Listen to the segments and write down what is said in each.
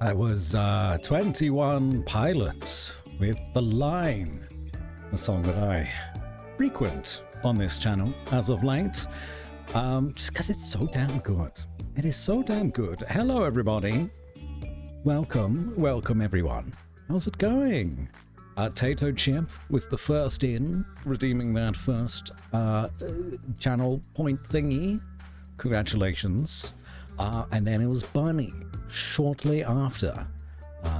That was 21 Pilots with The Line, a song that I frequent on this channel as of late, just because it's so damn good. It is so damn good. Hello, everybody. Welcome, welcome, everyone. How's it going? Tato Chip was the first in, redeeming that first channel point thingy. Congratulations. And then it was Bunny. Shortly after,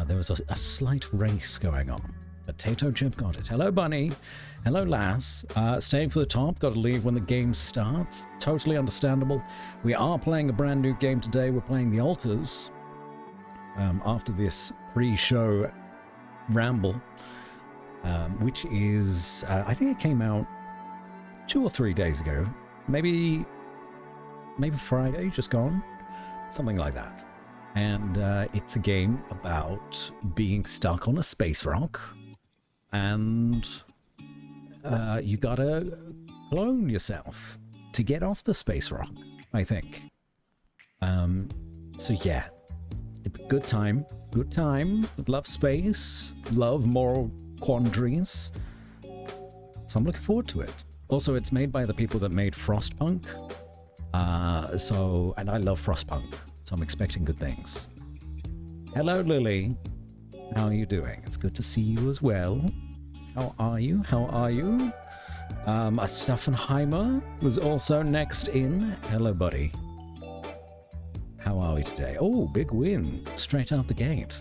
there was a slight race going on, but Tato Chip got it. Hello, Bunny. Hello, Lass. Staying for the top. Got to leave when the game starts. Totally understandable. We are playing a brand new game today. We're playing The Altars. After this pre-show ramble, which is, I think it came out 2 or 3 days ago. Maybe Friday, just gone. Something like that. And it's a game about being stuck on a space rock, and you gotta clone yourself to get off the space rock, I think. So yeah, good time. Love space, love moral quandaries. So I'm looking forward to it. Also, it's made by the people that made Frostpunk. And I love Frostpunk. So I'm expecting good things. Hello, Lily. How are you doing? It's good to see you as well. How are you? Staffenheimer was also next in. Hello, buddy. How are we today? Oh, big win. Straight out the gate.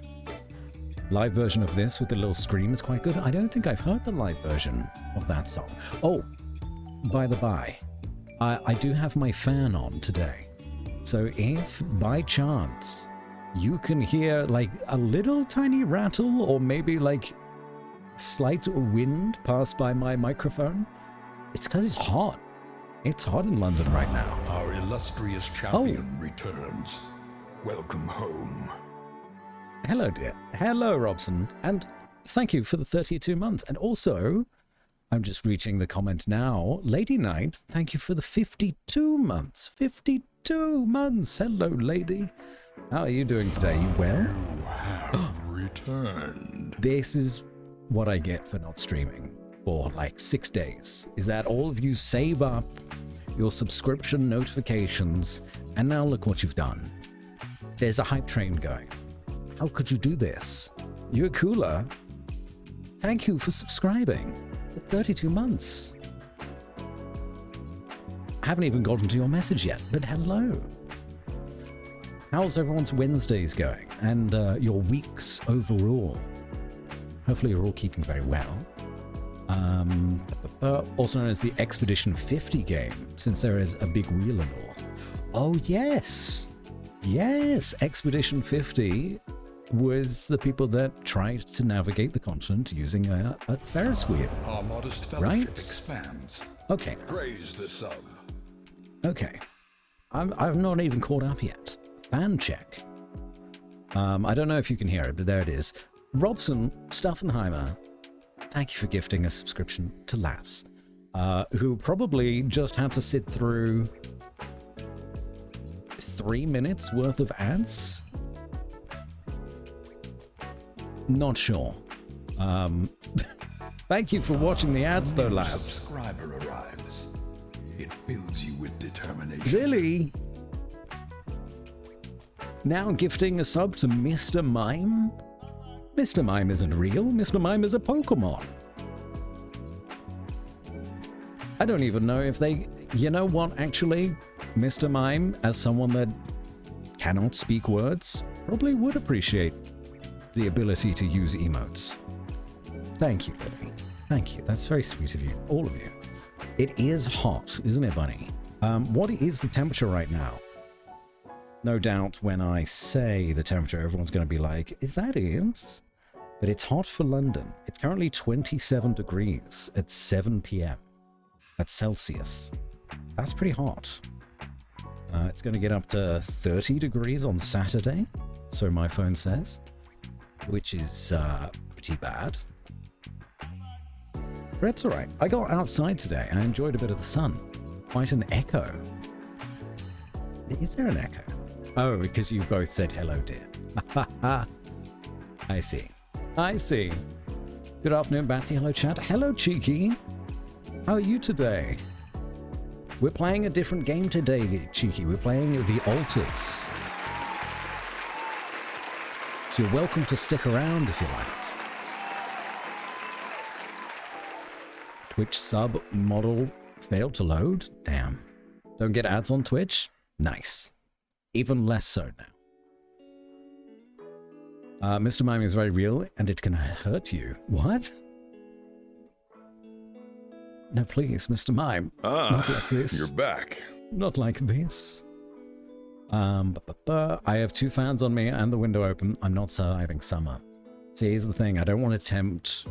Live version of this with the little scream is quite good. I don't think I've heard the live version of that song. Oh, by the by, I do have my fan on today. So if, by chance, you can hear like a little tiny rattle or maybe like slight wind pass by my microphone, it's because it's hot. It's hot in London right now. Our illustrious champion returns. Welcome home. Hello, dear. Hello, Robson. And thank you for the 32 months. And also, I'm just reaching the comment now. Lady Knight, thank you for the 52 months. 52 months. Hello, lady. How are you doing today? You well? You have returned. This is what I get for not streaming for like 6 days. Is that all of you save up your subscription notifications, and now look what you've done. There's a hype train going. How could you do this? You're cooler. Thank you for subscribing for 32 months. I haven't even gotten to your message yet, but hello. How's everyone's Wednesdays going? And your weeks overall? Hopefully you're all keeping very well. Also known as the Expedition 50 game, since there is a big wheel and all. Oh, yes. Yes, Expedition 50 was the people that tried to navigate the continent using a Ferris wheel. Our modest fellowship expands. Okay. Praise the sub. Okay. I've not even caught up yet. Fan check. I don't know if you can hear it, but there it is. Robson Staffenheimer, thank you for gifting a subscription to Lass, who probably just had to sit through 3 minutes worth of ads. Not sure. Thank you for watching the ads, though, Lass. Subscriber arrives. It fills you with determination. Really? Now gifting a sub to Mr. Mime? Mr. Mime isn't real. Mr. Mime is a Pokemon. I don't even know if they... You know what, actually? Mr. Mime, as someone that cannot speak words, probably would appreciate the ability to use emotes. Thank you, Lily. Thank you. That's very sweet of you. All of you. It is hot, isn't it, Bunny? What is the temperature right now? No doubt when I say the temperature, everyone's going to be like, is that it? But it's hot for London. It's currently 27 degrees at 7 p.m. at Celsius. That's pretty hot. It's going to get up to 30 degrees on Saturday, so my phone says, which is pretty bad. But it's all right. I got outside today and I enjoyed a bit of the sun. Quite an echo. Is there an echo? Oh, because you both said hello, dear. I see. I see. Good afternoon, Batsy. Hello, chat. Hello, Cheeky. How are you today? We're playing a different game today, Cheeky. We're playing The Altars. So you're welcome to stick around if you like. Twitch sub model failed to load? Damn. Don't get ads on Twitch? Nice. Even less so now. Mr. Mime is very real and it can hurt you. What? No, please, Mr. Mime. Not like this. You're back. Not like this. I have 2 fans on me and the window open. I'm not surviving summer. See, here's the thing. I don't want to tempt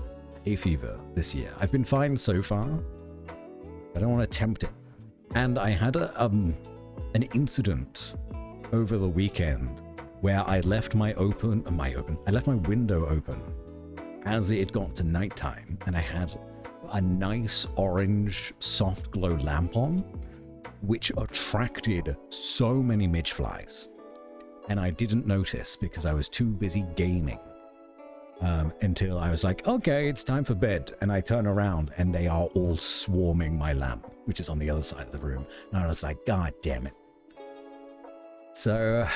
hay fever this year. I've been fine so far. I don't want to tempt it. And I had an incident over the weekend where I left my window open as it got to nighttime, and I had a nice orange soft glow lamp on, which attracted so many midge flies. And I didn't notice because I was too busy gaming until I was like, okay, it's time for bed. And I turn around and they are all swarming my lamp, which is on the other side of the room. And I was like, God damn it. So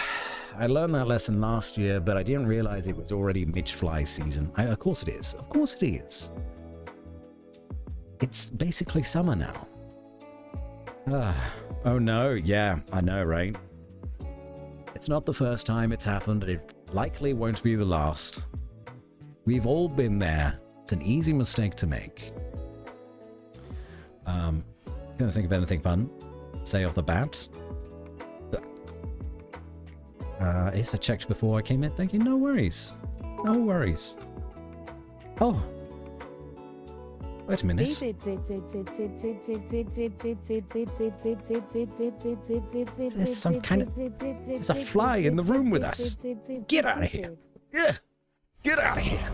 I learned that lesson last year, but I didn't realize it was already midge fly season. Of course it is. Of course it is. It's basically summer now. Oh no, yeah, I know, right? It's not the first time it's happened, and it likely won't be the last. We've all been there. It's an easy mistake to make. Gonna think of anything fun? Say off the bat. Yes, I checked before I came in. Thank you. No worries. No worries. Oh. Wait a minute. There's some kind of... There's a fly in the room with us. Get out of here. Yeah. Get out of here.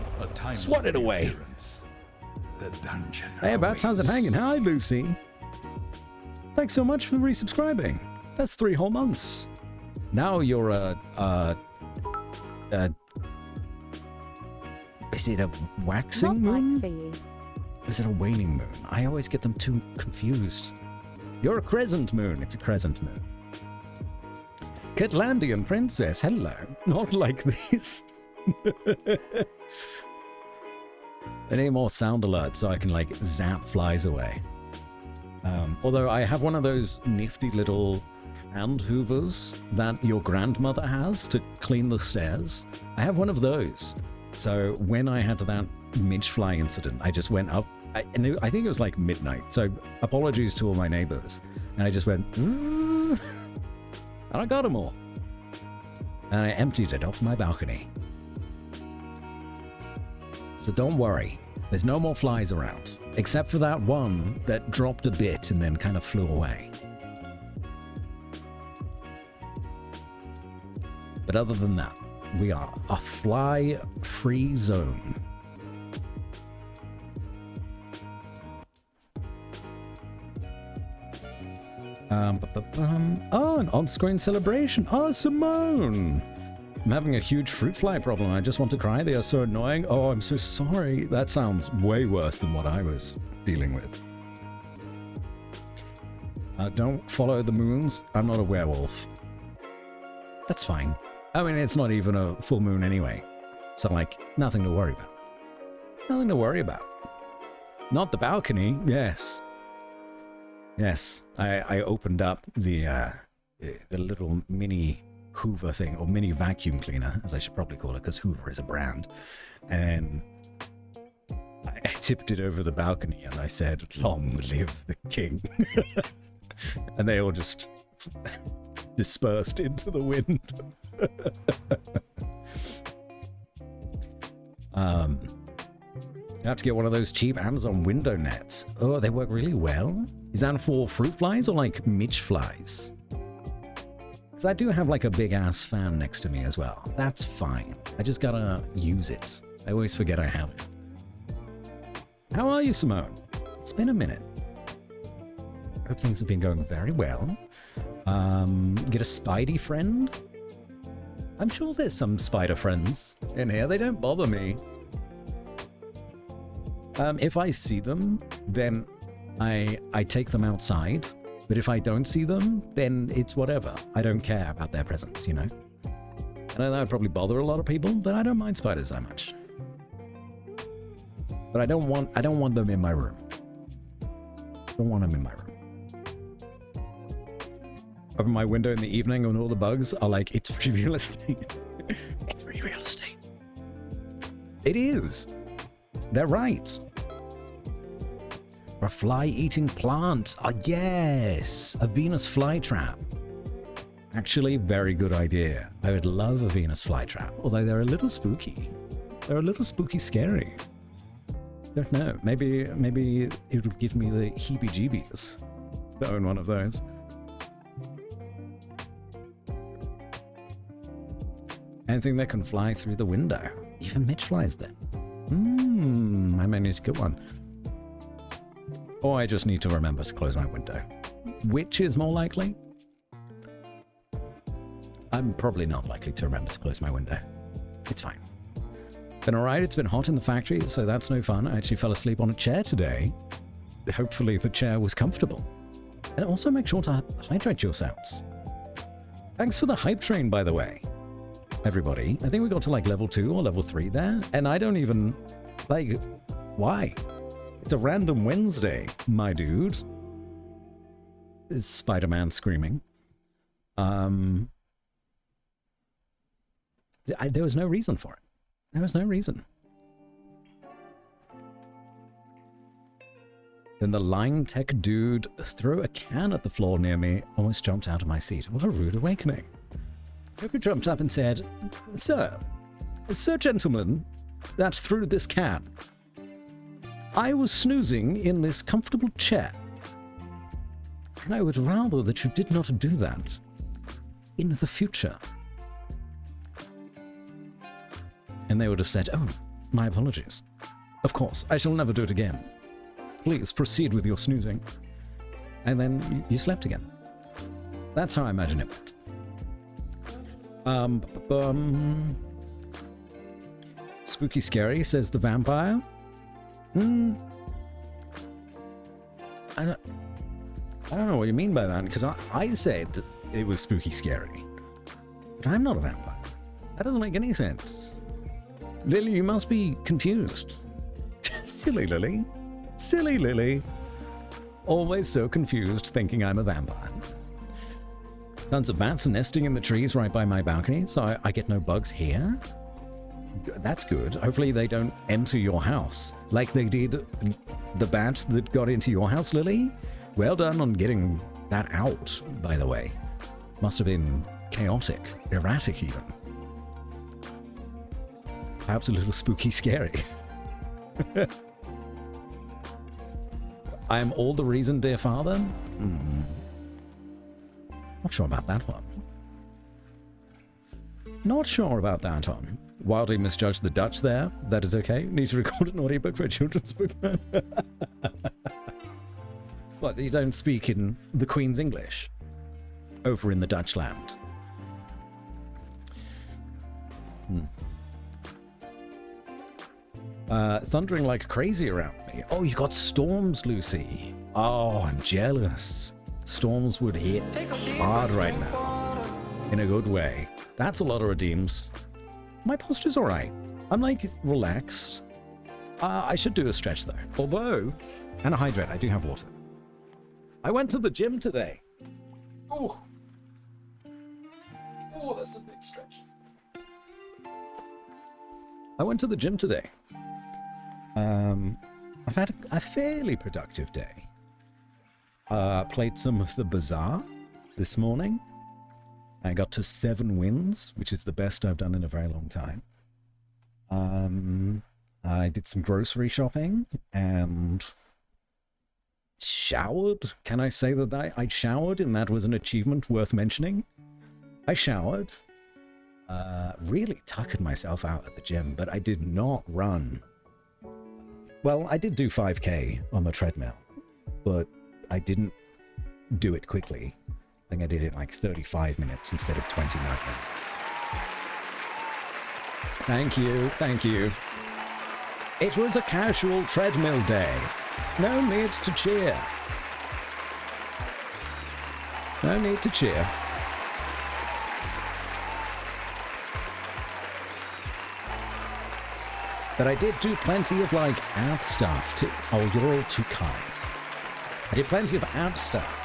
Swat it away. The dungeon. Hey, Bats, how's it hanging? Hi, Lucy. Thanks so much for resubscribing. That's 3 whole months. Now you're is it a waxing moon? Is it a waning moon? I always get them too confused. You're a crescent moon. It's a crescent moon. Catlandian princess, hello. Not like this. I need more sound alerts so I can like zap flies away. Although I have one of those nifty little hand hoovers that your grandmother has to clean the stairs. I have one of those. So when I had that midge fly incident, I just went up. I think it was like midnight. So apologies to all my neighbors. And I just went, and I got them all. And I emptied it off my balcony. So don't worry. There's no more flies around. Except for that one that dropped a bit and then kind of flew away. But other than that, we are a fly-free zone. Oh, an on-screen celebration. Oh, Simone! I'm having a huge fruit fly problem. I just want to cry. They are so annoying. Oh, I'm so sorry. That sounds way worse than what I was dealing with. Don't follow the moons. I'm not a werewolf. That's fine. I mean, it's not even a full moon anyway. So, like, nothing to worry about. Nothing to worry about. Not the balcony. Yes. Yes. I opened up the little mini Hoover thing, or mini vacuum cleaner, as I should probably call it, because Hoover is a brand. And I tipped it over the balcony and I said, "Long live the king." And they all just dispersed into the wind. You have to get one of those cheap Amazon window nets. Oh, they work really well. Is that for fruit flies or like midge flies? Because I do have like a big ass fan next to me as well. That's fine. I just gotta use it. I always forget I have it. How are you, Simone? It's been a minute. Hope things have been going very well. Get a Spidey friend? I'm sure there's some spider friends in here. They don't bother me. If I see them, then I take them outside. But if I don't see them, then it's whatever. I don't care about their presence, you know? And I know that would probably bother a lot of people, but I don't mind spiders that much. But I don't want them in my room. Don't want them in my room. Open my window in the evening and all the bugs are like, it's free real estate. It's free real estate. It is. They're right. Or a fly-eating plant. Ah, yes. A Venus flytrap. Actually, very good idea. I would love a Venus flytrap. Although they're a little spooky. They're a little spooky scary. Don't know. Maybe it would give me the heebie-jeebies to own one of those. Anything that can fly through the window. Even Mitch flies there. I may need to get one. Or I just need to remember to close my window. Which is more likely? I'm probably not likely to remember to close my window. It's fine. Been alright, it's been hot in the factory, so that's no fun. I actually fell asleep on a chair today. Hopefully the chair was comfortable. And also make sure to hydrate yourselves. Thanks for the hype train, by the way. Everybody. I think we got to like level 2 or level 3 there. And I don't even... like, why? It's a random Wednesday, my dude. Is Spider-Man screaming. There was no reason for it. There was no reason. Then the line tech dude threw a can at the floor near me, almost jumped out of my seat. What a rude awakening. Joker jumped up and said, Sir gentleman that threw this can. I was snoozing in this comfortable chair. And I would rather that you did not do that in the future. And they would have said, oh, my apologies. Of course, I shall never do it again. Please proceed with your snoozing. And then you slept again. That's how I imagine it went. Spooky scary, says the vampire. I don't know what you mean by that, because I said it was spooky scary. But I'm not a vampire. That doesn't make any sense. Lily, you must be confused. Silly Lily. Silly Lily. Always so confused, thinking I'm a vampire. Tons of bats nesting in the trees right by my balcony, so I get no bugs here. That's good. Hopefully they don't enter your house like they did the bats that got into your house, Lily. Well done on getting that out, by the way. Must have been chaotic, erratic even. Perhaps a little spooky scary. I am all the reason, dear father? Not sure about that one. Not sure about that one. Wildly misjudged the Dutch there. That is okay. Need to record an audiobook for a children's book, man. What, you don't speak in the Queen's English? Over in the Dutch land. Thundering like crazy around me. Oh, you got storms, Lucy. Oh, I'm jealous. Storms would hit hard right now. In a good way. That's a lot of redeems. My posture's alright. I'm like relaxed. I should do a stretch though. Although, and a hydrate, I do have water. I went to the gym today. Oh, that's a big stretch. I went to the gym today. I've had a fairly productive day. Played some of the Bazaar this morning. I got to 7 wins, which is the best I've done in a very long time. I did some grocery shopping and showered. Can I say that I showered and that was an achievement worth mentioning? I showered. Really tuckered myself out at the gym, but I did not run. Well, I did do 5K on the treadmill, but I didn't do it quickly. I think I did it in like 35 minutes instead of 29 minutes. Thank you, thank you. It was a casual treadmill day. No need to cheer. No need to cheer. But I did do plenty of, like, ab stuff too. Oh, you're all too kind. I did plenty of ab stuff.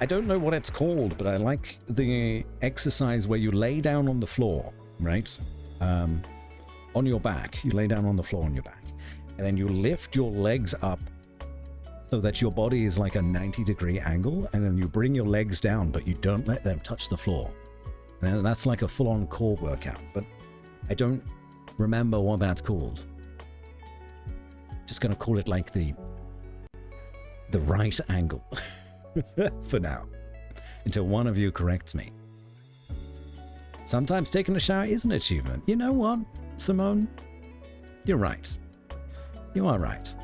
I don't know what it's called, but I like the exercise where you lay down on the floor, right? On your back. You lay down on the floor on your back. And then you lift your legs up so that your body is like a 90-degree angle, and then you bring your legs down, but you don't let them touch the floor. And that's like a full-on core workout, but I don't remember what that's called. Just gonna call it like the right angle for now, until one of you corrects me. Sometimes taking a shower is an achievement. You know what, Simone? You're right. You are right.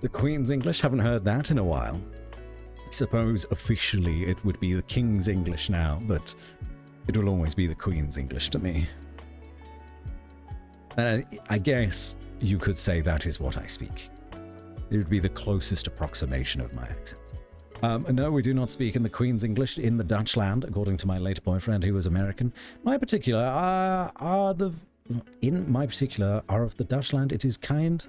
The Queen's English, haven't heard that in a while. I suppose officially it would be the King's English now, but it will always be the Queen's English to me. I guess you could say that is what I speak. It would be the closest approximation of my accent. No, we do not speak in the Queen's English in the Dutch land, according to my late boyfriend who was American. My particular are of the Dutch land, it is kind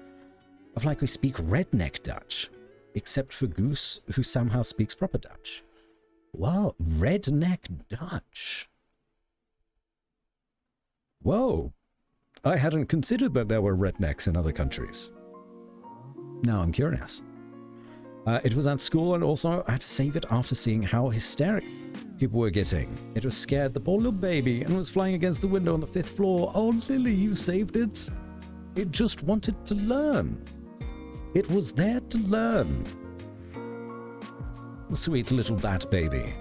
of like we speak redneck Dutch, except for Goose, who somehow speaks proper Dutch. Wow, redneck Dutch. Whoa, I hadn't considered that there were rednecks in other countries. Now I'm curious. It was at school, and also I had to save it after seeing how hysteric people were getting. It was scared the poor little baby and was flying against the window on the 5th floor. Oh, Lily, you saved it. It just wanted to learn. It was there to learn. Sweet little bat baby.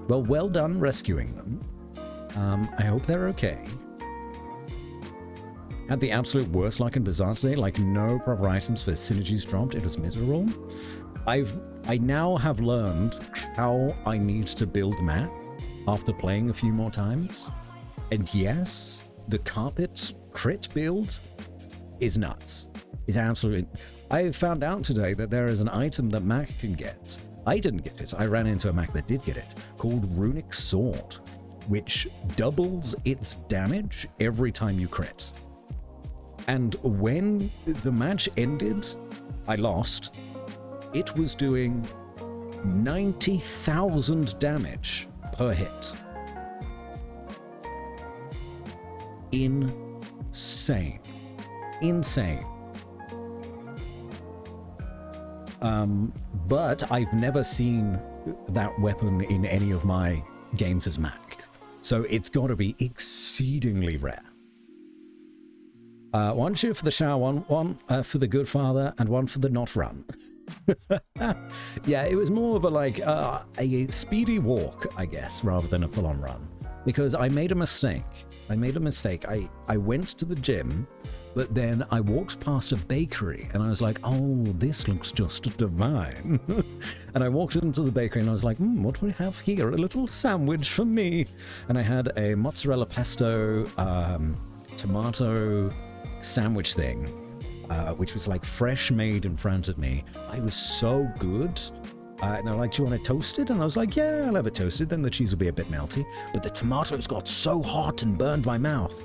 Well done rescuing them. I hope they're okay. Had the absolute worst luck in Bazaar today, like no proper items for synergies dropped. It was miserable. I now have learned how I need to build map after playing a few more times. And yes, the carpet crit build is nuts. It's absolutely... I found out today that there is an item that Mac can get. I didn't get it. I ran into a Mac that did get it, called Runic Sword, which doubles its damage every time you crit. And when the match ended, I lost. It was doing 90,000 damage per hit. Insane. Insane. But I've never seen that weapon in any of my games as Mac. So it's got to be exceedingly rare. One shoe for the shower, one for the good father, and one for the not run. Yeah, it was more of a speedy walk, I guess, rather than a full-on run. Because I made a mistake. I went to the gym, but then I walked past a bakery, and I was like, oh, this looks just divine. And I walked into the bakery, and I was like, what do we have here? A little sandwich for me. And I had a mozzarella pesto, tomato sandwich thing, which was like fresh made in front of me. I was so good. And they're like, do you want it toasted? And I was like, yeah, I'll have it toasted. Then the cheese will be a bit melty. But the tomatoes got so hot and burned my mouth.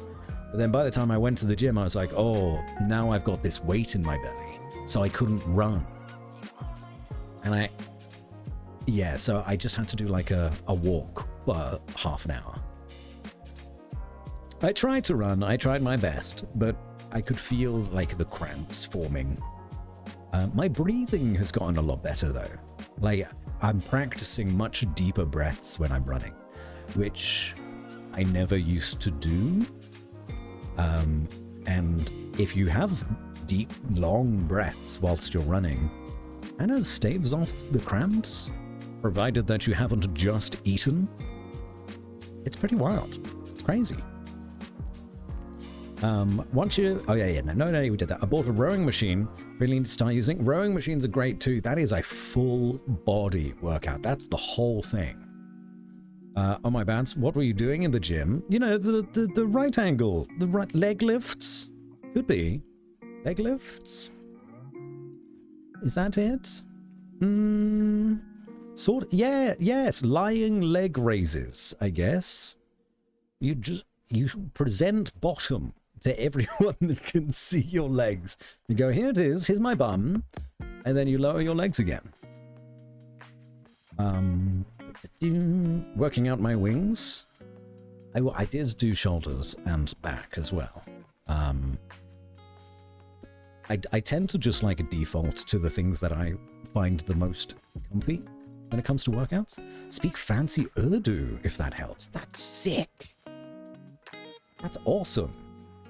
But then by the time I went to the gym, I was like, oh, now I've got this weight in my belly. So I couldn't run. And so I just had to do like a walk for half an hour. I tried to run. I tried my best, but I could feel like the cramps forming. My breathing has gotten a lot better though. Like, I'm practicing much deeper breaths when I'm running, which I never used to do. And if you have deep, long breaths whilst you're running, kind of staves off the cramps, provided that you haven't just eaten. It's pretty wild. It's crazy. Once you... Oh, yeah, no, we did that. I bought a rowing machine. Really need to start using... Rowing machines are great, too. That is a full body workout. That's the whole thing. Oh, my bad. What were you doing in the gym? You know, the right angle. The right... Leg lifts? Could be. Leg lifts? Is that it? Sort of... Yeah, yes. Lying leg raises, I guess. You present bottom to everyone that can see your legs. You go, here it is, here's my bum, and then you lower your legs again. Working out my wings. I did do shoulders and back as well. I tend to just like default to the things that I find the most comfy when it comes to workouts. Speak fancy Urdu, if that helps. That's sick. That's awesome.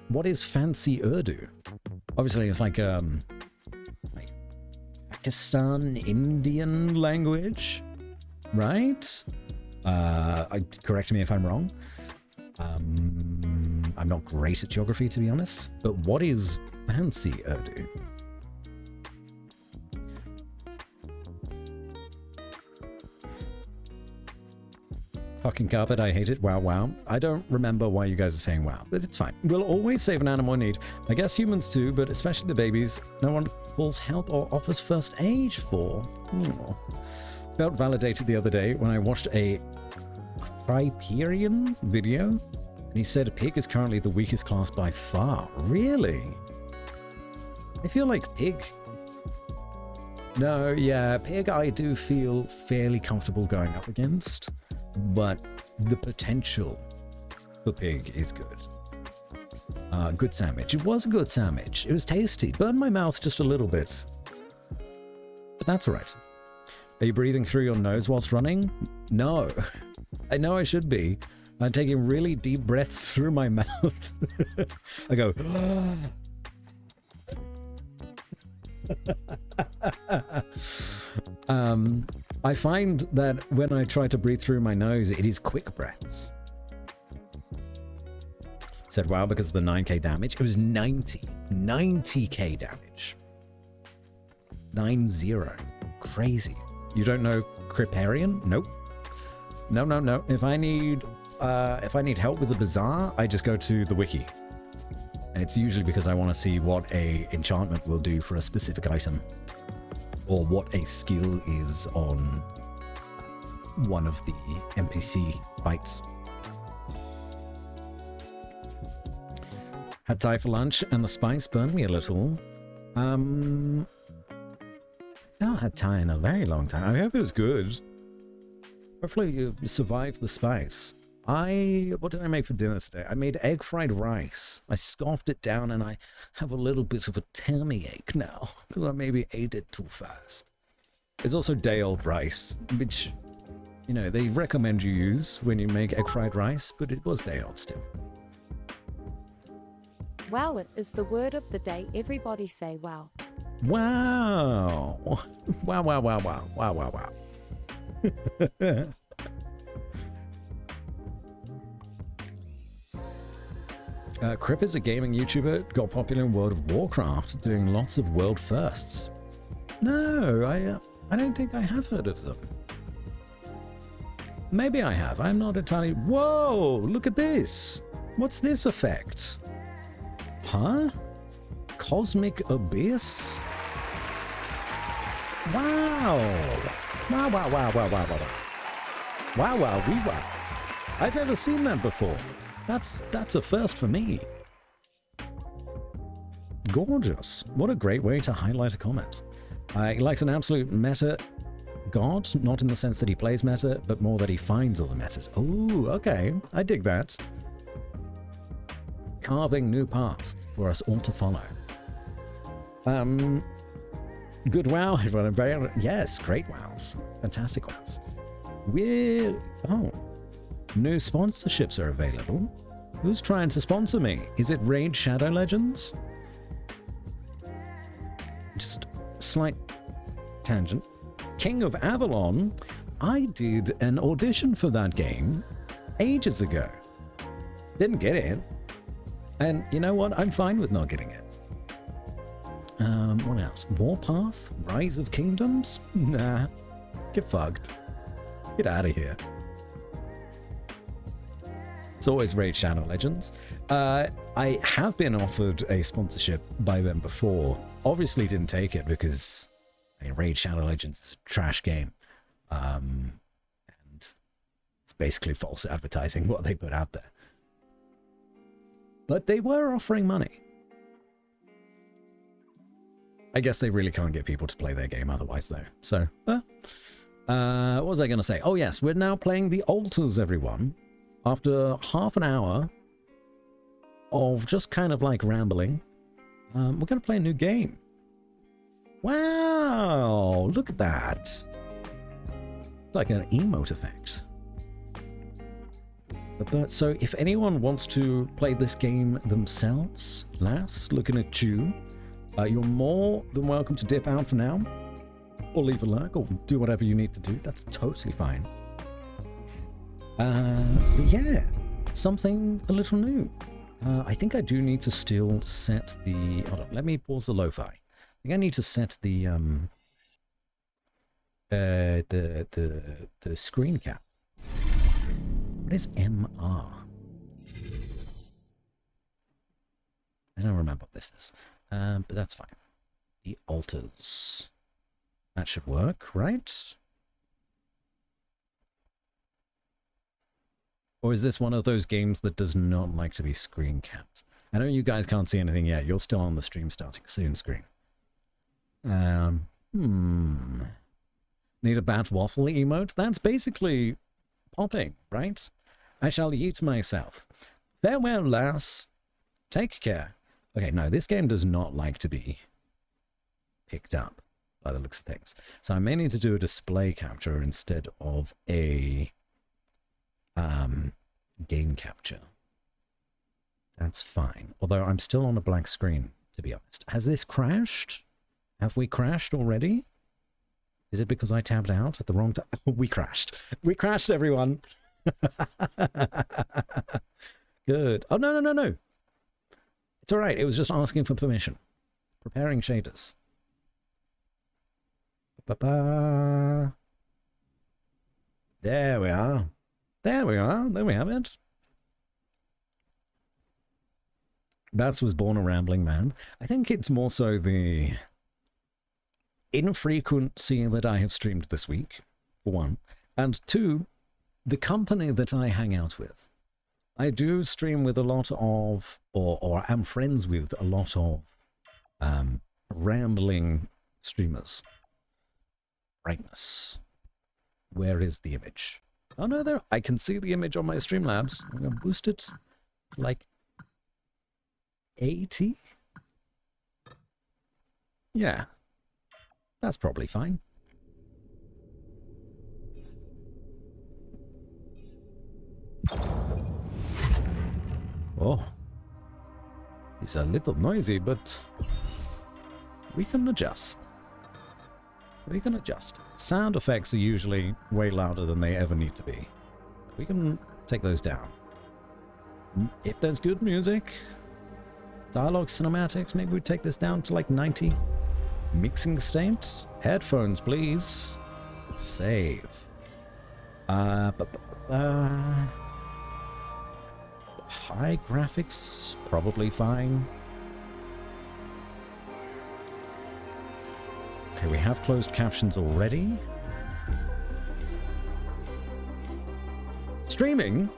What is fancy Urdu? Obviously, it's like Pakistan Indian language, right? Correct me if I'm wrong. I'm not great at geography, to be honest. But what is fancy Urdu? Fucking carpet, I hate it. Wow, wow. I don't remember why you guys are saying wow, but it's fine. We'll always save an animal in need. I guess humans too, but especially the babies. No one calls help or offers first aid for. Felt validated the other day when I watched a Criterion video, and he said pig is currently the weakest class by far. Really? I feel like pig... No, yeah, pig I do feel fairly comfortable going up against. But the potential for pig is good. Good sandwich. It was a good sandwich. It was tasty. Burned my mouth just a little bit. But that's all right. Are you breathing through your nose whilst running? No. I know I should be. I'm taking really deep breaths through my mouth. I go... I find that when I try to breathe through my nose, it is quick breaths. Said wow because of the 9k damage. It was 90k damage. 90. Crazy. You don't know Criterion? Nope. No. If I need help with the bazaar, I just go to the wiki. And it's usually because I want to see what a enchantment will do for a specific item. Or what a skill is on one of the NPC fights. Had Thai for lunch and the spice burned me a little. I've not had Thai in a very long time. I hope it was good. Hopefully you survived the spice. What did I make for dinner today? I made egg fried rice. I scoffed it down and I have a little bit of a tummy ache now because I maybe ate it too fast. There's also day-old rice, which, you know, they recommend you use when you make egg fried rice, but it was day-old still. Wow, it is the word of the day. Everybody say wow. Wow. Wow. Crip is a gaming YouTuber, got popular in World of Warcraft, doing lots of world firsts. No, I don't think I have heard of them. Maybe I have. I'm not entirely... Whoa! Look at this! What's this effect? Huh? Cosmic Abyss? Wow! Wow. Wow. I've never seen that before. That's a first for me. Gorgeous. What a great way to highlight a comment. He likes an absolute meta god, not in the sense that he plays meta, but more that he finds all the metas. Oh, okay. I dig that. Carving new paths for us all to follow. Good wow, everyone. Yes, great wows. Fantastic wows. New sponsorships are available. Who's trying to sponsor me? Is it Raid Shadow Legends? Just slight tangent. King of Avalon. I did an audition for that game ages ago. Didn't get it. And you know what? I'm fine with not getting it. What else? Warpath? Rise of Kingdoms? Nah. Get fucked. Get out of here. It's always Raid Shadow Legends. I have been offered a sponsorship by them before. Obviously didn't take it because Raid Shadow Legends is a trash game. And it's basically false advertising what they put out there. But they were offering money. I guess they really can't get people to play their game otherwise, though. So, what was I going to say? Oh, yes, we're now playing the Altars, everyone. After half an hour of just kind of like rambling, we're going to play a new game. Wow, look at that. It's like an emote effect. But so if anyone wants to play this game themselves, Lass, looking at you, you're more than welcome to dip out for now, or leave a lurk, or do whatever you need to do. That's totally fine. But yeah, something a little new. I think I do need to still set the... Hold on, let me pause the lo-fi. I think I need to set the screen cap. What is MR? I don't remember what this is. But that's fine. The Altars. That should work, right? Or is this one of those games that does not like to be screen capped? I know you guys can't see anything yet. You're still on the stream starting soon screen. Need a bat waffle emote? That's basically popping, right? I shall eat myself. Farewell, lass. Take care. Okay, no, this game does not like to be picked up by the looks of things. So I may need to do a display capture instead of a game capture. That's fine. Although I'm still on a blank screen, to be honest. Has this crashed? Have we crashed already? Is it because I tabbed out at the wrong time? We crashed. We crashed, everyone. Good. Oh, no, no, no, no. It's all right. It was just asking for permission. Preparing shaders. Ba-ba. There we are. There we are. There we have it. Bats was born a rambling man. I think it's more so the infrequency that I have streamed this week, for one. And two, the company that I hang out with. I do stream with a lot of, or am friends with a lot of rambling streamers. Brightness. Where is the image? Oh no, there. I can see the image on my Streamlabs. I'm going to boost it to like 80. Yeah. That's probably fine. Oh. It's a little noisy, but we can adjust. We can adjust. Sound effects are usually way louder than they ever need to be. We can take those down. If there's good music, dialogue cinematics, maybe we take this down to like 90. Mixing state, headphones please. Save. High graphics, probably fine. Okay, we have closed captions already. Streaming?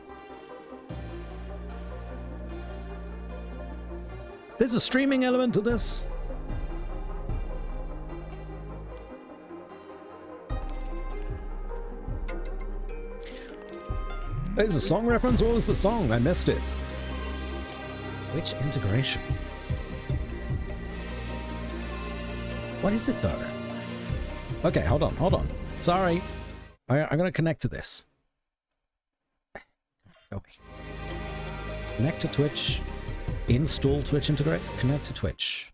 There's a streaming element to this? There's a song reference? What was the song? I missed it. Which integration? What is it though? Okay, hold on, hold on. Sorry. I'm gonna connect to this. Okay. Connect to Twitch. Install Twitch Integrate. Connect to Twitch.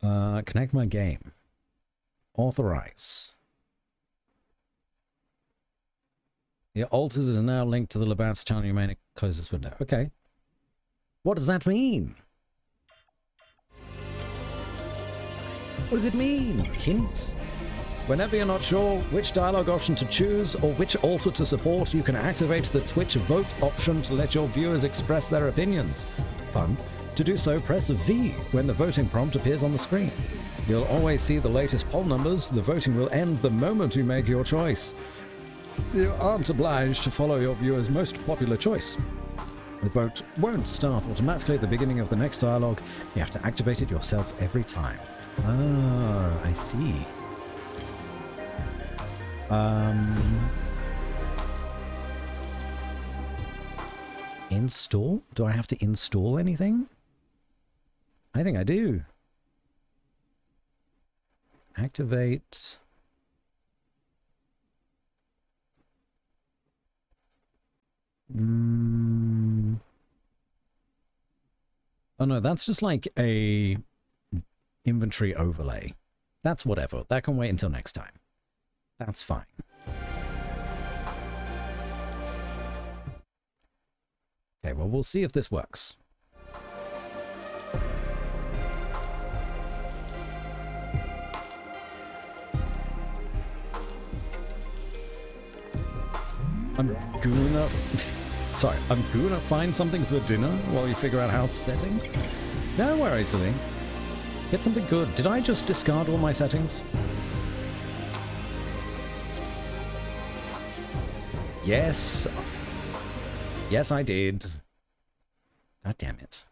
Connect my game. Authorize. Yeah, Altars is now linked to the Labatt's channel. You may close this window. Okay. What does that mean? What does it mean? Hint? Whenever you're not sure which dialogue option to choose or which altar to support, you can activate the Twitch vote option to let your viewers express their opinions. Fun. To do so, press V when the voting prompt appears on the screen. You'll always see the latest poll numbers. The voting will end the moment you make your choice. You aren't obliged to follow your viewer's most popular choice. The vote won't start automatically at the beginning of the next dialogue. You have to activate it yourself every time. Ah, I see. Install? Do I have to install anything? I think I do. Activate. Oh no, that's just like a inventory overlay. That's whatever. That can wait until next time. That's fine. Okay, well, we'll see if this works. I'm gonna find something for dinner while you figure out how it's setting. No worries, silly. Get something good. Did I just discard all my settings? Yes. Yes, I did. God damn it.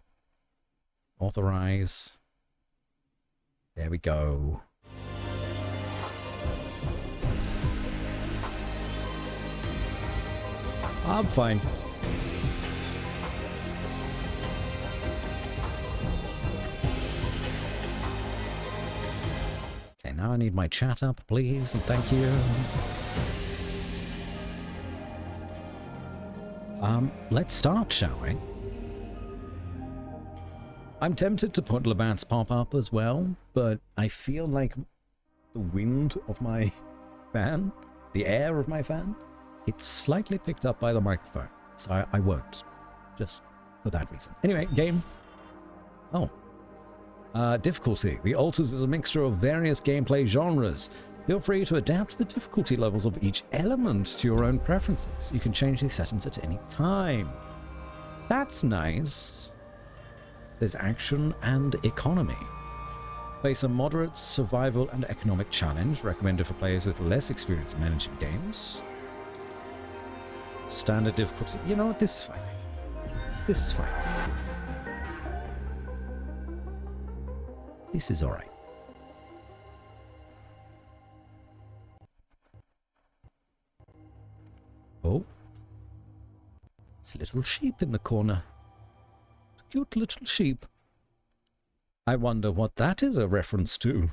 Authorize. There we go. I'm fine. Okay, now I need my chat up, please, and thank you. Let's start, shall we? I'm tempted to put Labatt's pop-up as well, but I feel like the wind of my fan, the air of my fan, it's slightly picked up by the microphone, so I won't, just for that reason. Anyway, game. Oh. Difficulty. The Altars is a mixture of various gameplay genres. Feel free to adapt the difficulty levels of each element to your own preferences. You can change these settings at any time. That's nice. There's action and economy. Face a moderate survival and economic challenge, recommended for players with less experience managing games. Standard difficulty. You know what? This is fine. This is fine. This is alright. Oh. It's a little sheep in the corner. Cute little sheep. I wonder what that is a reference to.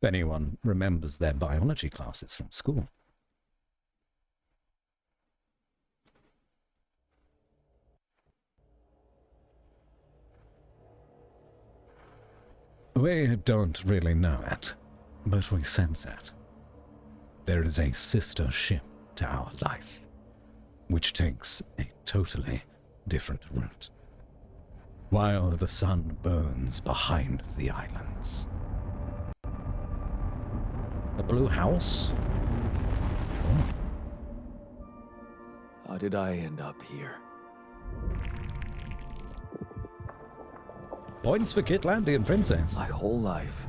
If anyone remembers their biology classes from school. We don't really know it, but we sense it. There is a sister ship to our life, which takes a totally different route, while the sun burns behind the islands. A blue house? Oh. How did I end up here? Points for Kitlandian Princess. My whole life,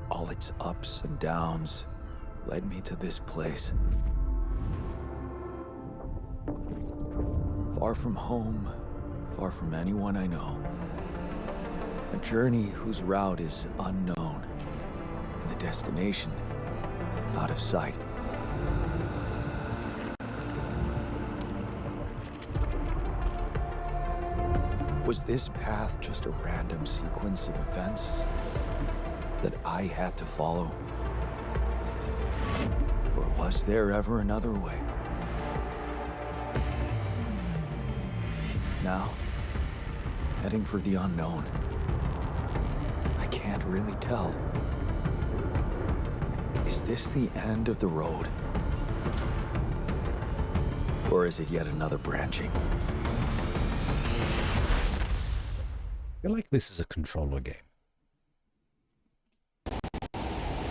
all its ups and downs, led me to this place. Far from home, far from anyone I know. A journey whose route is unknown, and the destination out of sight. Was this path just a random sequence of events that I had to follow? Or was there ever another way? Now, heading for the unknown. I can't really tell. Is this the end of the road? Or is it yet another branching? I feel like this is a controller game.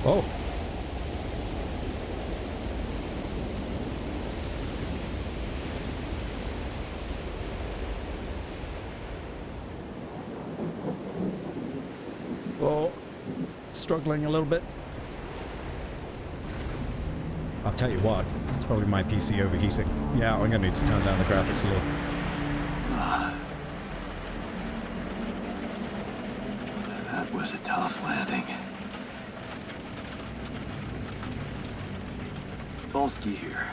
Oh. Oh, struggling a little bit. I'll tell you what, it's probably my PC overheating. Yeah, I'm gonna need to turn down the graphics a little. That was a tough landing. Dolsky here.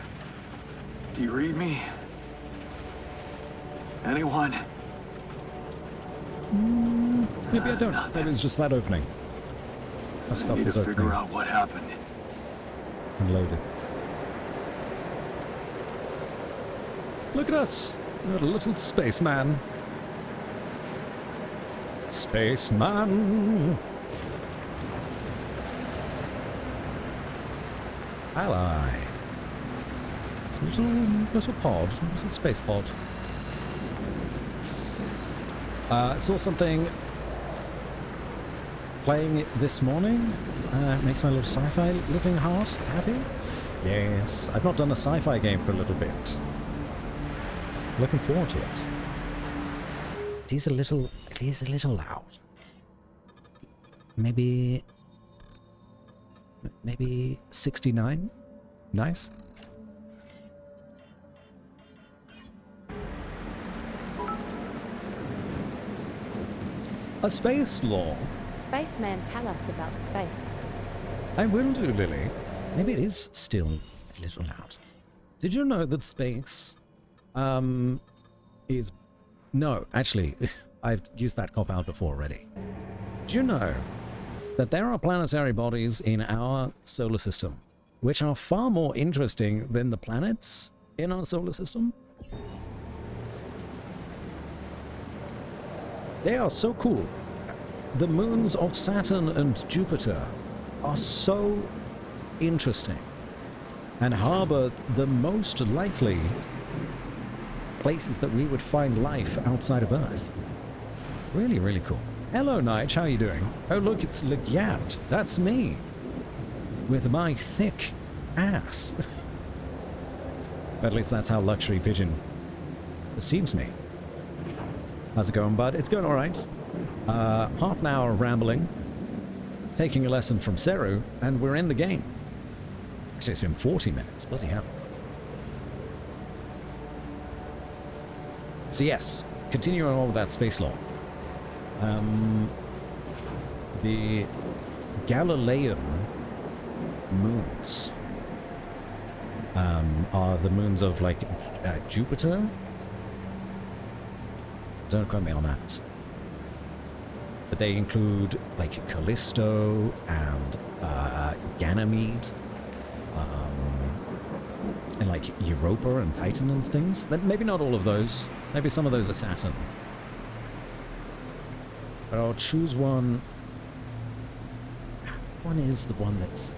Do you read me? Anyone? Maybe I don't. Maybe it's just that opening. That stuff Need is to opening. figure out what happened. And loaded. Look at us! We're a little spaceman. Spaceman! Ally. It's a little pod, little space pod. Saw something playing it this morning. Makes my little sci-fi living heart happy. Yes, I've not done a sci-fi game for a little bit. Looking forward to it. It is a little loud. Maybe 69? Nice. A space law. Spaceman, tell us about space. I will do, Lily. Maybe it is still a little loud. Did you know that space is... No, actually, I've used that cop-out before already. Do you know that there are planetary bodies in our solar system which are far more interesting than the planets in our solar system? They are so cool. The moons of Saturn and Jupiter are so interesting and harbor the most likely places that we would find life outside of Earth. Really, really cool. Hello, Nige. How are you doing? Oh, look, it's Legat. That's me. With my thick ass. At least that's how Luxury Pigeon perceives me. How's it going, bud? It's going all right. Half an hour of rambling, taking a lesson from Seru, and we're in the game. Actually, it's been 40 minutes. Bloody hell. So yes, continuing on with that space law. The Galilean moons are the moons of, like, Jupiter? Don't quote me on that. But they include, like, Callisto and Ganymede, and, like, Europa and Titan and things. Maybe not all of those. Maybe some of those are Saturn. But I'll choose one. One is the one that's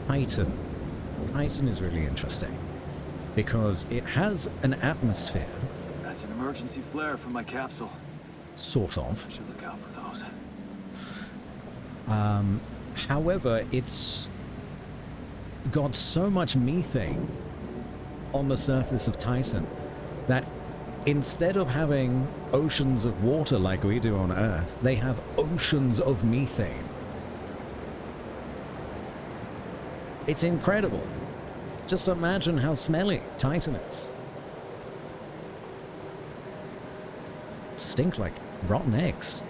Titan. Titan is really interesting because it has an atmosphere. That's an emergency flare from my capsule. Sort of. I should look out for those. However, it's got so much methane on the surface of Titan that instead of having oceans of water like we do on Earth, they have oceans of methane. It's incredible. Just imagine how smelly Titan is. Stink like rotten eggs.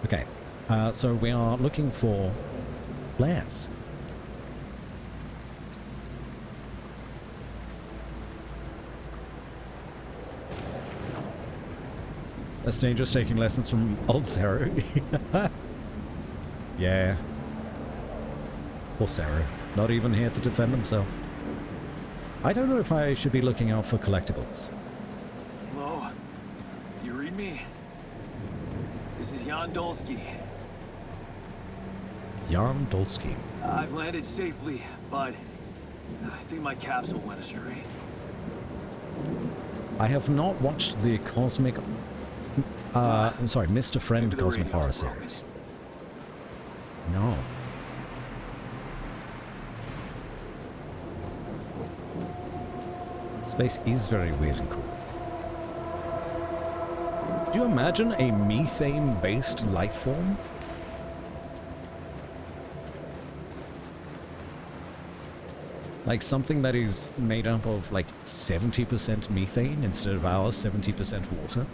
Okay, so we are looking for flares. That's dangerous, taking lessons from old Seru. Yeah. Poor Seru. Not even here to defend himself. I don't know if I should be looking out for collectibles. Hello? You read me? This is Jan Dolsky. Jan Dolsky. I've landed safely, but I think my capsule went astray. I have not watched the Cosmic... I'm sorry, Mr. Friend Maybe the Cosmic radio's Horror broken. series. No. Space is very weird and cool. Do you imagine a methane-based life form? Like something that is made up of like 70% methane instead of ours 70% water?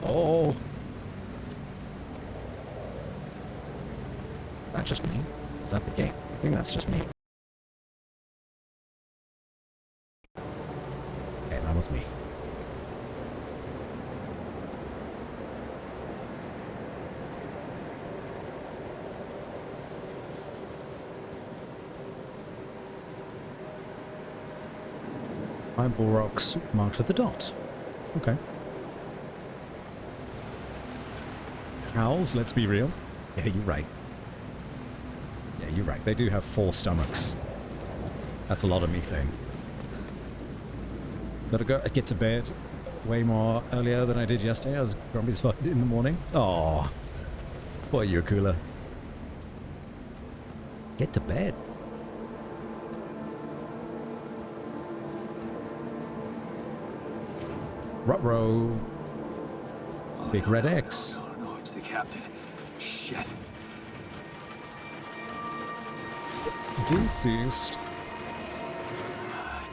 Oh. Is that just me? Is that the game? I think that's just me. Okay, that was me. Eyeball rocks marked with a dot. Okay. Cows, let's be real. Yeah, you're right. Yeah, you're right. They do have 4 stomachs. That's a lot of methane. Gotta go get to bed way more earlier than I did yesterday. I was grumpy as fuck in the morning. Oh, poor Yokula. Get to bed. Ruh-roh. Big red X. No, it's the captain. Shit. Deceased.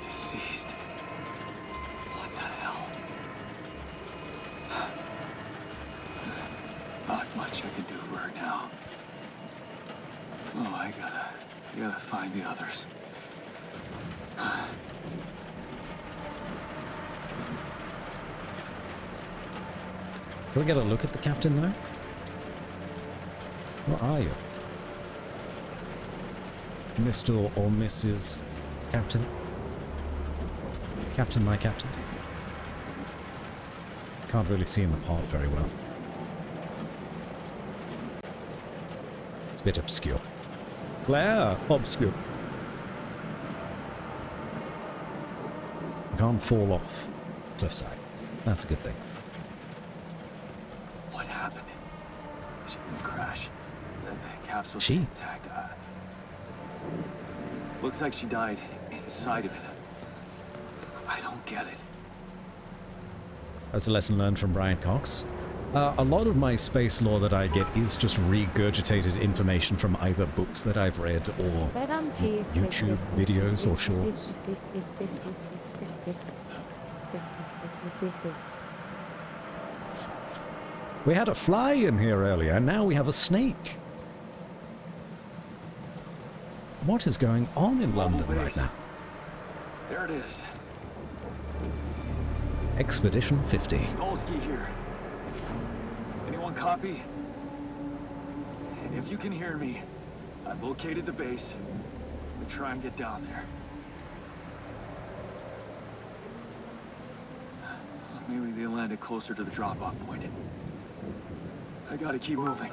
Deceased. What the hell? Not much I can do for her now. Oh, I gotta find the others. Can we get a look at the captain though? What are you? Mr. or Mrs. Captain? Captain, my captain? Can't really see in the part very well. It's a bit obscure. Claire! Obscure. I can't fall off cliffside. That's a good thing. What happened? She didn't crash. The capsule's She? intact. Looks like she died inside of it. I don't get it. That's a lesson learned from Brian Cox. A lot of my space lore that I get is just regurgitated information from either books that I've read or YouTube videos or shorts. We had a fly in here earlier, and now we have a snake. What is going on in London right now? There it is. Expedition 50. Dolsky here. Anyone copy? If you can hear me, I've located the base. We'll try and get down there. Maybe they landed closer to the drop-off point. I gotta keep moving.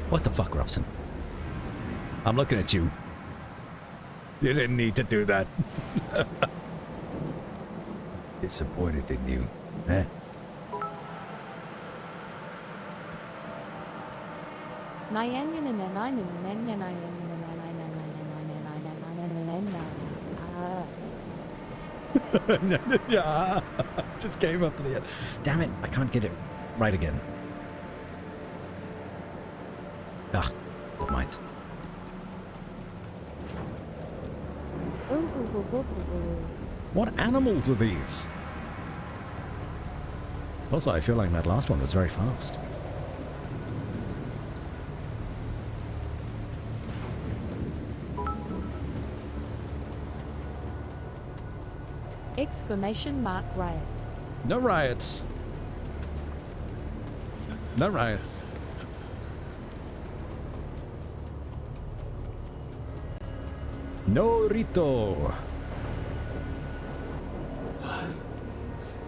What the fuck, Robson? I'm looking at you. You didn't need to do that. Disappointed, didn't you? Eh? Yeah, just came up to the end. Damn it, I can't get it right again. Ah, never mind. What animals are these? Also, I feel like that last one was very fast. Exclamation mark riot. No riots. No riots. No Rito.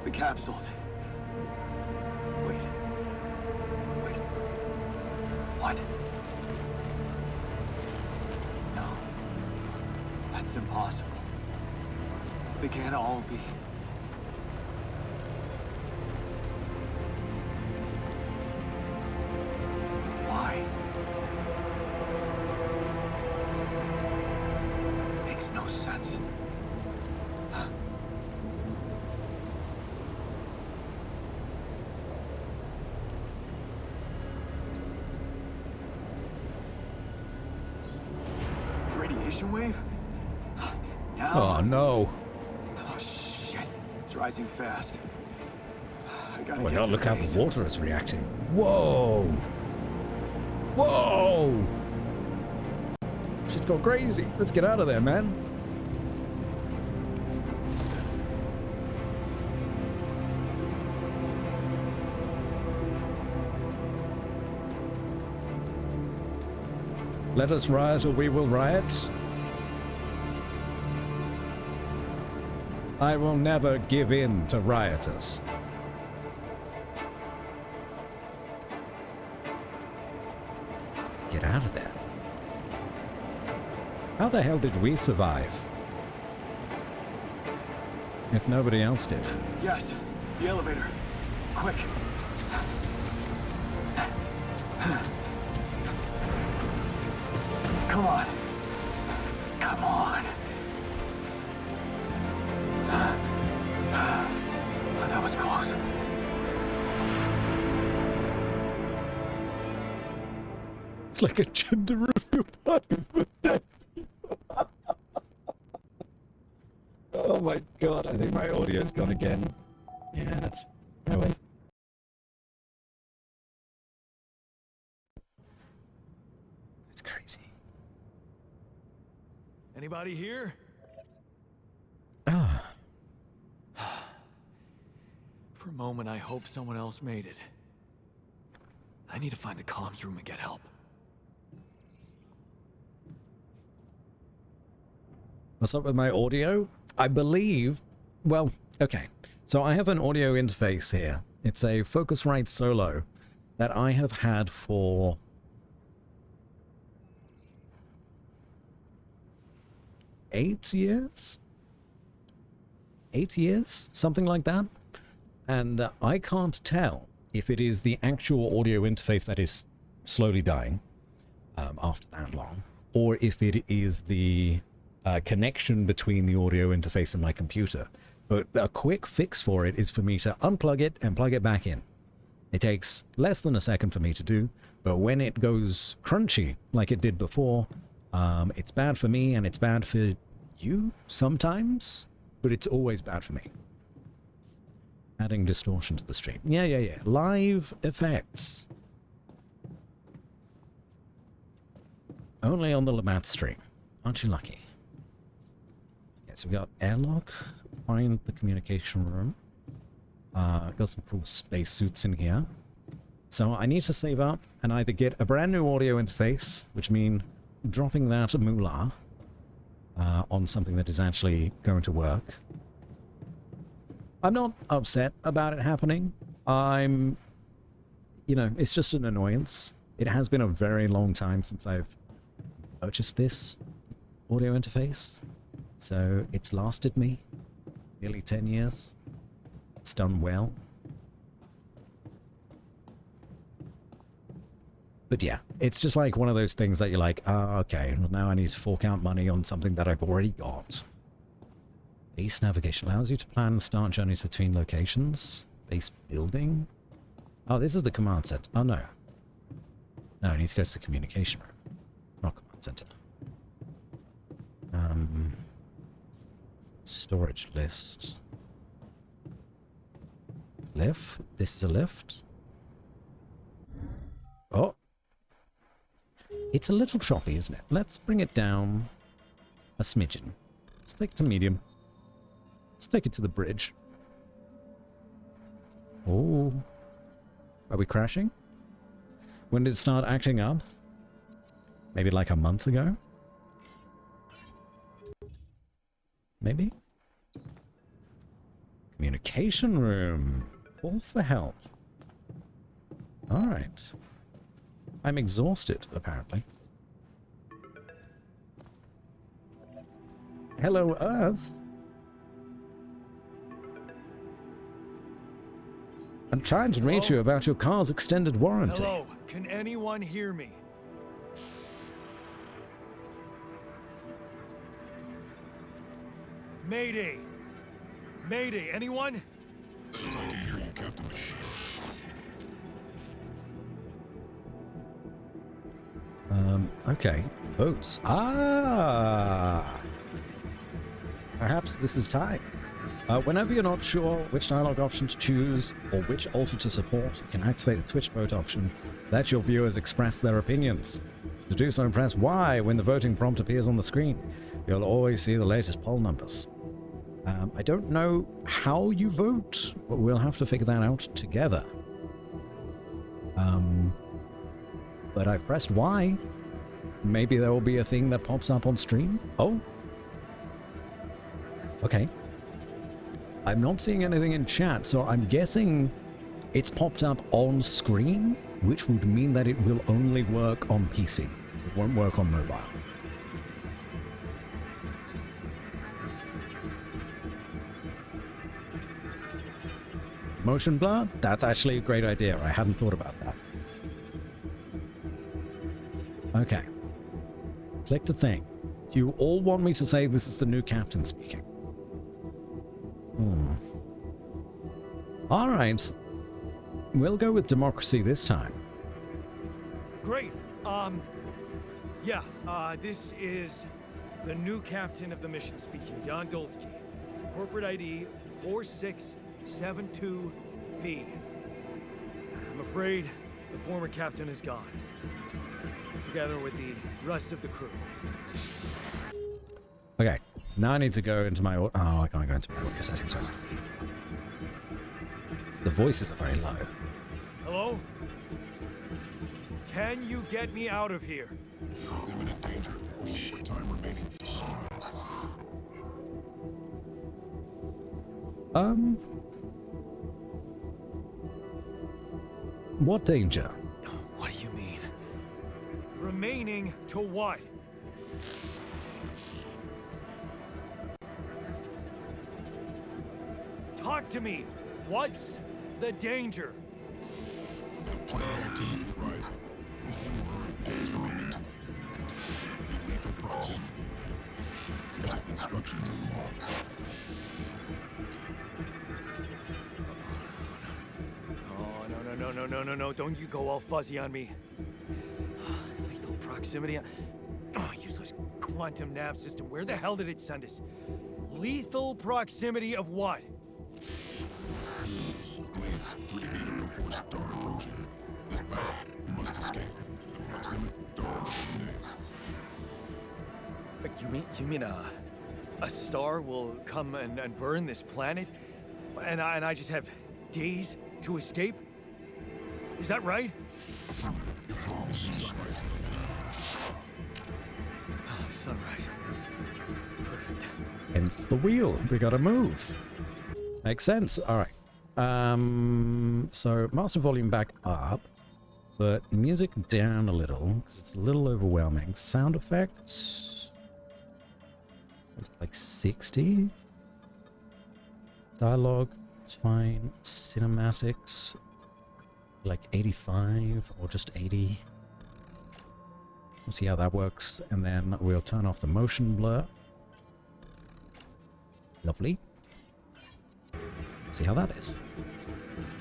The capsules. Wait. What? No. That's impossible. They can't all be. Why? Makes no sense. Radiation wave? Now? Oh no. Oh shit. It's rising fast. I gotta Oh my get god, to look how base. the water is reacting. Whoa! Whoa! She's gone crazy. Let's get out of there, man. Let us riot or we will riot. I will never give in to rioters. Let's get out of there. How the hell did we survive? If nobody else did. Yes, the elevator. Quick. Come on. Come on. Oh, that was close. It's like a gender review party for dead people. Oh my god, I think my audio's gone again. Yeah, that's... No, wait. That's crazy. Anybody here? Ah. For a moment, I hope someone else made it. I need to find the comms room and get help. What's up with my audio? I believe... Well, okay. So I have an audio interface here. It's a Focusrite Solo that I have had for... 8 years? 8 years? Something like that? And I can't tell if it is the actual audio interface that is slowly dying after that long, or if it is the connection between the audio interface and my computer. But a quick fix for it is for me to unplug it and plug it back in. It takes less than a second for me to do, but when it goes crunchy like it did before, it's bad for me and it's bad for you sometimes, but it's always bad for me. Adding distortion to the stream. Yeah. Live effects. Only on the Labatt stream. Aren't you lucky? Okay, so we got airlock. Find the communication room. Got some cool spacesuits in here. So I need to save up and either get a brand new audio interface, which means dropping that moolah on something that is actually going to work. I'm not upset about it happening. You know, it's just an annoyance. It has been a very long time since I've purchased this audio interface. So it's lasted me nearly 10 years. It's done well. But yeah, it's just like one of those things that you're like, oh, okay, well now I need to fork out money on something that I've already got. Base navigation allows you to plan and start journeys between locations. Base building. Oh, this is the command center. Oh, no. No, I need to go to the communication room. Not command center. Storage list. Lift. This is a lift. Oh. It's a little choppy, isn't it? Let's bring it down a smidgen. Let's take it to medium. Let's take it to the bridge. Oh. Are we crashing? When did it start acting up? Maybe like a month ago? Maybe? Communication room. Call for help. Alright. I'm exhausted, apparently. Hello, Earth. I'm trying to reach you about your car's extended warranty. Hello, can anyone hear me? Mayday! Mayday, anyone? I can hear you, Captain Machine. Okay. Boats. Ah! Perhaps this is time. Whenever you're not sure which dialogue option to choose or which altar to support, you can activate the Twitch vote option. Let your viewers express their opinions. To do so, press Y when the voting prompt appears on the screen. You'll always see the latest poll numbers. I don't know how you vote, but we'll have to figure that out together. But I've pressed Y. Maybe there will be a thing that pops up on stream. Oh. Okay. I'm not seeing anything in chat, so I'm guessing it's popped up on screen, which would mean that it will only work on PC. It won't work on mobile. Motion blur? That's actually a great idea. I hadn't thought about that. Okay. Click the thing. Do you all want me to say this is the new captain speaking? Alright. We'll go with democracy this time. Great. This is the new captain of the mission speaking, Jan Dolsky. Corporate ID 4672B. I'm afraid the former captain is gone, together with the rest of the crew. Okay, now I need to go into my... Oh, I can't go into my audio settings right now. So the voices are very low. Hello? Can you get me out of here? Imminent danger. Short time remaining. What danger? What do you mean? Remaining to what? Talk to me! What's the danger? Planet activity rising. 4 days remaining. Lethal proximity. Instructions and logs. Oh, no. Don't you go all fuzzy on me. Lethal proximity. Oh, useless quantum nav system. Where the hell did it send us? Lethal proximity of what? Please, 3 meters before star approaching. This battle, you must escape. Proximity star days. You mean a star will come and burn this planet? And I just have days to escape? Is that right? Sunrise. Perfect. Hence the wheel. We gotta move. Makes sense. Alright. So master volume back up, but music down a little, because it's a little overwhelming. Sound effects, like 60. Dialogue, it's fine. Cinematics, like 85 or just 80. We'll see how that works, and then we'll turn off the motion blur. Lovely. See how that is.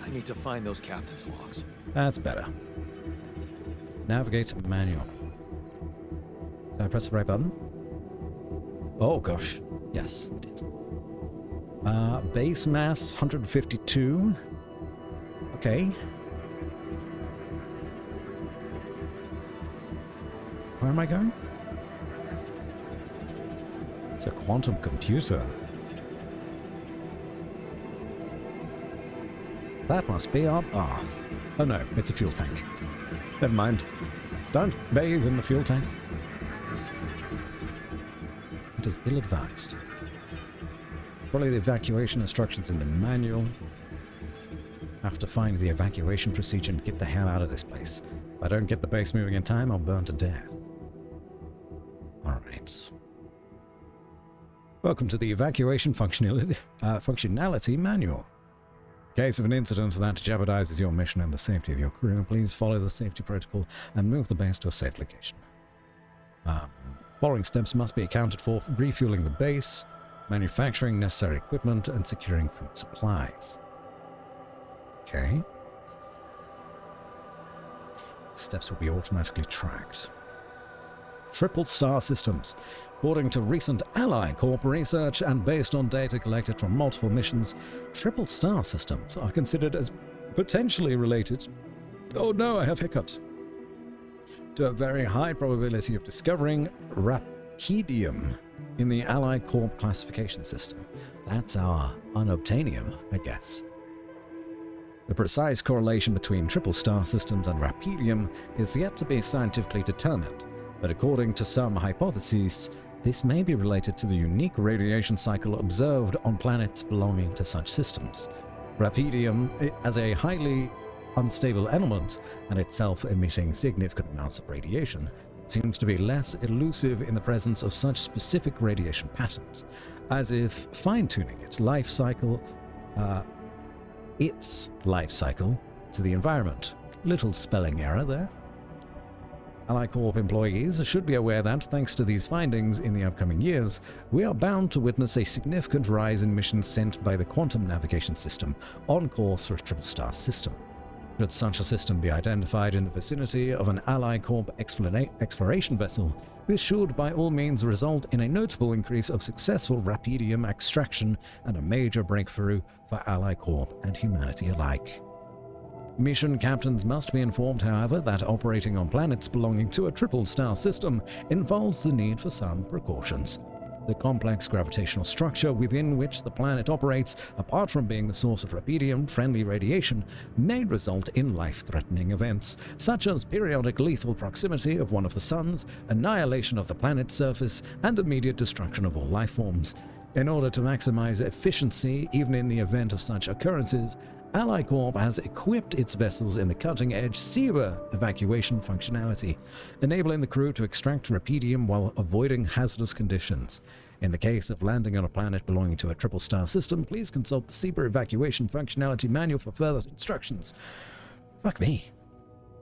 I need to find those captain's logs. That's better. Navigate to manual. Did I press the right button? Oh gosh. Yes, I did. Base mass 152. Okay. Where am I going? It's a quantum computer. That must be our bath. Oh no, it's a fuel tank. Never mind. Don't bathe in the fuel tank. It is ill-advised. Follow the evacuation instructions in the manual. Have to find the evacuation procedure and get the hell out of this place. If I don't get the base moving in time, I'll burn to death. Alright. Welcome to the evacuation functionality manual. In case of an incident that jeopardizes your mission and the safety of your crew, please follow the safety protocol and move the base to a safe location. Following steps must be accounted for: refueling the base, manufacturing necessary equipment, and securing food supplies. Okay. Steps will be automatically tracked. Triple Star Systems. According to recent Ally Corp research and based on data collected from multiple missions, Triple Star Systems are considered as potentially related, oh no, I have hiccups, to a very high probability of discovering Rapidium in the Ally Corp classification system. That's our unobtainium, I guess. The precise correlation between Triple Star Systems and Rapidium is yet to be scientifically determined, but according to some hypotheses, this may be related to the unique radiation cycle observed on planets belonging to such systems. Rapidium, as a highly unstable element and itself emitting significant amounts of radiation, seems to be less elusive in the presence of such specific radiation patterns, as if fine-tuning its life cycle to the environment. Little spelling error there. Ally Corp employees should be aware that, thanks to these findings in the upcoming years, we are bound to witness a significant rise in missions sent by the Quantum Navigation System on course for a Triple Star system. Should such a system be identified in the vicinity of an Ally Corp exploration vessel, this should by all means result in a notable increase of successful Rapidium extraction and a major breakthrough for Ally Corp and humanity alike. Mission captains must be informed, however, that operating on planets belonging to a Triple Star system involves the need for some precautions. The complex gravitational structure within which the planet operates, apart from being the source of Rapidium-friendly radiation, may result in life-threatening events, such as periodic lethal proximity of one of the suns, annihilation of the planet's surface, and immediate destruction of all life forms. In order to maximize efficiency, even in the event of such occurrences, Ally Corp has equipped its vessels in the cutting-edge SEWA evacuation functionality, enabling the crew to extract Rapidium while avoiding hazardous conditions. In the case of landing on a planet belonging to a Triple Star system, please consult the SEWA evacuation functionality manual for further instructions. Fuck me.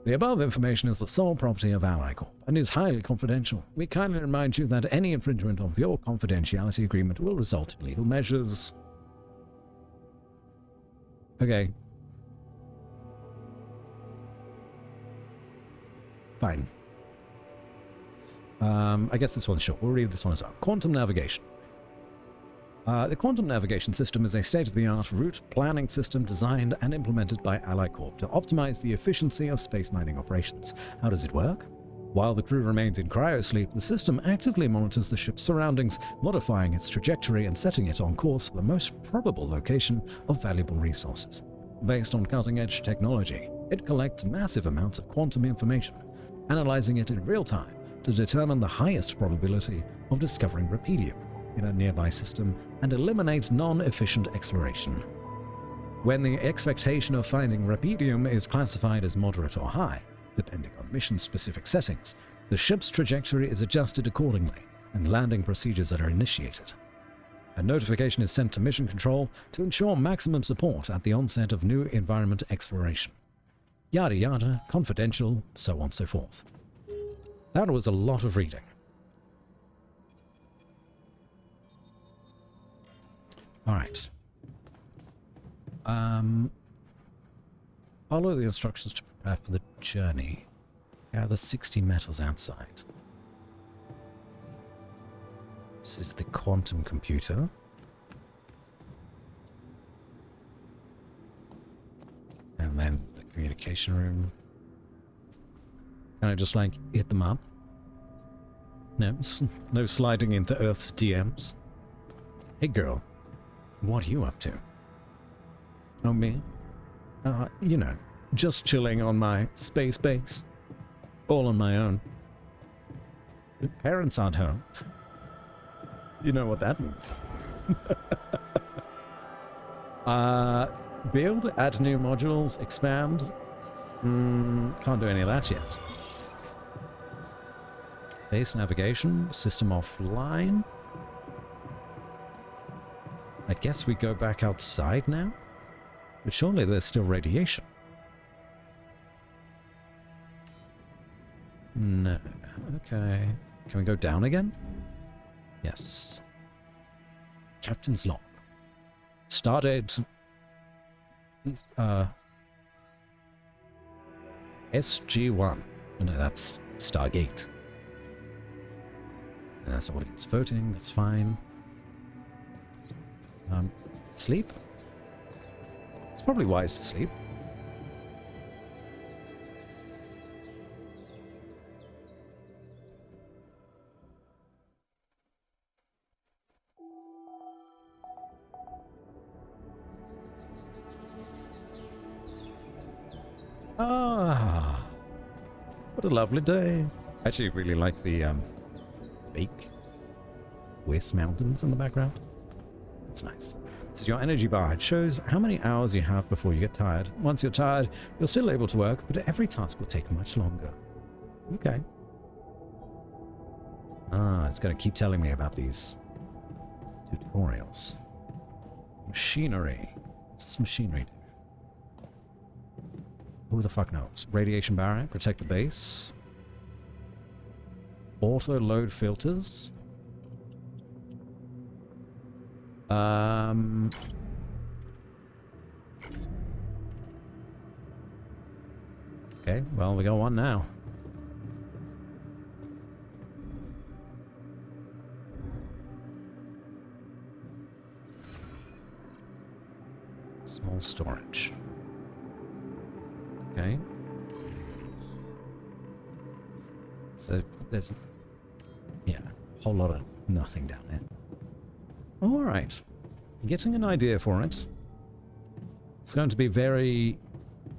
The above information is the sole property of Ally Corp and is highly confidential. We kindly remind you that any infringement of your confidentiality agreement will result in legal measures. Okay. Fine. I guess this one's short. We'll read this one as well. Quantum navigation. The quantum navigation system is a state-of-the-art route planning system designed and implemented by Ally Corp to optimize the efficiency of space mining operations. How does it work? While the crew remains in cryosleep, the system actively monitors the ship's surroundings, modifying its trajectory and setting it on course for the most probable location of valuable resources. Based on cutting-edge technology, it collects massive amounts of quantum information, analyzing it in real time to determine the highest probability of discovering Rapidium in a nearby system and eliminate non-efficient exploration. When the expectation of finding Rapidium is classified as moderate or high, depending on mission-specific settings, the ship's trajectory is adjusted accordingly, and landing procedures are initiated. A notification is sent to Mission Control to ensure maximum support at the onset of new environment exploration. Yada yada, confidential, so on and so forth. That was a lot of reading. Alright. Follow the instructions to prepare for the journey. Gather 60 metals outside. This is the quantum computer. And then the communication room. Can I just, like, hit them up? No, no sliding into Earth's DMs. Hey girl, what are you up to? Oh, me? You know, just chilling on my space base. All on my own. Your parents aren't home. You know what that means. Build, add new modules, expand. Can't do any of that yet. Base navigation, system offline. I guess we go back outside now? But surely there's still radiation. No. Okay. Can we go down again? Yes. Captain's log. Stardate. SG1. No, that's Stargate. And that's audience voting. That's fine. Sleep? It's probably wise to sleep. Ah, what a lovely day. I actually really like the fake Swiss mountains in the background. That's nice. This is your energy bar. It shows how many hours you have before you get tired. Once you're tired, you're still able to work, but every task will take much longer. Okay. Ah, it's going to keep telling me about these tutorials. Machinery. What's this machinery do? Who the fuck knows? Radiation barrier, protect the base. Auto load filters. Okay, well, we got one now. Small storage. Okay. So there's, yeah, a whole lot of nothing down there. Alright. Getting an idea for it. It's going to be very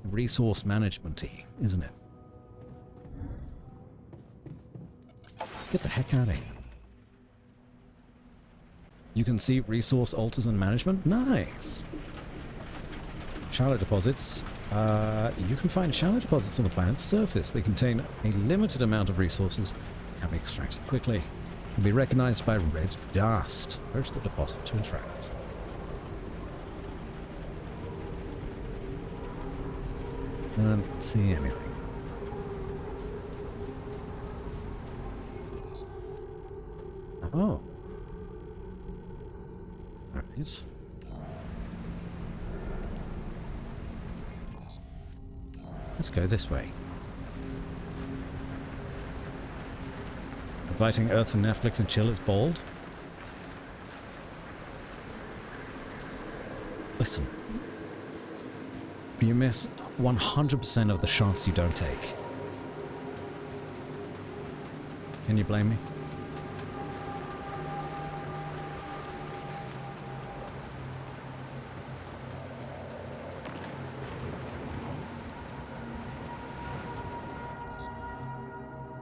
resource management-y, isn't it? Let's get the heck out of here. You can see resource alters and management? Nice! Shallow deposits. You can find shallow deposits on the planet's surface. They contain a limited amount of resources, can be extracted quickly, can be recognized by red dust. Approach the deposit to interact. I don't see anything. Oh. Alright. Let's go this way. Inviting Earth from Netflix and chill is bold. Listen. You miss 100% of the shots you don't take. Can you blame me?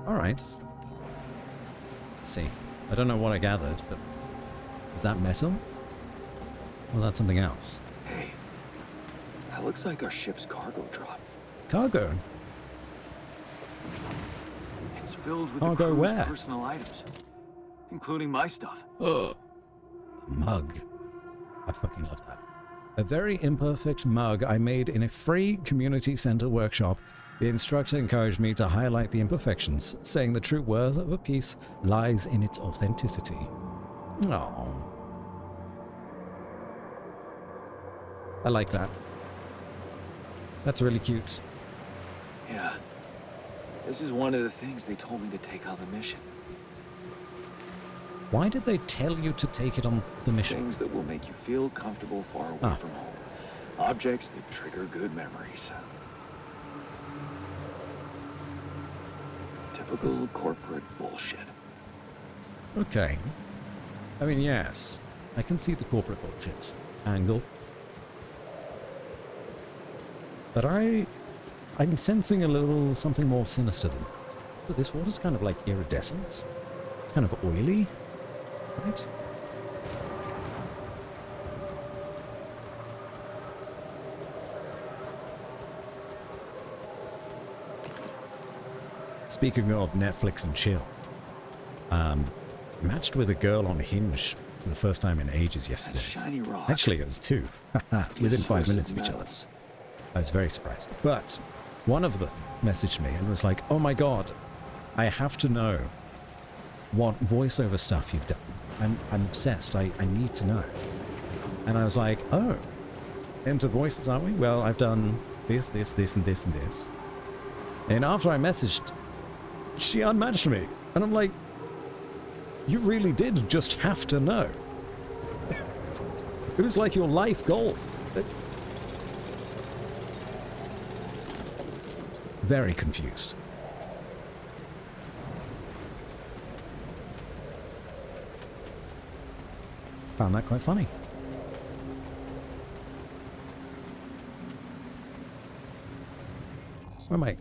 Alright. Let's see. I don't know what I gathered, but is that metal? Or is that something else? Hey, that looks like our ship's cargo drop. Cargo? It's filled with Cargo the crew's where? personal items, including my stuff. Mug. I fucking love that. A very imperfect mug I made in a free community center workshop. The instructor encouraged me to highlight the imperfections, saying the true worth of a piece lies in its authenticity. Oh. I like that. That's really cute. Yeah. This is one of the things they told me to take on the mission. Why did they tell you to take it on the mission? Things that will make you feel comfortable far away from home. Objects that trigger good memories. Typical corporate bullshit. Okay. I mean, yes. I can see the corporate bullshit angle. but I'm sensing a little something more sinister than that. So this water's kind of like iridescent. It's kind of oily, right? Speaking of Netflix and chill, matched with a girl on Hinge for the first time in ages yesterday. Shiny rock. Actually, it was two, within 5 minutes of each other. I was very surprised. But one of them messaged me and was like, oh my god, I have to know what voiceover stuff you've done. I'm obsessed. I need to know. And I was like, oh, into voices, aren't we? Well, I've done this, this, this, and this, and this. And after I messaged, she unmatched me. And I'm like, you really did just have to know. It was like your life goal. Very confused. Found that quite funny. Where am I?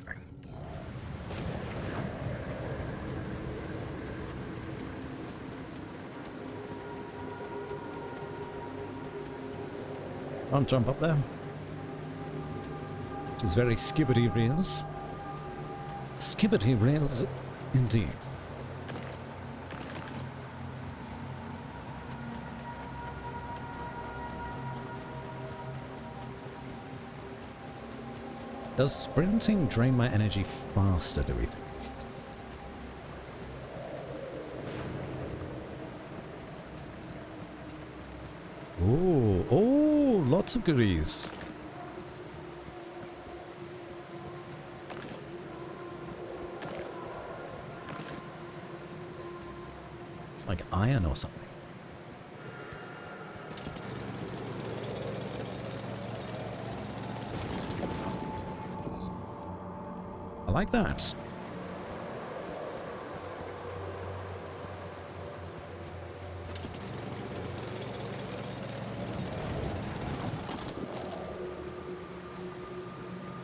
Can't jump up there. It is very skibbity reels. Skibbity reels indeed. Does sprinting drain my energy faster, do we think? Oh, lots of goodies. It's like iron or something. I like that.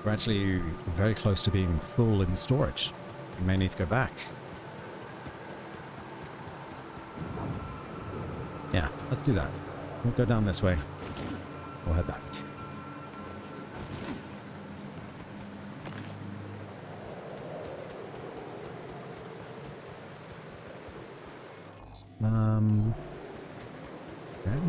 We're actually very close to being full in storage. We may need to go back. Yeah, let's do that. We'll go down this way. We'll head back. Okay.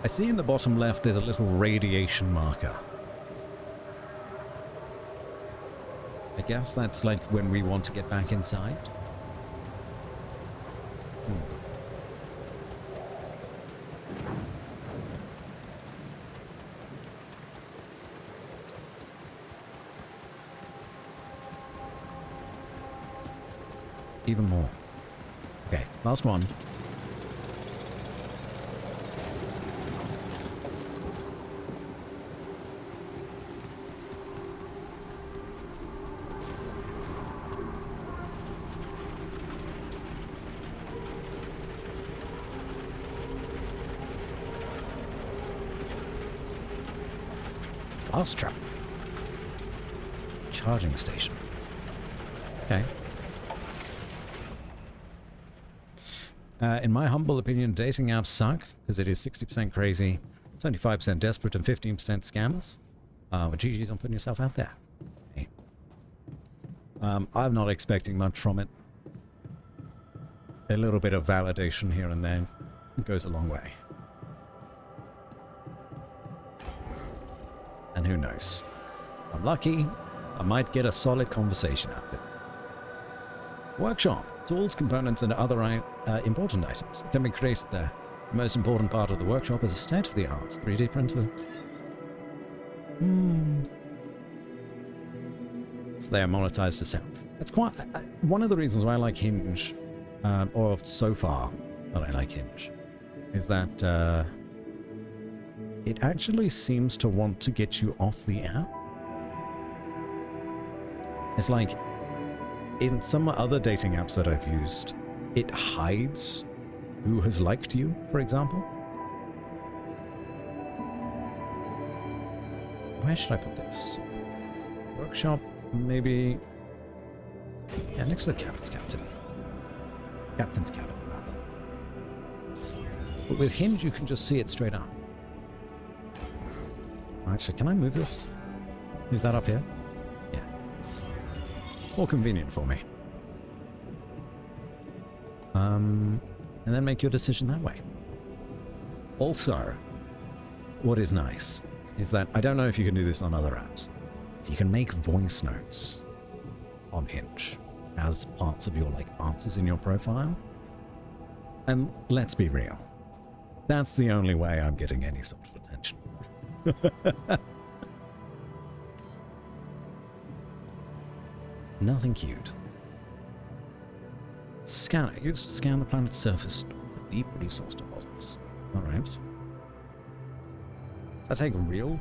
I see in the bottom left there's a little radiation marker. I guess that's like when we want to get back inside. Even more. Okay, last one. Last trap. Charging station. Okay. In my humble opinion, dating apps suck because it is 60% crazy, 75% desperate, and 15% scammers. Well, GG's on putting yourself out there. Okay. I'm not expecting much from it. A little bit of validation here and there goes a long way. And who knows? I'm lucky, I might get a solid conversation out of it. Workshop. Tools, components, and other important items can be created there. The most important part of the workshop is a state-of-the-art 3D printer. So they are monetized to sell. It's quite... one of the reasons why I like Hinge, or so far that I like Hinge, is that it actually seems to want to get you off the app. It's like... in some other dating apps that I've used, it hides who has liked you, for example. Where should I put this? Workshop, maybe... Yeah, next to the captain's cabin. Captain's cabin, rather. But with Hinge, you can just see it straight up. Actually, can I move this? Move that up here? Yeah. More convenient for me. And then make your decision that way. Also, what is nice is that, I don't know if you can do this on other apps, so you can make voice notes on Hinge as parts of your, like, answers in your profile. And let's be real. That's the only way I'm getting any sort of attention. Nothing cute. Scanner used to scan the planet's surface for deep resource deposits. Alright. Does that take real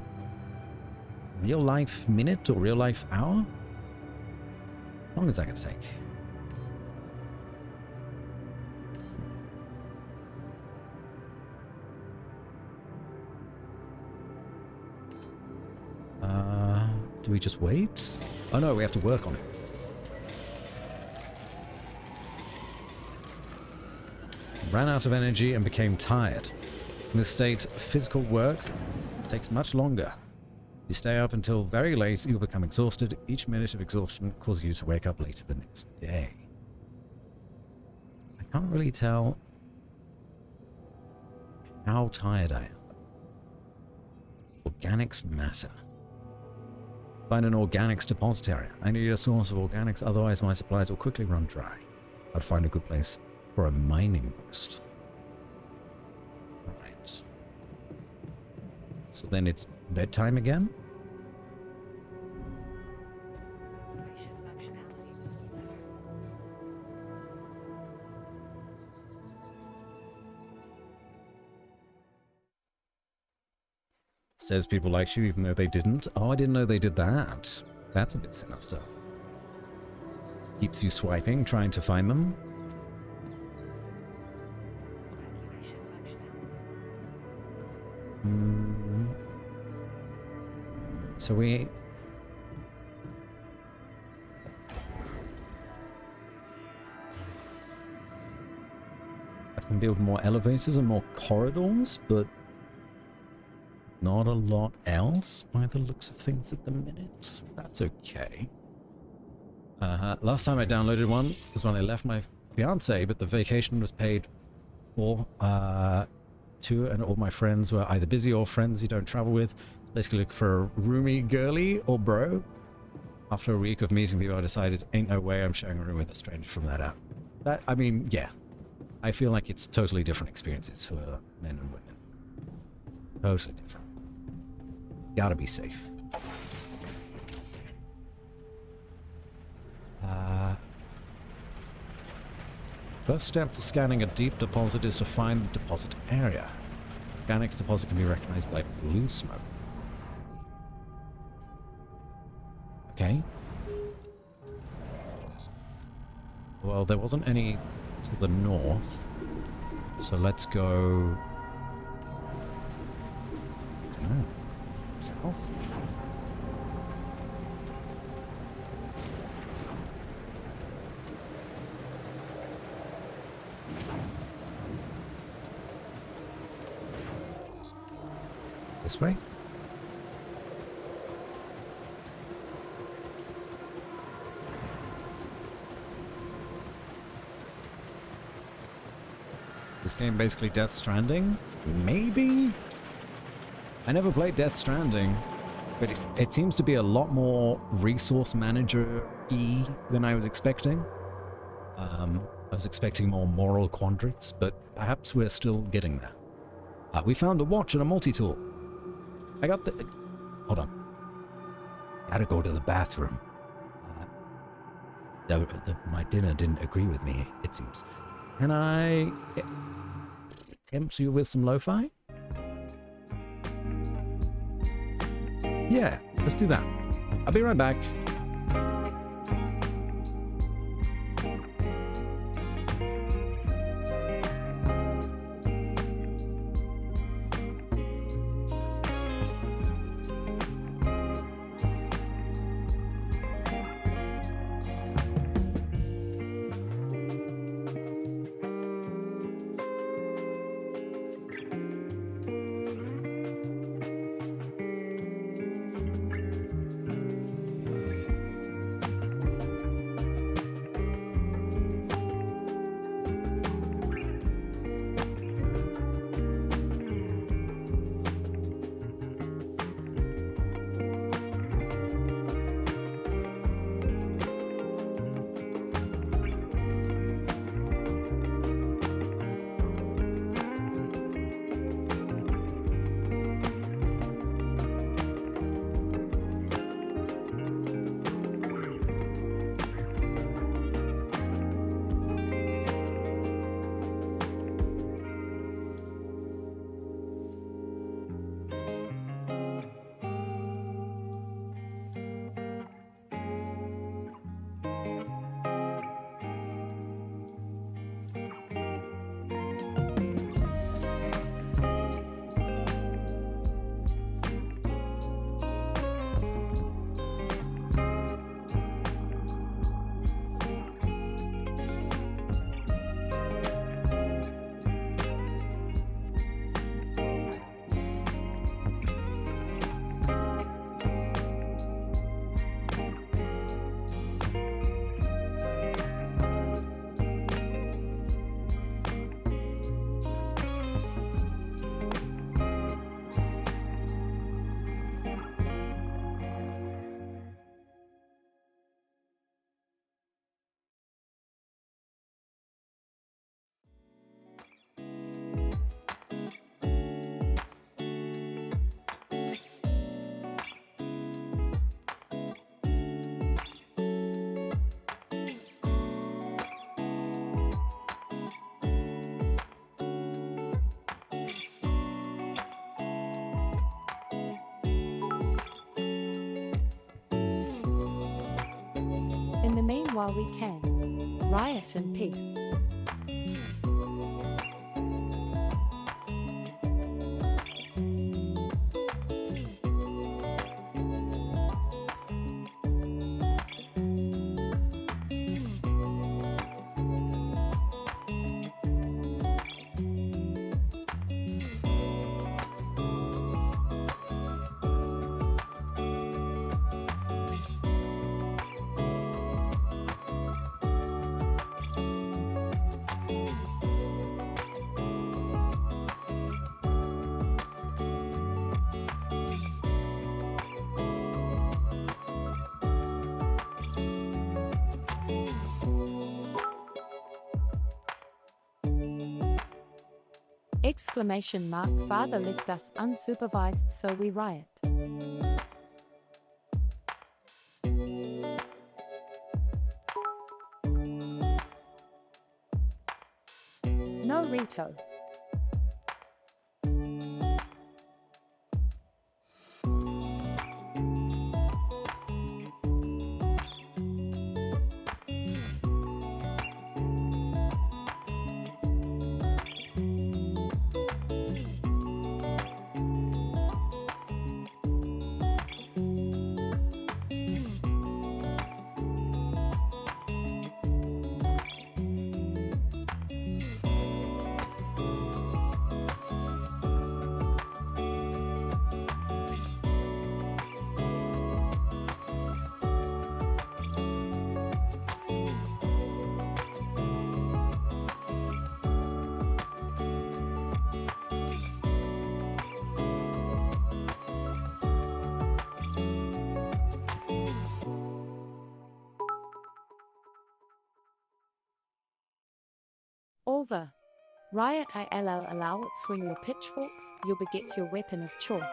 life minute or real life hour? How long is that going to take? Do we just wait? Oh no, we have to work on it. Ran out of energy and became tired. In this state, physical work takes much longer. You stay up until very late, you'll become exhausted. Each minute of exhaustion causes you to wake up later the next day. I can't really tell how tired I am. Organics matter. Find an organics depository. I need a source of organics, otherwise my supplies will quickly run dry. I'd find a good place for a mining boost. Alright. So then it's bedtime again? Says people like you even though they didn't. Oh, I didn't know they did that. That's a bit sinister. Keeps you swiping, trying to find them. So we... I can build more elevators and more corridors, but not a lot else by the looks of things at the minute. That's okay. Last time I downloaded one was when I left my fiance, but the vacation was paid for too, and all my friends were either busy or friends you don't travel with. Basically look for a roomy girly or bro. After a week of meeting people, I decided ain't no way I'm sharing a room with a stranger from that app. That, I mean, yeah. I feel like it's totally different experiences for men and women. Totally different. Gotta be safe. First step to scanning a deep deposit is to find the deposit area. Organics deposit can be recognized by blue smoke. Okay. Well, there wasn't any to the north, so let's go... I don't know. South? This way? This game basically Death Stranding? Maybe? I never played Death Stranding, but it seems to be a lot more resource manager-y than I was expecting. I was expecting more moral quandaries, but perhaps we're still getting there. We found a watch and a multi-tool. I got the... Hold on. Gotta go to the bathroom. My dinner didn't agree with me, it seems. Can I tempt you with some lo-fi? Yeah, let's do that. I'll be right back. while we can. Riot in peace. Exclamation mark. Father left us unsupervised, so we riot. No Rito. Over. Riot ILL allow it. Swing your pitchforks, you'll beget your weapon of choice.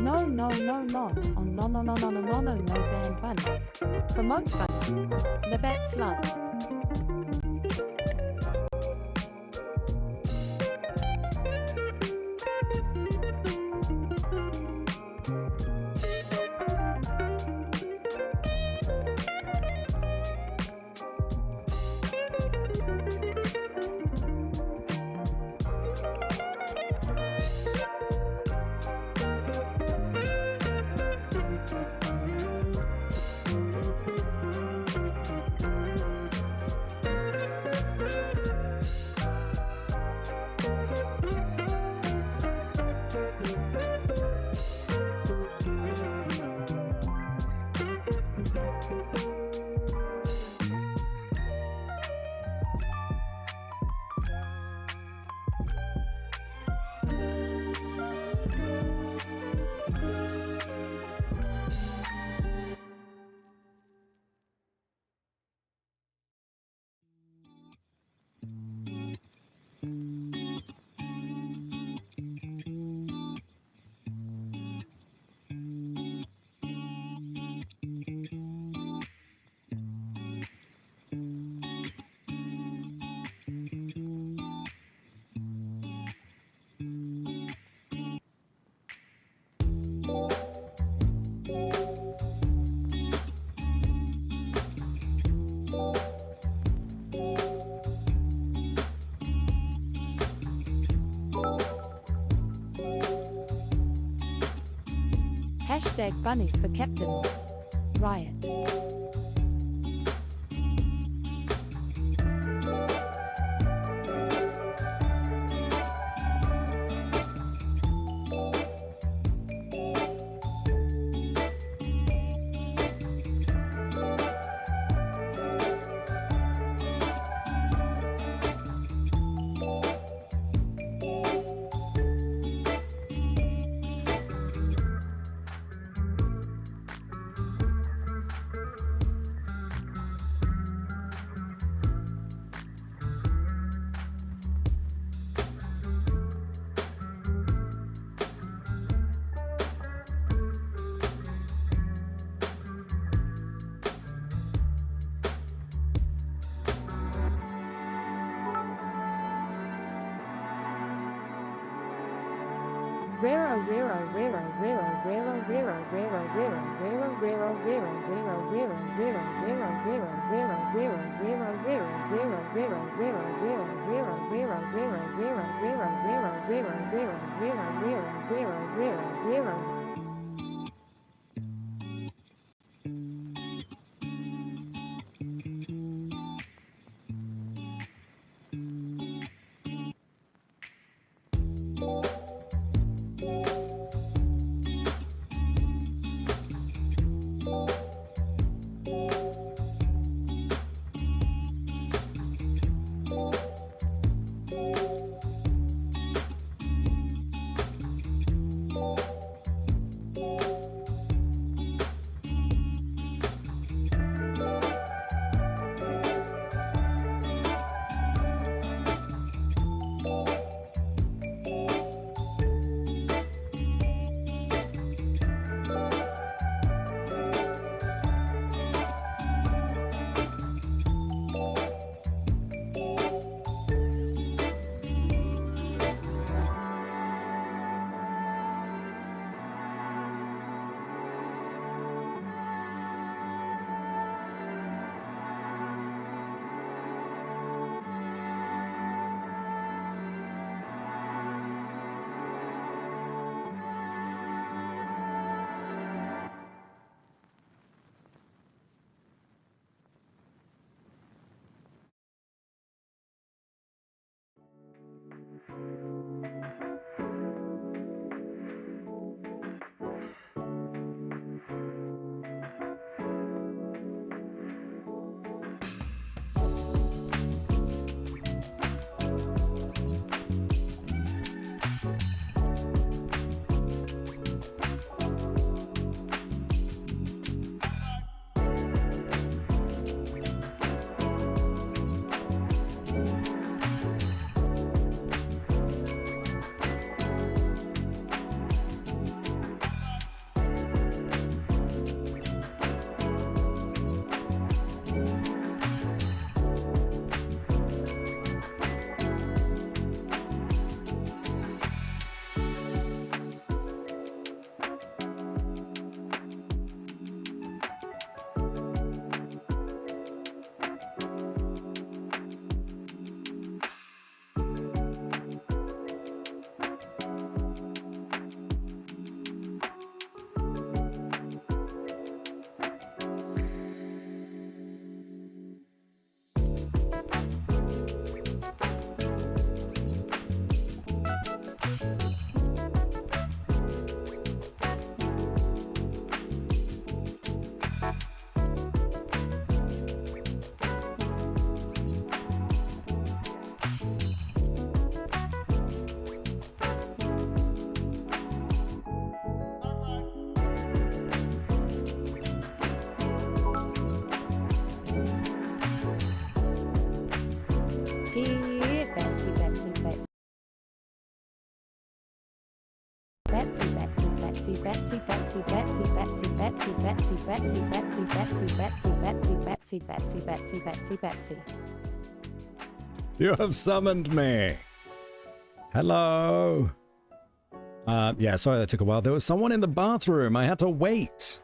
No, ban button. Promote button. The bat slug. Hashtag bunny for Captain Riot. Betsy. You have summoned me. Hello. Yeah, sorry that took a while. There was someone in the bathroom. I had to wait.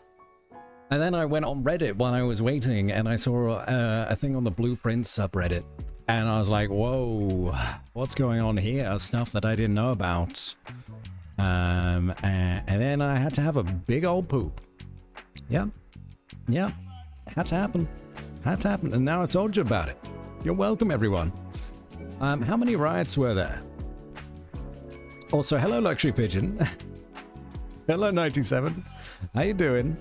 And then I went on Reddit while I was waiting, and I saw a thing on the Blueprints subreddit. And I was like, whoa, what's going on here? Stuff that I didn't know about. And then I had to have a big old poop. Yep. Yep. Had to happen. Had to happen. And now I told you about it. You're welcome, everyone. How many riots were there? Also, hello, Luxury Pigeon. Hello, 97. How you doing?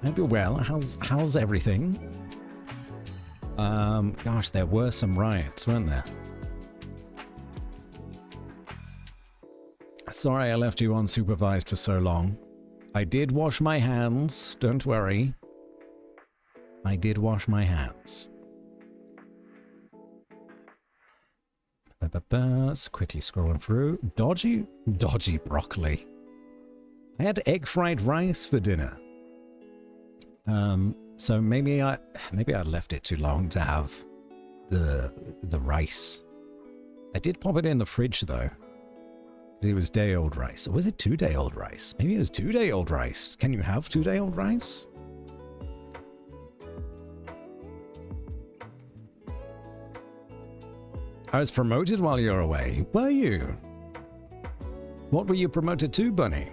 Hope you're well. How's everything? Gosh, there were some riots, weren't there? Sorry I left you unsupervised for so long. I did wash my hands, don't worry. I did wash my hands. Quickly scrolling through. Dodgy broccoli. I had egg fried rice for dinner. So maybe I left it too long to have the rice. I did pop it in the fridge though. It was day-old rice. Or was it 2-day-old rice? Maybe it was 2-day-old rice. Can you have 2-day-old rice? I was promoted while you were away. Were you? What were you promoted to, Bunny?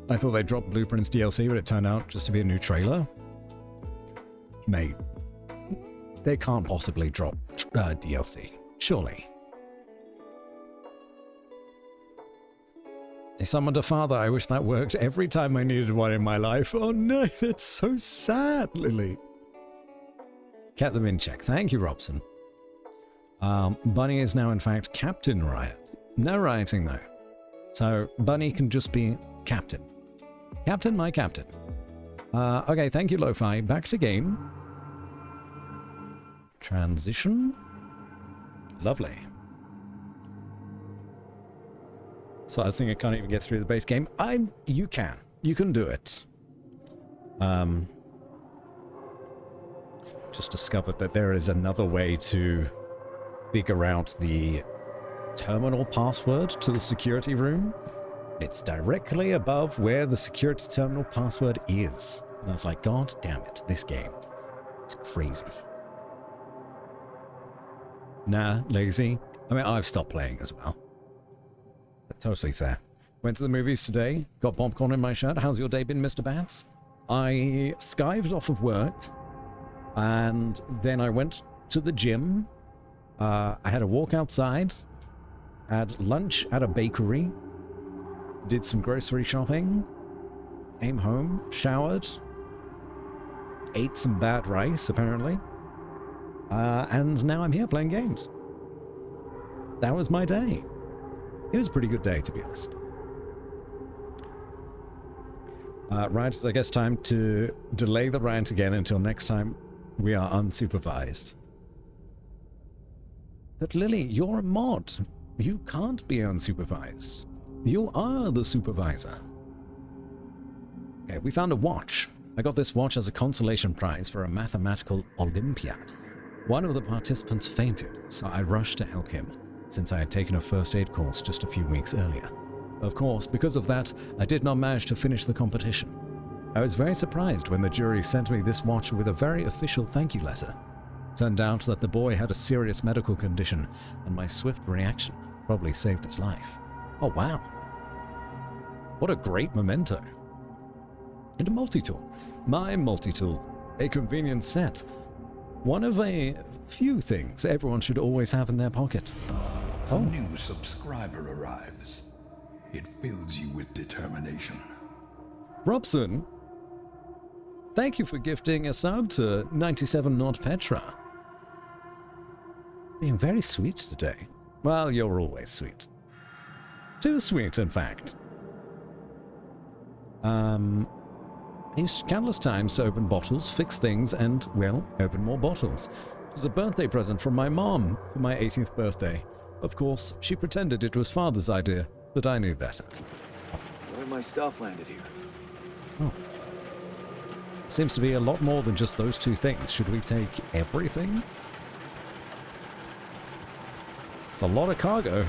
I thought they dropped Blueprints DLC, but it turned out just to be a new trailer. Mate, they can't possibly drop DLC, surely. They summoned a father. I wish that worked every time I needed one in my life. Oh no, that's so sad, Lily. Kept them in check. Thank you, Robson. Bunny is now, in fact, Captain Riot. No rioting, though. So, Bunny can just be Captain. Captain, my Captain. Okay, thank you, Lo-Fi. Back to game. Transition. Lovely. So I was thinking I can't even get through the base game. You can. You can do it. Just discovered that there is another way to figure out the terminal password to the security room. It's directly above where the security terminal password is. And I was like, God damn it, this game. It's crazy. Nah, lazy. I mean, I've stopped playing as well. Totally fair. Went to the movies today. Got popcorn in my shirt. How's your day been, Mr. Bats? I skived off of work. And then I went to the gym. I had a walk outside. Had lunch at a bakery. Did some grocery shopping. Came home. Showered. Ate some bad rice, apparently. And now I'm here playing games. That was my day. It was a pretty good day, to be honest. Right, so I guess time to delay the rant again until next time we are unsupervised. But Lily, you're a mod. You can't be unsupervised. You are the supervisor. Okay, we found a watch. I got this watch as a consolation prize for a mathematical Olympiad. One of the participants fainted, so I rushed to help him, since I had taken a first aid course just a few weeks earlier. Of course, because of that, I did not manage to finish the competition. I was very surprised when the jury sent me this watch with a very official thank you letter. Turned out that the boy had a serious medical condition, and my swift reaction probably saved his life. Oh wow. What a great memento. And a multi-tool. My multi-tool. A convenient set. One of a few things everyone should always have in their pocket. A new subscriber arrives. It fills you with determination. Robson, thank you for gifting a sub to 97 Not Petra. Being very sweet today. Well, you're always sweet. Too sweet, in fact. Used countless times to open bottles, fix things, and, well, open more bottles. It was a birthday present from my mom for my 18th birthday. Of course, she pretended it was father's idea, but I knew better. None of my stuff landed here. Oh. Seems to be a lot more than just those two things. Should we take everything? It's a lot of cargo.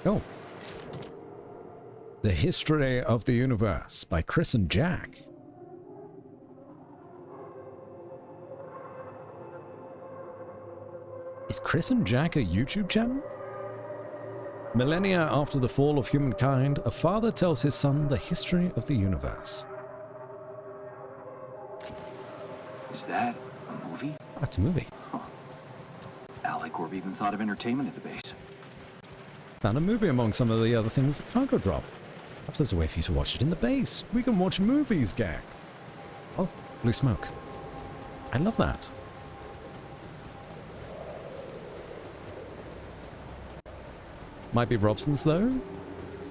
Oh. The History of the Universe by Chris and Jack. Is Chris and Jack a YouTube channel? Millennia after the fall of humankind, a father tells his son the history of the universe. Is that a movie? That's a movie. Alicorp even thought of entertainment at the base. Found a movie among some of the other things at Cargo Drop. Perhaps there's a way for you to watch it in the base. We can watch movies, gang. Oh, blue smoke. I love that. Might be Robson's, though.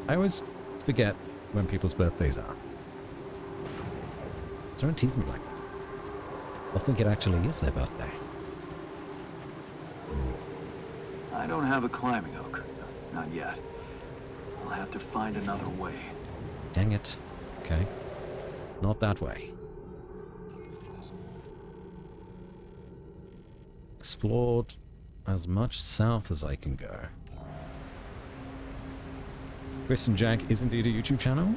I always forget when people's birthdays are. So don't tease me like that. I'll think it actually is their birthday. I don't have a climbing hook. Not yet. I'll have to find another way. Dang it. Okay. Not that way. Explored as much south as I can go. Chris and Jack is indeed a YouTube channel?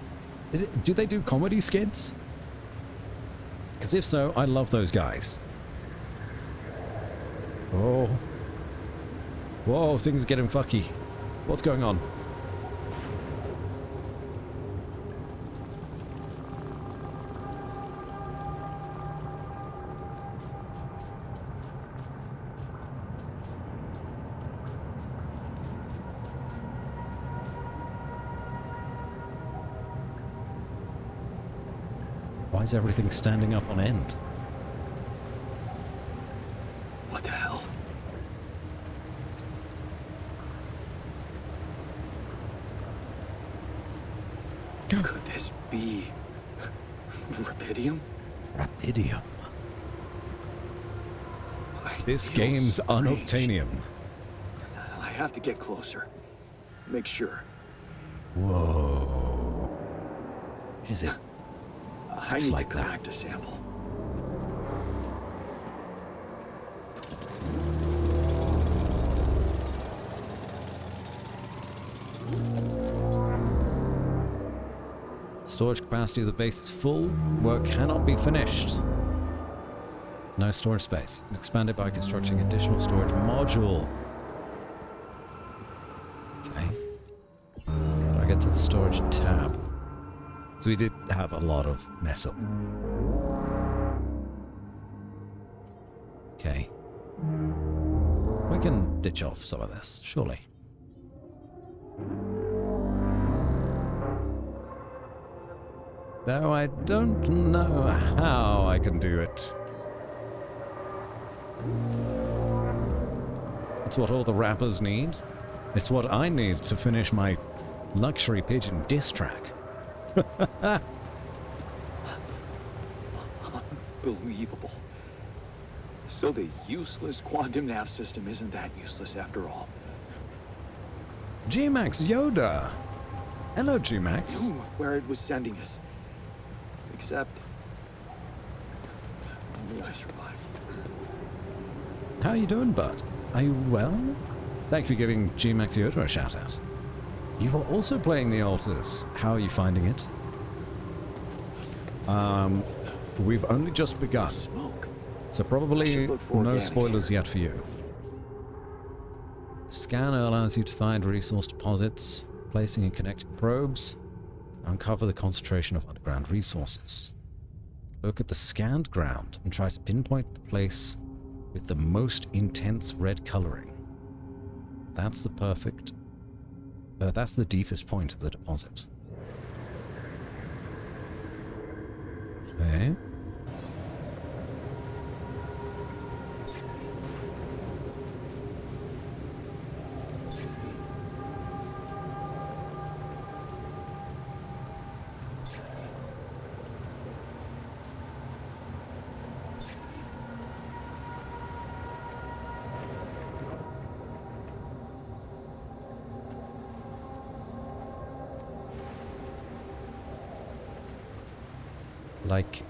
Is it? Do they do comedy skits? Because if so, I love those guys. Oh. Whoa, things are getting fucky. What's going on? Why is everything standing up on end? What the hell? Could this be Rapidium? Rapidium. I This feel game's strange. unobtainium. I have to get closer. Make sure. Whoa. Is it? I need like to that. collect a sample. Storage capacity of the base is full. Work cannot be finished. No storage space. Expand it by constructing additional storage module. Okay. How do I get to the storage tab? So we did have a lot of metal. Okay. We can ditch off some of this, surely. Though I don't know how I can do it. It's what all the rappers need. It's what I need to finish my luxury pigeon diss track. Unbelievable. So the useless quantum nav system isn't that useless after all. G-Max Yoda! Hello, G-Max. Knew where it was sending us. Except... only I survived. How are you doing, bud? Are you well? Thank you for giving G-Max Yoda a shout-out. You are also playing the altars. How are you finding it? We've only just begun, Smoke. so probably should look for no organics spoilers here. yet for you. Scanner allows you to find resource deposits, placing and connecting probes, uncover the concentration of underground resources. Look at the scanned ground and try to pinpoint the place with the most intense red coloring. That's the perfect... that's the deepest point of the deposit. Okay. Like...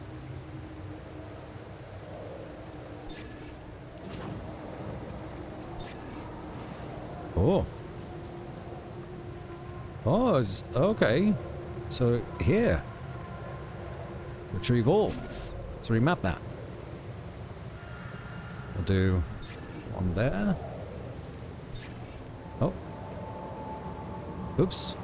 Oh. Oh, okay. So, here. Retrieve all. Let's remap that. We'll do one there. Oops.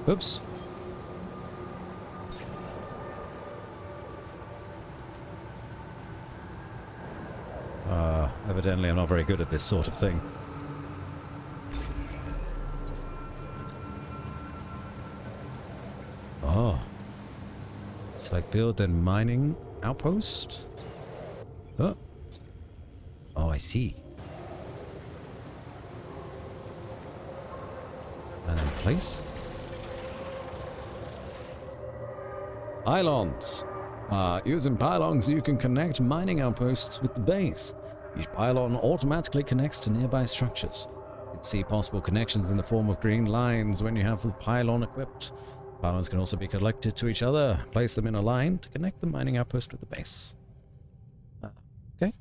Oops. Evidently I'm not very good at this sort of thing. Oh. Select build and mining outpost. Oh. Oh, I see. And then place. Pylons. Using pylons, you can connect mining outposts with the base. Each pylon automatically connects to nearby structures. You can see possible connections in the form of green lines when you have the pylon equipped. Pylons can also be connected to each other. Place them in a line to connect the mining outpost with the base. Okay.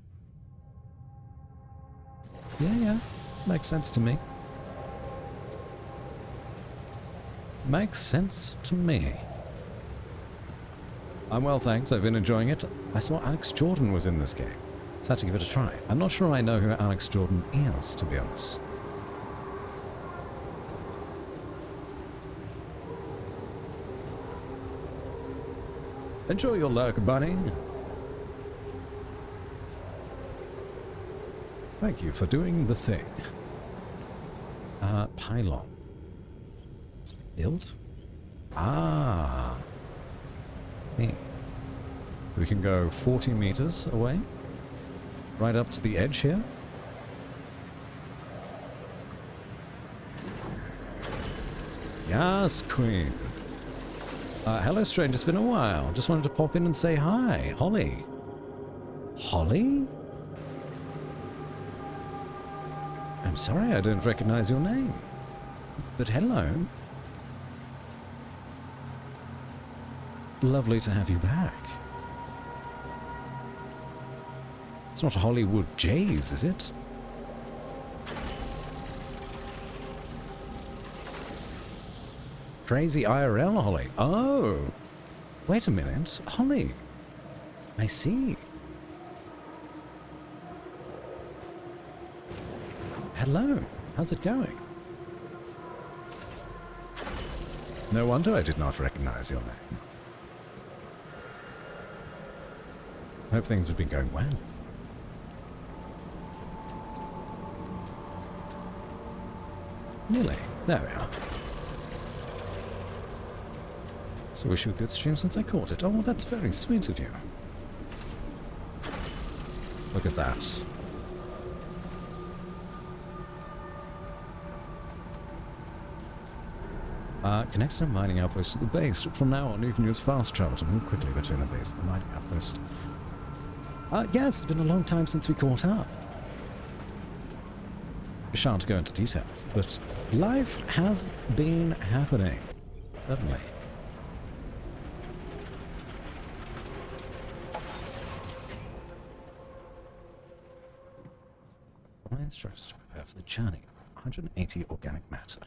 Yeah. Makes sense to me. Makes sense to me. I'm well, thanks. I've been enjoying it. I saw Alex Jordan was in this game. Let's have to give it a try. I'm not sure I know who Alex Jordan is, to be honest. Enjoy your lurk, bunny. Thank you for doing the thing. Pylon. Build? Ah. Hey. We can go 40 meters away. Right up to the edge here. Yes, Queen. Hello, stranger. It's been a while. Just wanted to pop in and say hi. Holly. Holly? I'm sorry I don't recognize your name. But hello. Lovely to have you back. It's not Hollywood Jays, is it? Crazy IRL Holly. Oh! Wait a minute. Holly. I see. Hello. How's it going? No wonder I did not recognize your name. Hope things have been going well. Nearly. There we are. So wish you a good stream since I caught it. Oh, that's very sweet of you. Look at that. Connect a mining outpost to the base. From now on, you can use fast travel to move quickly between the base and the mining outpost. Yes, it's been a long time since we caught up. I shan't go into details, but life has been happening. Certainly. My instructions to prepare for the journey. 180 organic matter.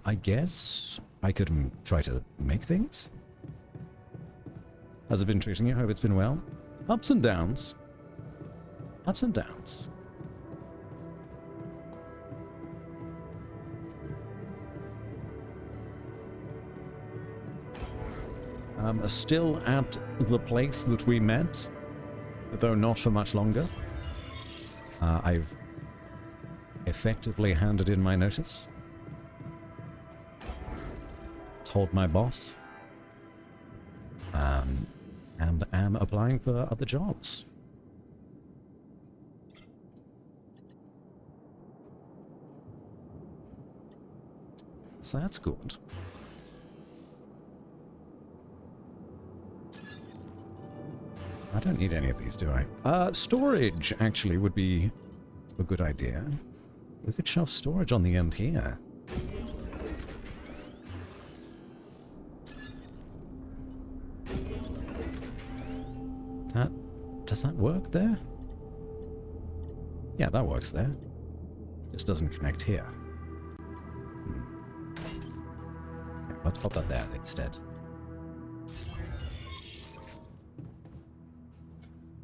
I guess I could try to make things? How's it been treating you? Hope it's been well. Ups and downs. Ups and downs. Still at the place that we met, though not for much longer. I've effectively handed in my notice. Told my boss. And am applying for other jobs. So that's good. I don't need any of these, do I? Storage, actually, would be a good idea. We could shove storage on the end here. Does that work there? Yeah, that works there. Just doesn't connect here. Let's pop that there instead.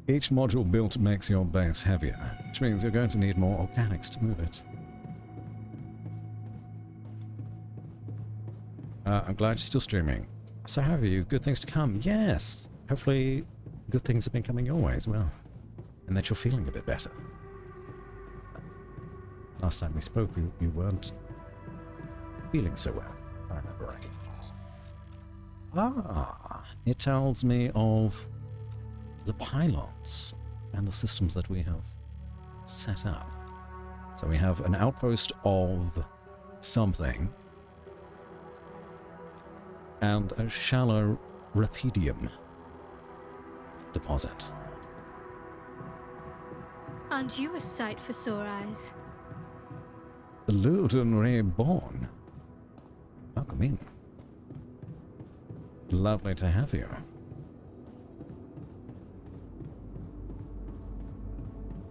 Each module built makes your base heavier, which means you're going to need more organics to move it. I'm glad you're still streaming. So have you? Good things to come? Yes! Hopefully good things have been coming your way as well. And that you're feeling a bit better. Last time we spoke, you weren't feeling so well, if I remember right. Ah, it tells me of the pylons and the systems that we have set up. So we have an outpost of something and a shallow rapidium deposit. Aren't you a sight for sore eyes? Luton Reborn. Welcome in. Lovely to have you.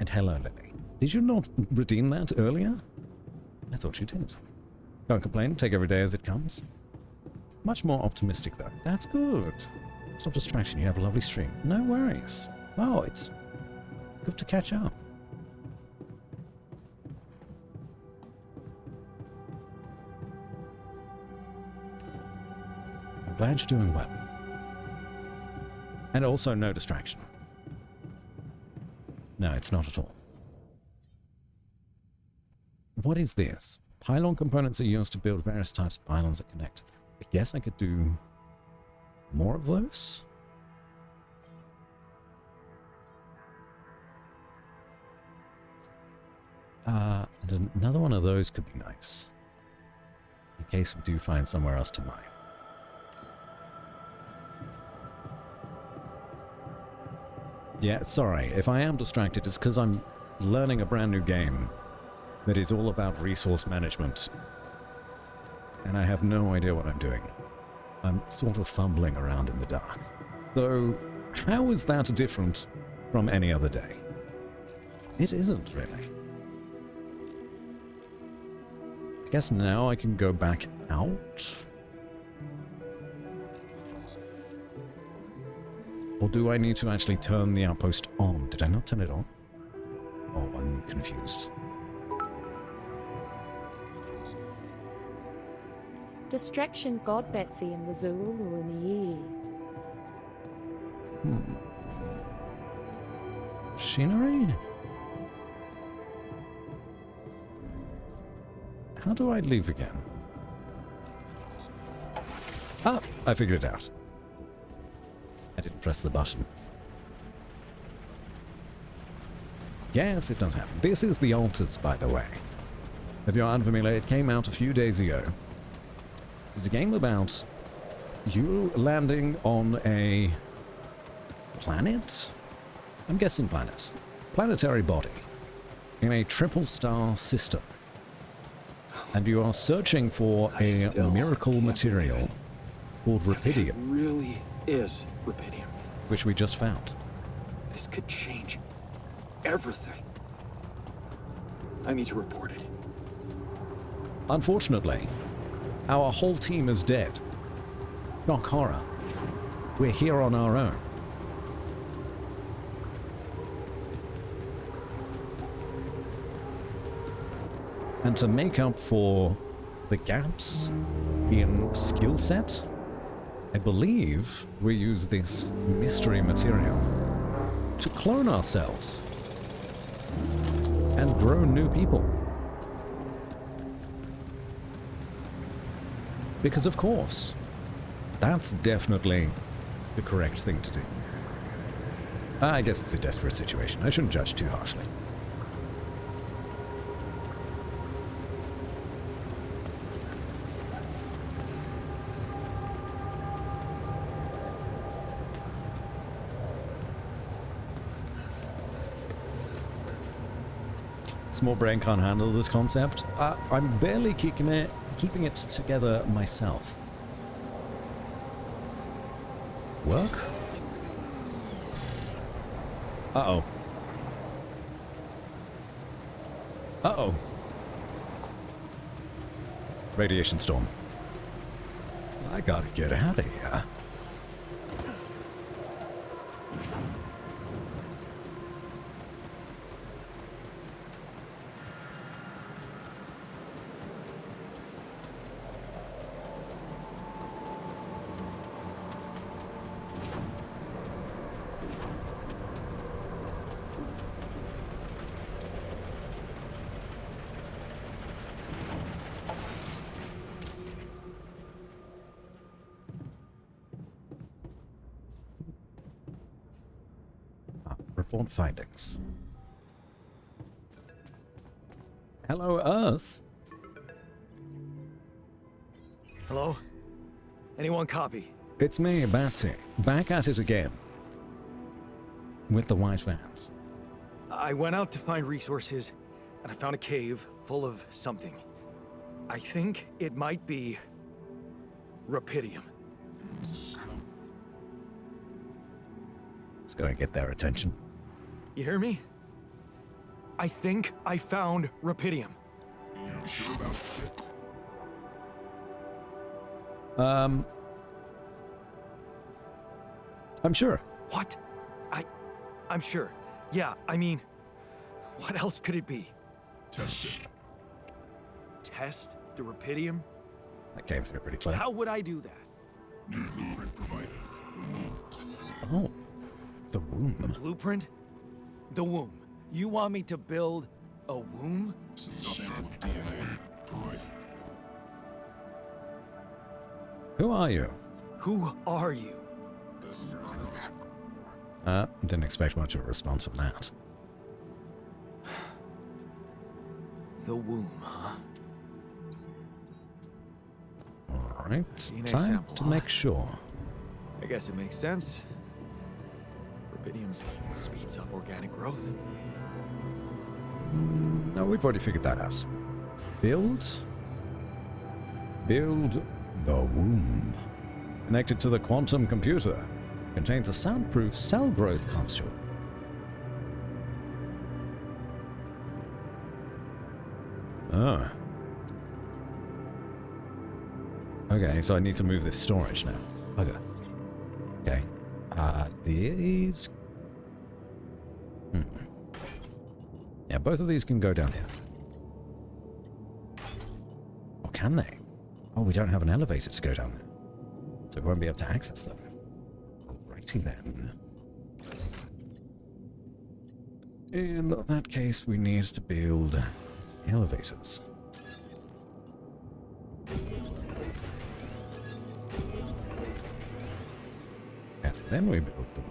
And hello, Lily. Did you not redeem that earlier? I thought you did. Can't complain, take every day as it comes. Much more optimistic, though. That's good. It's not distraction, you have a lovely stream. No worries. Wow, it's good to catch up. I'm glad you're doing well. And also no distraction. No, it's not at all. What is this? Pylon components are used to build various types of pylons that connect. I guess I could do more of those? And another one of those could be nice. In case we do find somewhere else to mine. Yeah, sorry. If I am distracted, it's because I'm learning a brand new game that is all about resource management. And I have no idea what I'm doing. I'm sort of fumbling around in the dark. Though, how is that different from any other day? It isn't, really. I guess now I can go back out? Or do I need to actually turn the outpost on? Did I not turn it on? Oh, I'm confused. Distraction God Betsy in the Zuluni. Machinery? How do I leave again? Ah, I figured it out. I didn't press the button. Yes, it does happen. This is The Altars, by the way. If you're unfamiliar, it came out a few days ago. It's a game about you landing on a planet? I'm guessing planet. Planetary body in a triple star system. And you are searching for a miracle material called Rapidium, It really is rubidium. which we just found. This could change everything. I need to report it. Unfortunately, our whole team is dead. Shock horror. We're here on our own. And to make up for the gaps in skill set, I believe we use this mystery material to clone ourselves and grow new people. Because of course, that's definitely the correct thing to do. I guess it's a desperate situation. I shouldn't judge too harshly. Small brain can't handle this concept. I'm barely keeping it together myself. Work? Uh-oh. Uh-oh. Radiation storm. I gotta get out of here. Report findings. Hello, Earth. Hello? Anyone copy? It's me, Batsy. Back at it again. With the white vans. I went out to find resources, and I found a cave full of something. I think it might be Rapidium. It's gonna get their attention. You hear me? I think I found Rapidium. You sure about it? I'm sure. What? I'm sure. Yeah, I mean, what else could it be? Test it. Test the Rapidium? That came through pretty clear. How would I do that? New blueprint provided. The womb. Oh, the womb. Blueprint? The womb. You want me to build a womb? Sample of DNA provided. Who are you? Who are you? Didn't expect much of a response from that. The womb, huh? Alright, DNA time sample, to huh? make sure. I guess it makes sense. Rapidium speeds up organic growth. No, we've already figured that out. Build the womb. Connected to the quantum computer. Contains a soundproof cell growth capsule. Ah. Okay, so I need to move this storage now. Okay. Okay. These... Yeah, both of these can go down here. Or can they? Oh, we don't have an elevator to go down there. So we won't be able to access them. Alrighty then. In that case, we need to build elevators. And then we build them.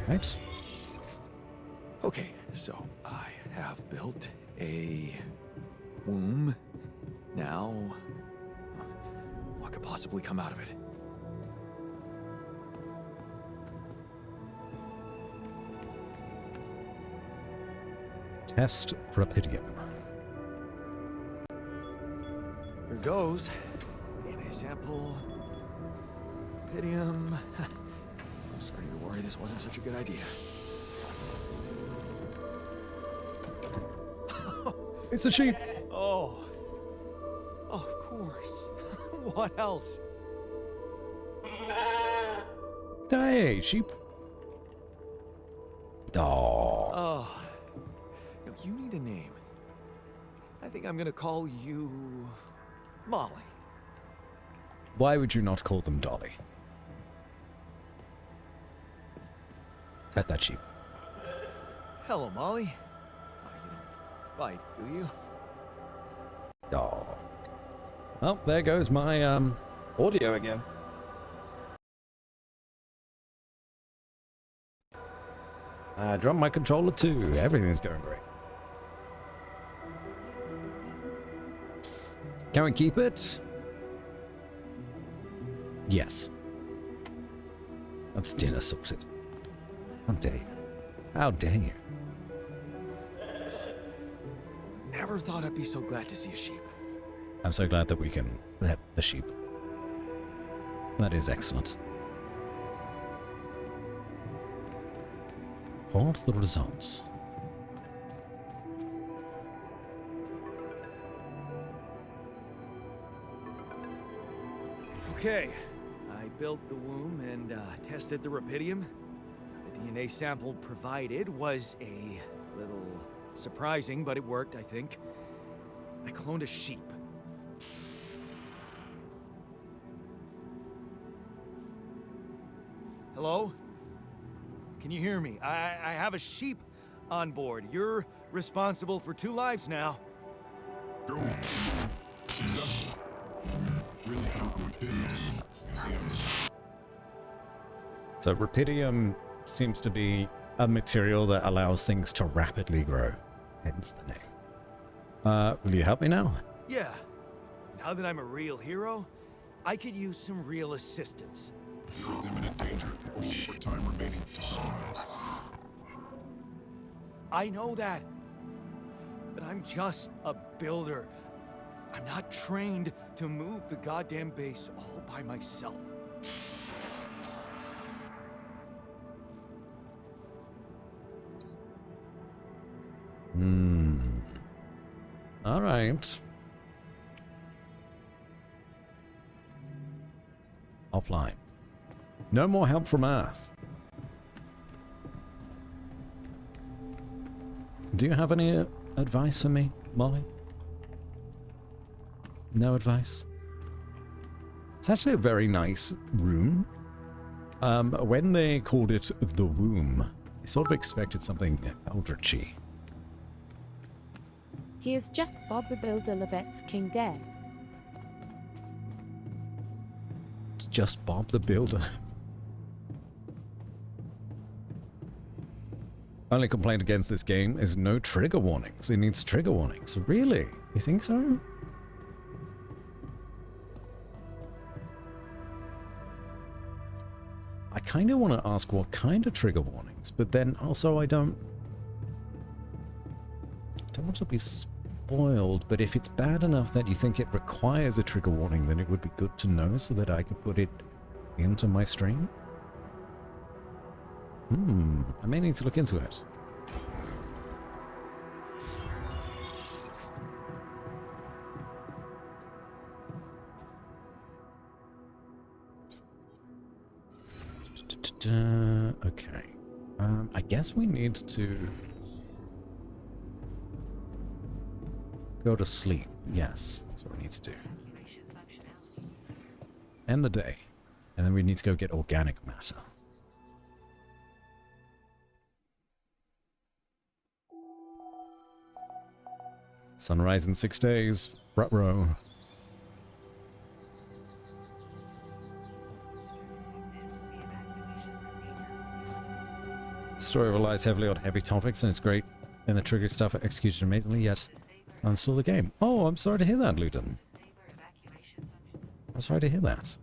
Right? Okay, so I have built a womb. Now, what could possibly come out of it? Test Rapidium. Here goes. DNA sample. Rapidium. I'm starting to worry this wasn't such a good idea. It's a sheep! Oh. Oh, of course. What else? Hey, sheep! Oh. Oh. Yo, you need a name. I think I'm gonna call you... Molly. Why would you not call them Dolly? Pet that sheep. Hello, Molly. You don't bite, do you? Oh. Well, there goes my, audio again. Drop my controller too. Everything's going great. Can we keep it? Yes. That's dinner sorted. How dare you? How dare you? Never thought I'd be so glad to see a sheep. I'm so glad that we can pet the sheep. That is excellent. Report the results. Okay, I built the womb and tested the rapidium. The DNA sample provided was a little surprising, but it worked, I think. I cloned a sheep. Hello? Can you hear me? I have a sheep on board. You're responsible for 2 lives now. Go. Successful. Really help with business. So rapidium seems to be a material that allows things to rapidly grow, hence the name. Will you help me now? Yeah. Now that I'm a real hero, I could use some real assistance. You're in imminent danger. Only short time remaining to sunrise. I know that. But I'm just a builder. I'm not trained to move the goddamn base all by myself. All right. Offline. No more help from Earth. Do you have any advice for me, Molly? No advice? It's actually a very nice room. When they called it the womb, I sort of expected something eldritchy. He is just Bob the Builder Levette's King Dead. Just Bob the Builder. Only complaint against this game is no trigger warnings. It needs trigger warnings. Really? You think so? I kind of want to ask what kind of trigger warnings, but then also I don't want to be spoiled, but if it's bad enough that you think it requires a trigger warning, then it would be good to know so that I could put it into my stream. I may need to look into it. Okay. I guess we need to go to sleep. Yes, that's what we need to do. End the day. And then we need to go get organic matter. Sunrise in 6 days. Ruh-roh. The story relies heavily on heavy topics, and it's great. And the trigger stuff are executed amazingly, yet uninstall the game. Oh, I'm sorry to hear that, Luton. I'm sorry to hear that.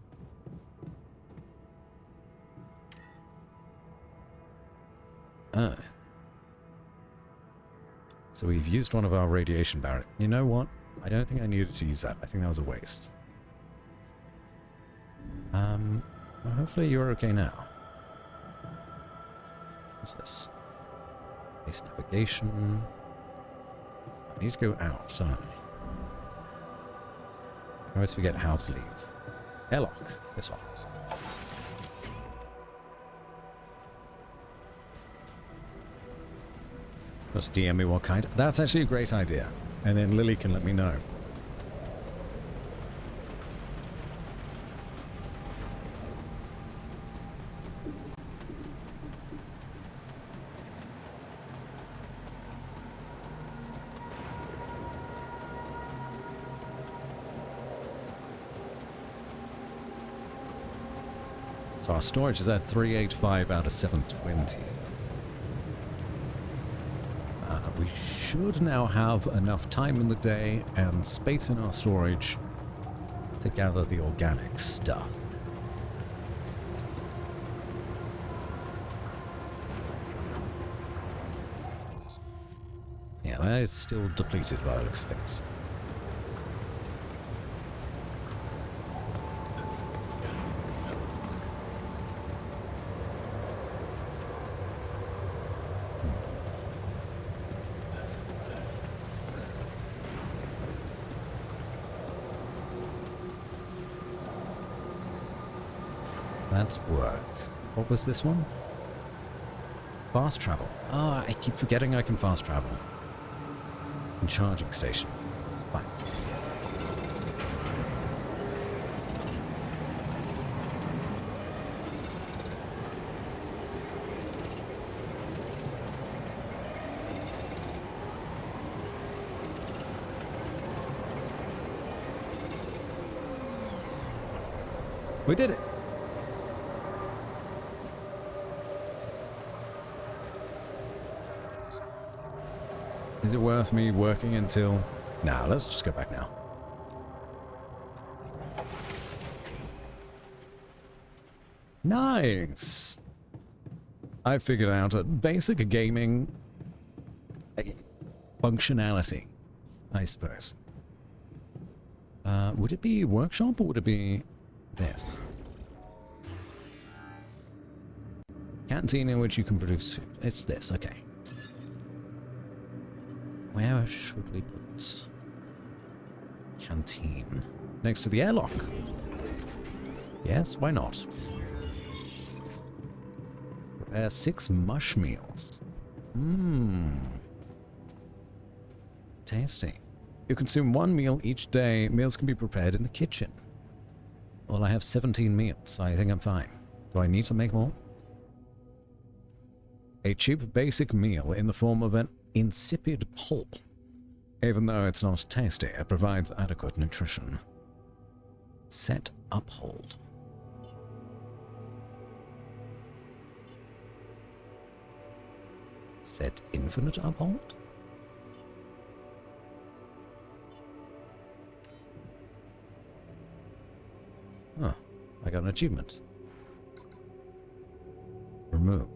So we've used one of our radiation barriers. You know what? I don't think I needed to use that. I think that was a waste. Well, hopefully you're okay now. What's this? Base navigation. I need to go out, don't I? I always forget how to leave. Airlock. This one. Just DM me what kind. That's actually a great idea. And then Lily can let me know. So our storage is at 385 out of 720. We should now have enough time in the day and space in our storage to gather the organic stuff. Yeah, that is still depleted by the looks of things. That's work. What was this one? Fast travel. Ah, I keep forgetting I can fast travel. And charging station. Fine. We did it. Is it worth me working until... Nah, let's just go back now. Nice! I figured out a basic gaming functionality, I suppose. Would it be workshop or would it be this? Canteen in which you can produce food. It's this, okay. Where should we put canteen? Next to the airlock. Yes, why not? Prepare 6 mush meals. Mmm. Tasty. You consume 1 meal each day. Meals can be prepared in the kitchen. Well, I have 17 meals, so I think I'm fine. Do I need to make more? A cheap basic meal in the form of an insipid pulp. Even though it's not tasty, it provides adequate nutrition. Set uphold. Set infinite uphold? Oh, I got an achievement. Remove.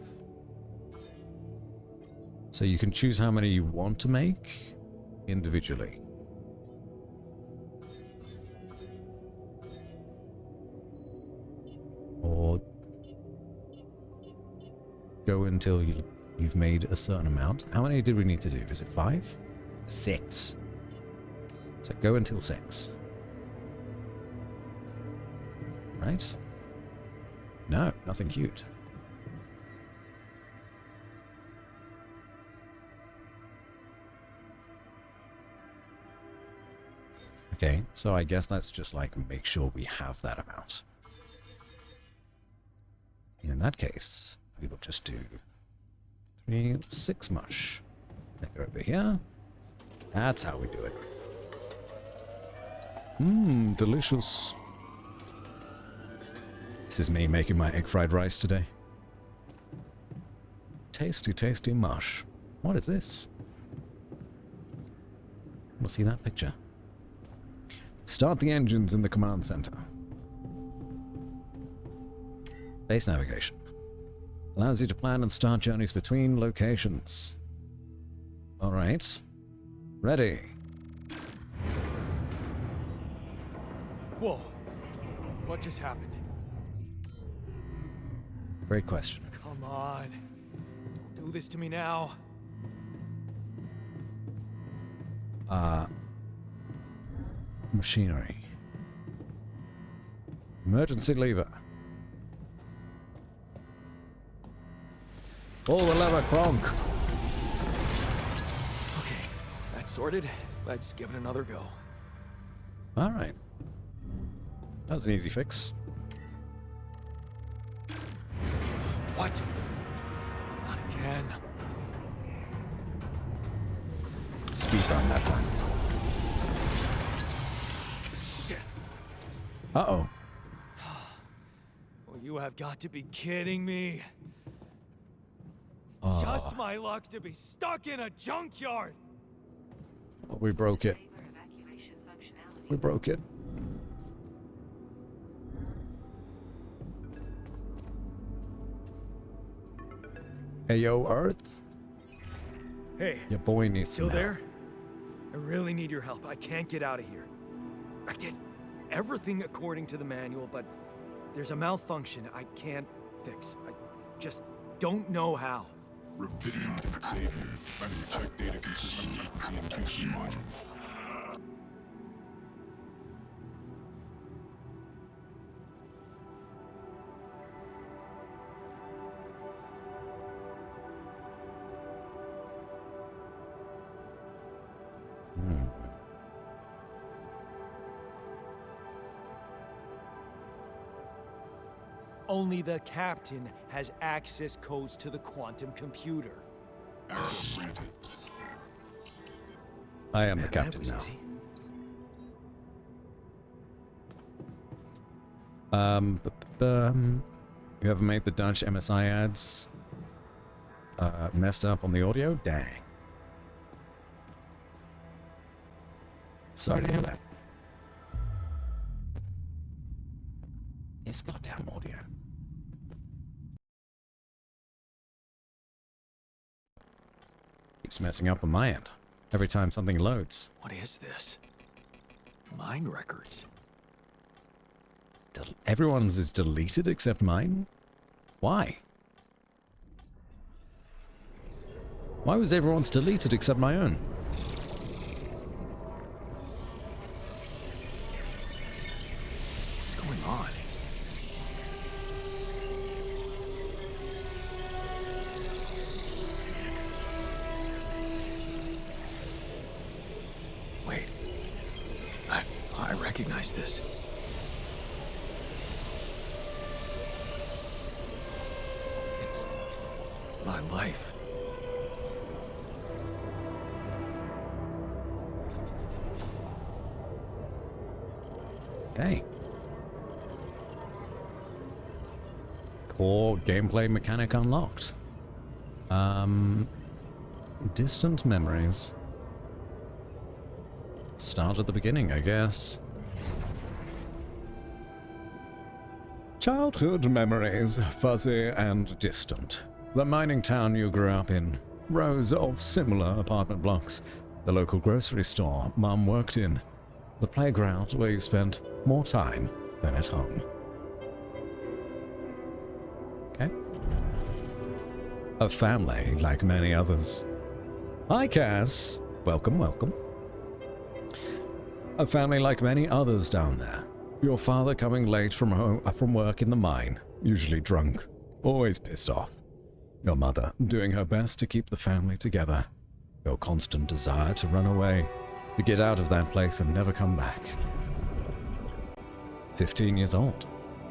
So you can choose how many you want to make individually. Or go until you've made a certain amount. How many did we need to do? Is it 5? 6. So go until 6. Right? No, nothing cute. Okay, so I guess that's just like make sure we have that amount. In that case, we will just do 3, 6 mush. Then go over here. That's how we do it. Mmm, delicious. This is me making my egg fried rice today. Tasty, tasty mush. What is this? We'll see that picture. Start the engines in the command center. Base navigation. Allows you to plan and start journeys between locations. Alright. Ready. Whoa. What just happened? Great question. Come on. Don't do this to me now. Machinery. Emergency lever. Pull the lever, Kronk. Okay, that's sorted. Let's give it another go. Alright. That was an easy fix. What? Not again. Speed run that time. Shit. Uh-oh. Well, you have got to be kidding me. Oh, Just my luck to be stuck in a junkyard. we broke it. We broke it. Hey, yo, Earth. Hey, Your boy needs still some help. there? I really need your help. I can't get out of here. I did everything according to the manual, but there's a malfunction I can't fix. I just don't know how. Repeating Xavier. Check data consistency and QC modules. Only the captain has access codes to the quantum computer. Access granted. I am the Man, that captain was now. easy. You ever made the Dutch MSI ads messed up on the audio? Dang. Sorry to hear that. This goddamn audio. Keeps messing up on my end every time something loads. What is this? Mine records. Everyone's is deleted except mine? Why? Why was everyone's deleted except my own? What's going on? Wait. I recognize this. It's my life. Okay. Core gameplay mechanic unlocked. Distant memories. Start at the beginning, I guess. Childhood memories, fuzzy and distant. The mining town you grew up in. Rows of similar apartment blocks. The local grocery store Mum worked in. The playground where you spent more time than at home. Okay. A family like many others. Hi, Cass. Welcome, welcome. A family like many others down there. Your father coming late from work in the mine, usually drunk, always pissed off. Your mother doing her best to keep the family together. Your constant desire to run away, to get out of that place and never come back. 15 years old,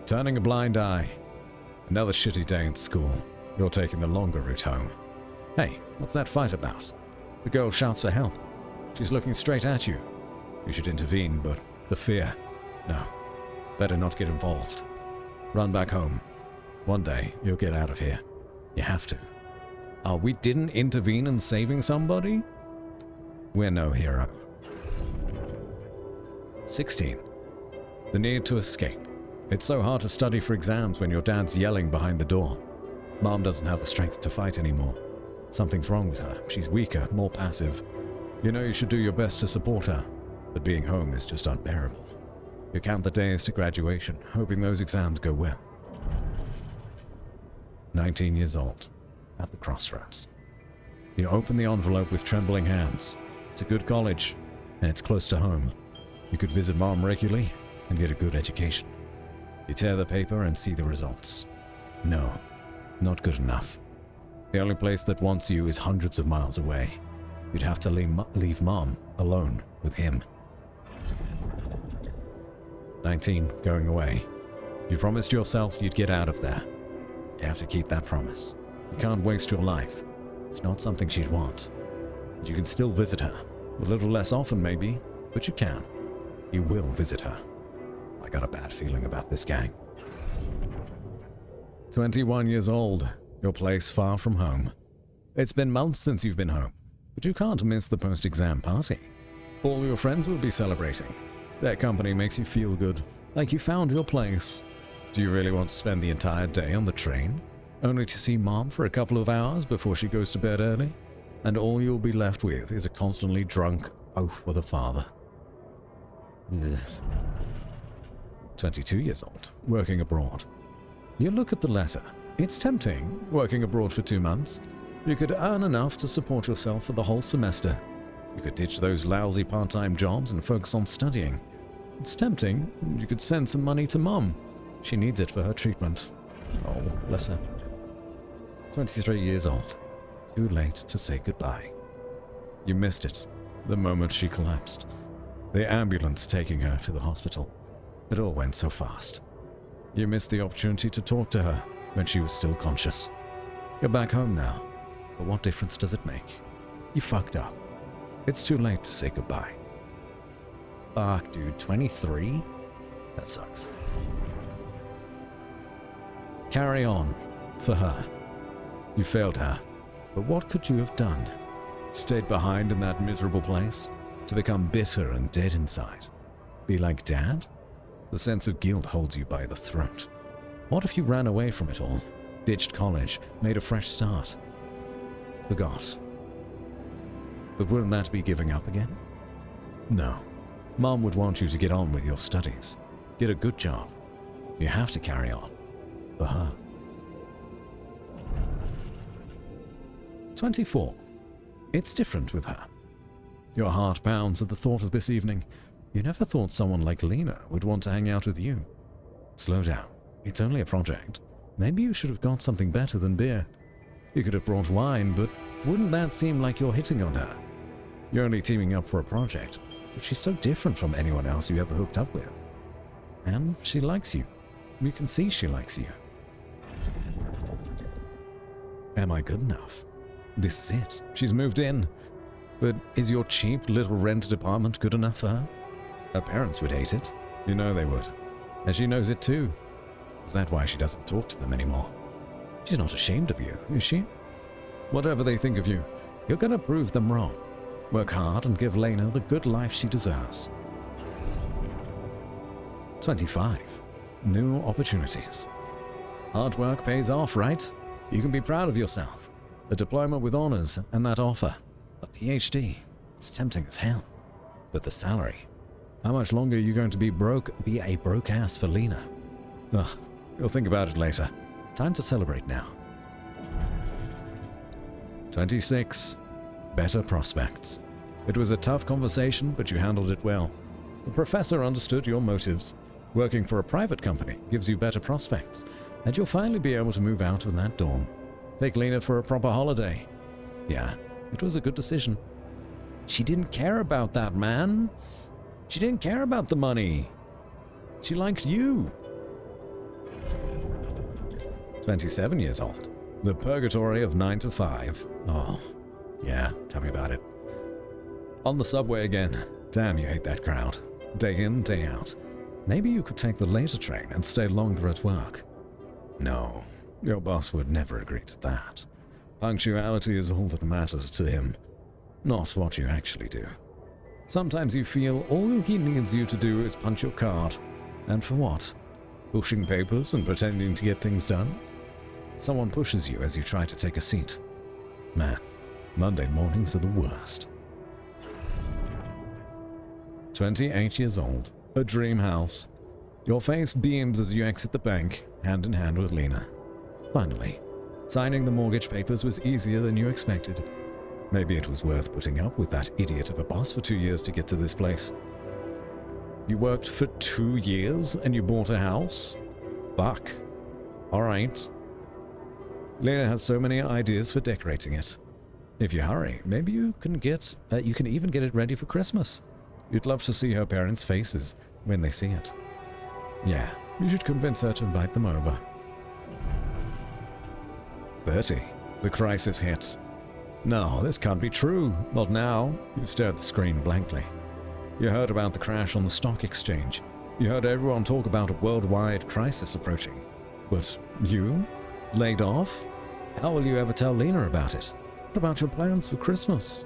turning a blind eye. Another shitty day in school. You're taking the longer route home. Hey, what's that fight about? The girl shouts for help. She's looking straight at you. You should intervene, but the fear. No, better not get involved. Run back home. One day, you'll get out of here. You have to. Oh, we didn't intervene in saving somebody? We're no hero. 16. The need to escape. It's so hard to study for exams when your dad's yelling behind the door. Mom doesn't have the strength to fight anymore. Something's wrong with her. She's weaker, more passive. You know you should do your best to support her, but being home is just unbearable. You count the days to graduation, hoping those exams go well. 19 years old, at the crossroads. You open the envelope with trembling hands. It's a good college, and it's close to home. You could visit Mom regularly and get a good education. You tear the paper and see the results. No, not good enough. The only place that wants you is hundreds of miles away. You'd have to leave Mom alone with him. 19, going away. You promised yourself you'd get out of there. You have to keep that promise. You can't waste your life. It's not something she'd want. You can still visit her. A little less often, maybe, but you can. You will visit her. I got a bad feeling about this gang. 21 years old. Your place far from home. It's been months since you've been home, but you can't miss the post-exam party. All your friends will be celebrating. Their company makes you feel good, like you found your place. Do you really want to spend the entire day on the train, only to see Mom for a couple of hours before she goes to bed early? And all you'll be left with is a constantly drunk oaf with a father. Ugh. 22 years old, working abroad. You look at the letter. It's tempting, working abroad for 2 months. You could earn enough to support yourself for the whole semester. You could ditch those lousy part-time jobs and focus on studying. It's tempting. You could send some money to Mom. She needs it for her treatment. Oh, bless her. 23 years old. Too late to say goodbye. You missed it, the moment she collapsed. The ambulance taking her to the hospital. It all went so fast. You missed the opportunity to talk to her when she was still conscious. You're back home now, but what difference does it make? You fucked up. It's too late to say goodbye. Fuck, dude, 23? That sucks. Carry on, for her. You failed her, but what could you have done? Stayed behind in that miserable place? To become bitter and dead inside? Be like Dad? The sense of guilt holds you by the throat. What if you ran away from it all? Ditched college, made a fresh start? Forgot. But wouldn't that be giving up again? No. Mom would want you to get on with your studies. Get a good job. You have to carry on. For her. 24. It's different with her. Your heart pounds at the thought of this evening. You never thought someone like Lena would want to hang out with you. Slow down. It's only a project. Maybe you should have got something better than beer. You could have brought wine, but wouldn't that seem like you're hitting on her? You're only teaming up for a project, but she's so different from anyone else you ever hooked up with. And she likes you. You can see she likes you. Am I good enough? This is it. She's moved in. But is your cheap little rented apartment good enough for her? Her parents would hate it. You know they would. And she knows it too. Is that why she doesn't talk to them anymore? She's not ashamed of you, is she? Whatever they think of you, you're gonna prove them wrong. Work hard and give Lena the good life she deserves. 25. New opportunities. Hard work pays off, right? You can be proud of yourself. A diploma with honors and that offer. A PhD. It's tempting as hell. But the salary. How much longer are you going to be a broke ass for Lena? Ugh, you'll think about it later. Time to celebrate now. 26. Better prospects. It was a tough conversation, but you handled it well. The professor understood your motives. Working for a private company gives you better prospects, and you'll finally be able to move out of that dorm. Take Lena for a proper holiday. Yeah, it was a good decision. She didn't care about that, man. She didn't care about the money. She liked you. 27 years old. The purgatory of 9 to 5. Oh, yeah, tell me about it. On the subway again. Damn, you hate that crowd. Day in, day out. Maybe you could take the later train and stay longer at work. No, your boss would never agree to that. Punctuality is all that matters to him, not what you actually do. Sometimes you feel all he needs you to do is punch your card. And for what? Pushing papers and pretending to get things done? Someone pushes you as you try to take a seat. Man, Monday mornings are the worst. 28 years old. A dream house. Your face beams as you exit the bank, hand in hand with Lena. Finally, signing the mortgage papers was easier than you expected. Maybe it was worth putting up with that idiot of a boss for 2 years to get to this place. You worked for 2 years and you bought a house? Fuck. Alright. Lena has so many ideas for decorating it. If you hurry, maybe you can even get it ready for Christmas. You'd love to see her parents' faces when they see it. Yeah, you should convince her to invite them over. 30. The crisis hits. No, this can't be true. Not now. You stare at the screen blankly. You heard about the crash on the stock exchange. You heard everyone talk about a worldwide crisis approaching. But you? Laid off? How will you ever tell Lena about it? What about your plans for Christmas?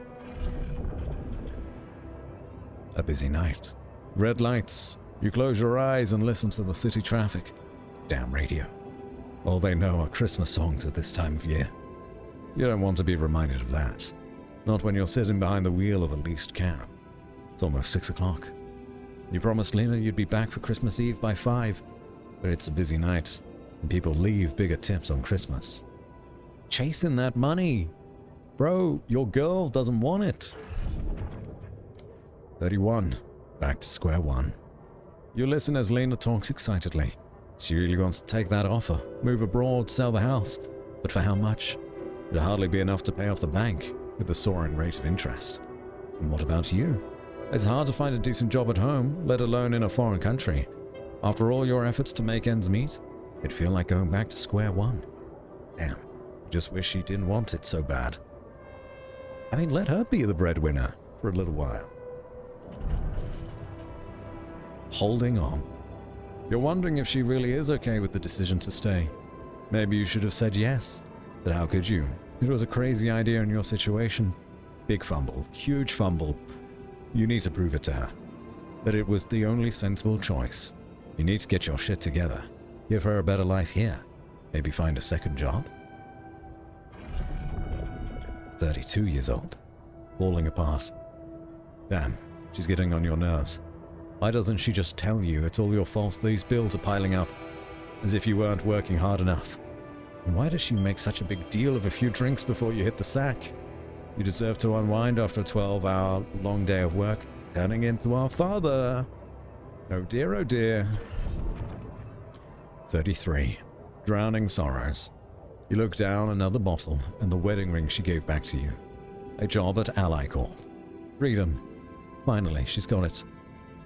A busy night. Red lights. You close your eyes and listen to the city traffic. Damn radio. All they know are Christmas songs at this time of year. You don't want to be reminded of that. Not when you're sitting behind the wheel of a leased cab. It's almost 6 o'clock. You promised Lena you'd be back for Christmas Eve by 5, but it's a busy night, and people leave bigger tips on Christmas. Chasing that money! Bro, your girl doesn't want it. 31. Back to square one. You listen as Lena talks excitedly. She really wants to take that offer, move abroad, sell the house. But for how much? It'd hardly be enough to pay off the bank, with the soaring rate of interest. And what about you? It's hard to find a decent job at home, let alone in a foreign country. After all your efforts to make ends meet, it'd feel like going back to square one. Damn, just wish she didn't want it so bad. I mean, let her be the breadwinner for a little while. Holding on. You're wondering if she really is okay with the decision to stay. Maybe you should have said yes. But how could you? It was a crazy idea in your situation. Big fumble. Huge fumble. You need to prove it to her. That it was the only sensible choice. You need to get your shit together. Give her a better life here. Maybe find a second job. 32 years old. Falling apart. Damn, she's getting on your nerves. Why doesn't she just tell you it's all your fault these bills are piling up? As if you weren't working hard enough. And why does she make such a big deal of a few drinks before you hit the sack? You deserve to unwind after a 12-hour long day of work, turning into our father. Oh dear, oh dear. 33. Drowning sorrows. You look down another bottle and the wedding ring she gave back to you. A job at Ally Corp. Freedom. Finally, she's got it.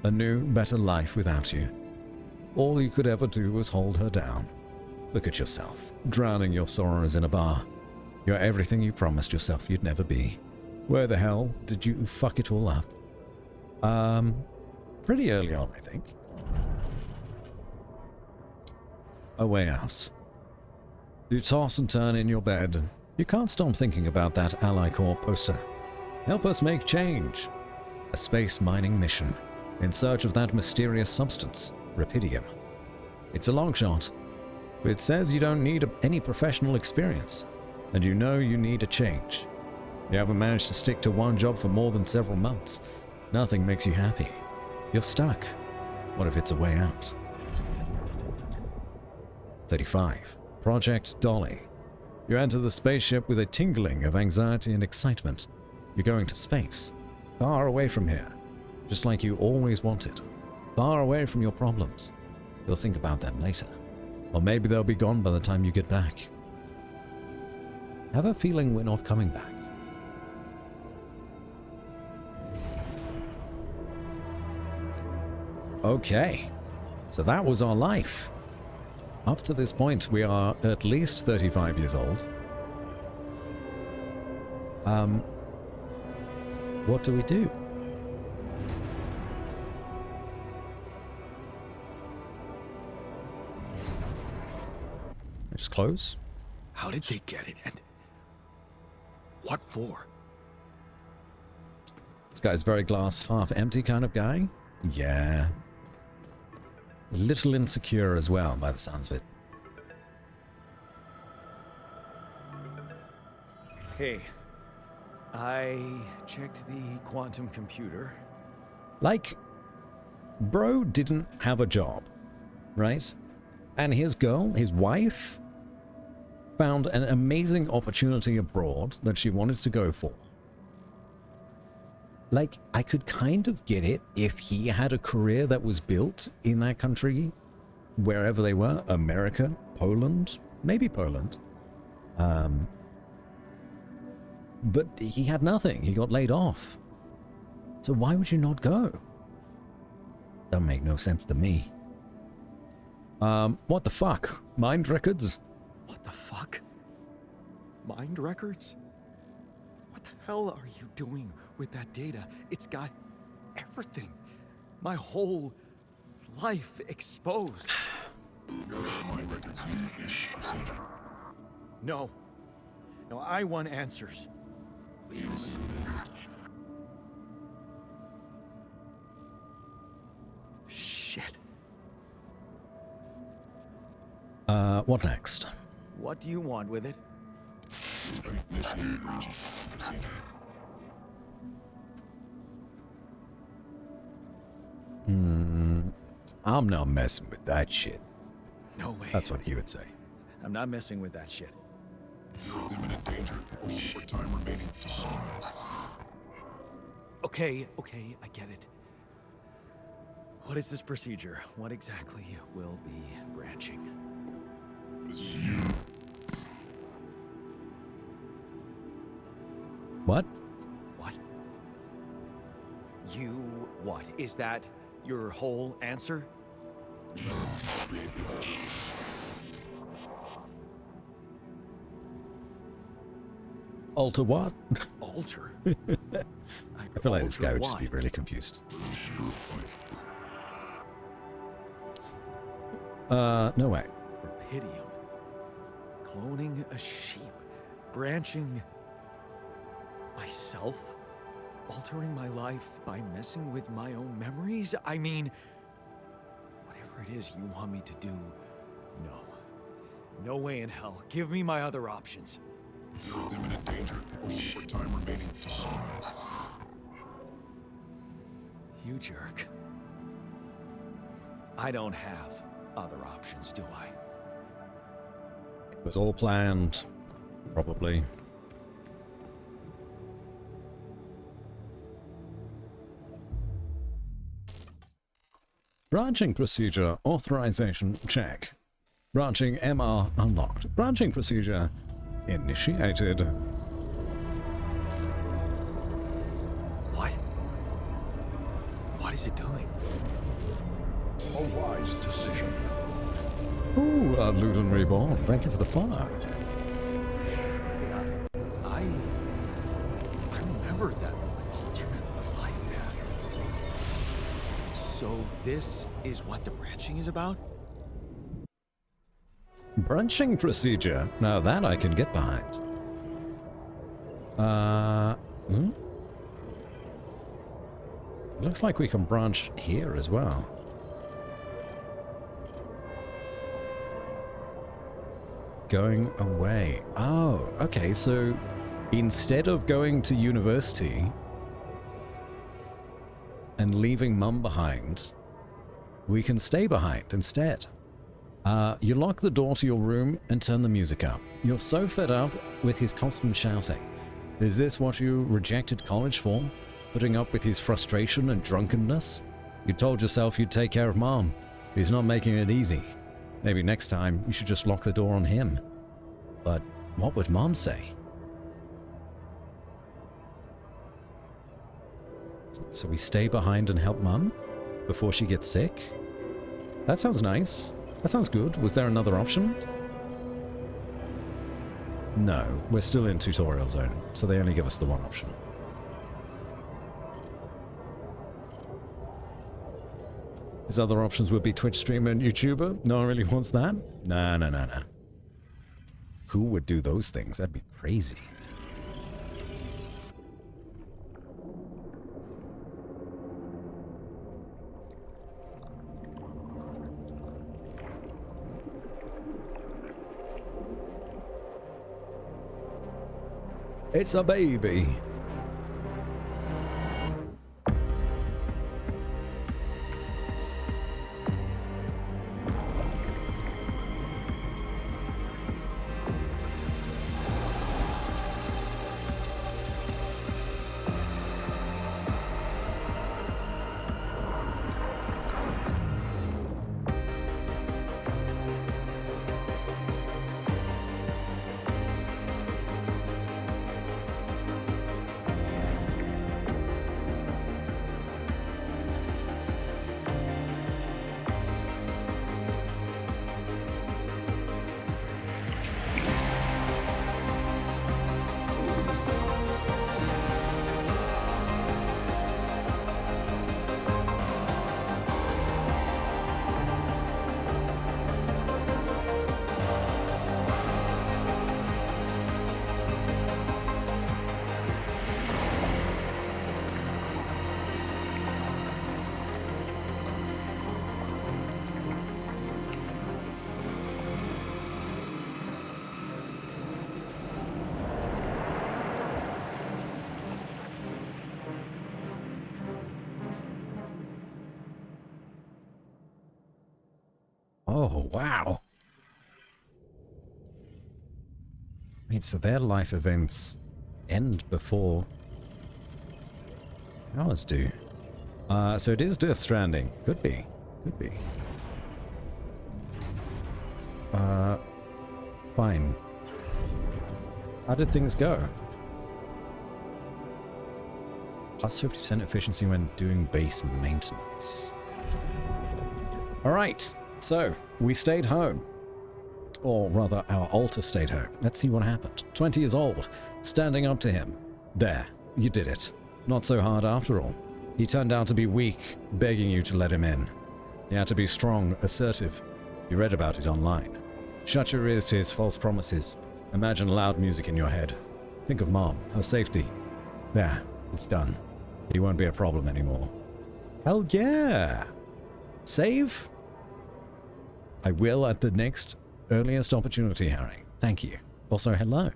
A new, better life without you. All you could ever do was hold her down. Look at yourself, drowning your sorrows in a bar. You're everything you promised yourself you'd never be. Where the hell did you fuck it all up? Pretty early on, I think. A way out. You toss and turn in your bed. You can't stop thinking about that Ally Corp poster. Help us make change. A space mining mission. In search of that mysterious substance, Rapidium. It's a long shot. It says you don't need any professional experience, and you know you need a change. You haven't managed to stick to one job for more than several months. Nothing makes you happy. You're stuck. What if it's a way out? 35. Project Dolly. You enter the spaceship with a tingling of anxiety and excitement. You're going to space, far away from here, just like you always wanted, far away from your problems. You'll think about them later, or maybe they'll be gone by the time you get back. Have a feeling we're not coming back. Okay, so that was our life. Up to this point, we are at least 35 years old. What do we do? Just close. How did they get it, and what for? This guy's very glass half empty kind of guy. Yeah. A little insecure as well, by the sounds of it. Hey, I checked the quantum computer. Like, bro didn't have a job, right? And his girl, his wife, found an amazing opportunity abroad that she wanted to go for. Like, I could kind of get it if he had a career that was built in that country, wherever they were, America, Poland, maybe Poland. But he had nothing. He got laid off. So why would you not go? That make no sense to me. What the fuck? Mind records? What the fuck? Mind records? What the hell are you doing with that data? It's got everything. My whole life exposed. Mind records need this procedure. No. No, I want answers. Shit. What next? What do you want with it? Initiate breaching procedure. I'm not messing with that shit. No way. That's what he would say. I'm not messing with that shit. You're in imminent danger. Short time remaining to sunrise. Okay, I get it. What is this procedure? What exactly will be branching? This is you. What? What? You what? Is that your whole answer? Create the altar. Alter what? Altar? I feel like this guy would just be really confused. No way. Rapidium. Cloning a sheep. Branching myself? Altering my life by messing with my own memories? I mean, whatever it is you want me to do, no. No way in hell. Give me my other options. You're in imminent danger. Only short time remaining to sunrise. You jerk. I don't have other options, do I? It was all planned. Probably. Branching procedure authorization check. Branching MR unlocked. Branching procedure initiated. What? What is it doing? A wise decision. Ooh, Ludon Reborn. Thank you for the follow. I remember that alternate life path. So this is what the branching is about? Branching procedure. Now that I can get behind. Looks like we can branch here as well. Going away. Oh, okay, so instead of going to university and leaving Mum behind, we can stay behind instead. You lock the door to your room and turn the music up. You're so fed up with his constant shouting. Is this what you rejected college for? Putting up with his frustration and drunkenness? You told yourself you'd take care of Mom. He's not making it easy. Maybe next time you should just lock the door on him. But what would Mom say? So we stay behind and help Mum before she gets sick? That sounds nice. That sounds good. Was there another option? No, we're still in tutorial zone, so they only give us the one option. His other options would be Twitch streamer and YouTuber. No one really wants that? Nah. Who would do those things? That'd be crazy. It's a baby. Oh, wow. Wait, so their life events end before ours do. So it is Death Stranding. Could be. Could be. Fine. How did things go? Plus 50% efficiency when doing base maintenance. Alright. So, we stayed home. Or rather, our altar stayed home. Let's see what happened. 20 years old, standing up to him. There, you did it. Not so hard after all. He turned out to be weak, begging you to let him in. He had to be strong, assertive. You read about it online. Shut your ears to his false promises. Imagine loud music in your head. Think of Mom, her safety. There, it's done. He won't be a problem anymore. Hell yeah! Save? I will at the next earliest opportunity, Harry. Thank you. Also, hello.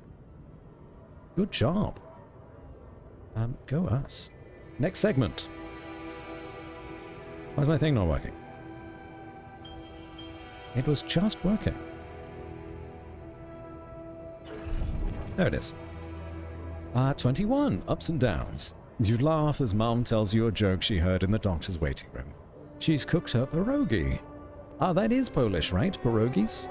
Good job. Go us. Next segment. Why's my thing not working? It was just working. There it is. 21. Ups and downs. You laugh as Mom tells you a joke she heard in the doctor's waiting room. She's cooked her pierogi. Ah, that is Polish, right? Pierogies?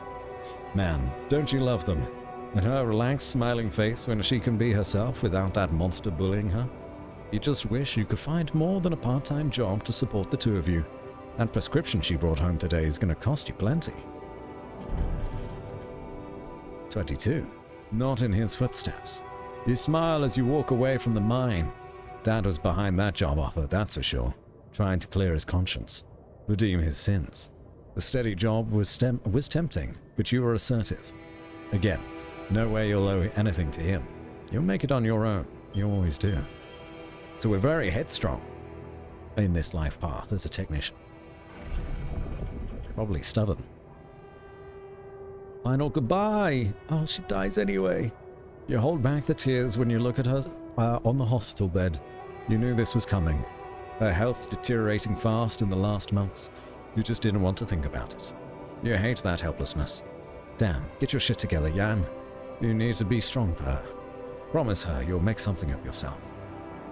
Man, don't you love them? And her relaxed, smiling face when she can be herself without that monster bullying her? You just wish you could find more than a part-time job to support the two of you. That prescription she brought home today is going to cost you plenty. 22. Not in his footsteps. You smile as you walk away from the mine. Dad was behind that job offer, that's for sure. Trying to clear his conscience. Redeem his sins. The steady job was tempting, but you were assertive. Again, no way you'll owe anything to him. You'll make it on your own. You always do. So we're very headstrong in this life path as a technician. Probably stubborn. Final goodbye. Oh, she dies anyway. You hold back the tears when you look at her on the hospital bed. You knew this was coming. Her health deteriorating fast in the last months. You just didn't want to think about it. You hate that helplessness. Damn, get your shit together, Jan. You need to be strong for her. Promise her you'll make something of yourself.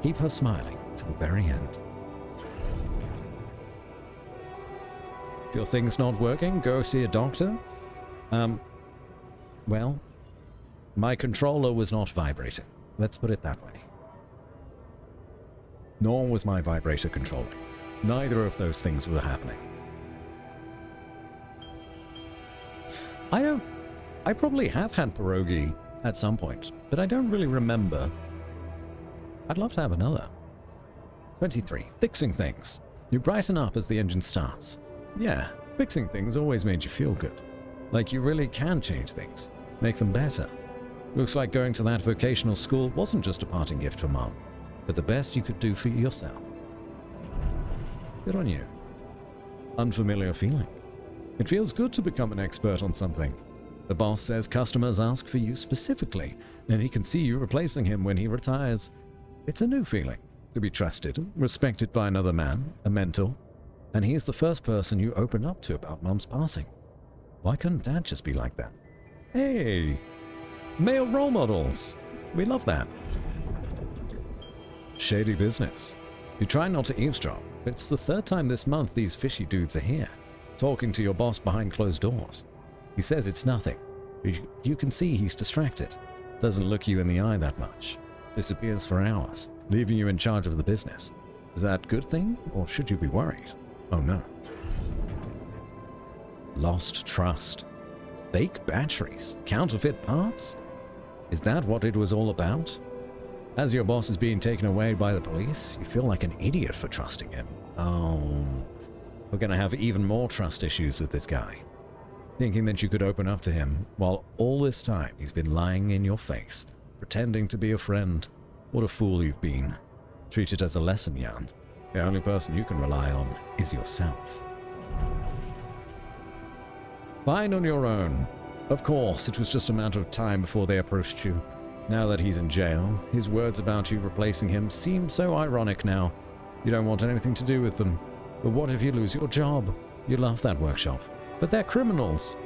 Keep her smiling to the very end. If your thing's not working, go see a doctor. Well, my controller was not vibrating. Let's put it that way. Nor was my vibrator controlling. Neither of those things were happening. I probably have had pierogi at some point, but I don't really remember. I'd love to have another. 23. Fixing things. You brighten up as the engine starts. Yeah, fixing things always made you feel good. Like you really can change things, make them better. Looks like going to that vocational school wasn't just a parting gift for Mom, but the best you could do for yourself. Good on you. Unfamiliar feeling. It feels good to become an expert on something. The boss says customers ask for you specifically, and he can see you replacing him when he retires. It's a new feeling, to be trusted, respected by another man, a mentor, and he's the first person you open up to about Mom's passing. Why couldn't Dad just be like that? Hey! Male role models! We love that. Shady business. You try not to eavesdrop, but it's the third time this month these fishy dudes are here, talking to your boss behind closed doors. He says it's nothing, but you can see he's distracted. Doesn't look you in the eye that much. Disappears for hours, leaving you in charge of the business. Is that a good thing, or should you be worried? Oh no. Lost trust. Fake batteries. Counterfeit parts? Is that what it was all about? As your boss is being taken away by the police, you feel like an idiot for trusting him. Oh, we're gonna have even more trust issues with this guy. Thinking that you could open up to him, while all this time he's been lying in your face, pretending to be a friend. What a fool you've been. Treat it as a lesson, Jan. The only person you can rely on is yourself. Fine on your own. Of course, it was just a matter of time before they approached you. Now that he's in jail, his words about you replacing him seem so ironic now. You don't want anything to do with them. But what if you lose your job? You love that workshop. But they're criminals.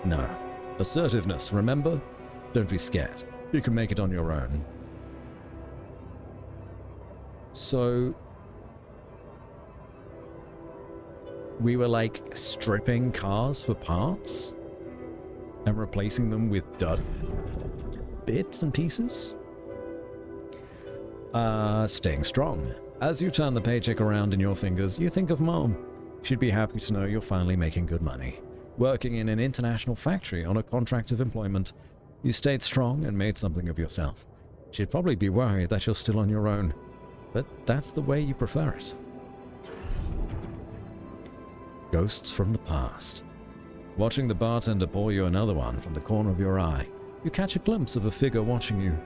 No. Assertiveness, remember? Don't be scared. You can make it on your own. So we were like stripping cars for parts and replacing them with dud bits and pieces. Staying strong. As you turn the paycheck around in your fingers, you think of Mom. She'd be happy to know you're finally making good money. Working in an international factory on a contract of employment, you stayed strong and made something of yourself. She'd probably be worried that you're still on your own, but that's the way you prefer it. Ghosts from the past. Watching the bartender pour you another one from the corner of your eye, you catch a glimpse of a figure watching you.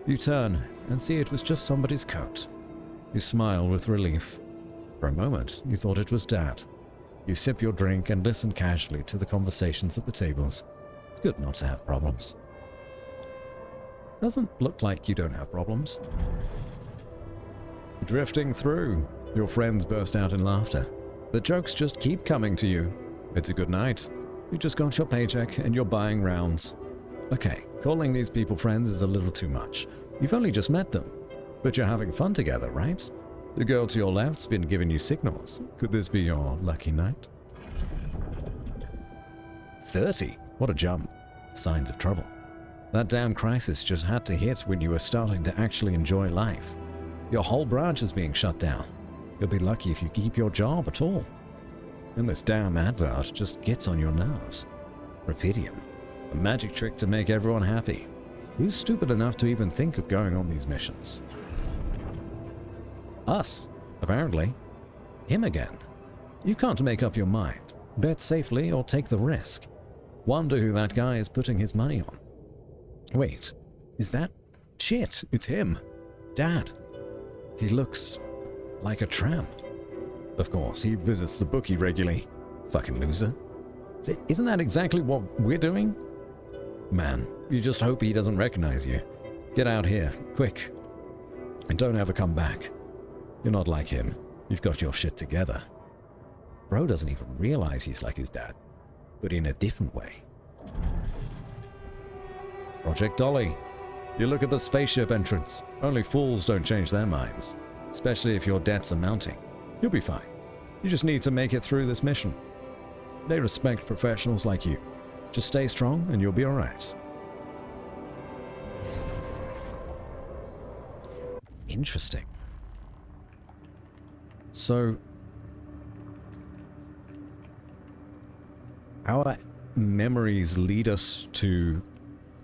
You turn and see it was just somebody's coat. You smile with relief. For a moment, you thought it was Dad. You sip your drink and listen casually to the conversations at the tables. It's good not to have problems. Doesn't look like you don't have problems. Drifting through, your friends burst out in laughter. The jokes just keep coming to you. It's a good night. You just got your paycheck and you're buying rounds. Okay, calling these people friends is a little too much. You've only just met them, but you're having fun together, right? The girl to your left's been giving you signals. Could this be your lucky night? 30. What a jump. Signs of trouble. That damn crisis just had to hit when you were starting to actually enjoy life. Your whole branch is being shut down. You'll be lucky if you keep your job at all. And this damn advert just gets on your nerves. Rapidium. A magic trick to make everyone happy. Who's stupid enough to even think of going on these missions? Us, apparently. Him again. You can't make up your mind. Bet safely or take the risk. Wonder who that guy is putting his money on. Wait, is that... Shit, it's him. Dad. He looks like a tramp. Of course, he visits the bookie regularly. Fucking loser. Isn't that exactly what we're doing? Man, you just hope he doesn't recognize you. Get out here, quick. And don't ever come back. You're not like him. You've got your shit together. Bro doesn't even realize he's like his dad, but in a different way. Project Dolly. You look at the spaceship entrance. Only fools don't change their minds, especially if your debts are mounting. You'll be fine. You just need to make it through this mission. They respect professionals like you. Just stay strong and you'll be alright. Interesting. So, our memories lead us to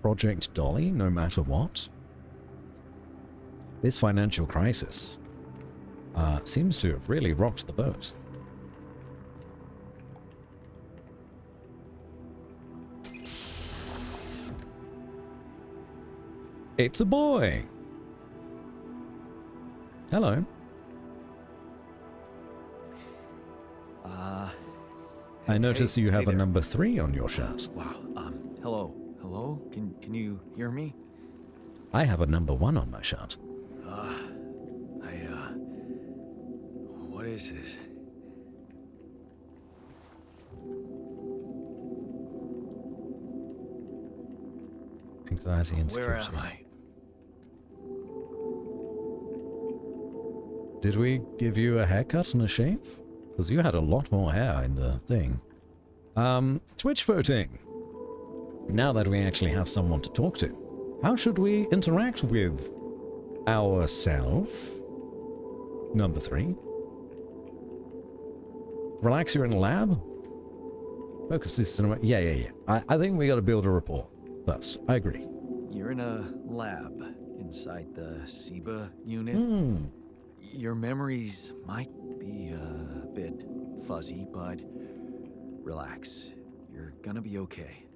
Project Dolly, no matter what. This financial crisis seems to have really rocked the boat. It's a boy! Hello. I notice you have a number 3 on your shirt. Wow. Hello. Hello? Can you hear me? I have a number 1 on my shirt. What is this? Anxiety and Where security. am I? Did we give you a haircut and a shave? Because you had a lot more hair in the thing. Twitch voting. Now that we actually have someone to talk to, how should we interact with ourselves? Number 3. Relax, you're in a lab? Focus this cinema. Yeah. I think we gotta build a rapport first. I agree. You're in a lab inside the SIBA unit. Your memories might be a bit fuzzy, but relax. You're gonna be okay.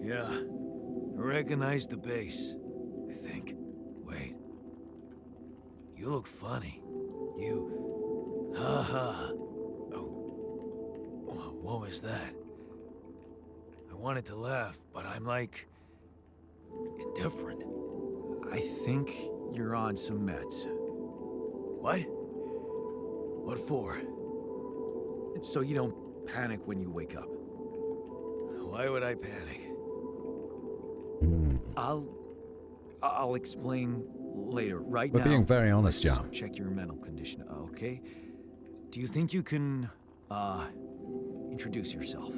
Yeah. I recognize the base, I think. Wait. You look funny. You... Ha. Oh. What was that? I wanted to laugh, but I'm like... indifferent. I think you're on some meds. What? What for? So you don't panic when you wake up. Why would I panic? I'll explain later. Right We're now, being very honest, let's John. check your mental condition, okay? Do you think you can, introduce yourself?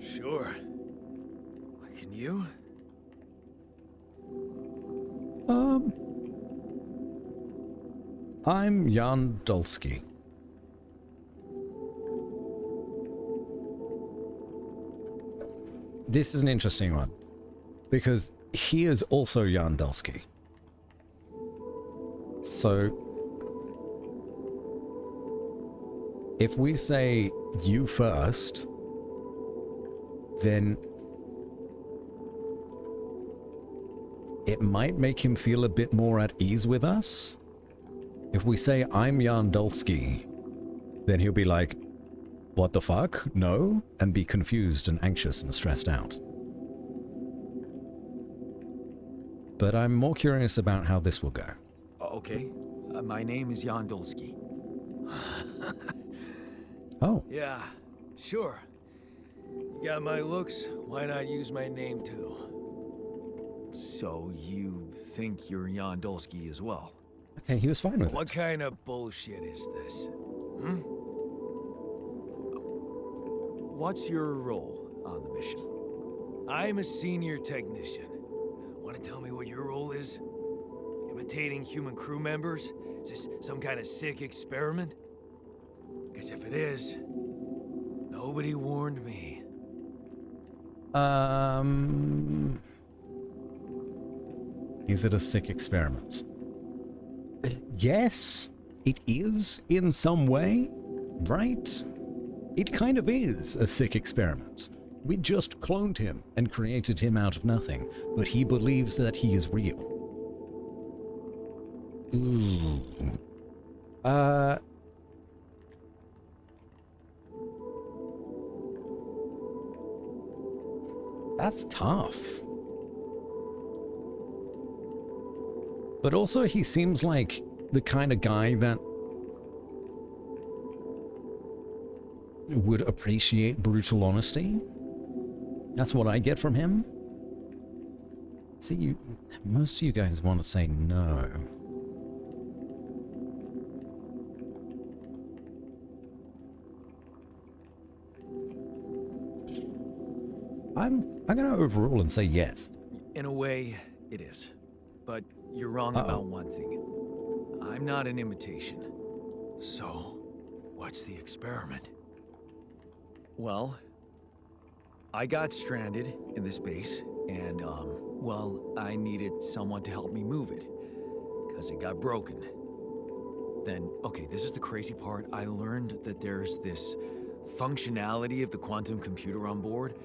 Sure. Can you? I'm Jan Dulski. this is an interesting one. Because he is also Jan Dulski. So, if we say you first, then it might make him feel a bit more at ease with us. If we say I'm Jan Dulski, then he'll be like, what the fuck? No? And be confused and anxious and stressed out. But I'm more curious about how this will go. Okay. My name is Jan Dolsky. Oh. Yeah, sure. You got my looks, why not use my name too? So you think you're Jan Dolsky as well? Okay, he was fine with What it. kind of bullshit is this? Hmm? What's your role on the mission? I'm a senior technician. Want to tell me what your role is? Imitating human crew members? Is this some kind of sick experiment? Because if it is, nobody warned me. Is it a sick experiment? Yes, it is in some way, right? It kind of is a sick experiment. We just cloned him and created him out of nothing, but he believes that he is real. Ooh. That's tough. But also he seems like the kind of guy that would appreciate brutal honesty. That's what I get from him. See, most of you guys want to say no. I'm gonna overrule and say yes. In a way, it is. But you're wrong about one thing. I'm not an imitation. So, what's the experiment? Well, I got stranded in this base, and, well, I needed someone to help me move it, because it got broken. Then, okay, this is the crazy part. I learned that there's this functionality of the quantum computer on board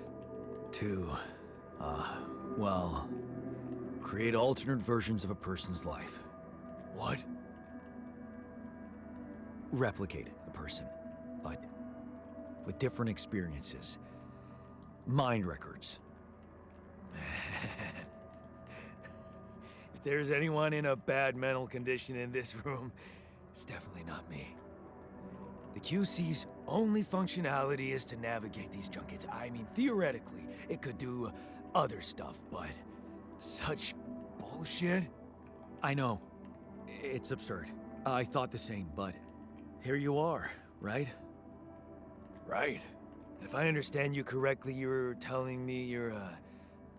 to, well, create alternate versions of a person's life. What? Replicate the person, but with different experiences. Mind records. Man. If there's anyone in a bad mental condition in this room, it's definitely not me. The QC's only functionality is to navigate these junkets. I mean, theoretically, it could do other stuff, but such bullshit? I know. It's absurd. I thought the same, but here you are, right? Right. If I understand you correctly, you're telling me you're a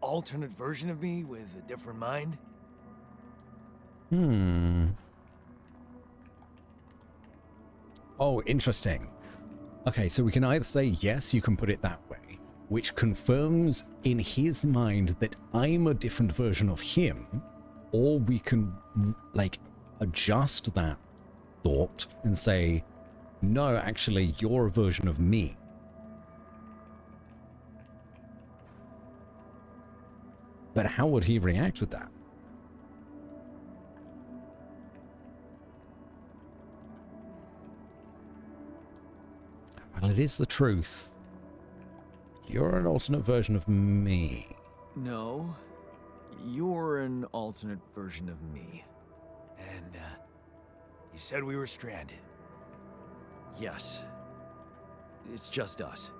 alternate version of me with a different mind? Oh, interesting. Okay, so we can either say yes, you can put it that way, which confirms in his mind that I'm a different version of him, or we can, like, adjust that thought and say, no, actually, you're a version of me. But how would he react with that? Well, it is the truth. You're an alternate version of me. No. You're an alternate version of me. And, you said we were stranded. Yes. It's just us.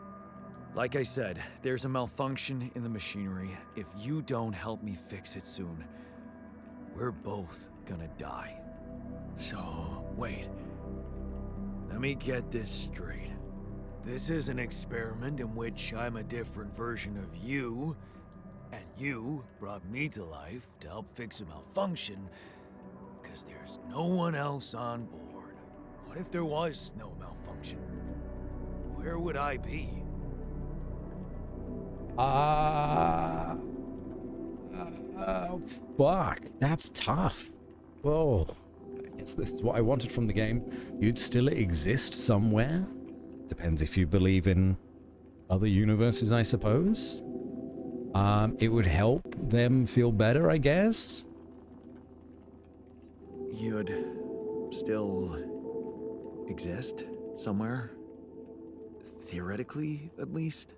Like I said, there's a malfunction in the machinery. If you don't help me fix it soon, we're both gonna die. So, wait. Let me get this straight. This is an experiment in which I'm a different version of you, and you brought me to life to help fix a malfunction, because there's no one else on board. What if there was no malfunction? Where would I be? Fuck. That's tough. Whoa. I guess this is what I wanted from the game. You'd still exist somewhere. Depends if you believe in other universes, I suppose. It would help them feel better, I guess. You'd still exist somewhere? Theoretically, at least?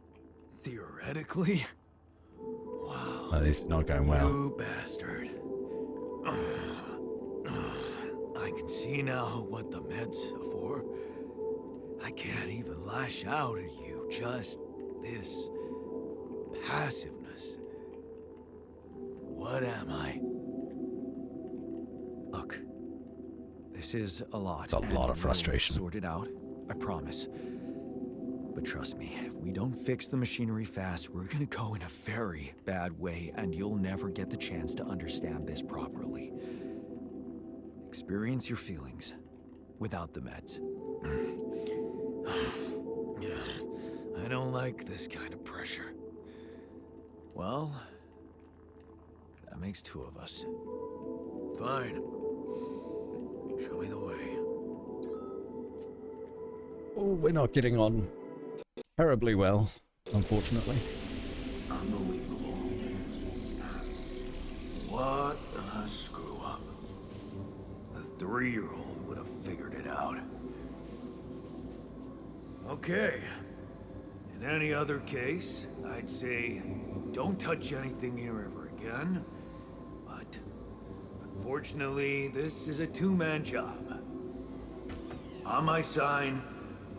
Theoretically? Wow. Oh, this is not going well. You bastard. I can see now what the meds are for. I can't even lash out at you, just this passiveness. What am I? Look, this is a lot. It's a lot of frustration. We'll sort it out, I promise. But trust me, if we don't fix the machinery fast, we're gonna go in a very bad way, and you'll never get the chance to understand this properly. Experience your feelings without the meds. I don't like this kind of pressure. Well, that makes two of us. Fine. Show me the way. Oh, we're not getting on terribly well, unfortunately. Unbelievable. What a screw up. A 3-year-old would have figured it out. Okay. In any other case, I'd say don't touch anything here ever again. But unfortunately, this is a two-man job. On my sign,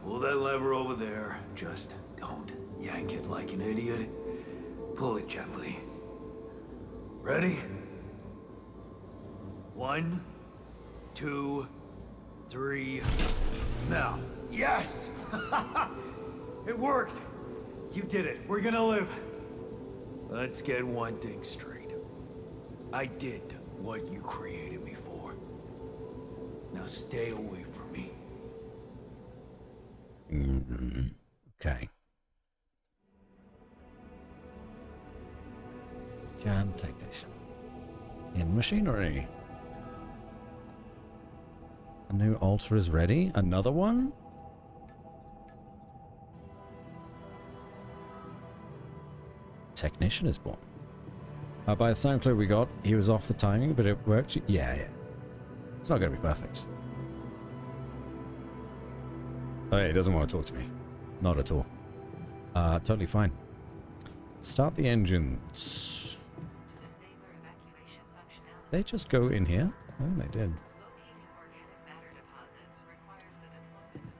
pull that lever over there. Just don't yank it like an idiot. Pull it gently. Ready? 1, 2, 3. Now. Yes! It worked! You did it. We're gonna live. Let's get one thing straight. I did what you created me for. Now stay away from me. Okay. Jan technician. In machinery. A new altar is ready. Another one? Technician is born. By the sound clue we got, he was off the timing, but it worked. Yeah. It's not going to be perfect. Oh, yeah, he doesn't want to talk to me. Not at all. Totally fine. Start the engines. Did they just go in here? I think they did.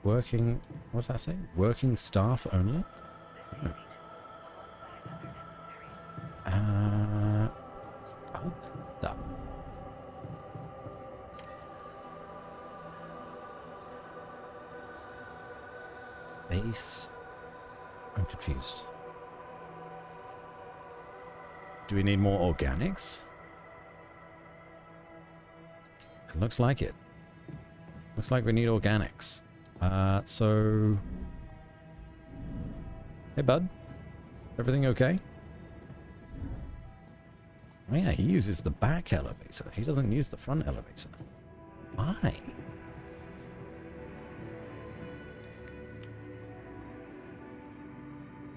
Working... What's that say? Working staff only? Oh. It's up. Base. I'm confused. Do we need more organics? It looks like it. Looks like we need organics. So... Hey, bud. Everything okay? Oh yeah, he uses the back elevator. He doesn't use the front elevator. Why?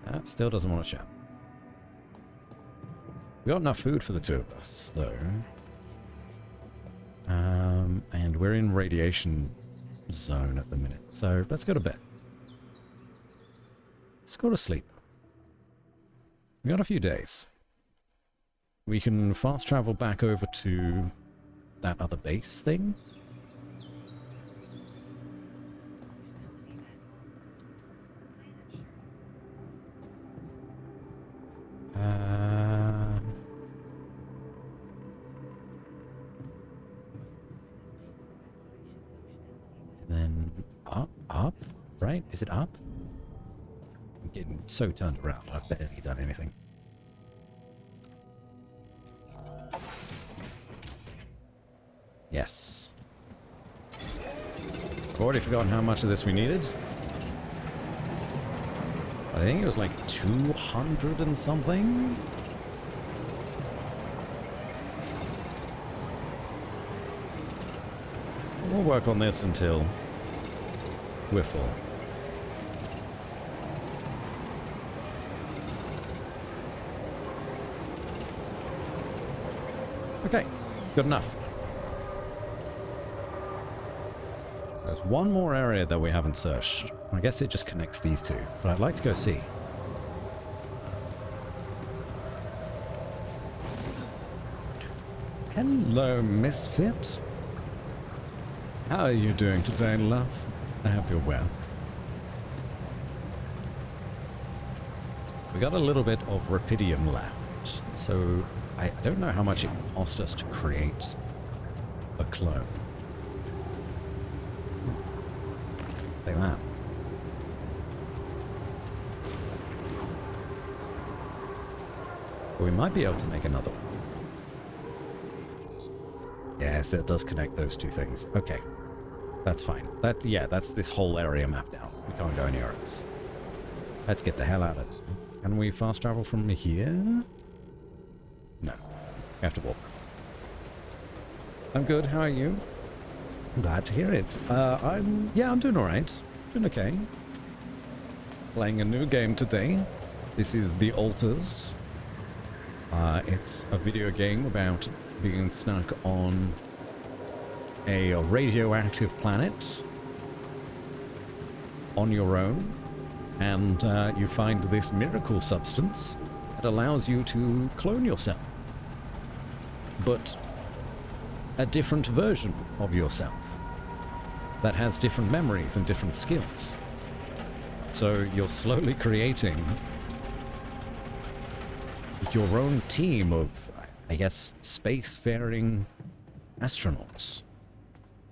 That still doesn't want to chat. We got enough food for the two of us, though. And we're in radiation zone at the minute. So let's go to bed. Let's go to sleep. We got a few days. We can fast travel back over to that other base thing. And then up, right? Is it up? I'm getting so turned around. I've barely done anything. Yes. I've already forgotten how much of this we needed. I think it was like 200 and something. We'll work on this until we're full. Okay, good enough. There's one more area that we haven't searched. I guess it just connects these two, but I'd like to go see. Hello, Misfit. How are you doing today, love? I hope you're well. We got a little bit of Rapidium left, so I don't know how much it cost us to create a clone. Like that. But we might be able to make another one. Yes, it does connect those two things. Okay. That's fine. That's this whole area mapped out. We can't go anywhere else. Let's get the hell out of there. Can we fast travel from here? No. We have to walk. I'm good. How are you? I'm glad to hear it. I'm doing alright. Doing okay. Playing a new game today. This is The Alters. It's a video game about being stuck on a radioactive planet on your own, and you find this miracle substance that allows you to clone yourself, but a different version of yourself that has different memories and different skills. So you're slowly creating your own team of, I guess, spacefaring astronauts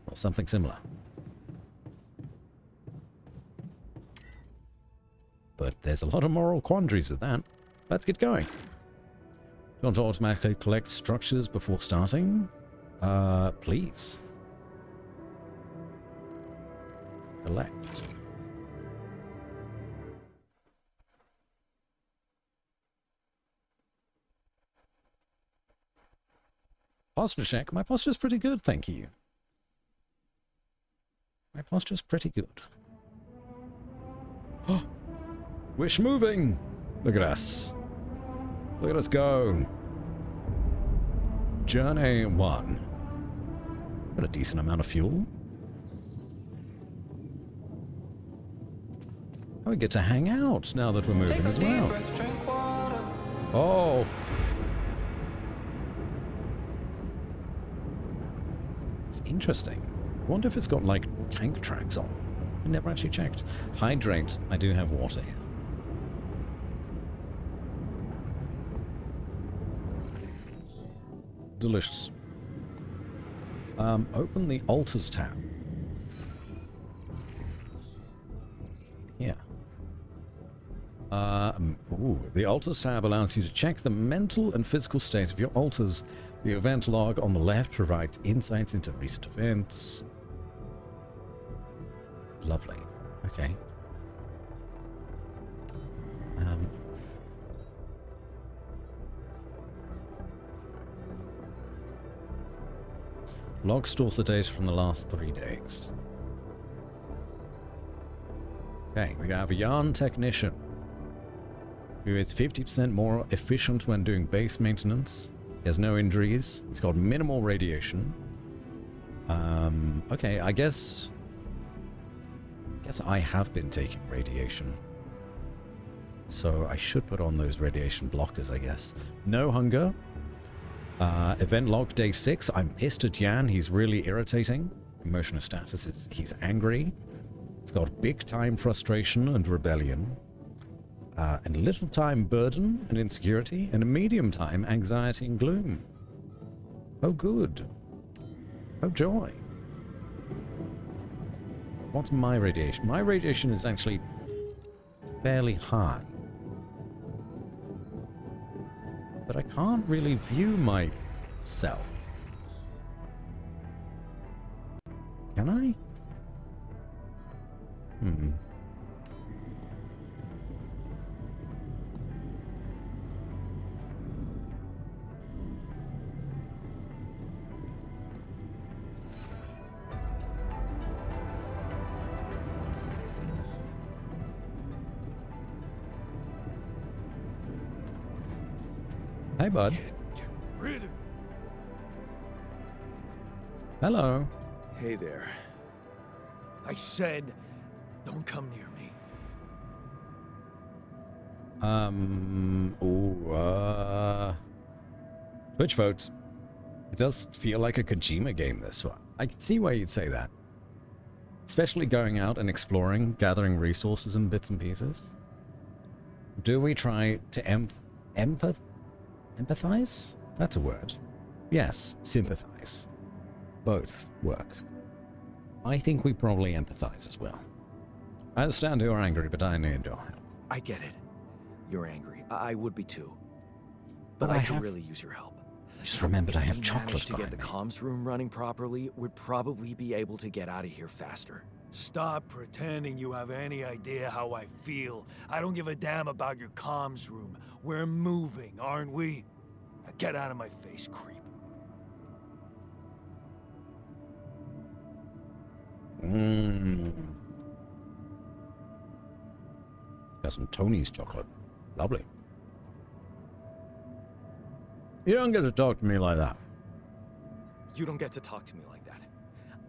or something similar. But there's a lot of moral quandaries with that. Let's get going. Do you want to automatically collect structures before starting? Please. Collect. Posture check. My posture's pretty good, thank you. My posture's pretty good. Oh, we're moving. Look at us. Look at us go. Journey 1. Got a decent amount of fuel. Oh, we get to hang out now that we're moving as well. Oh. It's interesting. I wonder if it's got, like, tank tracks on. I never actually checked. Hydrate. I do have water here. Delicious. Open the Altars tab. Yeah. The Altars tab allows you to check the mental and physical state of your altars. The event log on the left provides insights into recent events. Lovely. Okay. Log stores the data from the last 3 days. Okay, we have a yarn technician who is 50% more efficient when doing base maintenance. He has no injuries. He's got minimal radiation. Okay, I guess I have been taking radiation. So I should put on those radiation blockers, I guess. No hunger. Event log day 6. I'm pissed at Yan. He's really irritating. Emotional status is he's angry. It's got big time frustration and rebellion. And little time burden and insecurity. And a medium time anxiety and gloom. Oh good. Oh joy. What's my radiation? My radiation is actually fairly high. But I can't really view myself. Can I? Hey, bud. Get rid of. Hello. Hey there. I said, don't come near me. Twitch votes. It does feel like a Kojima game, this one. I can see why you'd say that. Especially going out and exploring, gathering resources and bits and pieces. Do we try to empathize? That's a word. Yes, sympathize. Both work. I think we probably empathize as well. I understand you're angry, but I need your help. I get it. You're angry. I would be too. But Well, I I can have- really use your help. Just remembered I have If we chocolate managed to get behind the me. comms room running properly, we'd probably be able to get out of here faster. Stop pretending you have any idea how I feel. I don't give a damn about your comms room. We're moving, aren't we? Now get out of my face, creep. Got some Tony's chocolate. Lovely. You don't get to talk to me like that. You don't get to talk to me like that.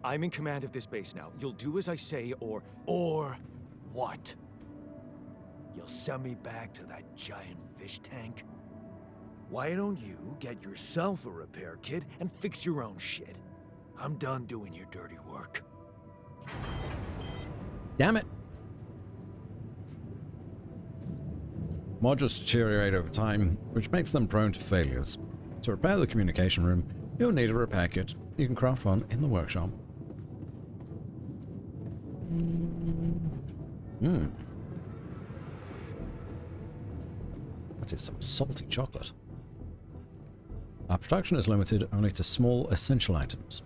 I'm in command of this base now. You'll do as I say, or what? You'll send me back to that giant fish tank? Why don't you get yourself a repair kit and fix your own shit? I'm done doing your dirty work. Damn it. Modules deteriorate over time, which makes them prone to failures. To repair the communication room, you'll need a repair kit. You can craft one in the workshop. That is some salty chocolate. Our production is limited only to small essential items.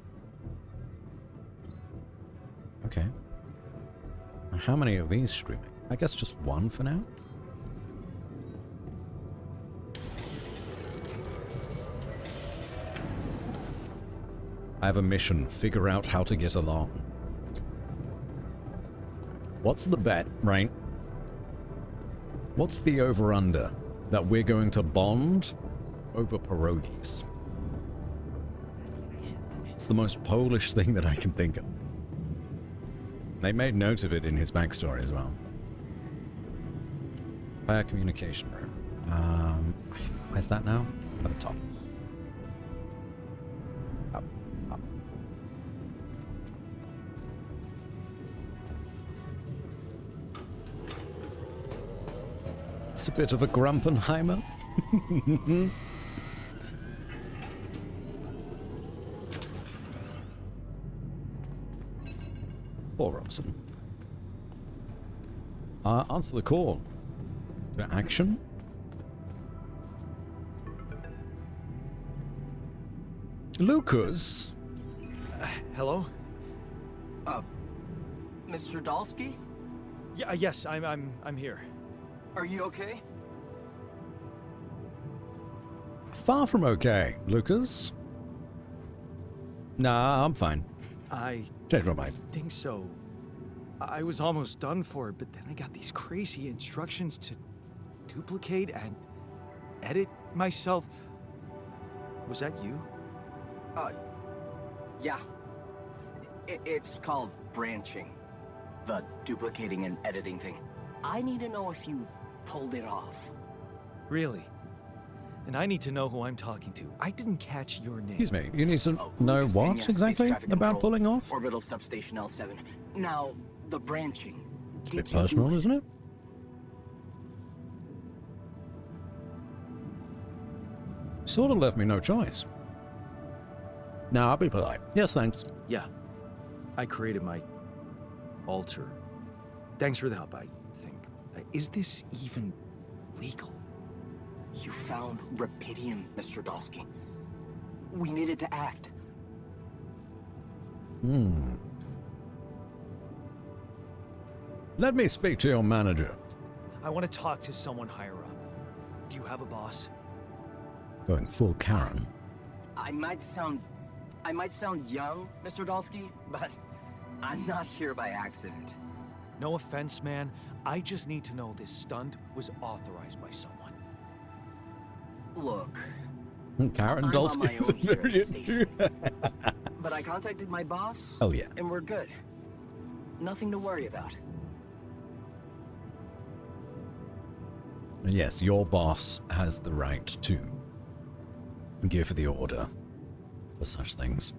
Okay. Now, how many of these should we make? I guess just one for now? I have a mission. Figure out how to get along. What's the bet, right? What's the over-under that we're going to bond over pierogies? It's the most Polish thing that I can think of. They made note of it in his backstory as well. Fire communication room. Where's that now? At the top. Up, up. It's a bit of a Grumpenheimer. Poor Robson. Answer the call. To action? Lucas? Hello? Mr. Dalsky? Yeah, yes, I'm here. Are you okay? Far from okay, Lucas. Nah, I'm fine. I Change my mind. think so. I was almost done for it, but then I got these crazy instructions to duplicate and edit myself. Was that you? Yeah. It's called branching. The duplicating and editing thing. I need to know if you pulled it off. Really? And I need to know who I'm talking to. I didn't catch your name. Excuse me, you need to know Lucas what Peña, Space exactly Traffic about Control, pulling off? Orbital Substation L7. Now, the branching. It's a bit personal, isn't it? Sort of left me no choice. Now I'll be polite. Yes, thanks. Yeah. I created my alter. Thanks for the help, I think. Is this even legal? You found Rapidium, Mr. Dalsky. We needed to act. Let me speak to your manager. I want to talk to someone higher up. Do you have a boss? Going full Karen. I might sound young, Mr. Dalsky, but I'm not here by accident. No offense, man. I just need to know this stunt was authorized by someone. Look, Karen I'm on my Dolsky is a own here at the variant too. station. But I contacted my boss. Oh yeah. And we're good. Nothing to worry about. Yes, your boss has the right to give the order for such things.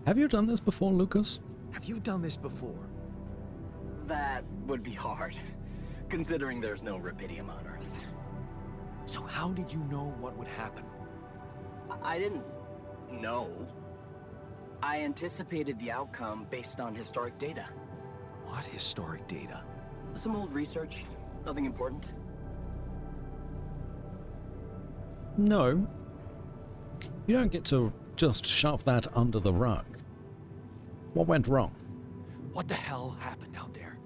Have you done this before, Lucas? Have you done this before? That would be hard, considering there's no rubidium on Earth. So how did you know what would happen? I didn't know. I anticipated the outcome based on historic data. What historic data? Some old research, nothing important. No. You don't get to just shove that under the rug. What went wrong? What the hell happened out there?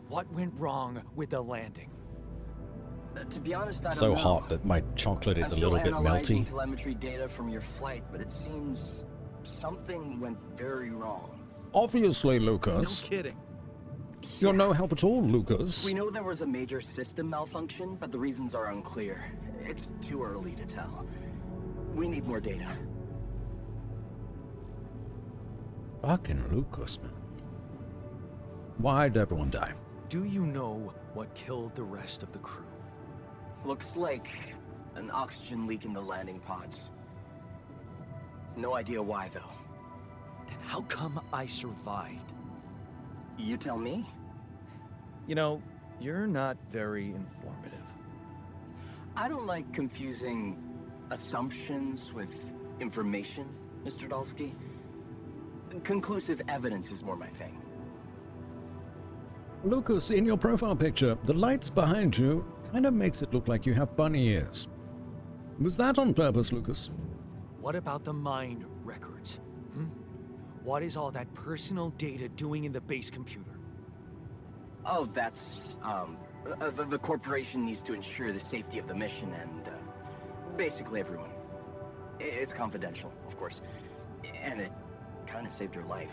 What went wrong with the landing? To be honest, I It's don't so know. hot that my chocolate is I'm a little still bit analyzing melty. telemetry data from your flight, but it seems something went very wrong. Obviously, No Lucas. kidding. You're no help at all, Lucas. We know there was a major system malfunction, but the reasons are unclear. It's too early to tell. We need more data. Fucking Lucas, man. Why'd everyone die? Do you know what killed the rest of the crew? Looks like an oxygen leak in the landing pods. No idea why, though. Then how come I survived? You tell me. You know, you're not very informative. I don't like confusing assumptions with information, Mr. Dolsky. Conclusive evidence is more my thing. Lucas, in your profile picture, the lights behind you kind of makes it look like you have bunny ears. Was that on purpose, Lucas? What about the mind records? What is all that personal data doing in the base computer? Oh, that's, the corporation needs to ensure the safety of the mission and, basically everyone. It's confidential, of course. And it kind of saved your life.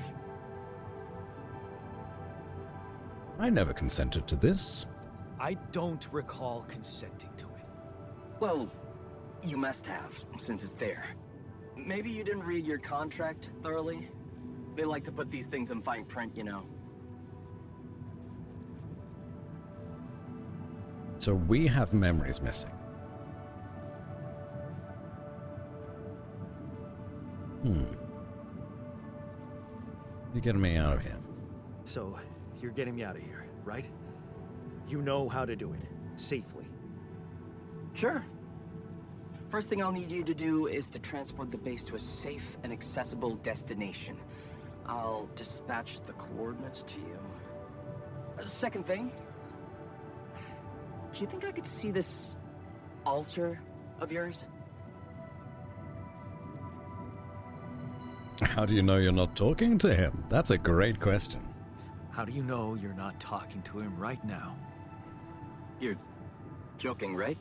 I never consented to this. I don't recall consenting to it. Well, you must have, since it's there. Maybe you didn't read your contract thoroughly? They like to put these things in fine print, you know. So we have memories missing. You're getting me out of here. So, you're getting me out of here, right? You know how to do it. Safely. Sure. First thing I'll need you to do is to transport the base to a safe and accessible destination. I'll dispatch the coordinates to you. Second thing, do you think I could see this altar of yours? How do you know you're not talking to him? That's a great question. How do you know you're not talking to him right now? You're joking, right?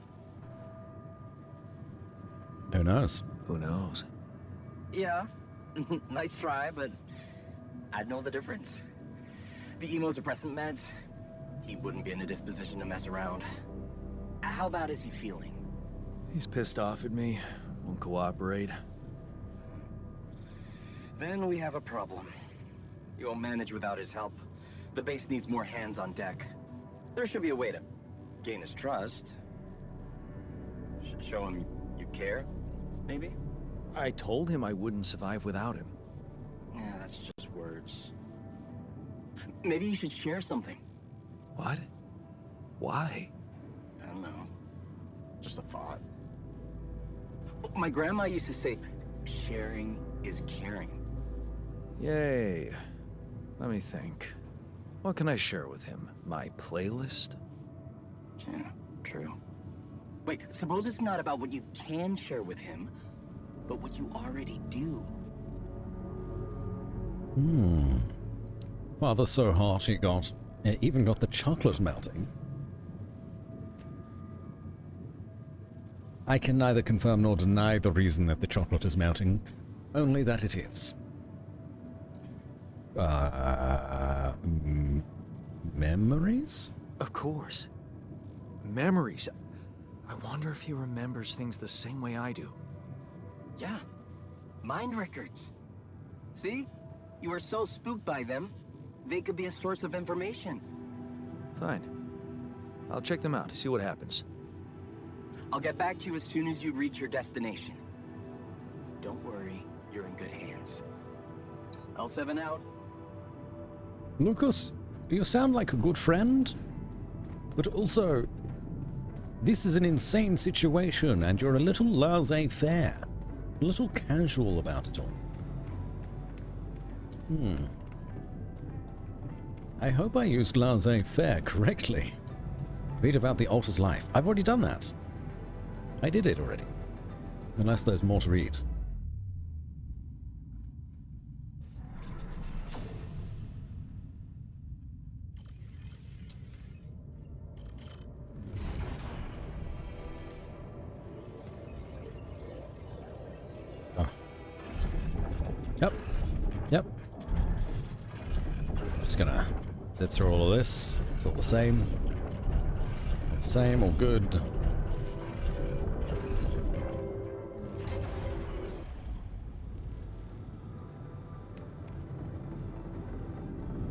Who knows? Who knows? Yeah. Nice try, but I'd know the difference. The immunosuppressant meds, he wouldn't be in a disposition to mess around. How bad is he feeling? He's pissed off at me. Won't cooperate. Then we have a problem. You won't manage without his help. The base needs more hands on deck. There should be a way to gain his trust. Show him you care, maybe? I told him I wouldn't survive without him. Yeah, that's just words. Maybe you should share something. What? Why? I don't know. Just a thought. My grandma used to say, sharing is caring. Yay. Let me think. What can I share with him? My playlist? Yeah, true. Wait, suppose it's not about what you can share with him, but what you already do. Well, that's so hot he got, even got the chocolate melting. I can neither confirm nor deny the reason that the chocolate is melting, only that it is. Memories? Of course. Memories. I wonder if he remembers things the same way I do. Yeah. Mind records. See? You were so spooked by them, they could be a source of information. Fine. I'll check them out to see what happens. I'll get back to you as soon as you reach your destination. Don't worry, you're in good hands. L7 out. Lucas, you sound like a good friend, but also, this is an insane situation and you're a little laissez-faire, a little casual about it all. I hope I used laissez-faire correctly. Read about the Altar's life. I've already done that. I did it already. Unless there's more to read. Oh. Yep. Yep. Just gonna zip through all of this. It's all the same. Same, all good.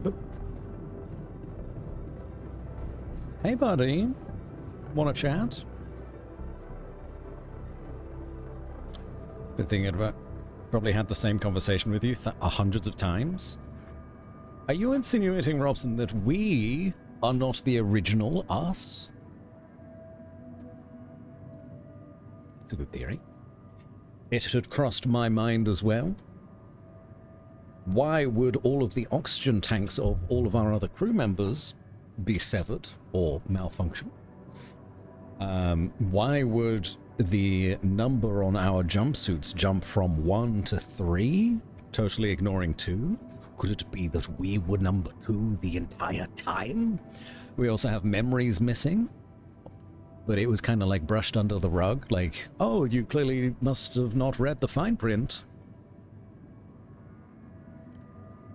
Boop. Hey, buddy. Wanna chat? Been thinking about... Probably had the same conversation with you hundreds of times. Are you insinuating, Robson, that we are not the original us? It's a good theory. It had crossed my mind as well. Why would all of the oxygen tanks of all of our other crew members be severed or malfunction? Why would the number on our jumpsuits jump from 1 to 3, totally ignoring 2? Could it be that we were number 2 the entire time? We also have memories missing, but it was kind of like brushed under the rug, like, oh, you clearly must have not read the fine print.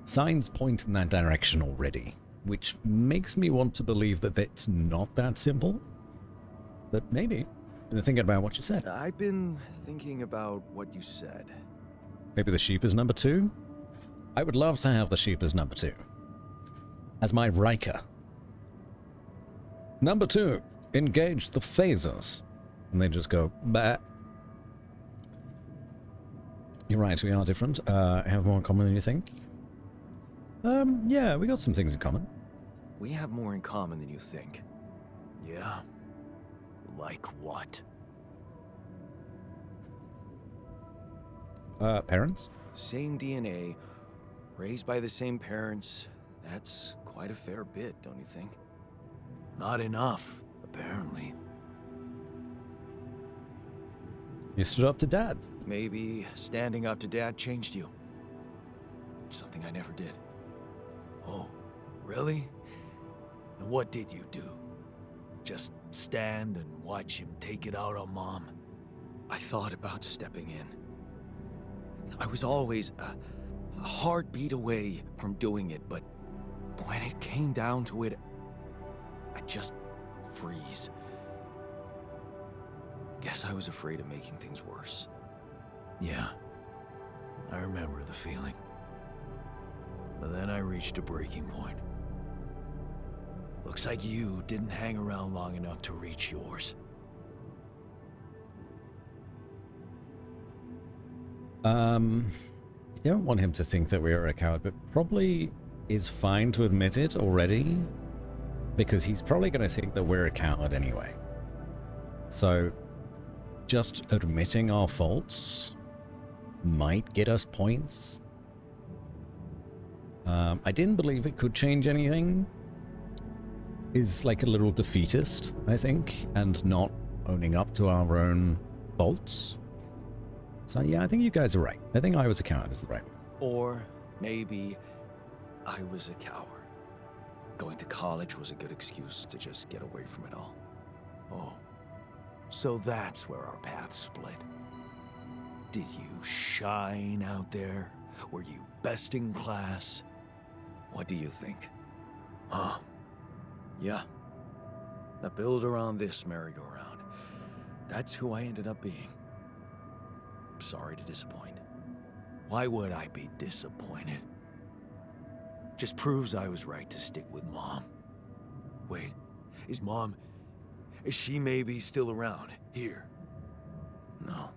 Signs point in that direction already, which makes me want to believe that it's not that simple, but maybe. Been thinking about what you said. I've been thinking about what you said. Maybe the sheep is number 2? I would love to have the sheep as number 2. As my Riker. Number 2, engage the phasers. And they just go, bah. You're right, we are different. Have more in common than you think. Yeah, we got some things in common. We have more in common than you think. Yeah? Like what? Parents? Same DNA, raised by the same parents. That's quite a fair bit, don't you think? Not enough, apparently. You stood up to Dad. Maybe standing up to Dad changed you. Something I never did. Oh, really? And what did you do? Just stand and watch him take it out on Mom? I thought about stepping in. I was always a heartbeat away from doing it, but when it came down to it, I'd just freeze. Guess I was afraid of making things worse. Yeah, I remember the feeling. But then I reached a breaking point. Looks like you didn't hang around long enough to reach yours. I don't want him to think that we are a coward, but probably is fine to admit it already, because he's probably going to think that we're a coward anyway. So, just admitting our faults might get us points. I didn't believe it could change anything. Is like a little defeatist, I think, and not owning up to our own faults. So yeah, I think you guys are right. I think I was a coward is the right one. Or maybe I was a coward. Going to college was a good excuse to just get away from it all. Oh, so that's where our paths split. Did you shine out there? Were you best in class? What do you think? Huh? Yeah. Now build around this merry-go-round. That's who I ended up being. Sorry to disappoint. Why would I be disappointed? Just proves I was right to stick with Mom. Wait, is she maybe still around here? No.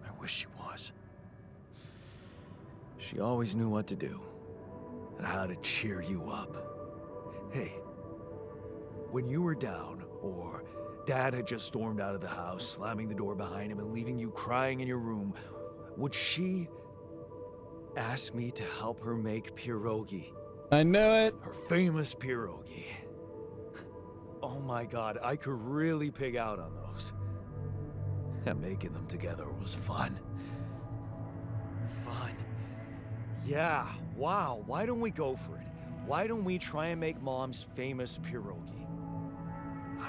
I wish she was. She always knew what to do and how to cheer you up. Hey, when you were down, or Dad had just stormed out of the house, slamming the door behind him and leaving you crying in your room, would she ask me to help her make pierogi? I know it. Her famous pierogi. Oh my God, I could really pig out on those. And making them together was fun. Fun. Yeah, wow, why don't we go for it? Why don't we try and make Mom's famous pierogi?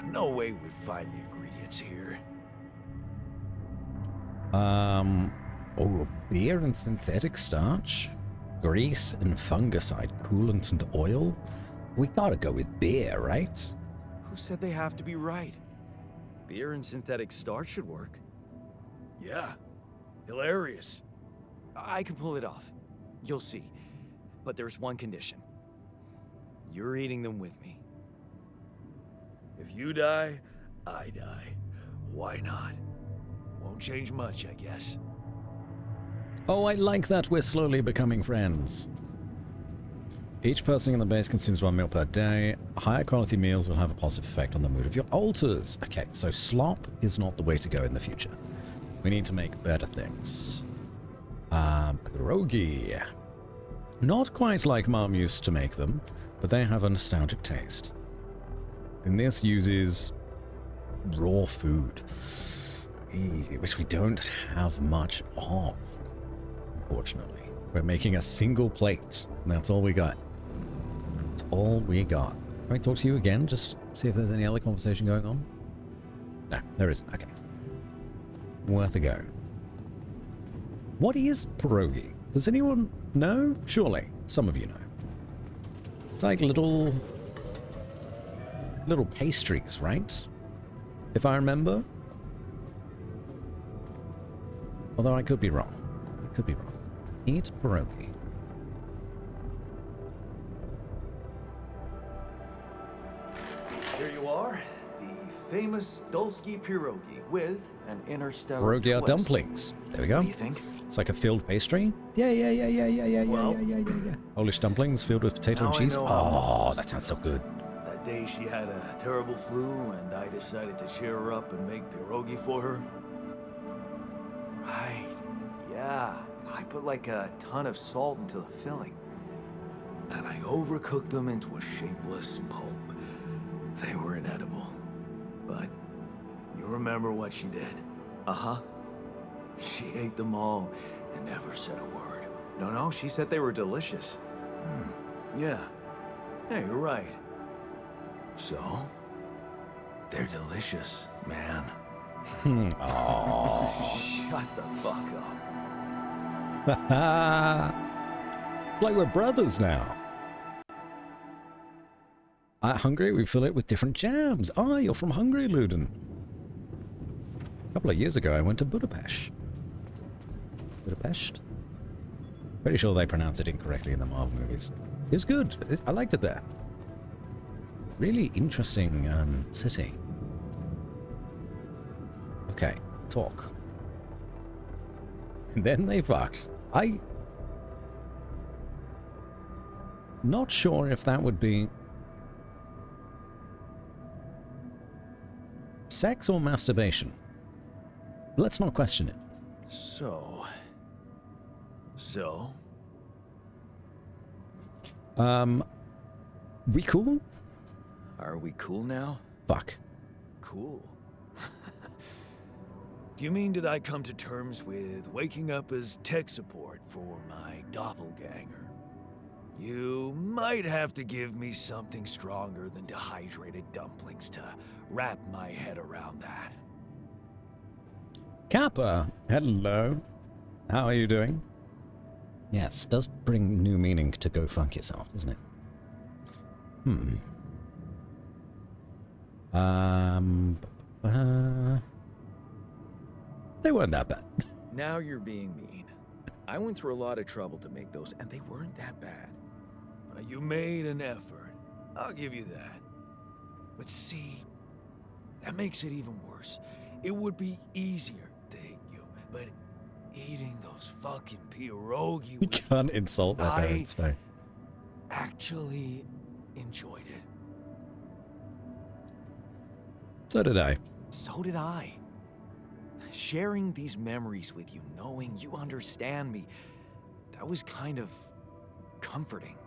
No way we'd find the ingredients here. Oh, beer and synthetic starch, grease and fungicide, coolant and oil. We gotta go with beer, right? Who said they have to be right? Beer and synthetic starch should work. Yeah, hilarious. I can pull it off. You'll see. But there's one condition. You're eating them with me. If you die, I die. Why not? Won't change much, I guess. Oh, I like that we're slowly becoming friends. Each person in the base consumes 1 meal per day. Higher quality meals will have a positive effect on the mood of your altars. Okay, so slop is not the way to go in the future. We need to make better things. Pierogi. Not quite like Mom used to make them, but they have a nostalgic taste. And this uses raw food, which we don't have much of, unfortunately. We're making a single plate, and that's all we got. That's all we got. Can I talk to you again, just see if there's any other conversation going on? No, there isn't. Okay. Worth a go. What is pierogi? Does anyone know? Surely, some of you know. It's like little pastries, right? If I remember. Although I could be wrong. I could be wrong. Eat pierogi. Here you are, the famous Dulski pierogi with an interstellar Pierogi are twist. dumplings. There we go. What do you think? It's like a filled pastry. Yeah. Polish dumplings filled with potato and Now I cheese. know how Oh, Mom that sounds so good. That day she had a terrible flu and I decided to cheer her up and make pierogi for her. Right, yeah. I put like a ton of salt into the filling. And I overcooked them into a shapeless pulp. They were inedible. But you remember what she did? Uh-huh. She ate them all and never said a word. No, she said they were delicious. Yeah. Yeah, you're right. So, they're delicious, man. Aww. Shut the fuck up. Like we're brothers now. At Hungary, we fill it with different jams. Ah, you're from Hungary, Luden. A couple of years ago, I went to Budapest. Budapest? Pretty sure they pronounce it incorrectly in the Marvel movies. It was good. I liked it there. Really interesting city. Okay, talk. And then they fucked. Not sure if that would be sex or masturbation. Let's not question it. So? We cool? Are we cool now? Fuck. Cool. Do you mean did I come to terms with waking up as tech support for my doppelganger? You might have to give me something stronger than dehydrated dumplings to wrap my head around that. Kappa, hello. How are you doing? Yes, does bring new meaning to go fuck yourself, doesn't it? They weren't that bad. Now you're being mean. I went through a lot of trouble to make those, and they weren't that bad. You made an effort. I'll give you that. But see, that makes it even worse. It would be easier to hate you, but eating those fucking pierogi You with can't insult their parents, no. actually enjoyed it. So did I. So did I. Sharing these memories with you, knowing you understand me, that was kind of comforting.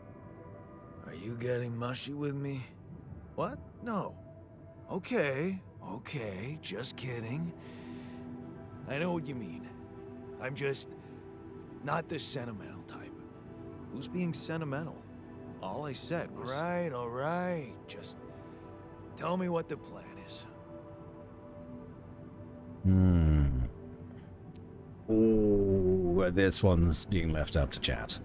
Are you getting mushy with me? What? No. Okay, just kidding. I know what you mean. I'm just not the sentimental type. Who's being sentimental? All I said was... All right. Just tell me what the plan is. Oh, this one's being left up to chat.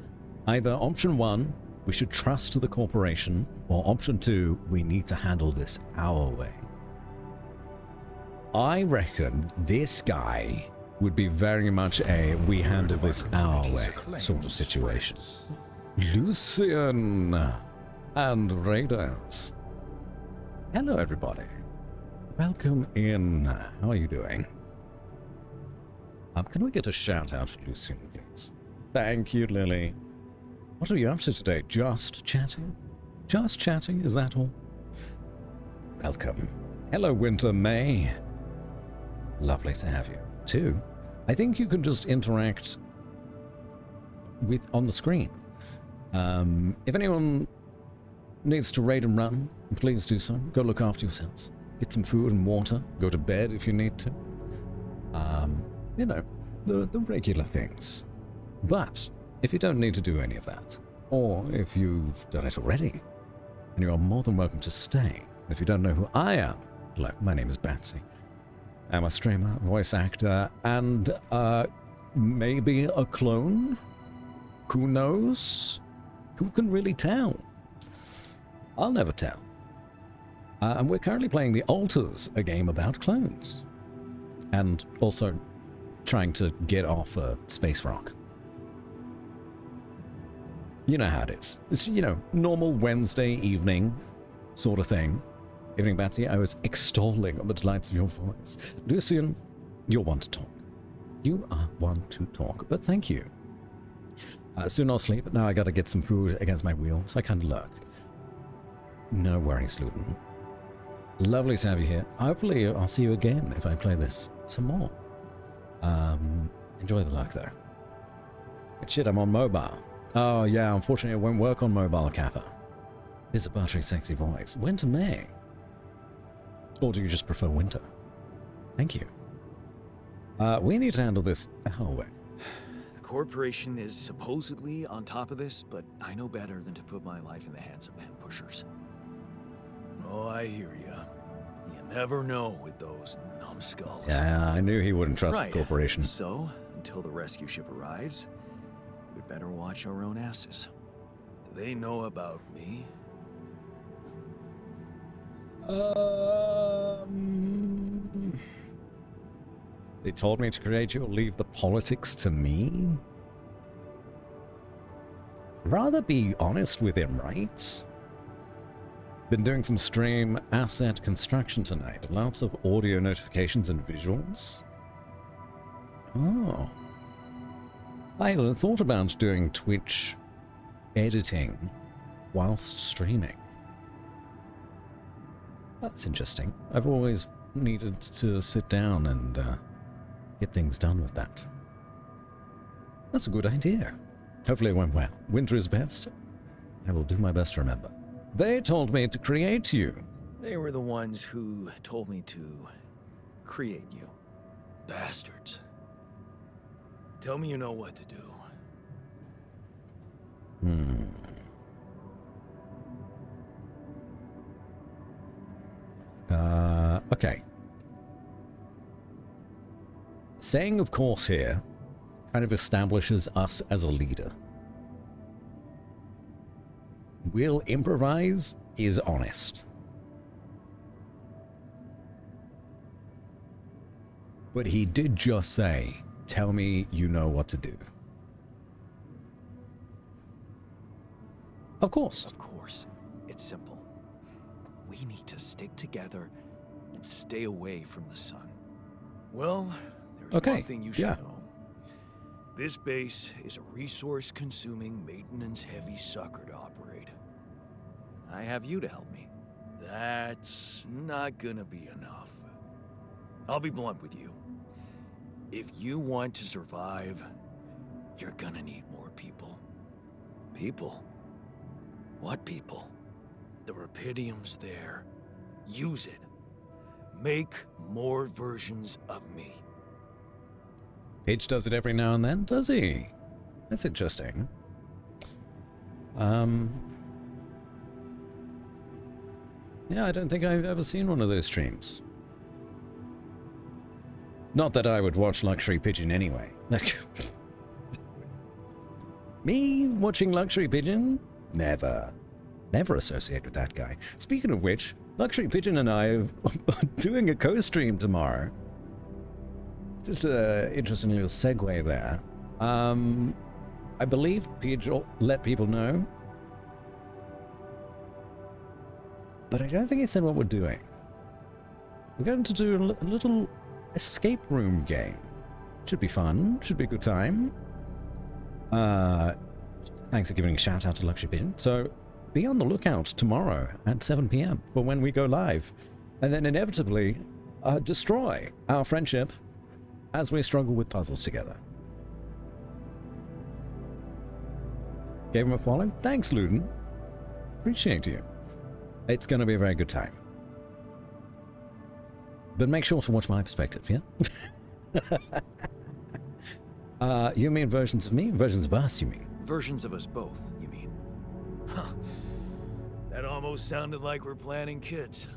Either option 1, we should trust the corporation, or option 2, we need to handle this our way. I reckon this guy would be very much a we handle this our way sort of situation. Lucian and Raiders. Hello everybody. Welcome in. How are you doing? Can we get a shout out for Lucian, please? Thank you, Lily. What are you up to today? Just chatting? Just chatting, is that all? Welcome. Hello, Winter May. Lovely to have you, too. I think you can just interact with on the screen. If anyone needs to raid and run, please do so. Go look after yourselves. Get some food and water. Go to bed if you need to. You know, the regular things. But if you don't need to do any of that, or if you've done it already, then you are more than welcome to stay. If you don't know who I am, look, my name is Batsy. I'm a streamer, voice actor, and maybe a clone? Who knows? Who can really tell? I'll never tell. And we're currently playing The Altars, a game about clones. And also trying to get off a space rock. You know how it is. It's, you know, normal Wednesday evening sort of thing. Evening, Batsy, I was extolling on the delights of your voice. Lucian, you're one to talk. You are one to talk, but thank you. Soon I'll sleep. Now I gotta get some food against my wheels. I kind of lurk. No worries, Luton. Lovely to have you here. Hopefully I'll see you again if I play this some more. Enjoy the luck, though. Shit, I'm on mobile. Oh, yeah, unfortunately it won't work on mobile, Kappa. It's a buttery, sexy voice. Winter May. Or do you just prefer winter? Thank you. We need to handle this our way. The corporation is supposedly on top of this, but I know better than to put my life in the hands of pen pushers. Oh, I hear ya. You never know with those numbskulls. Yeah, I knew he wouldn't trust Right. the corporation. So, until the rescue ship arrives, we'd better watch our own asses. Do they know about me? They told me to create you or leave the politics to me? Rather be honest with him, right? Been doing some stream asset construction tonight. Lots of audio notifications and visuals. Oh. I hadn't thought about doing Twitch editing whilst streaming. That's interesting. I've always needed to sit down and get things done with that. That's a good idea. Hopefully it went well. Winter is best. I will do my best to remember. They told me to create you. They were the ones who told me to create you. Bastards. Tell me you know what to do. Okay. Saying of course here kind of establishes us as a leader. Will improvise is honest. But he did just say, tell me you know what to do. Of course. Of course. It's simple. We need to stick together and stay away from the sun. Well, there's Okay, one thing you should yeah. know. This base is a resource-consuming, maintenance-heavy sucker to operate. I have you to help me. That's not gonna be enough. I'll be blunt with you. If you want to survive, you're gonna need more people. People? What people? The Rapidium's there. Use it. Make more versions of me. Pidge does it every now and then, does he? That's interesting. Yeah, I don't think I've ever seen one of those streams. Not that I would watch Luxury Pigeon anyway. Me watching Luxury Pigeon? Never. Never associate with that guy. Speaking of which, Luxury Pigeon and I are doing a co-stream tomorrow. Just an interesting little segue there. I believe Pidge let people know. But I don't think he said what we're doing. We're going to do a little escape room game. Should be fun. Should be a good time. Thanks for giving a shout out to Luxury Pigeon. So be on the lookout tomorrow at 7 PM for when we go live. And then inevitably destroy our friendship as we struggle with puzzles together. Gave him a follow? Thanks, Luden. Appreciate you. It's going to be a very good time. But make sure to watch my perspective, yeah? You mean versions of me? Versions of us, you mean? Versions of us both, you mean? Huh. That almost sounded like we're planning kids.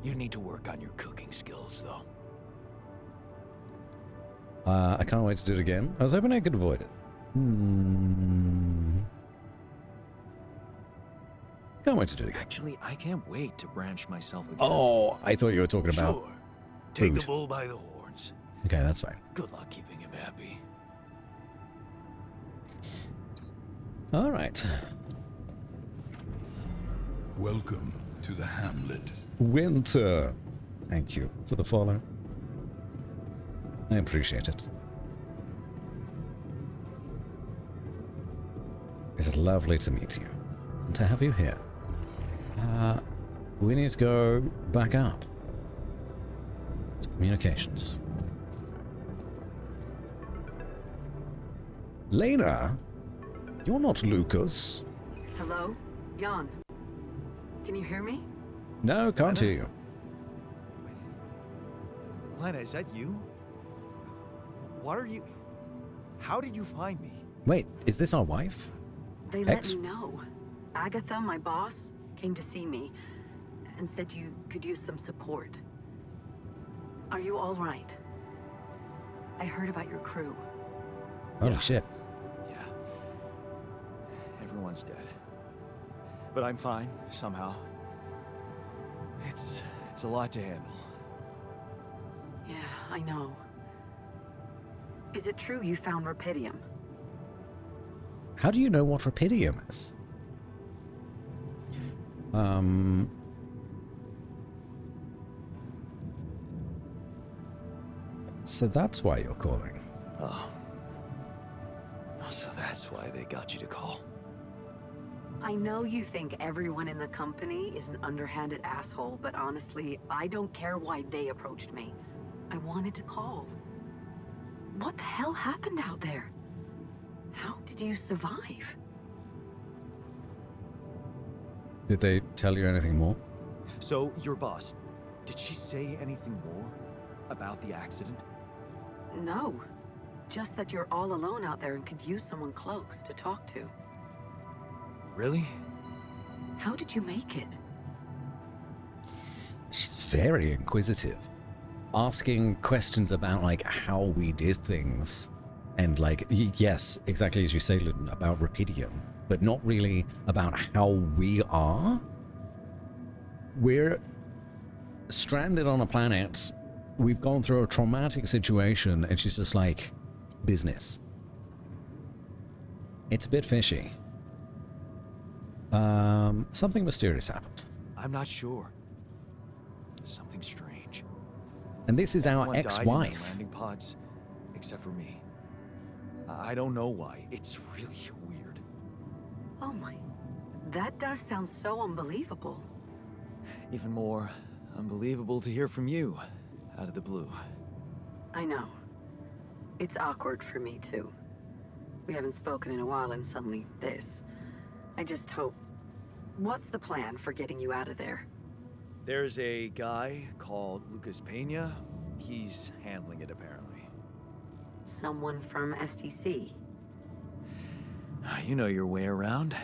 You need to work on your cooking skills, though. I can't wait to do it again. I was hoping I could avoid it. Can't wait to do it again. Actually, I can't wait to branch myself again. Oh, I thought you were talking about... Sure. Take the food. bull by the horns. Okay, that's fine. Good luck keeping him happy. All right. Welcome to the hamlet. Winter. Thank you for the follow. I appreciate it. It is lovely to meet you and to have you here. We need to go back up to communications. Lena, you're not Lucas. Hello? Jan. Can you hear me? No, can't hear you. Lena, is that you? What are you... How did you find me? Wait, is this our wife? They let me know. Agatha, my boss, came to see me and said you could use some support. Are you all right? I heard about your crew. Holy shit. Yeah. Everyone's dead. But I'm fine, somehow. It's a lot to handle. Yeah, I know. Is it true you found Rapidium? How do you know what Rapidium is? So that's why you're calling. Oh. So that's why they got you to call. I know you think everyone in the company is an underhanded asshole, but honestly, I don't care why they approached me. I wanted to call. What the hell happened out there? How did you survive? Did they tell you anything more? So, your boss, did she say anything more about the accident? No. Just that you're all alone out there and could use someone close to talk to. Really? How did you make it? She's very inquisitive. Asking questions about, like, how we did things. And, like, yes, exactly as you say, Luden, about Rapidium. But not really about how we are. We're stranded on a planet we've gone through a traumatic situation, and she's just like, business. It's a bit fishy. Something mysterious happened. I'm not sure. Something strange. And this is our Everyone died in the ex-wife. landing pods, except for me. I don't know why. It's really weird. Oh my. That does sound so unbelievable. Even more unbelievable to hear from you, out of the blue. I know. It's awkward for me, too. We haven't spoken in a while and suddenly this. I just hope... What's the plan for getting you out of there? There's a guy called Lucas Pena. He's handling it, apparently. Someone from STC. You know your way around.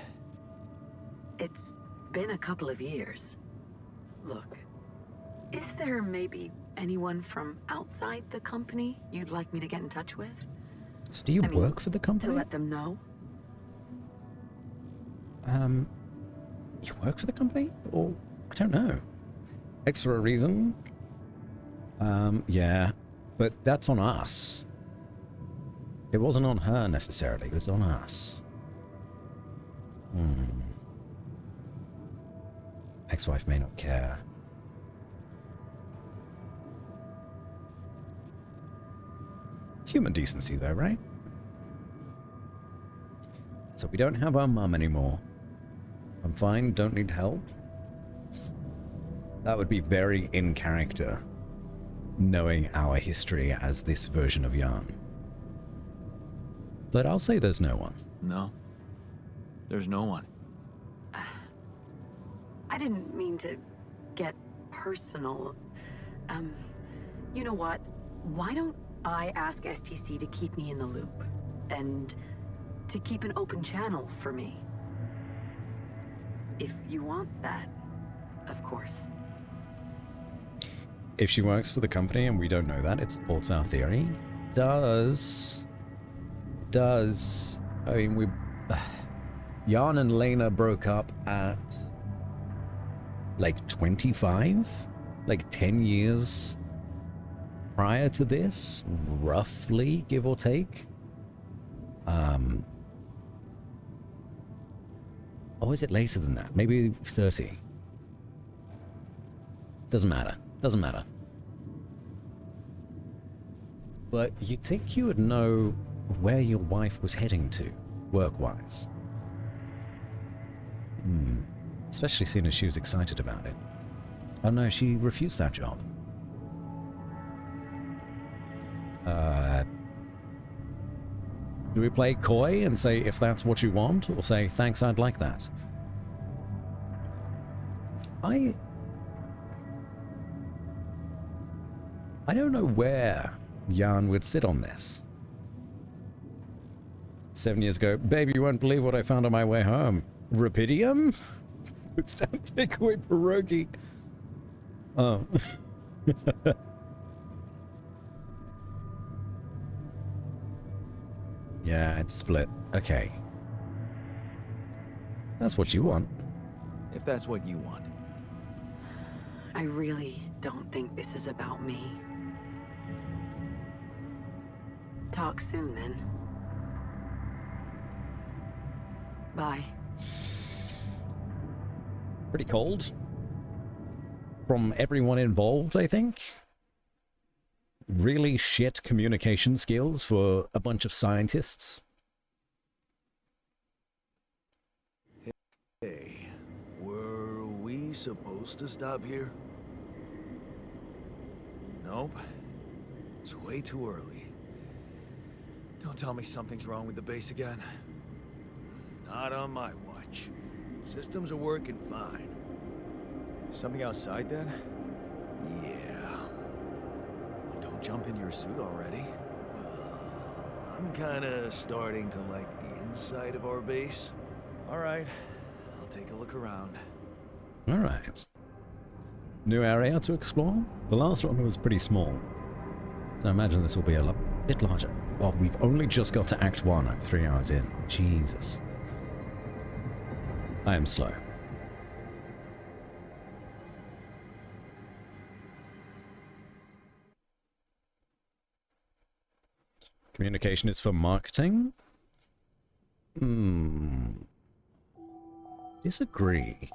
It's been a couple of years. Look, is there maybe anyone from outside the company you'd like me to get in touch with? So do you work for the company? To let them know? You work for the company? Or, I don't know. X for a reason? Yeah. But that's on us. It wasn't on her necessarily, it was on us. Ex-wife may not care. Human decency though, right? So we don't have our mum anymore. I'm fine, don't need help. That would be very in character, knowing our history as this version of Yarn. But I'll say there's no one. No. There's no one. I didn't mean to get personal. You know what? Why don't I ask STC to keep me in the loop? And to keep an open channel for me? If you want that, of course. If she works for the company and we don't know that, it supports our theory. Does. I mean, Yarn and Lena broke up at like 25? Like 10 years prior to this, roughly, give or take. Or is it later than that? Maybe 30. Doesn't matter. Doesn't matter. But you'd think you would know where your wife was heading to, work-wise. Especially seeing as she was excited about it. Oh no, she refused that job. Do we play coy and say if that's what you want, or say thanks, I'd like that? I don't know where Yarn would sit on this. 7 years ago, babe, you won't believe what I found on my way home. Rapidium? Puts down takeaway pierogi. Oh. Yeah, it's split. Okay. That's what you want. If that's what you want. I really don't think this is about me. Talk soon, then. Bye. Pretty cold. From everyone involved, I think. Really shit communication skills for a bunch of scientists. Hey, were we supposed to stop here? Nope. It's way too early. Don't tell me something's wrong with the base again. Not on my watch. Systems are working fine. Something outside then? Yeah. Don't jump in your suit already. I'm kinda starting to like the inside of our base. Alright, I'll take a look around. Alright. New area to explore? The last one was pretty small. So I imagine this will be a bit larger. Well, we've only just got to Act 1. I'm 3 hours in. Jesus. I am slow. Communication is for marketing? Disagree.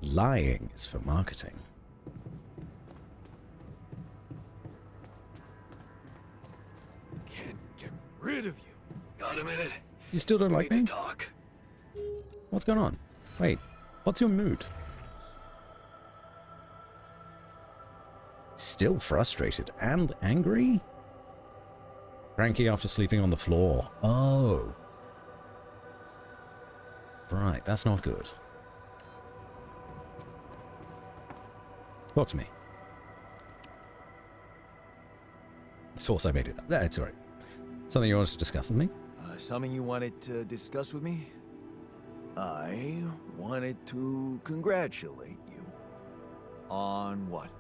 Lying is for marketing. Can't get rid of you. Got a minute? You still don't like We me? need to talk. What's going on? Wait, what's your mood? Still frustrated and angry? Cranky after sleeping on the floor. Oh. Right, that's not good. Talk to me. Source, I made it up. That's alright. Something you wanted to discuss with me? Something you wanted to discuss with me? I wanted to congratulate you. On what?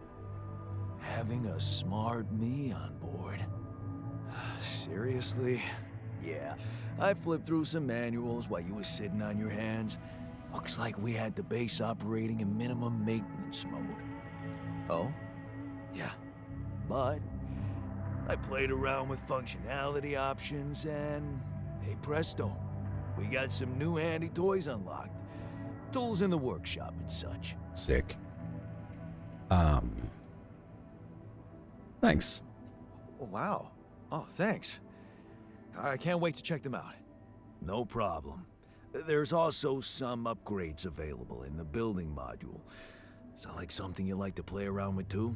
Having a smart me on board. Seriously? Yeah, I flipped through some manuals while you were sitting on your hands. Looks like we had the base operating in minimum maintenance mode. Oh? Yeah. But I played around with functionality options and, hey presto, we got some new handy toys unlocked. Tools in the workshop and such. Sick. Thanks. Wow. Oh, thanks. I can't wait to check them out. No problem. There's also some upgrades available in the building module. Sound like something you like to play around with too?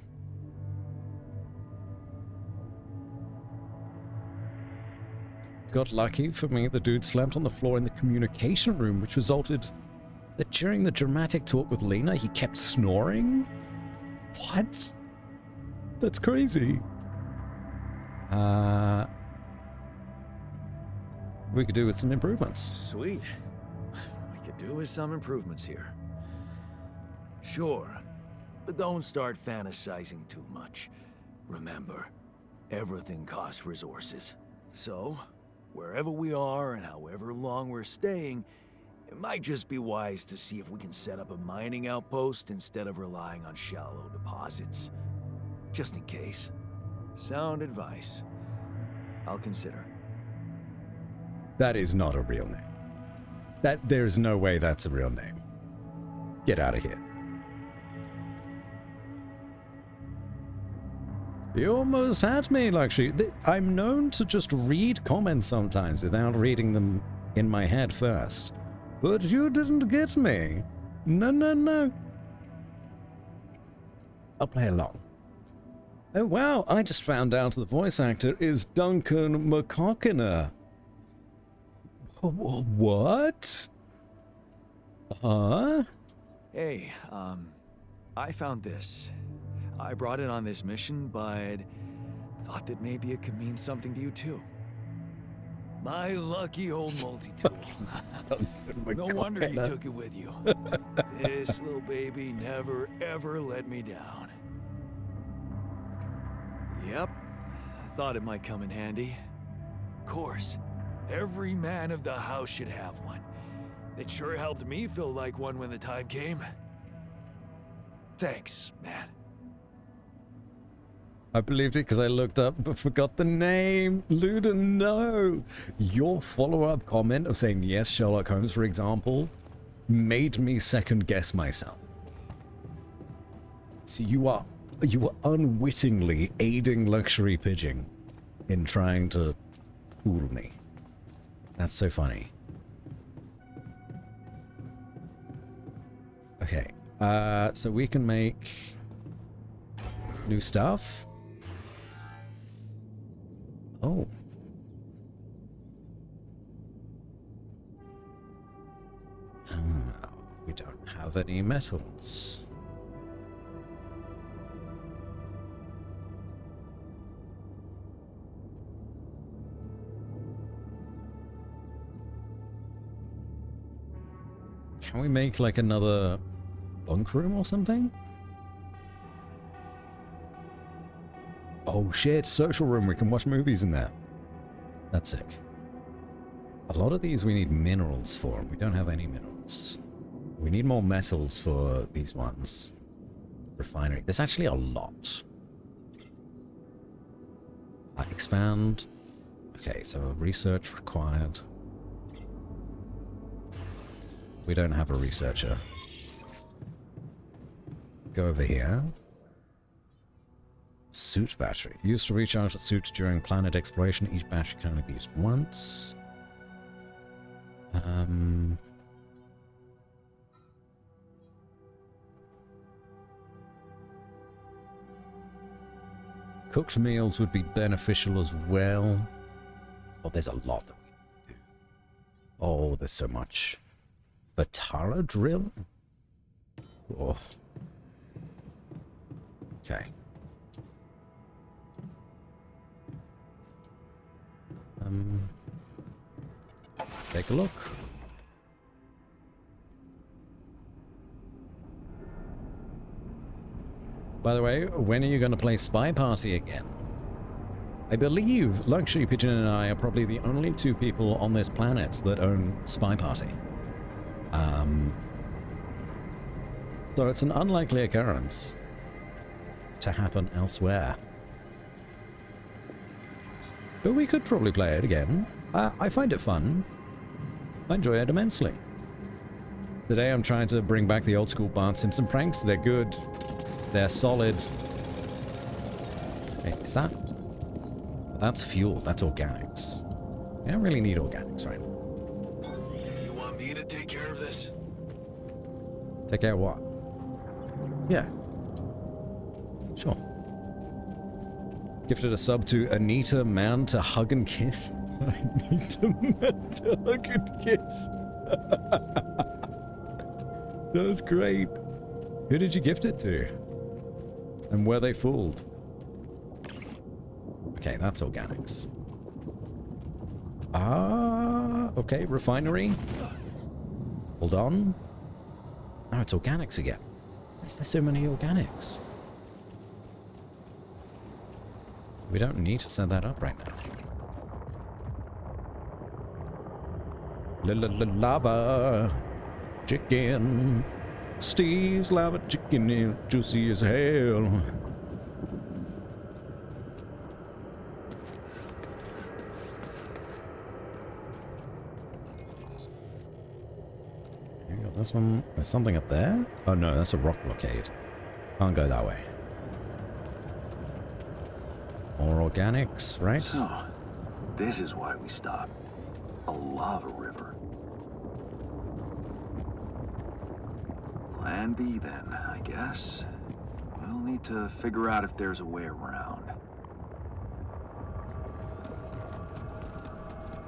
Got lucky. For me, the dude slept on the floor in the communication room, which resulted that during the dramatic talk with Lena, he kept snoring? What? That's crazy. We could do with some improvements. Sweet. We could do with some improvements here. Sure, but don't start fantasizing too much. Remember, everything costs resources. So, wherever we are and however long we're staying, it might just be wise to see if we can set up a mining outpost instead of relying on shallow deposits. Just in case. Sound advice. I'll consider. That is not a real name. There's no way that's a real name. Get out of here. You almost had me, Lakshmi. I'm known to just read comments sometimes without reading them in my head first. But you didn't get me. No, no, no. I'll play along. Oh wow, I just found out the voice actor is Duncan McCockiner. What? Huh? Hey, I found this. I brought it on this mission, but thought that maybe it could mean something to you too. My lucky old multi-tool. No wonder you took it with you. This little baby never ever let me down. Yep, I thought it might come in handy. Of course, every man of the house should have one. It sure helped me feel like one when the time came. Thanks, man. I believed it because I looked up but forgot the name. Luda, no. Your follow-up comment of saying yes, Sherlock Holmes, for example, made me second guess myself. See, you are unwittingly aiding Luxury Pigeon in trying to fool me. That's so funny. Okay, so we can make new stuff. Oh. We don't have any metals. Can we make like another bunk room or something? Oh shit, social room, we can watch movies in there. That's sick. A lot of these we need minerals for, and we don't have any minerals. We need more metals for these ones. Refinery. There's actually a lot. Expand. Okay, so research required. We don't have a researcher. Go over here. Suit battery. Used to recharge the suit during planet exploration. Each battery can only be used once. Cooked meals would be beneficial as well. Oh, there's a lot that we need to do. Oh, there's so much. Batara drill? Oh. Okay. Take a look. By the way, when are you going to play Spy Party again? I believe Luxury Pigeon and I are probably the only two people on this planet that own Spy Party. So it's an unlikely occurrence to happen elsewhere. But we could probably play it again. I find it fun. I enjoy it immensely. Today I'm trying to bring back the old school Bart Simpson pranks. They're good. They're solid. Hey, is that... That's fuel. That's organics. We don't really need organics right now. You want me to take care of this? Take care of what? Yeah. Sure. Gifted a sub to Anita Man to hug and kiss. Anita Man to hug and kiss. That was great. Who did you gift it to? And were they fooled? Okay, that's organics. Okay, refinery. Hold on. Oh, it's organics again. Why is there so many organics? We don't need to set that up right now. Lava chicken. Steve's lava chicken is juicy as hell. Here we go, this one. There's something up there? Oh no, that's a rock blockade. Can't go that way. More organics, right? So, this is why we stopped. A lava river. Plan B then, I guess. We'll need to figure out if there's a way around.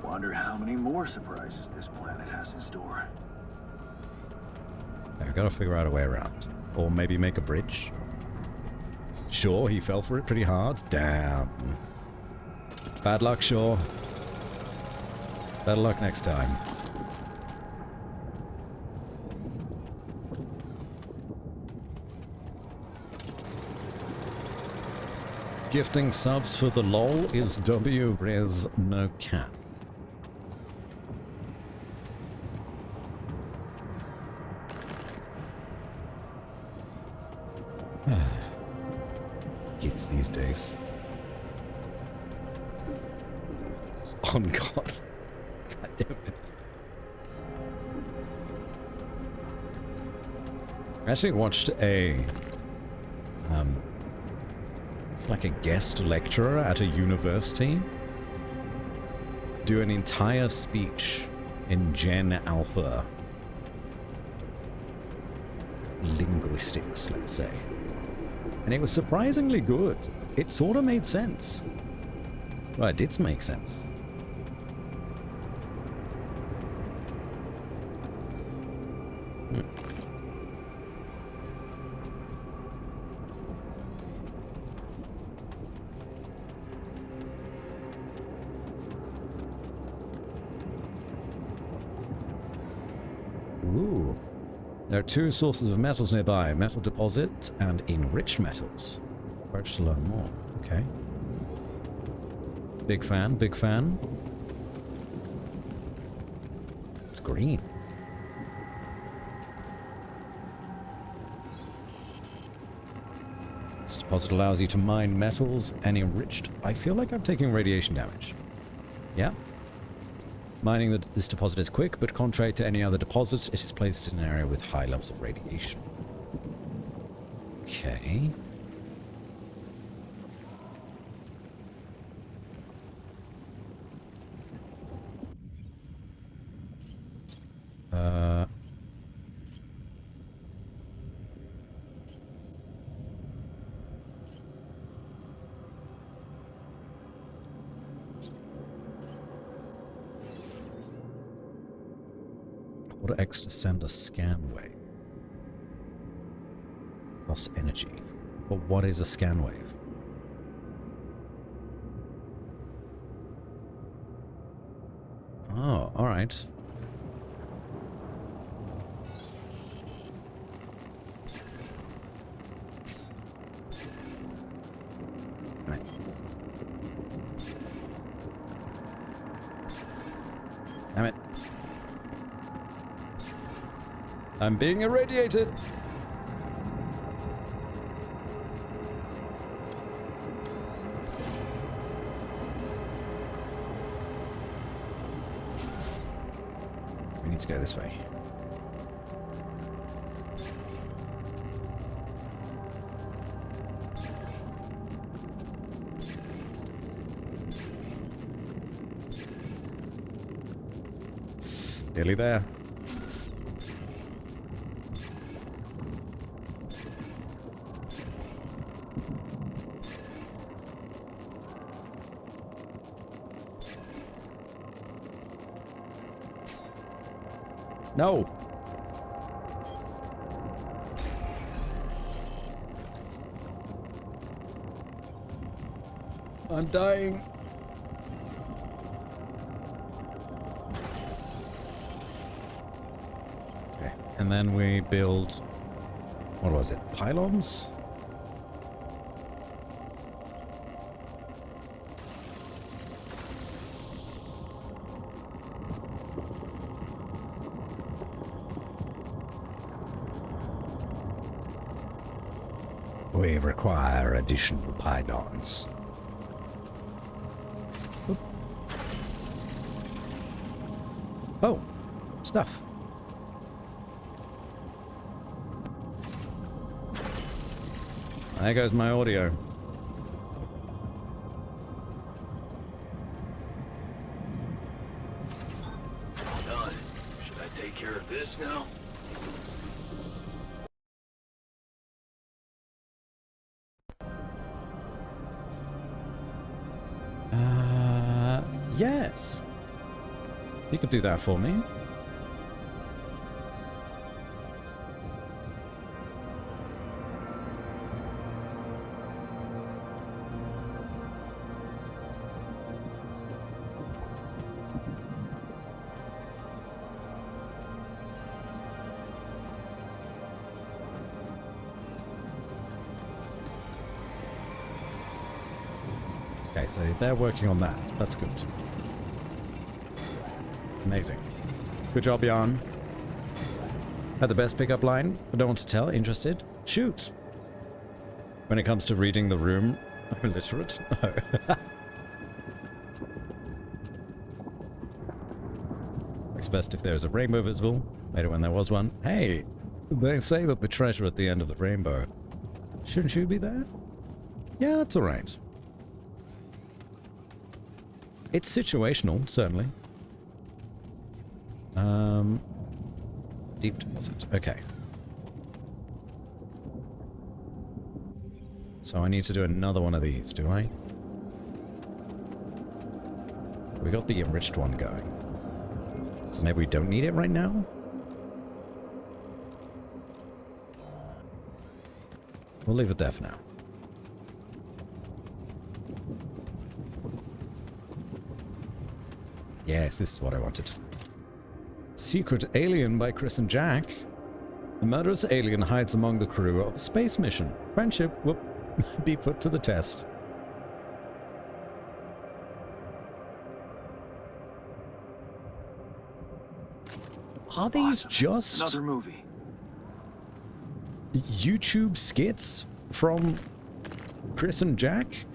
Wonder how many more surprises this planet has in store. I've got to figure out a way around. Or maybe make a bridge. Sure, he fell for it pretty hard. Damn. Bad luck, Shaw. Better luck next time. Gifting subs for the lol is W Res no cap. Kids these days. On God. God damn it. I actually watched a it's like a guest lecturer at a university do an entire speech in Gen Alpha linguistics, let's say. And it was surprisingly good. It sort of made sense. Well, it did make sense. Ooh. There are two sources of metals nearby, metal deposit and enriched metals. Approach to learn more. Okay. Big fan, big fan. It's green. Deposit allows you to mine metals and enriched. I feel like I'm taking radiation damage. Yeah. Mining this deposit is quick, but contrary to any other deposit, it is placed in an area with high levels of radiation. Okay. Order X to send a scan wave. Costs energy. But what is a scan wave? Oh, alright. Right. Damn it. I'm being irradiated! We need to go this way. Nearly there. No. I'm dying. Okay, and then we build, what was it, pylons? We require additional pylons. Oop. Oh, stuff. There goes my audio. All done. Should I take care of this now? Yes. You could do that for me. Okay, so they're working on that. That's good. Amazing. Good job, Jan. Had the best pickup line, but don't want to tell. Interested? Shoot! When it comes to reading the room, I'm illiterate. No. It's best if there's a rainbow visible. Later when there was one. Hey! They say that the treasure at the end of the rainbow. Shouldn't you be there? Yeah, that's alright. It's situational, certainly. Deep deposit. Okay. So I need to do another one of these, do I? We got the enriched one going. So maybe we don't need it right now? We'll leave it there for now. Yes, this is what I wanted. Secret Alien by Chris and Jack. A murderous alien hides among the crew of a space mission. Friendship will be put to the test. Are these just another movie? YouTube skits from Chris and Jack?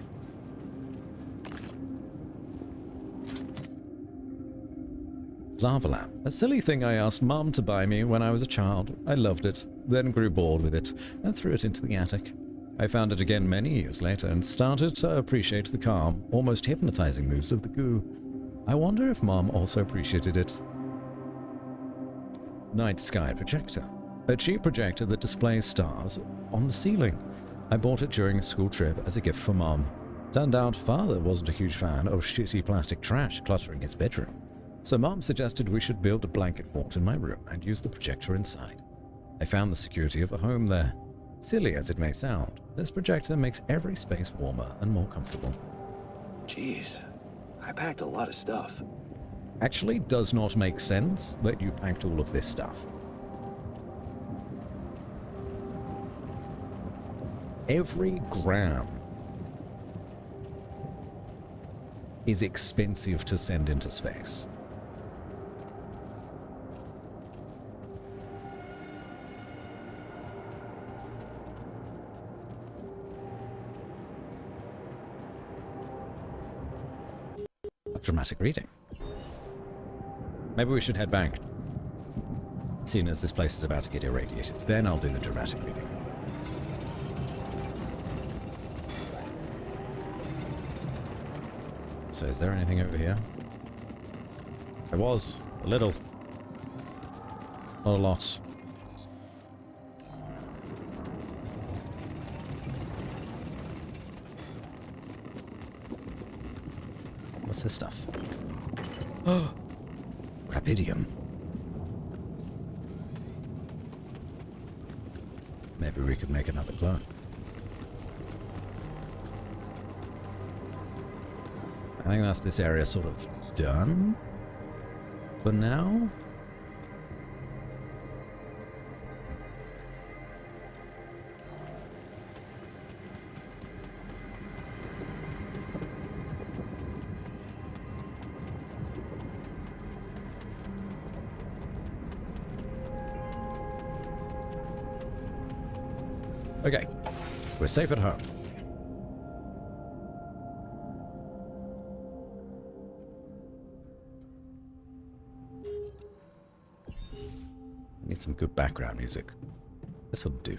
Lava lamp. A silly thing I asked Mom to buy me when I was a child. I loved it, then grew bored with it, and threw it into the attic. I found it again many years later and started to appreciate the calm, almost hypnotizing moves of the goo. I wonder if Mom also appreciated it. Night sky projector. A cheap projector that displays stars on the ceiling. I bought it during a school trip as a gift for Mom. Turned out Father wasn't a huge fan of shitty plastic trash cluttering his bedroom. So Mom suggested we should build a blanket fort in my room and use the projector inside. I found the security of a home there. Silly as it may sound, this projector makes every space warmer and more comfortable. Jeez, I packed a lot of stuff. Actually does not make sense that you packed all of this stuff. Every gram is expensive to send into space. Dramatic reading. Maybe we should head back, seeing as this place is about to get irradiated. Then I'll do the dramatic reading. So is there anything over here? There was. A little. Not a lot. What's this stuff? Oh! Rapidium. Maybe we could make another clone. I think that's this area sort of done for now. Okay, we're safe at home. Need some good background music. This will do.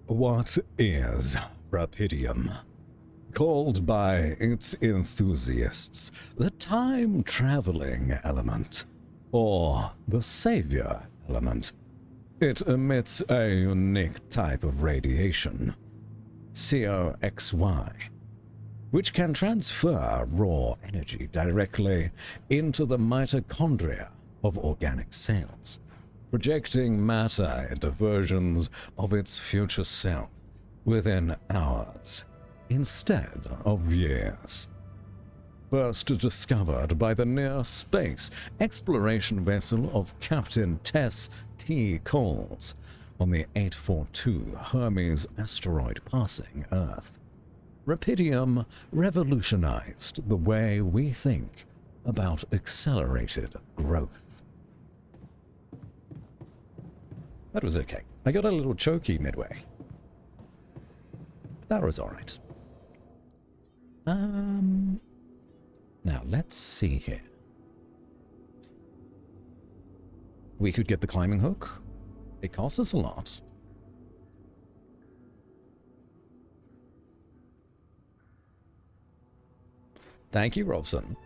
What is Rapidium? Called by its enthusiasts the time-traveling element, or the savior element. It emits a unique type of radiation, COXY, which can transfer raw energy directly into the mitochondria of organic cells, projecting matter into versions of its future self within hours instead of years. First discovered by the near-space exploration vessel of Captain Tess T. Coles on the 842 Hermes asteroid passing Earth, Rapidium revolutionized the way we think about accelerated growth. That was okay. I got a little choky midway. That was alright. Now, let's see here. We could get the climbing hook. It costs us a lot. Thank you, Robson.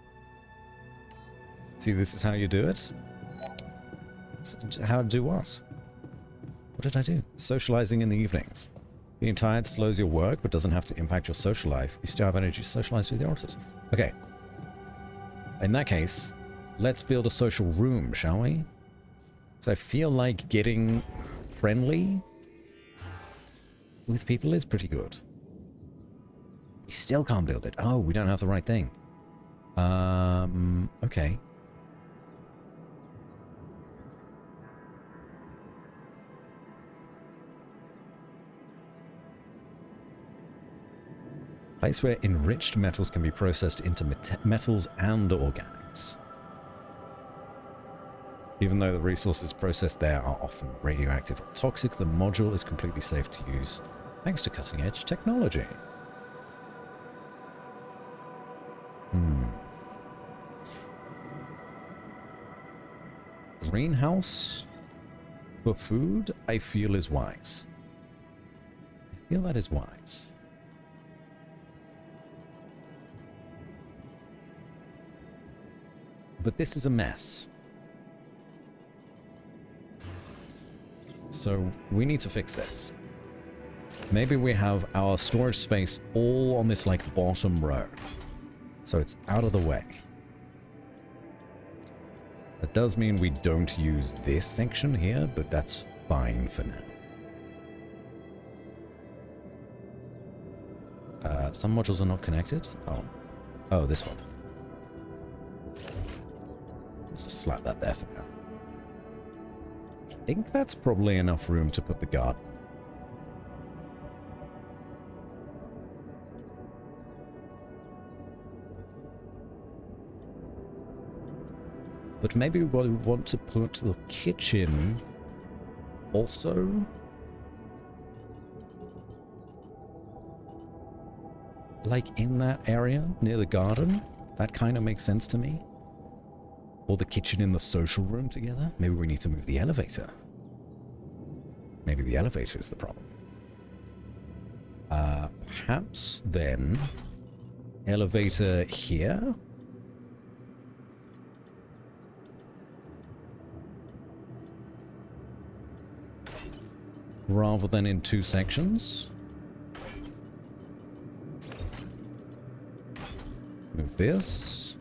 See, this is how you do it? How to do what? What did I do? Socializing in the evenings. Being tired slows your work, but doesn't have to impact your social life. You still have energy to socialize with your auditors. Okay. In that case, let's build a social room, shall we? So I feel like getting friendly with people is pretty good. We still can't build it. Oh, we don't have the right thing. Okay. Place where enriched metals can be processed into metals and organics. Even though the resources processed there are often radioactive or toxic, the module is completely safe to use thanks to cutting-edge technology. Greenhouse for food, I feel is wise. I feel that is wise. But this is a mess. So we need to fix this. Maybe we have our storage space all on this like bottom row. So it's out of the way. That does mean we don't use this section here, but that's fine for now. Some modules are not connected. Oh, this one. Just slap that there for now. I think that's probably enough room to put the garden. But maybe we want to put the kitchen also. Like in that area near the garden. That kind of makes sense to me. Or the kitchen in the social room together. Maybe we need to move the elevator. Maybe the elevator is the problem. Perhaps then elevator here. Rather than in two sections. Move this.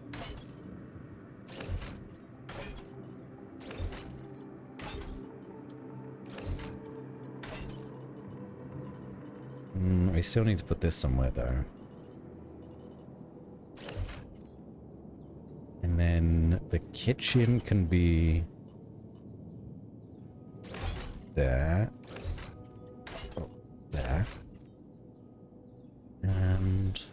We still need to put this somewhere though. And then the kitchen can be there. Oh, there. And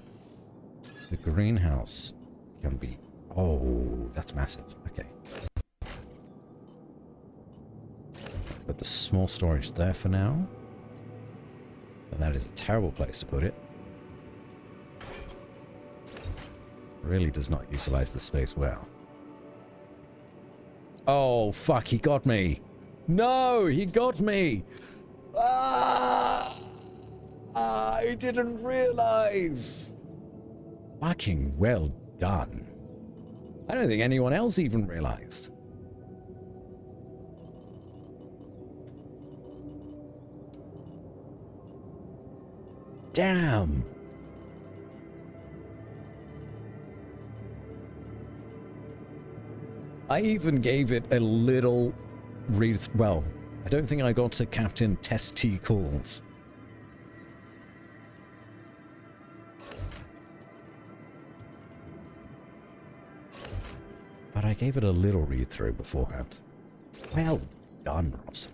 the greenhouse can be... Oh, that's massive. Okay. Put the small storage there for now. And that is a terrible place to put it. Really does not utilize the space well. Oh, fuck, he got me. No, he got me. I didn't realize. Fucking well done. I don't think anyone else even realized. Damn. I even gave it a little read. Well, I don't think I got to Captain Testicles. But I gave it a little read through beforehand. Well done, Robson.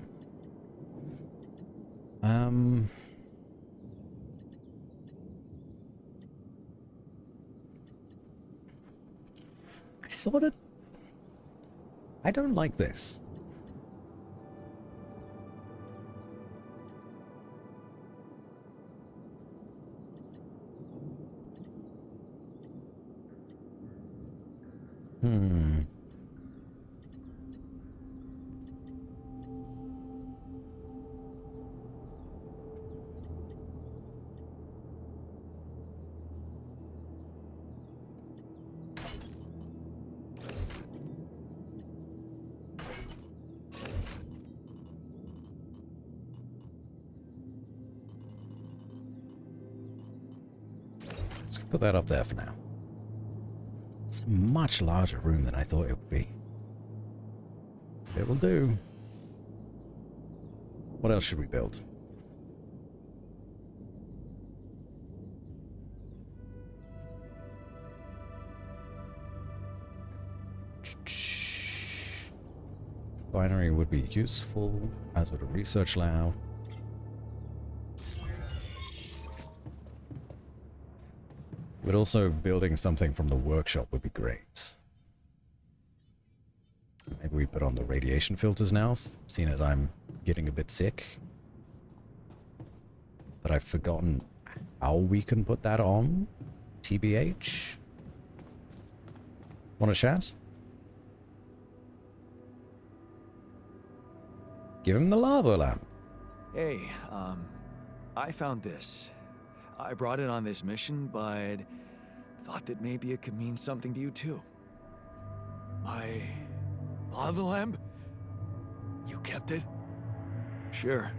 I don't like this. Let's put that up there for now. It's a much larger room than I thought it would be. It will do. What else should we build? Binary would be useful, as would a research lab. But also building something from the workshop would be great. Maybe we put on the radiation filters now, seeing as I'm getting a bit sick. but I've forgotten how we can put that on. TBH. Want to chat? Give him the lava lamp. Hey, I found this. I brought it on this mission, but thought that maybe it could mean something to you too. My lava lamp? You kept it? Sure.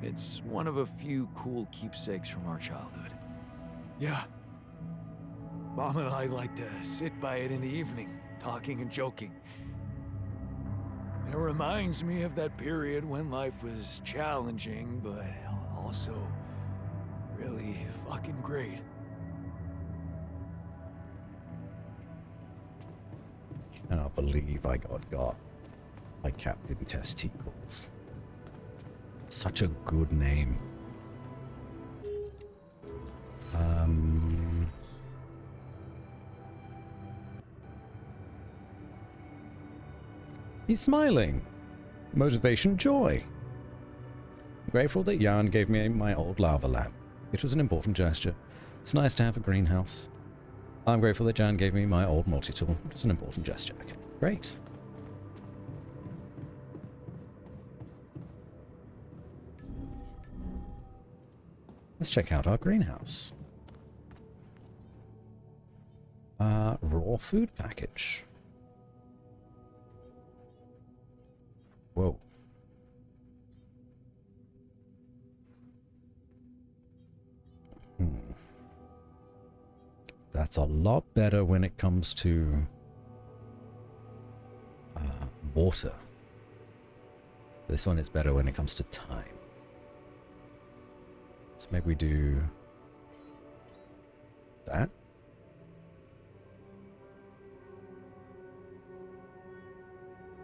It's one of a few cool keepsakes from our childhood. Yeah. Mom and I like to sit by it in the evening, talking and joking. It reminds me of that period when life was challenging, but also really fucking great. Cannot believe I got by Captain Testicles. Such a good name. He's smiling. Motivation, joy. Grateful that Jan gave me my old lava lamp. It was an important gesture. It's nice to have a greenhouse. I'm grateful that Jan gave me my old multi-tool. It was an important gesture. Okay, great. Let's check out our greenhouse. Raw food package. Whoa. That's a lot better when it comes to water. This one is better when it comes to time. So maybe we do that.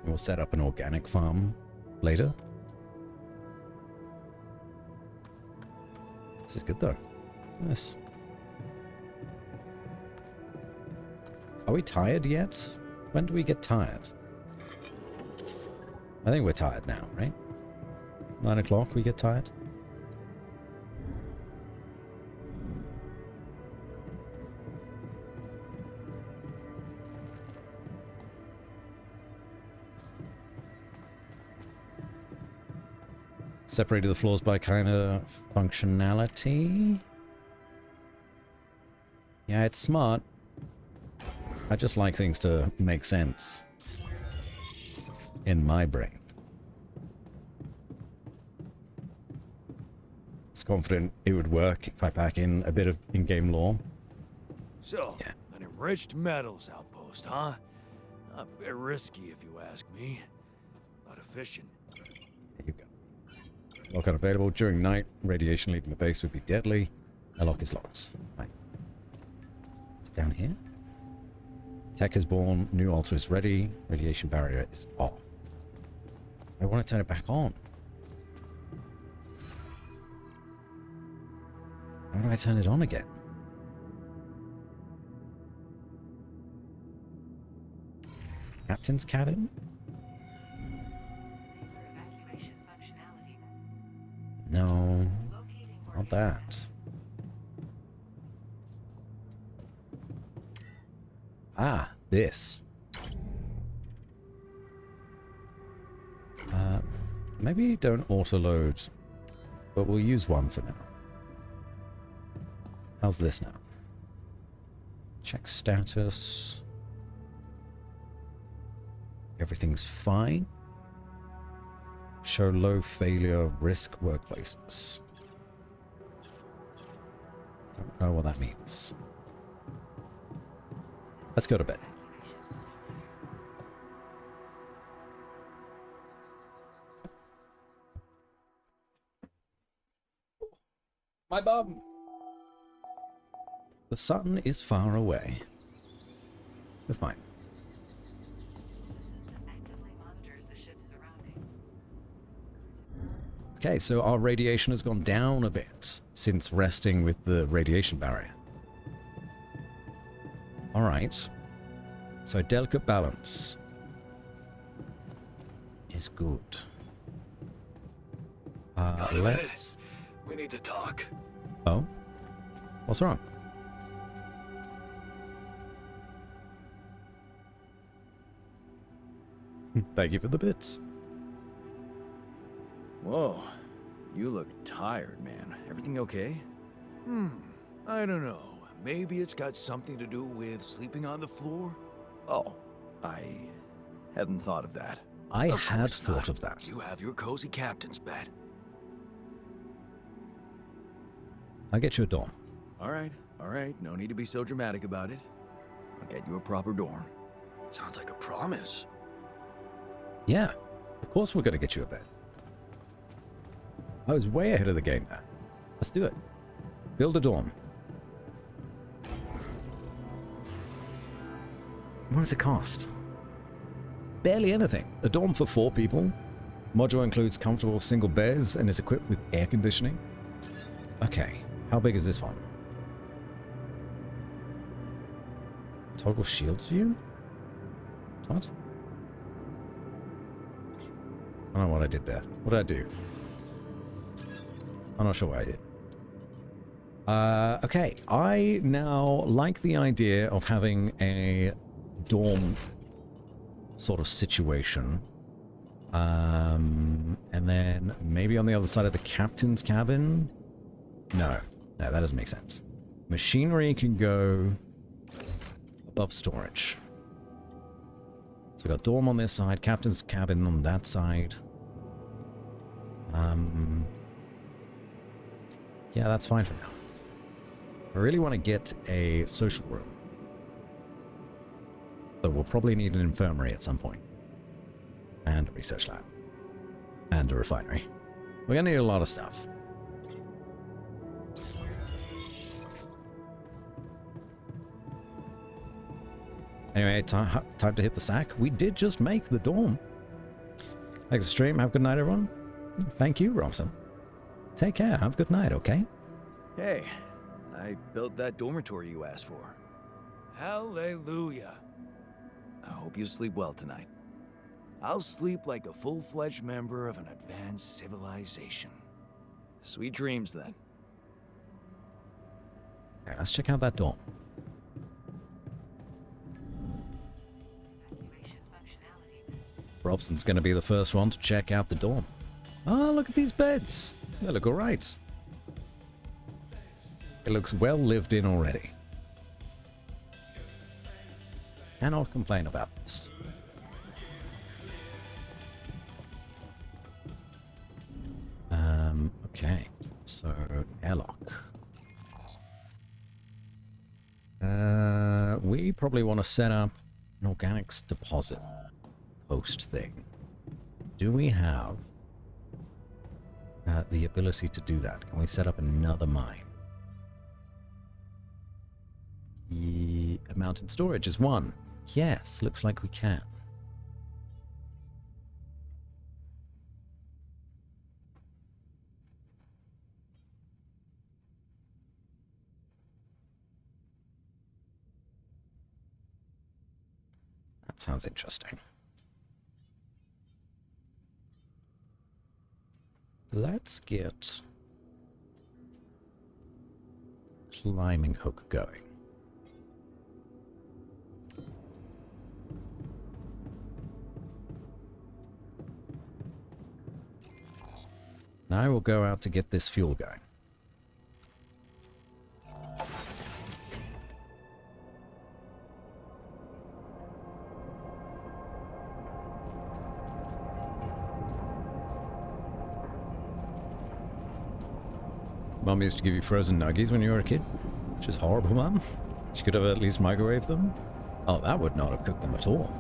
We'll set up an organic farm later. This is good though. Yes. Are we tired yet? When do we get tired? I think we're tired now, right? 9 o'clock we get tired? Separated the floors by kind of functionality. Yeah, it's smart. I just like things to make sense in my brain. It's confident it would work if I pack in a bit of in-game lore. So, yeah. An enriched metals outpost, huh? A bit risky if you ask me, but efficient. There you go. Lock unavailable. During night, radiation leaving the base would be deadly. A lock is locked. Fine. It's down here. Tech is born. New altar is ready. Radiation barrier is off. I want to turn it back on. How do I turn it on again? Captain's cabin? No, not that. Ah, this. Maybe don't auto-load, but we'll use one for now. How's this now? Check status. Everything's fine. Show low failure risk workplaces. Don't know what that means. Let's go to bed. My bum. The sun is far away. We're fine. Okay, so our radiation has gone down a bit since resting with the radiation barrier. Alright. So delicate balance is good. Let's... We need to talk. Oh? What's wrong? Thank you for the bits. Whoa. You look tired, man. Everything okay? I don't know. Maybe it's got something to do with sleeping on the floor? Oh, I hadn't thought of that. I Of had course thought not. of that. You have your cozy captain's bed. I'll get you a dorm. All right. No need to be so dramatic about it. I'll get you a proper dorm. Sounds like a promise. Yeah, of course we're going to get you a bed. I was way ahead of the game there. Let's do it. Build a dorm. What does it cost? Barely anything. A dorm for 4 people. Module includes comfortable single beds and is equipped with air conditioning. Okay, how big is this one? Toggle shields view? What? I don't know what I did there. What did I do? I'm not sure what I did. Okay, I now like the idea of having a dorm sort of situation. And then maybe on the other side of the captain's cabin? No, that doesn't make sense. Machinery can go above storage. So we got dorm on this side, captain's cabin on that side. Yeah, that's fine for now. I really want to get a social room. Though we'll probably need an infirmary at some point. And a research lab. And a refinery. We're gonna need a lot of stuff. Anyway, time to hit the sack. We did just make the dorm. Thanks for the stream. Have a good night, everyone. Thank you, Robson. Take care. Have a good night, okay? Hey, I built that dormitory you asked for. Hallelujah. I hope you sleep well tonight. I'll sleep like a full-fledged member of an advanced civilization. Sweet dreams, then. Okay, let's check out that dorm. Robson's going to be the first one to check out the dorm. Oh, look at these beds. They look alright. It looks well lived in already. Cannot complain about this. Okay. So, airlock. We probably want to set up an organics deposit post thing. Do we have the ability to do that? Can we set up another mine? The amount in storage is 1. Yes, looks like we can. That sounds interesting. Let's get climbing hook going. Now we'll go out to get this fuel going. Mum used to give you frozen nuggies when you were a kid, which is horrible, Mum. She could have at least microwaved them. Oh, that would not have cooked them at all.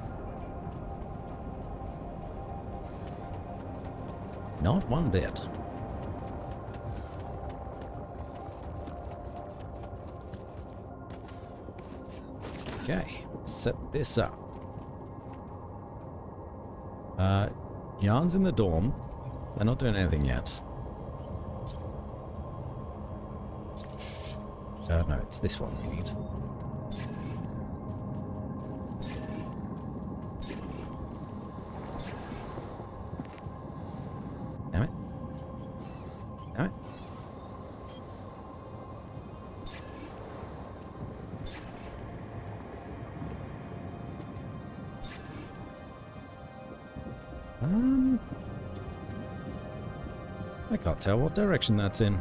Not one bit. Okay, let's set this up. Yarn's in the dorm. They're not doing anything yet. No, it's this one we need. Damn it. Damn it. I can't tell what direction that's in.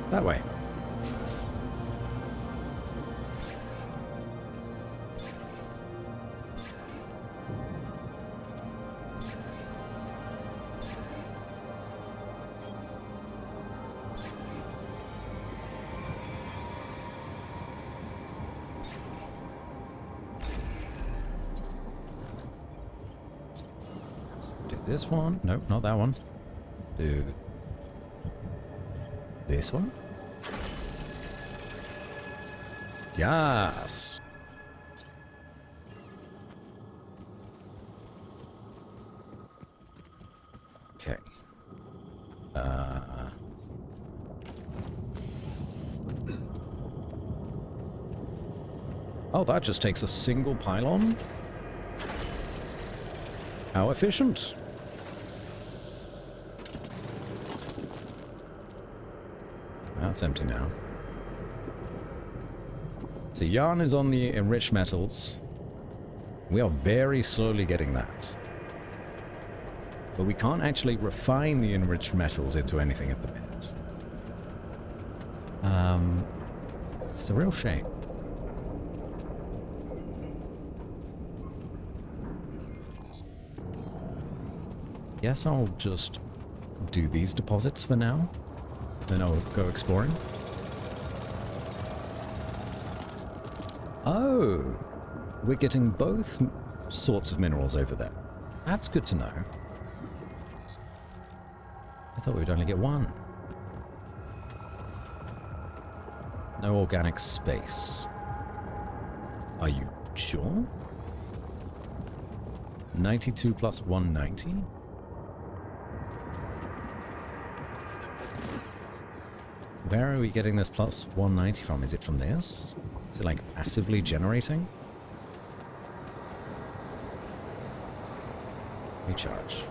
That way. Do this one. Nope, not that one. Do this one. Yes. Okay. Oh, that just takes a single pylon? How efficient? That's empty now. So yarn is on the enriched metals. We are very slowly getting that. But we can't actually refine the enriched metals into anything at the minute. It's a real shame. Guess I'll just do these deposits for now. Then I'll go exploring. Oh, we're getting both sorts of minerals over there. That's good to know. I thought we'd only get one. No organic space. Are you sure? 92 plus 190? Where are we getting this plus 190 from? Is it from this? Is it like passively generating? Recharge.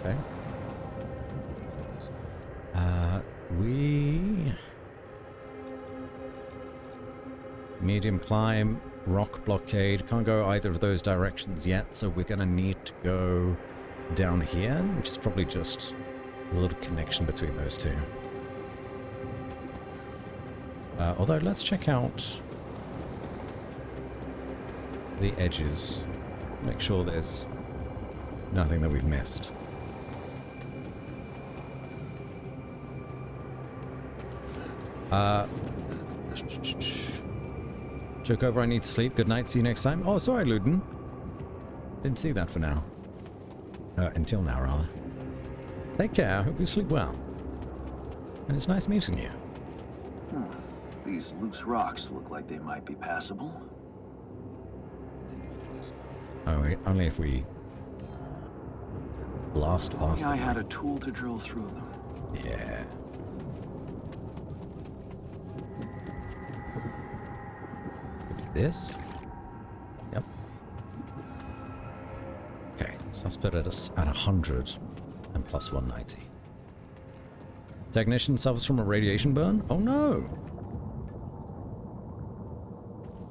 Okay. Medium climb, rock blockade. Can't go either of those directions yet, so we're gonna need to go down here, which is probably just a little connection between those two. Although, let's check out the edges. Make sure there's nothing that we've missed. Joke over, I need to sleep. Good night, see you next time. Oh, sorry, Luden. Didn't see that for now. Until now, rather. Take care, hope you sleep well. And it's nice meeting you. These loose rocks look like they might be passable. Oh, wait, only if we blast past them. I had a tool to drill through them. Yeah. This? Yep. Okay, so let's put it at 100 and plus 190. Technician suffers from a radiation burn? Oh no!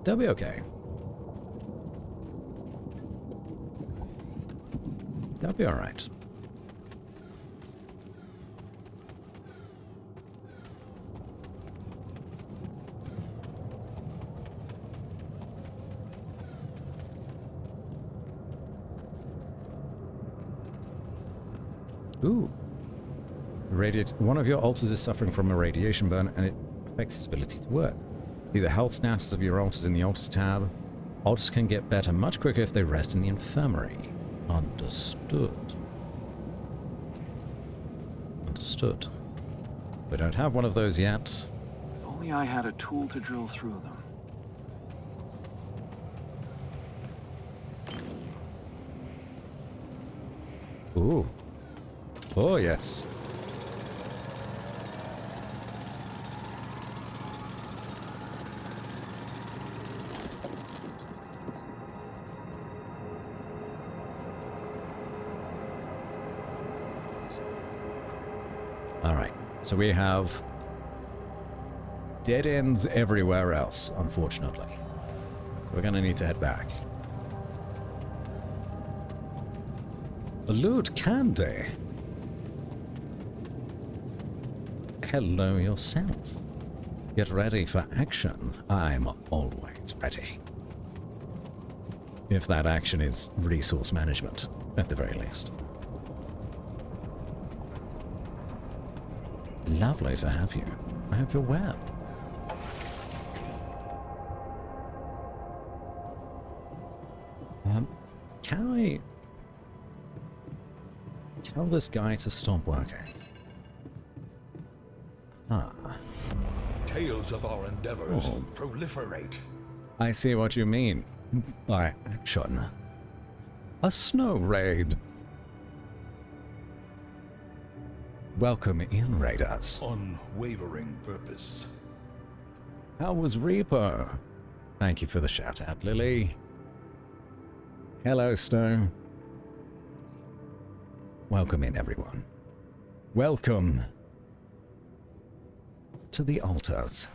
They'll be okay. They'll be alright. Ooh. One of your altars is suffering from a radiation burn, and it affects its ability to work. See the health status of your altars in the altars tab. Altars can get better much quicker if they rest in the infirmary. Understood. Understood. We don't have one of those yet. If only I had a tool to drill through them. Ooh. Oh, yes. Alright, so we have dead ends everywhere else, unfortunately. So we're gonna need to head back. Loot Candy. Hello yourself. Get ready for action. I'm always ready. If that action is resource management, at the very least. Lovely to have you. I hope you're well. Can I tell this guy to stop working? Ah. Tales of our endeavors proliferate. I see what you mean by action. A snow raid. Welcome in, raiders. Unwavering purpose. How was Reaper? Thank you for the shout out, Lily. Hello, Snow. Welcome in, everyone. Welcome to the altars.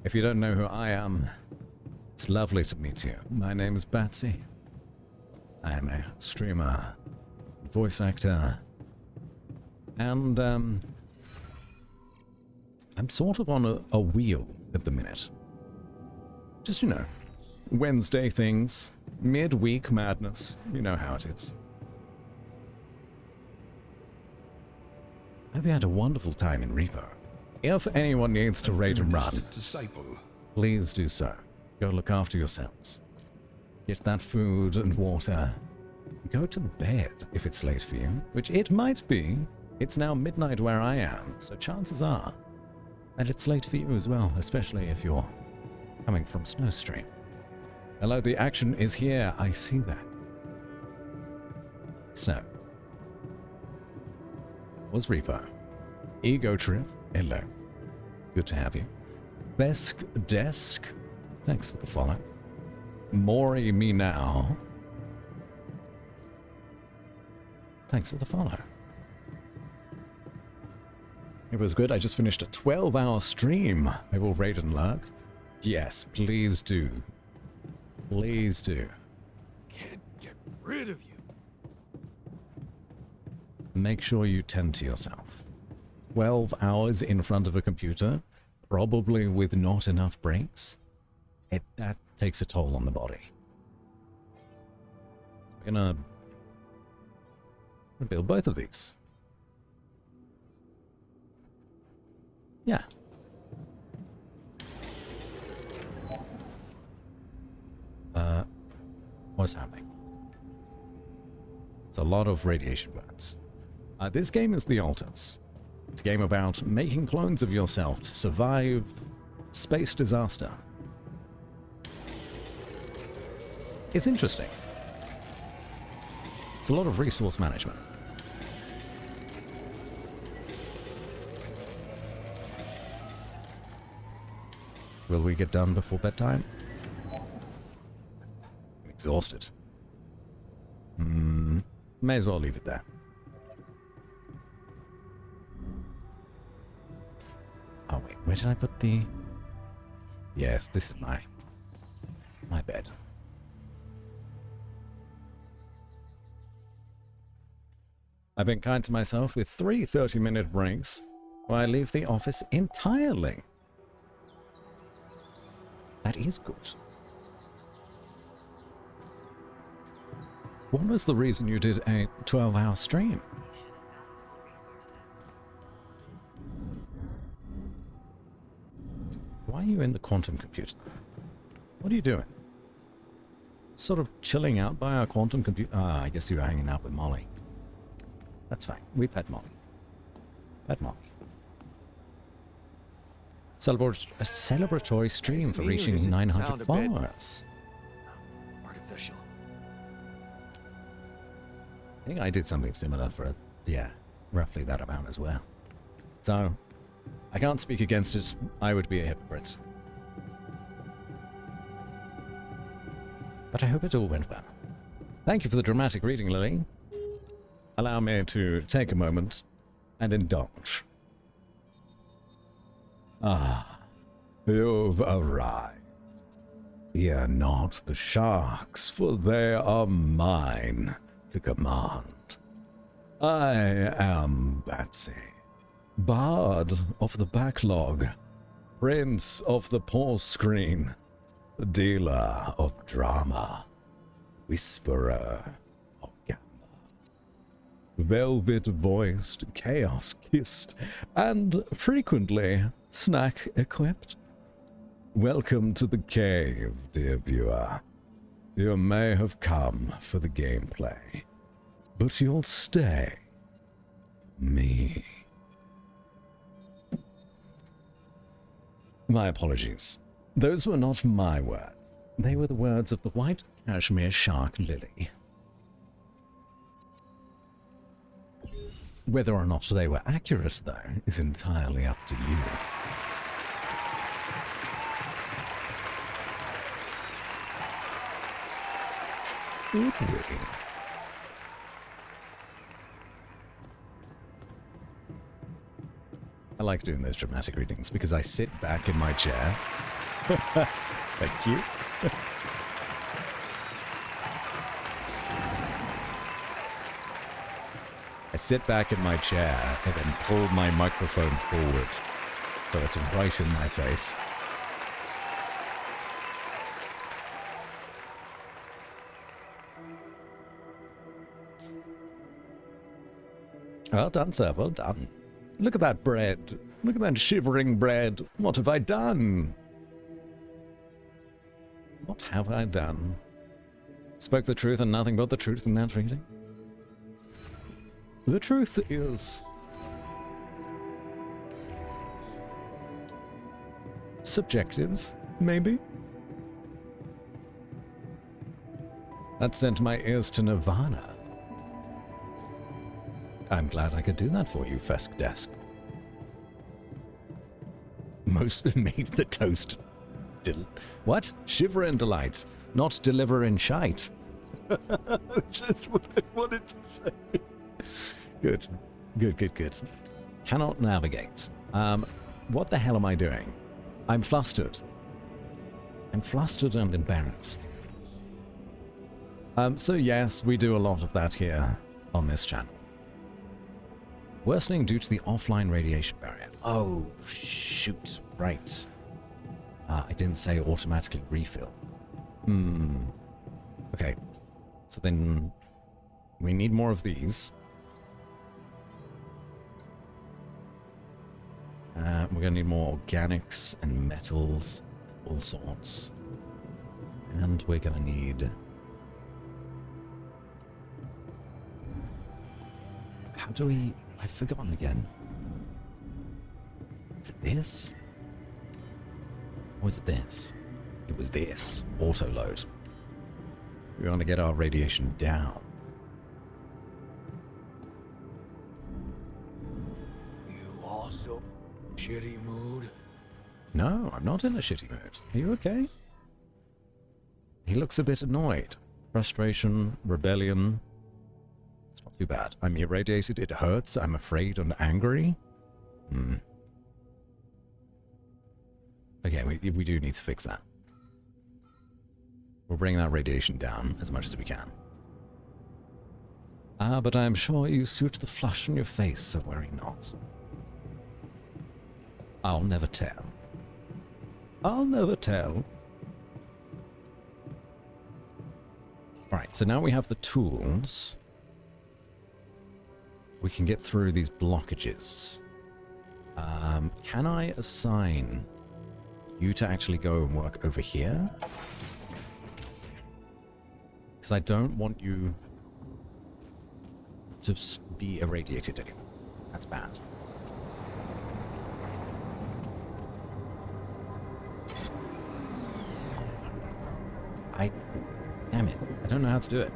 If you don't know who I am, it's lovely to meet you. My name is Batsy. I am a streamer, voice actor, and I'm sort of on a wheel at the minute. Just, you know, Wednesday things, midweek madness, you know how it is. I've had a wonderful time in Reaper. If anyone needs to raid and run, please do so. Go look after yourselves. Get that food and water. Go to bed if it's late for you, which it might be. It's now midnight where I am, so chances are that it's late for you as well, especially if you're coming from Snowstream. Hello, the action is here. I see that. Snow. Was Reaper. Ego Trip. Hello. Good to have you. Besk Desk. Thanks for the follow. Mori Me Now. Thanks for the follow. It was good. I just finished a 12-hour stream. I will raid and lurk. Yes, please do. Please do. Can't get rid of you. Make sure you tend to yourself. 12 hours in front of a computer, probably with not enough breaks, that takes a toll on the body. We're gonna build both of these. Yeah. What's happening? It's a lot of radiation burns. This game is The Altars. It's a game about making clones of yourself to survive space disaster. It's interesting. It's a lot of resource management. Will we get done before bedtime? I'm exhausted. May as well leave it there. Oh wait, where did I put the... Yes, this is my bed. I've been kind to myself with 3 30-minute breaks while I leave the office entirely. That is good. What was the reason you did a 12-hour stream? Why are you in the quantum computer? What are you doing? Sort of chilling out by our quantum computer? Ah, I guess you were hanging out with Molly. That's fine. We pet Molly. Pet Molly. A celebratory stream for reaching 900 followers. Artificial. I think I did something similar for, yeah, roughly that amount as well. So, I can't speak against it. I would be a hypocrite. But I hope it all went well. Thank you for the dramatic reading, Lily. Allow me to take a moment and indulge. Ah, you've arrived. Fear not the sharks, for they are mine to command. I am Batsy, Bard of the Backlog, Prince of the Pause Screen, Dealer of Drama, Whisperer of Gamba, velvet-voiced, chaos-kissed, and frequently snack-equipped. Welcome to the cave, dear viewer. You may have come for the gameplay, but you'll stay for me. My apologies. Those were not my words. They were the words of the white cashmere shark lily. Whether or not they were accurate, though, is entirely up to you. Ooh. I like doing those dramatic readings because I sit back in my chair. Thank you. I sit back in my chair and then pull my microphone forward so it's right in my face. Well done, sir. Well done. Look at that bread. Look at that shivering bread. What have I done? What have I done? Spoke the truth and nothing but the truth in that reading? The truth is subjective, maybe? That sent my ears to Nirvana. I'm glad I could do that for you, Fesk Desk. Most made the toast. What? Shiver and delight, not deliver in shite. Just what I wanted to say. Good. Good. Cannot navigate. What the hell am I doing? I'm flustered. I'm flustered and embarrassed. So yes, we do a lot of that here on this channel. Worsening due to the offline radiation barrier. Oh, shoot. Right. I didn't say automatically refill. Okay. So then we need more of these. We're going to need more organics and metals, all sorts. And we're going to need... How do we... I've forgotten again. Is it this? Or is it this? It was this. Auto load. We want to get our radiation down. You also shitty mood? No, I'm not in a shitty mood. Are you okay? He looks a bit annoyed. Frustration, rebellion. It's not too bad. I'm irradiated, it hurts, I'm afraid and angry. Okay, we do need to fix that. We'll bring that radiation down as much as we can. But I'm sure you suit the flush on your face, so worry not. I'll never tell. I'll never tell. Alright, so now we have the tools. We can get through these blockages. Can I assign you to actually go and work over here? Because I don't want you to be irradiated anymore. That's bad. Damn it. I don't know how to do it.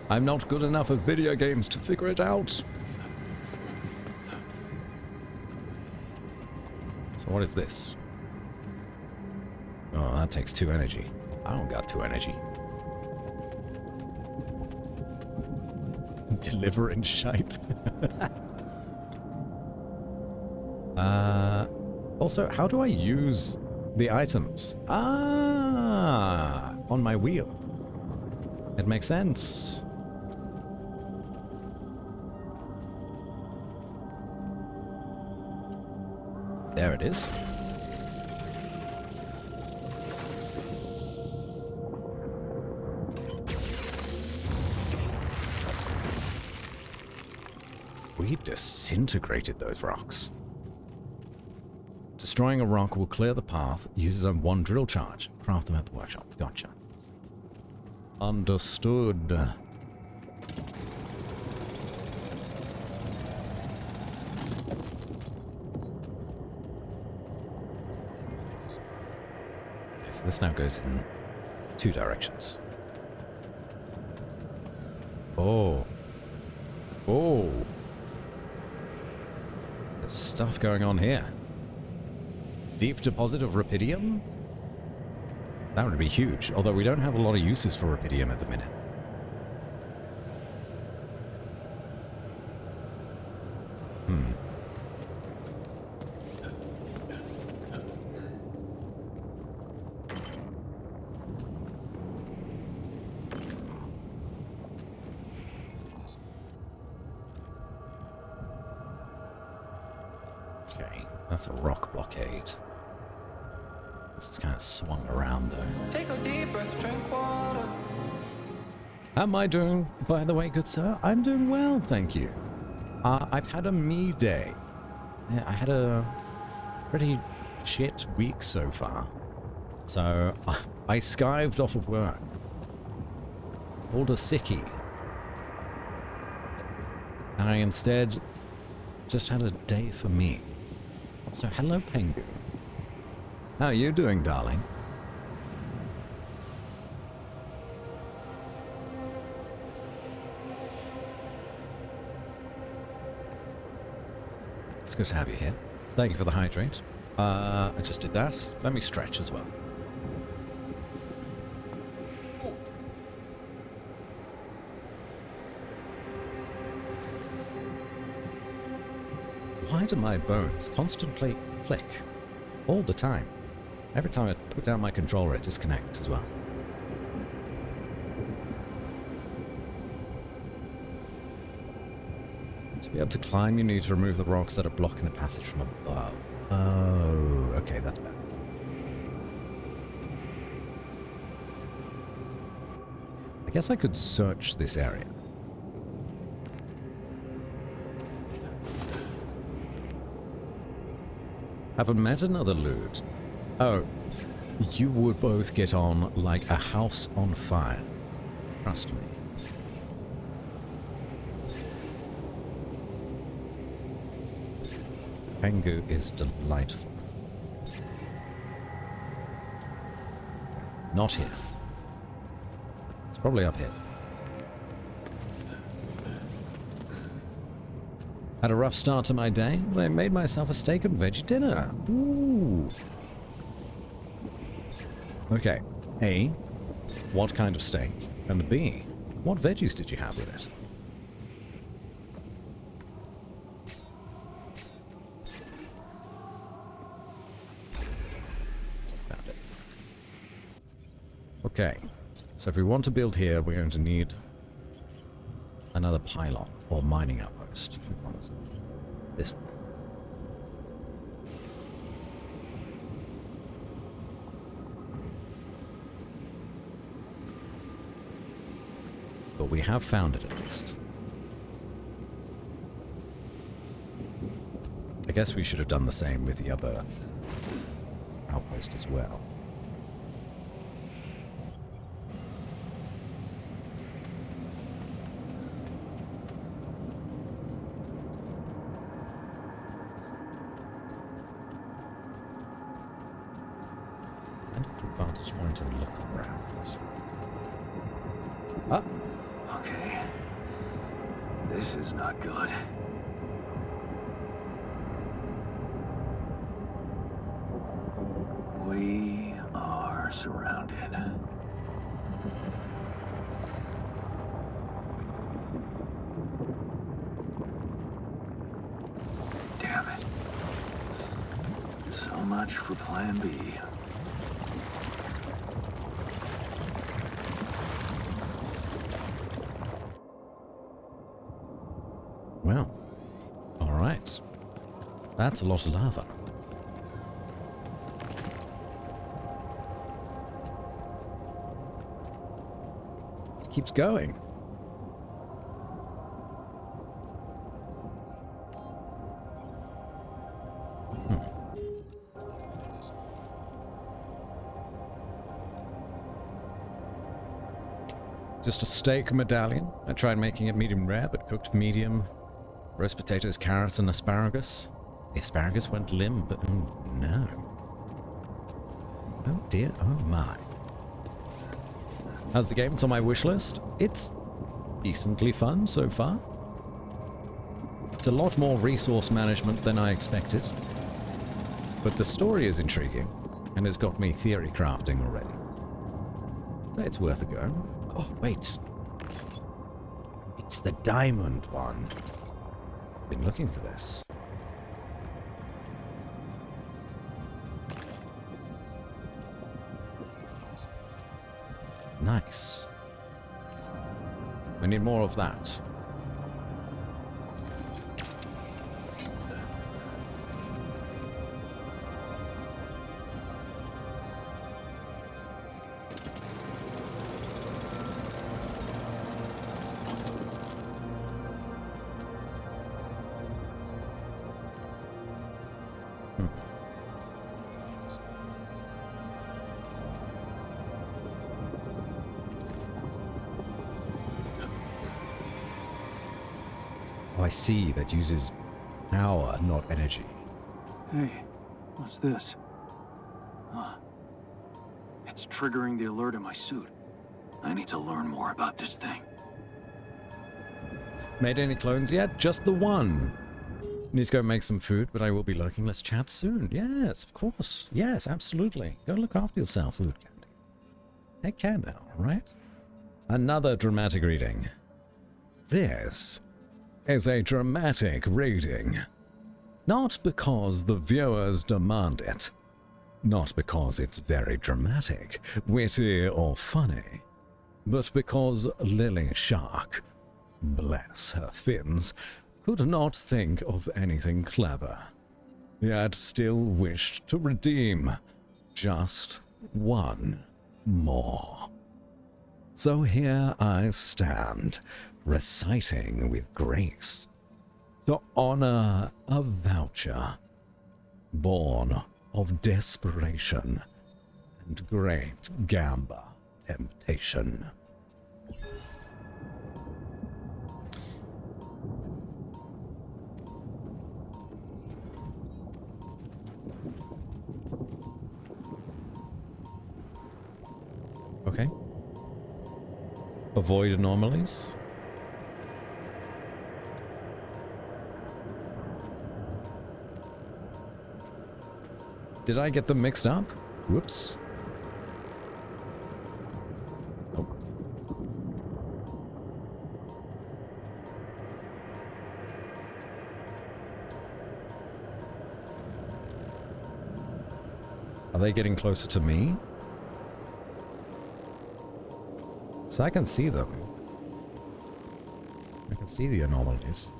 I'm not good enough at video games to figure it out. So what is this? Oh, that takes 2 energy. I don't got 2 energy. delivering shite. Also, how do I use the items? Ah, on my wheel. It makes sense. There it is. We disintegrated those rocks. Destroying a rock will clear the path, uses only one drill charge. Craft them at the workshop. Gotcha. Understood. So this now goes in 2 directions. Oh. Oh. There's stuff going on here. Deep deposit of rupidium? That would be huge, although we don't have a lot of uses for rupidium at the minute. Okay, that's a rock blockade. This is kind of swung around though. Take a deep breath, drink water. How am I doing, by the way, good sir? I'm doing well, thank you. I've had a me day. Yeah, I had a pretty shit week so far. So, I skived off of work. Pulled a sickie. And I instead just had a day for me. So, hello, Pengu. How are you doing, darling? It's good to have you here. Thank you for the hydrate. I just did that. Let me stretch as well. Why do my bones constantly click? All the time. Every time I put down my controller, it disconnects as well. To be able to climb, you need to remove the rocks that are blocking the passage from above. Oh, okay, that's better. I guess I could search this area. Haven't met another loot. Oh, you would both get on like a house on fire. Trust me. Pengu is delightful. Not here. It's probably up here. Had a rough start to my day, but I made myself a steak and veggie dinner. Ooh. Okay. A, what kind of steak? And B, what veggies did you have with it? Found it. Okay. So if we want to build here, we're going to need another pylon or mining outpost. This one. But we have found it at least. I guess we should have done the same with the other outpost as well. Vantage point and look around. Ah. Okay. This is not good. We are surrounded. much for Plan B. Well, all right. That's a lot of lava. It keeps going. Just a steak medallion. I tried making it medium rare, but cooked medium. Roast potatoes, carrots, and asparagus. The asparagus went limp, but oh no. Oh dear, oh my. How's the game? It's on my wish list. It's decently fun so far. It's a lot more resource management than I expected. But the story is intriguing, and has got me theory crafting already. So it's worth a go. Oh, wait. It's the diamond one. I've been looking for this. Nice. I need more of that. I see, that uses power, not energy. Hey, what's this? It's triggering the alert in my suit. I need to learn more about this thing. Made any clones yet? Just the one. Need to go make some food, but I will be lurking. Let's chat soon. Yes, of course. Yes, absolutely. Go look after yourself, Food Candy. Take care now, right? Another dramatic reading. This is a dramatic reading. Not because the viewers demand it. Not because it's very dramatic, witty, or funny. But because Lily Shark, bless her fins, could not think of anything clever, yet still wished to redeem just one more. So here I stand, reciting with grace, to honor a voucher, born of desperation and great gamba temptation. Okay. Avoid anomalies. Did I get them mixed up? Whoops. Nope. Are they getting closer to me? So I can see them. I can see the anomalies.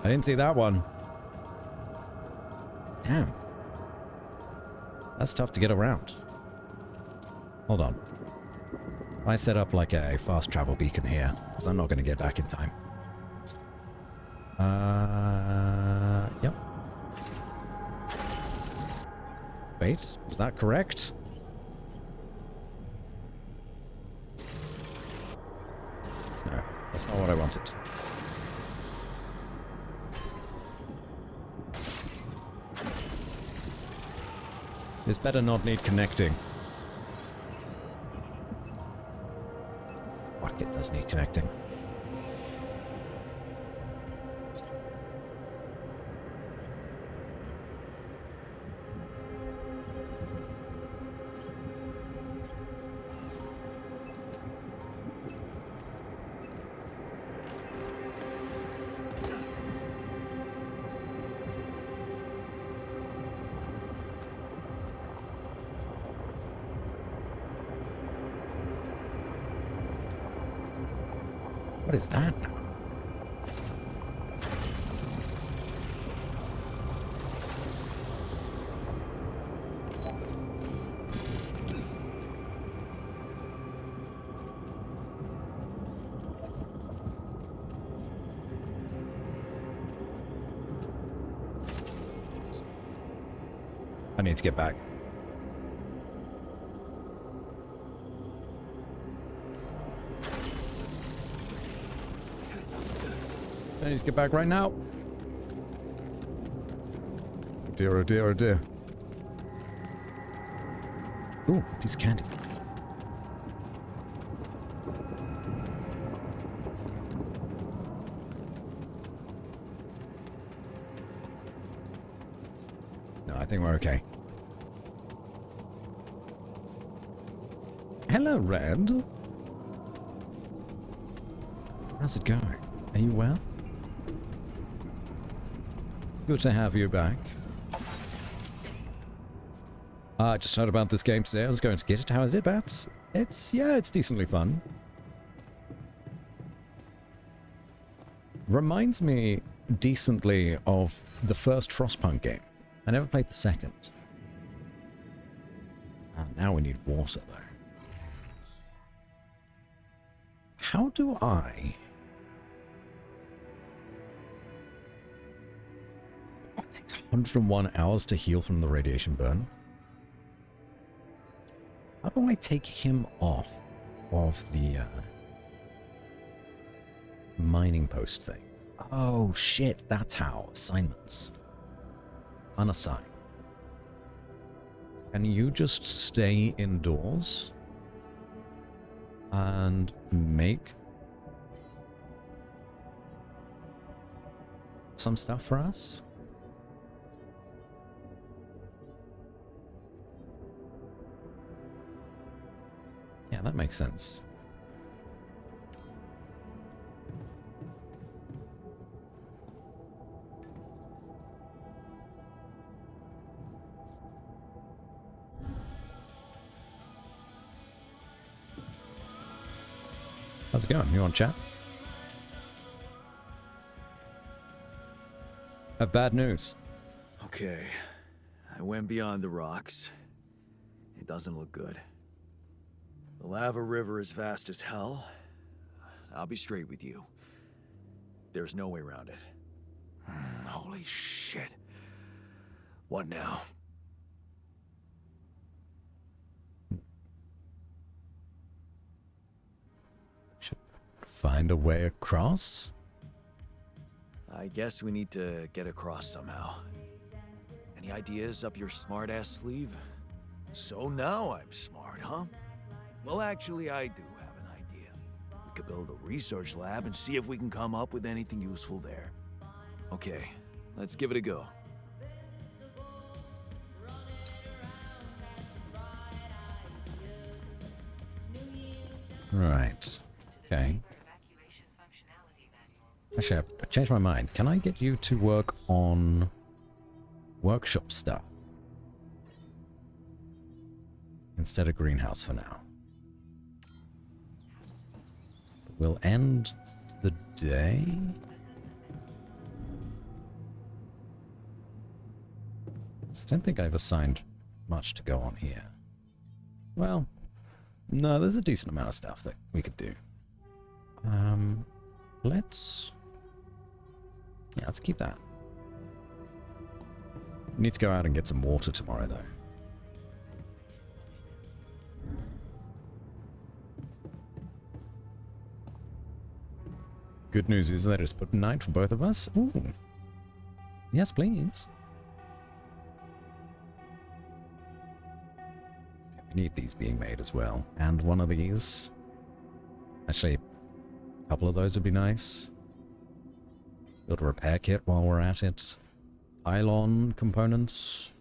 I didn't see that one. Damn. That's tough to get around. Hold on. I set up like a fast travel beacon here, because I'm not going to get back in time. Yep. Wait, was that correct? No, that's not what I wanted. This better not need connecting. Fuck, it does need connecting. What is that? I need to get back. I need to get back right now. Oh dear, oh dear, oh dear. Ooh, piece of candy. No, I think we're okay. Hello, Red. How's it going? Are you well? Good to have you back. I just heard about this game today. I was going to get it. How is it, Bats? Yeah, it's decently fun. Reminds me decently of the first Frostpunk game. I never played the second. Now we need water, though. How do I... It takes 101 hours to heal from the radiation burn. How do I take him off of the mining post thing? Oh shit, that's how. Assignments. Unassign. Can you just stay indoors and make some stuff for us? Yeah, that makes sense. How's it going? You want to chat? I have bad news. Okay. I went beyond the rocks. It doesn't look good. The lava river is vast as hell. I'll be straight with you. There's no way around it. Holy shit. What now? Should find a way across? I guess we need to get across somehow. Any ideas up your smart-ass sleeve? So now I'm smart, huh? Well, actually, I do have an idea. We could build a research lab and see if we can come up with anything useful there. Okay, let's give it a go. Right. Okay. Actually, I changed my mind. Can I get you to work on workshop stuff instead of greenhouse for now? We'll end the day. So I don't think I've assigned much to go on here. Well, no, there's a decent amount of stuff that we could do. Let's keep that. Need to go out and get some water tomorrow, though. Good news is that it's put night for both of us. Ooh. Yes, please. We need these being made as well. And one of these. Actually, a couple of those would be nice. Build a repair kit while we're at it. Pylon components.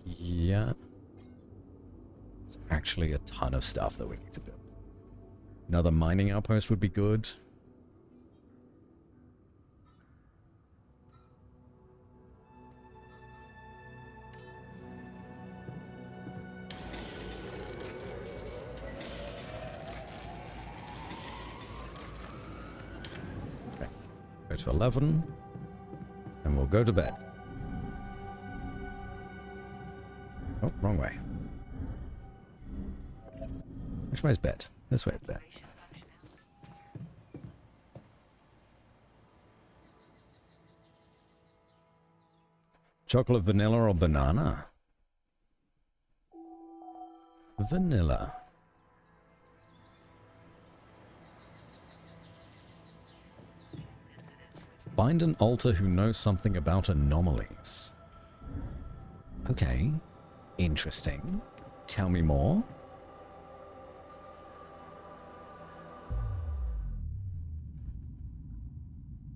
Yeah. It's actually a ton of stuff that we need to build. Another mining outpost would be good. Go to 11. And we'll go to bed. Oh, wrong way. Which way is bed? This way is bed. Chocolate, vanilla, or banana? Vanilla. Find an altar who knows something about anomalies. Okay. Interesting. Tell me more.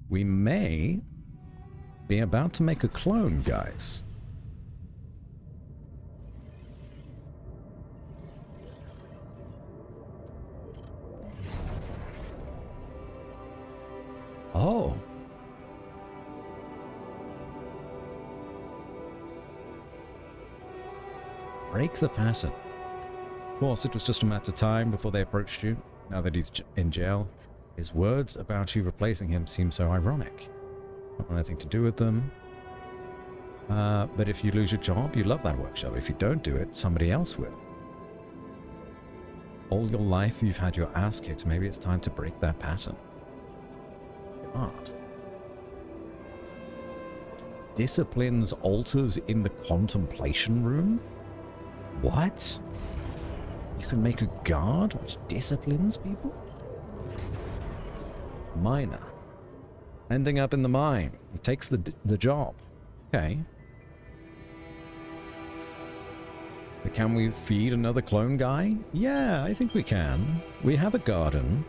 We may be about to make a clone, guys. Oh. Break the pattern. Of course, it was just a matter of time before they approached you. Now that he's in jail, his words about you replacing him seem so ironic. Not anything to do with them. But if you lose your job, you love that workshop. If you don't do it, somebody else will. All your life you've had your ass kicked. Maybe it's time to break that pattern. God. Disciplines altars in the contemplation room? What? You can make a guard which disciplines people? Miner. Ending up in the mine. He takes the job. Okay. But can we feed another clone guy? Yeah, I think we can. We have a garden.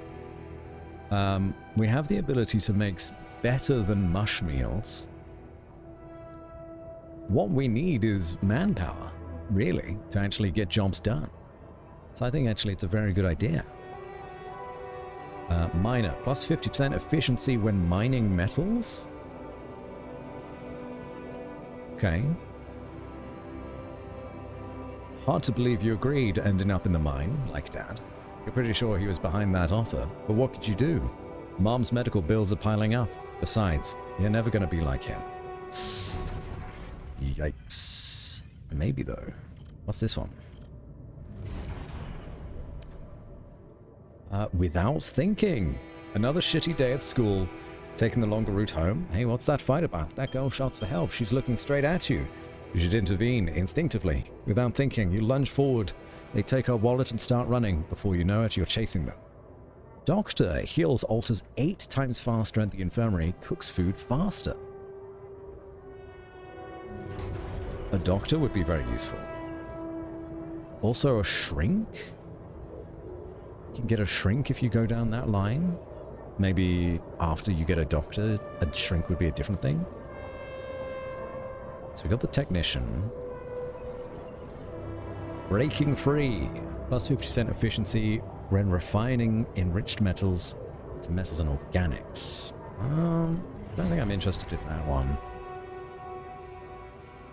We have the ability to make better than mush meals. What we need is manpower, really, to actually get jobs done. So I think actually it's a very good idea. Miner, plus 50% efficiency when mining metals. Okay. Hard to believe you agreed ending up in the mine, like Dad. You're pretty sure he was behind that offer, but what could you do? Mom's medical bills are piling up. Besides, you're never going to be like him. Yikes. Maybe though. What's this one? Without thinking. Another shitty day at school. Taking the longer route home. Hey, what's that fight about? That girl shouts for help. She's looking straight at you. You should intervene instinctively. Without thinking, you lunge forward. They take her wallet and start running. Before you know it, you're chasing them. Doctor heals altars 8 times faster at the infirmary. Cooks food faster. A doctor would be very useful. Also a shrink? You can get a shrink if you go down that line. Maybe after you get a doctor, a shrink would be a different thing. So we got the technician. Breaking free. Plus 50% efficiency when refining enriched metals to metals and organics. Don't think I'm interested in that one.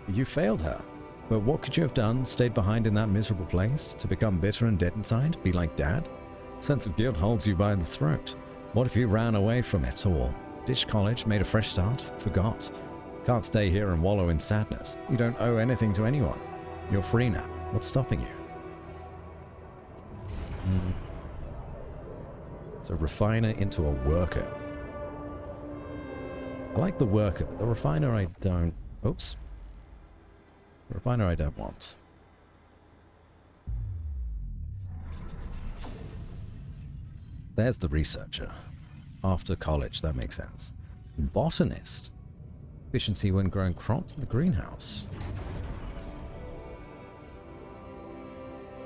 You failed her. But what could you have done? Stayed behind in that miserable place? To become bitter and dead inside? Be like Dad? Sense of guilt holds you by the throat. What if you ran away from it all? Ditched college, made a fresh start, forgot. Can't stay here and wallow in sadness. You don't owe anything to anyone. You're free now. What's stopping you? So refiner into a worker. I like the worker, but the refiner I don't... Oops. The refiner I don't want. There's the researcher. After college, that makes sense. Botanist. Efficiency when growing crops in the greenhouse.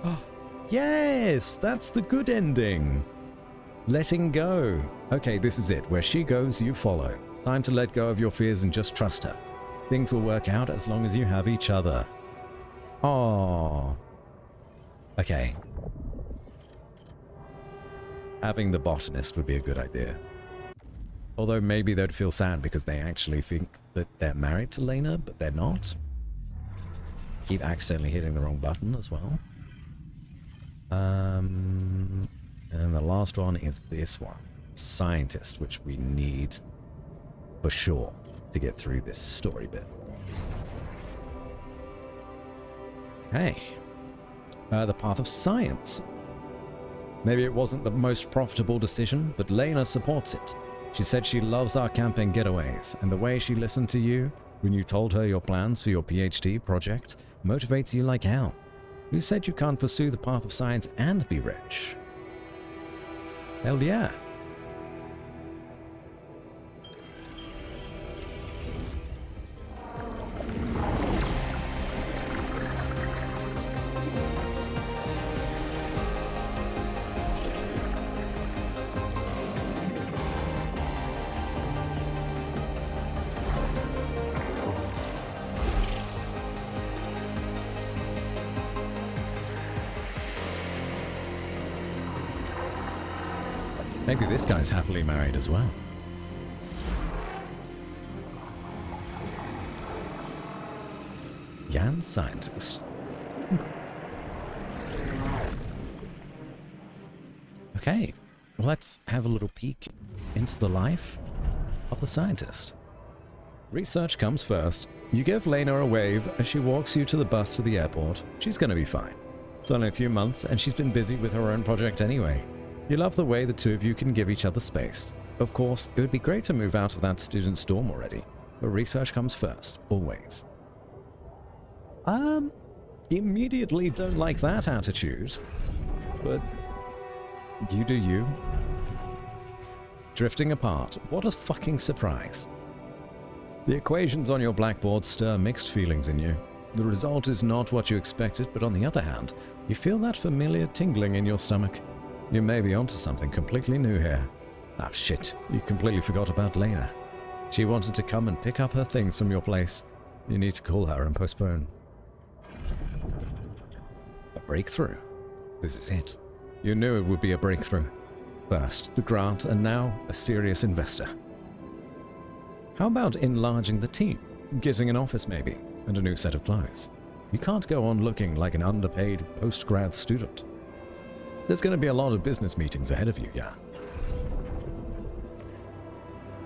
Oh, yes! That's the good ending! Letting go. Okay, this is it. Where she goes, you follow. Time to let go of your fears and just trust her. Things will work out as long as you have each other. Aww. Okay. Having the botanist would be a good idea. Although maybe they'd feel sad because they actually think that they're married to Lena, but they're not. Keep accidentally hitting the wrong button as well. And the last one is this one. Scientist, which we need for sure, to get through this story bit. Okay. The path of science. Maybe it wasn't the most profitable decision, but Lena supports it. She said she loves our camping getaways, and the way she listened to you when you told her your plans for your PhD project motivates you like hell. Who said you can't pursue the path of science and be rich? Hell yeah. Maybe this guy's happily married as well. Jan scientist. Okay, let's have a little peek into the life of the scientist. Research comes first. You give Lena a wave as she walks you to the bus for the airport. She's gonna be fine. It's only a few months and she's been busy with her own project anyway. You love the way the two of you can give each other space. Of course, it would be great to move out of that student's dorm already, but research comes first, always. Immediately don't like that attitude, but you do you. Drifting apart, what a fucking surprise. The equations on your blackboard stir mixed feelings in you. The result is not what you expected, but on the other hand, you feel that familiar tingling in your stomach. You may be onto something completely new here. Ah shit, you completely forgot about Lena. She wanted to come and pick up her things from your place. You need to call her and postpone. A breakthrough. This is it. You knew it would be a breakthrough. First, the grant, and now a serious investor. How about enlarging the team? Getting an office maybe, and a new set of clothes. You can't go on looking like an underpaid post-grad student. There's going to be a lot of business meetings ahead of you, Jan.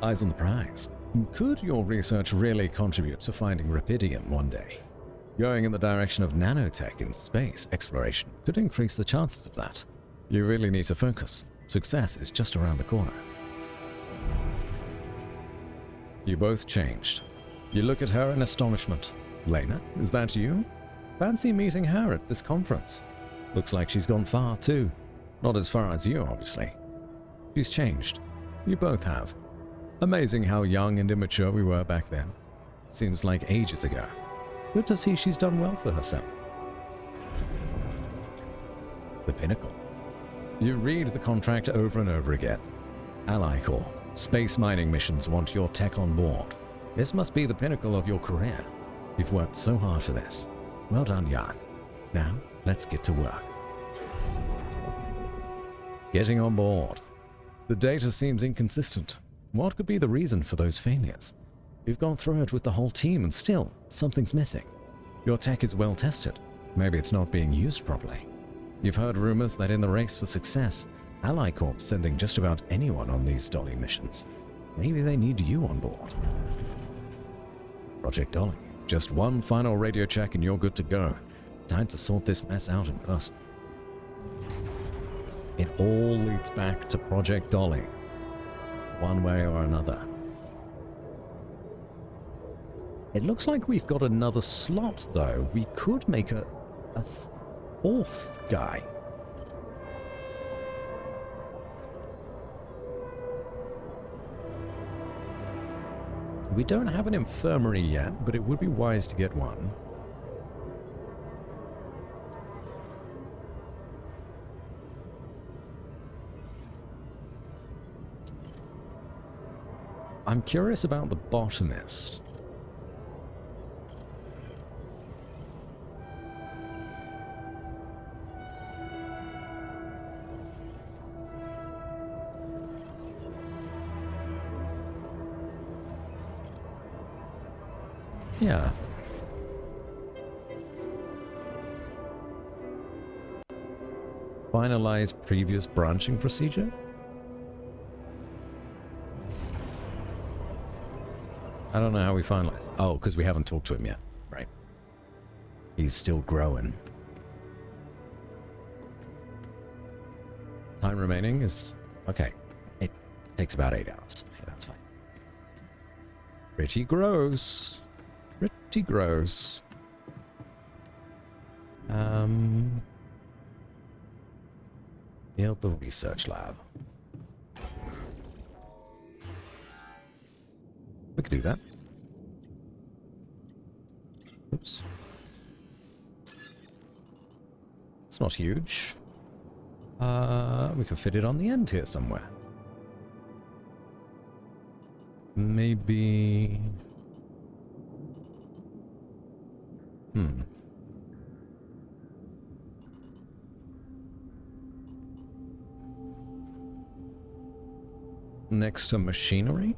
Eyes on the prize. Could your research really contribute to finding Rapidium one day? Going in the direction of nanotech in space exploration could increase the chances of that. You really need to focus. Success is just around the corner. You both changed. You look at her in astonishment. Lena, is that you? Fancy meeting her at this conference. Looks like she's gone far, too. Not as far as you, obviously. She's changed. You both have. Amazing how young and immature we were back then. Seems like ages ago. Good to see she's done well for herself. The pinnacle. You read the contract over and over again. Ally Corps. Space mining missions want your tech on board. This must be the pinnacle of your career. You've worked so hard for this. Well done, Jan. Now, let's get to work. Getting on board. The data seems inconsistent. What could be the reason for those failures? You've gone through it with the whole team and still, something's missing. Your tech is well tested. Maybe it's not being used properly. You've heard rumors that in the race for success, Ally Corp sending just about anyone on these Dolly missions. Maybe they need you on board. Project Dolly. Just one final radio check and you're good to go. Time to sort this mess out in person. It all leads back to Project Dolly, one way or another. It looks like we've got another slot, though. We could make a fourth guy. We don't have an infirmary yet, but it would be wise to get one. I'm curious about the botanist. Yeah. Finalize previous branching procedure? I don't know how we finalize. Oh, because we haven't talked to him yet. Right. He's still growing. Time remaining is... Okay. It takes about 8 hours. Okay, that's fine. Pretty gross. Pretty gross. Build the research lab. We could do that. Oops. It's not huge. We can fit it on the end here somewhere. Maybe... Next to machinery?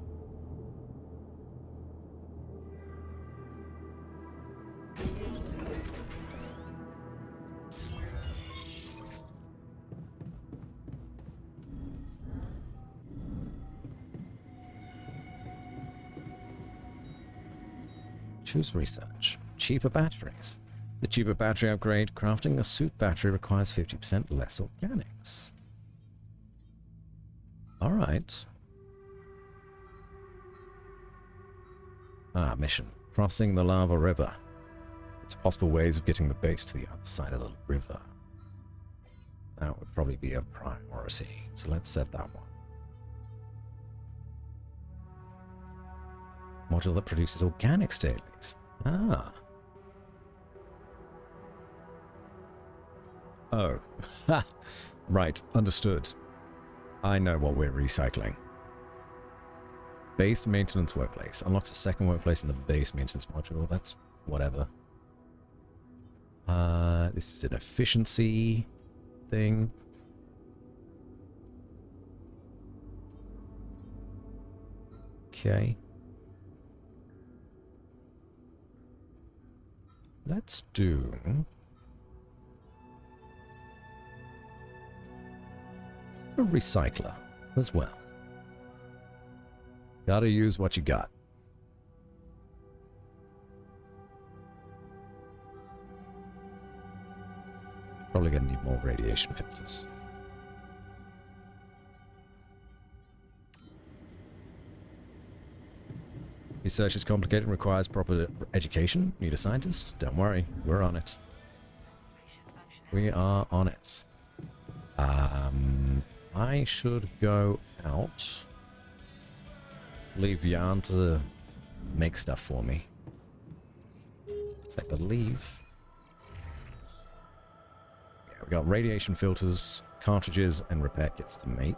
Choose research. Cheaper batteries. The cheaper battery upgrade, crafting a suit battery requires 50% less organics. Alright. Mission. Crossing the lava river. It's possible ways of getting the base to the other side of the river. That would probably be a priority. So let's set that one. Module that produces organics dailies. Ah. Oh. Ha! Right, understood. I know what we're recycling. Base maintenance workplace. Unlocks a second workplace in the base maintenance module. That's whatever. This is an efficiency thing. Okay. Let's do... a recycler as well. Gotta use what you got. Probably gonna need more radiation filters. Research is complicated and requires proper education. Need a scientist? Don't worry, we're on it. We are on it. I should go out. Leave Jan to make stuff for me. So I believe... Yeah, we got radiation filters, cartridges, and repair kits to make.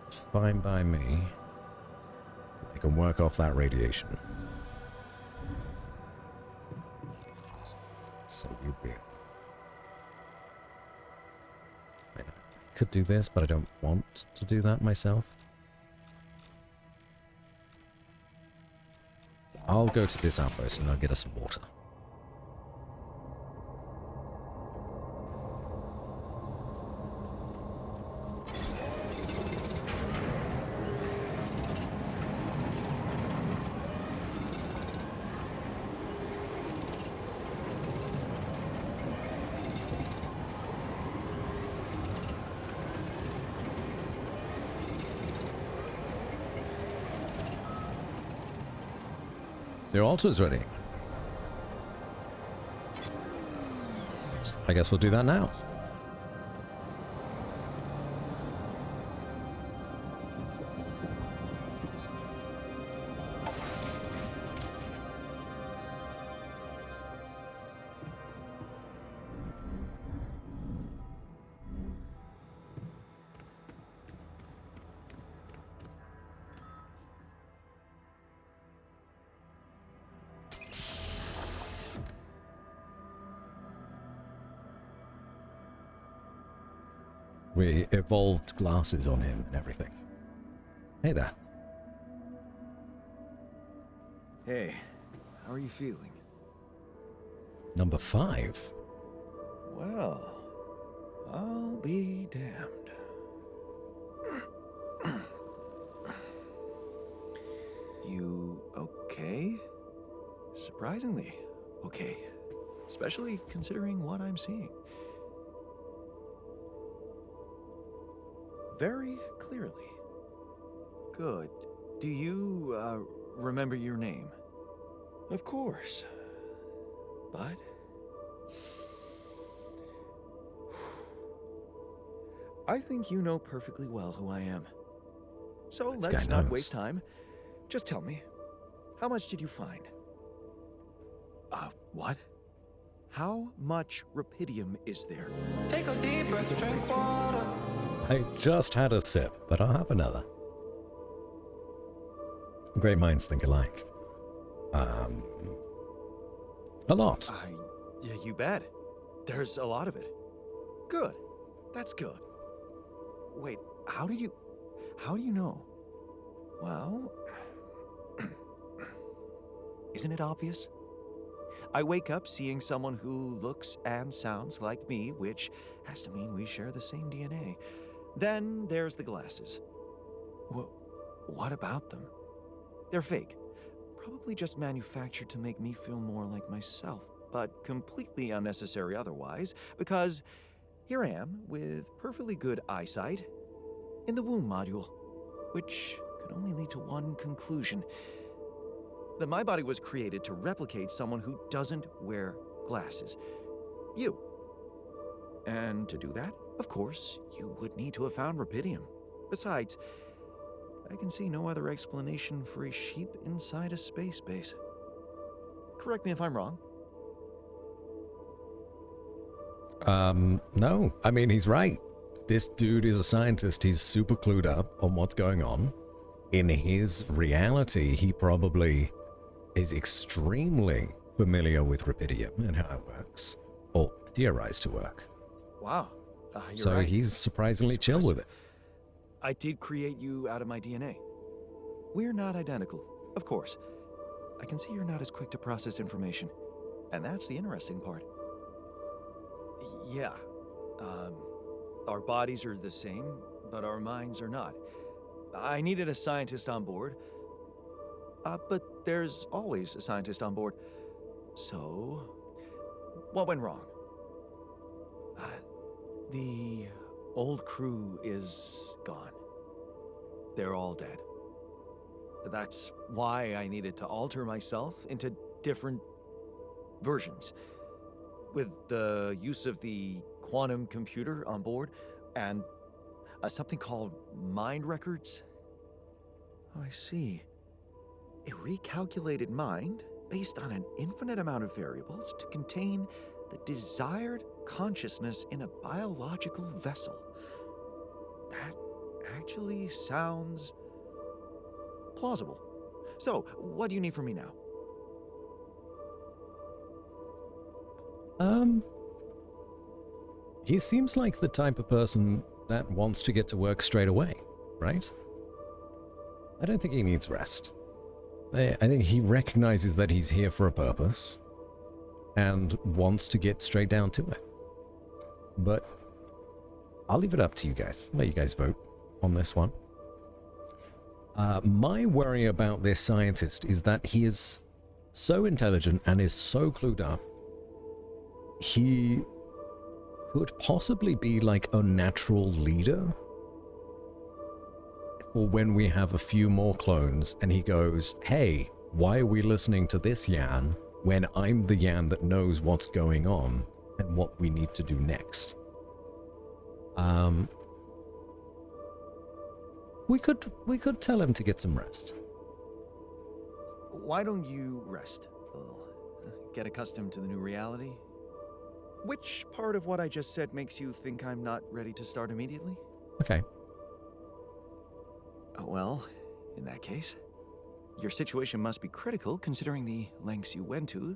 It's fine by me. I can work off that radiation. So you be... I could do this, but I don't want to do that myself. I'll go to this outpost and I'll get us some water. Your altar's ready. I guess we'll do that now. We evolved glasses on him and everything. Hey there. Hey, how are you feeling? Number 5. Well, I'll be damned. surprisingly okay, especially considering what I'm seeing. Very clearly. Good. Do you, remember your name? Of course. But... I think you know perfectly well who I am. So This let's guy not knows. waste time. Just tell me, how much did you find? What? How much rupidium is there? Take a deep breath, drink water. I just had a sip, but I'll have another. Great minds think alike. A lot. Yeah, you bet. There's a lot of it. Good. That's good. Wait, how do you know? Well, isn't it obvious? I wake up seeing someone who looks and sounds like me, which has to mean we share the same DNA. Then there's the glasses. What about them? They're fake. Probably just manufactured to make me feel more like myself, but completely unnecessary otherwise, because here I am with perfectly good eyesight in the womb module, which could only lead to one conclusion: that my body was created to replicate someone who doesn't wear glasses. You. And to do that, of course, you would need to have found rupidium. Besides, I can see no other explanation for a sheep inside a space base. Correct me if I'm wrong. No. I mean, he's right. This dude is a scientist. He's super clued up on what's going on. In his reality, he probably is extremely familiar with rupidium and how it works, or theorized to work. Wow. You're So right. he's surprisingly chill with it. I did create you out of my DNA. We're not identical, of course. I can see you're not as quick to process information, and that's the interesting part. Yeah, our bodies are the same, but our minds are not. I needed a scientist on board, but there's always a scientist on board. So, what went wrong? The old crew is gone. They're all dead. That's why I needed to alter myself into different versions. With the use of the quantum computer on board and something called mind records. Oh, I see. A recalculated mind based on an infinite amount of variables to contain the desired consciousness in a biological vessel. That actually sounds plausible. So, what do you need from me now? He seems like the type of person that wants to get to work straight away, right? I don't think he needs rest. I think he recognizes that he's here for a purpose and wants to get straight down to it. But I'll leave it up to you guys. Let you guys vote on this one. My worry about this scientist is that he is so intelligent and is so clued up. He could possibly be like a natural leader for when we have a few more clones and he goes, hey, why are we listening to this Yan when I'm the Yan that knows what's going on and what we need to do next? We could tell him to get some rest. Why don't you rest a little? Get accustomed to the new reality? Which part of what I just said makes you think I'm not ready to start immediately? Okay. Well, in that case, your situation must be critical considering the lengths you went to.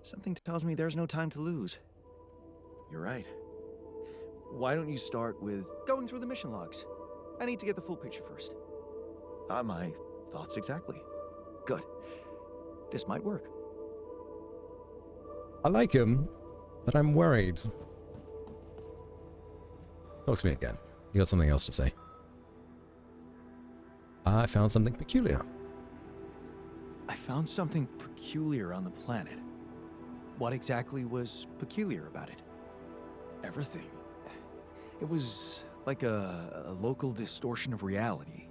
Something tells me there's no time to lose. You're right. Why don't you start with going through the mission logs? I need to get the full picture first. My thoughts exactly. Good. This might work. I like him, but I'm worried. Talk to me again. You got something else to say? I found something peculiar. I found something peculiar on the planet. What exactly was peculiar about it? Everything. It was like a local distortion of reality.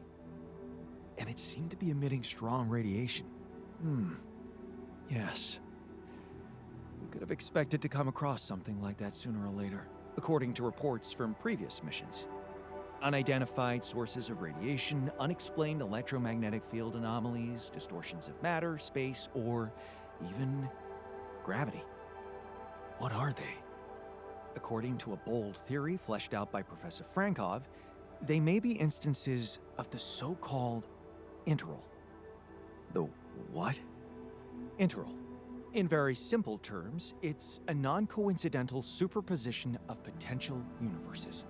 And it seemed to be emitting strong radiation. Yes. We could have expected to come across something like that sooner or later, according to reports from previous missions. Unidentified sources of radiation, unexplained electromagnetic field anomalies, distortions of matter, space, or even gravity. What are they? According to a bold theory fleshed out by Professor Frankov, they may be instances of the so-called interval. The what? Interval. In very simple terms, it's a non-coincidental superposition of potential universes.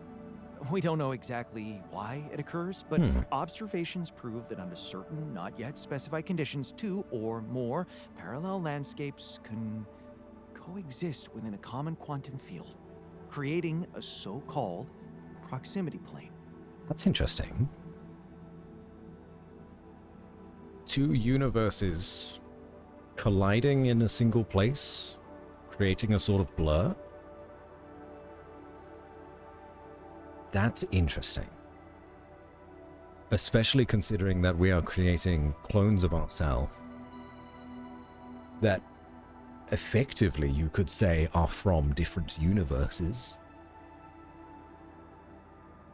We don't know exactly why it occurs, but observations prove that under certain, not yet specified conditions, two or more parallel landscapes can coexist within a common quantum field, creating a so-called proximity plane. That's interesting. Two universes colliding in a single place, creating a sort of blur? That's interesting. Especially considering that we are creating clones of ourselves that effectively you could say are from different universes.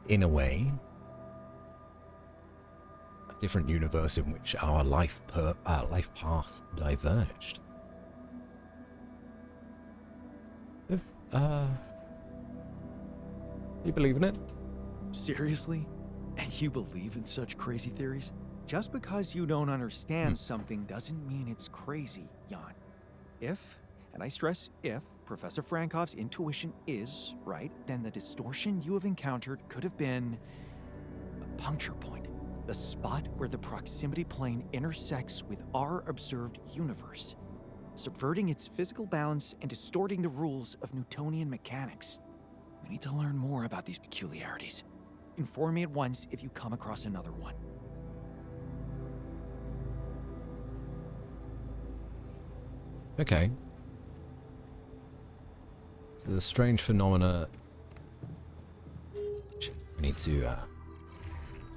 In a way. A different universe in which our life path diverged. If, you believe in it? Seriously? And you believe in such crazy theories? Just because you don't understand something doesn't mean it's crazy, Jan. If, and I stress if, Professor Frankov's intuition is right, then the distortion you have encountered could have been a puncture point, the spot where the proximity plane intersects with our observed universe, subverting its physical balance and distorting the rules of Newtonian mechanics. We need to learn more about these peculiarities. Inform me at once if you come across another one. Okay. So the strange phenomena... We need to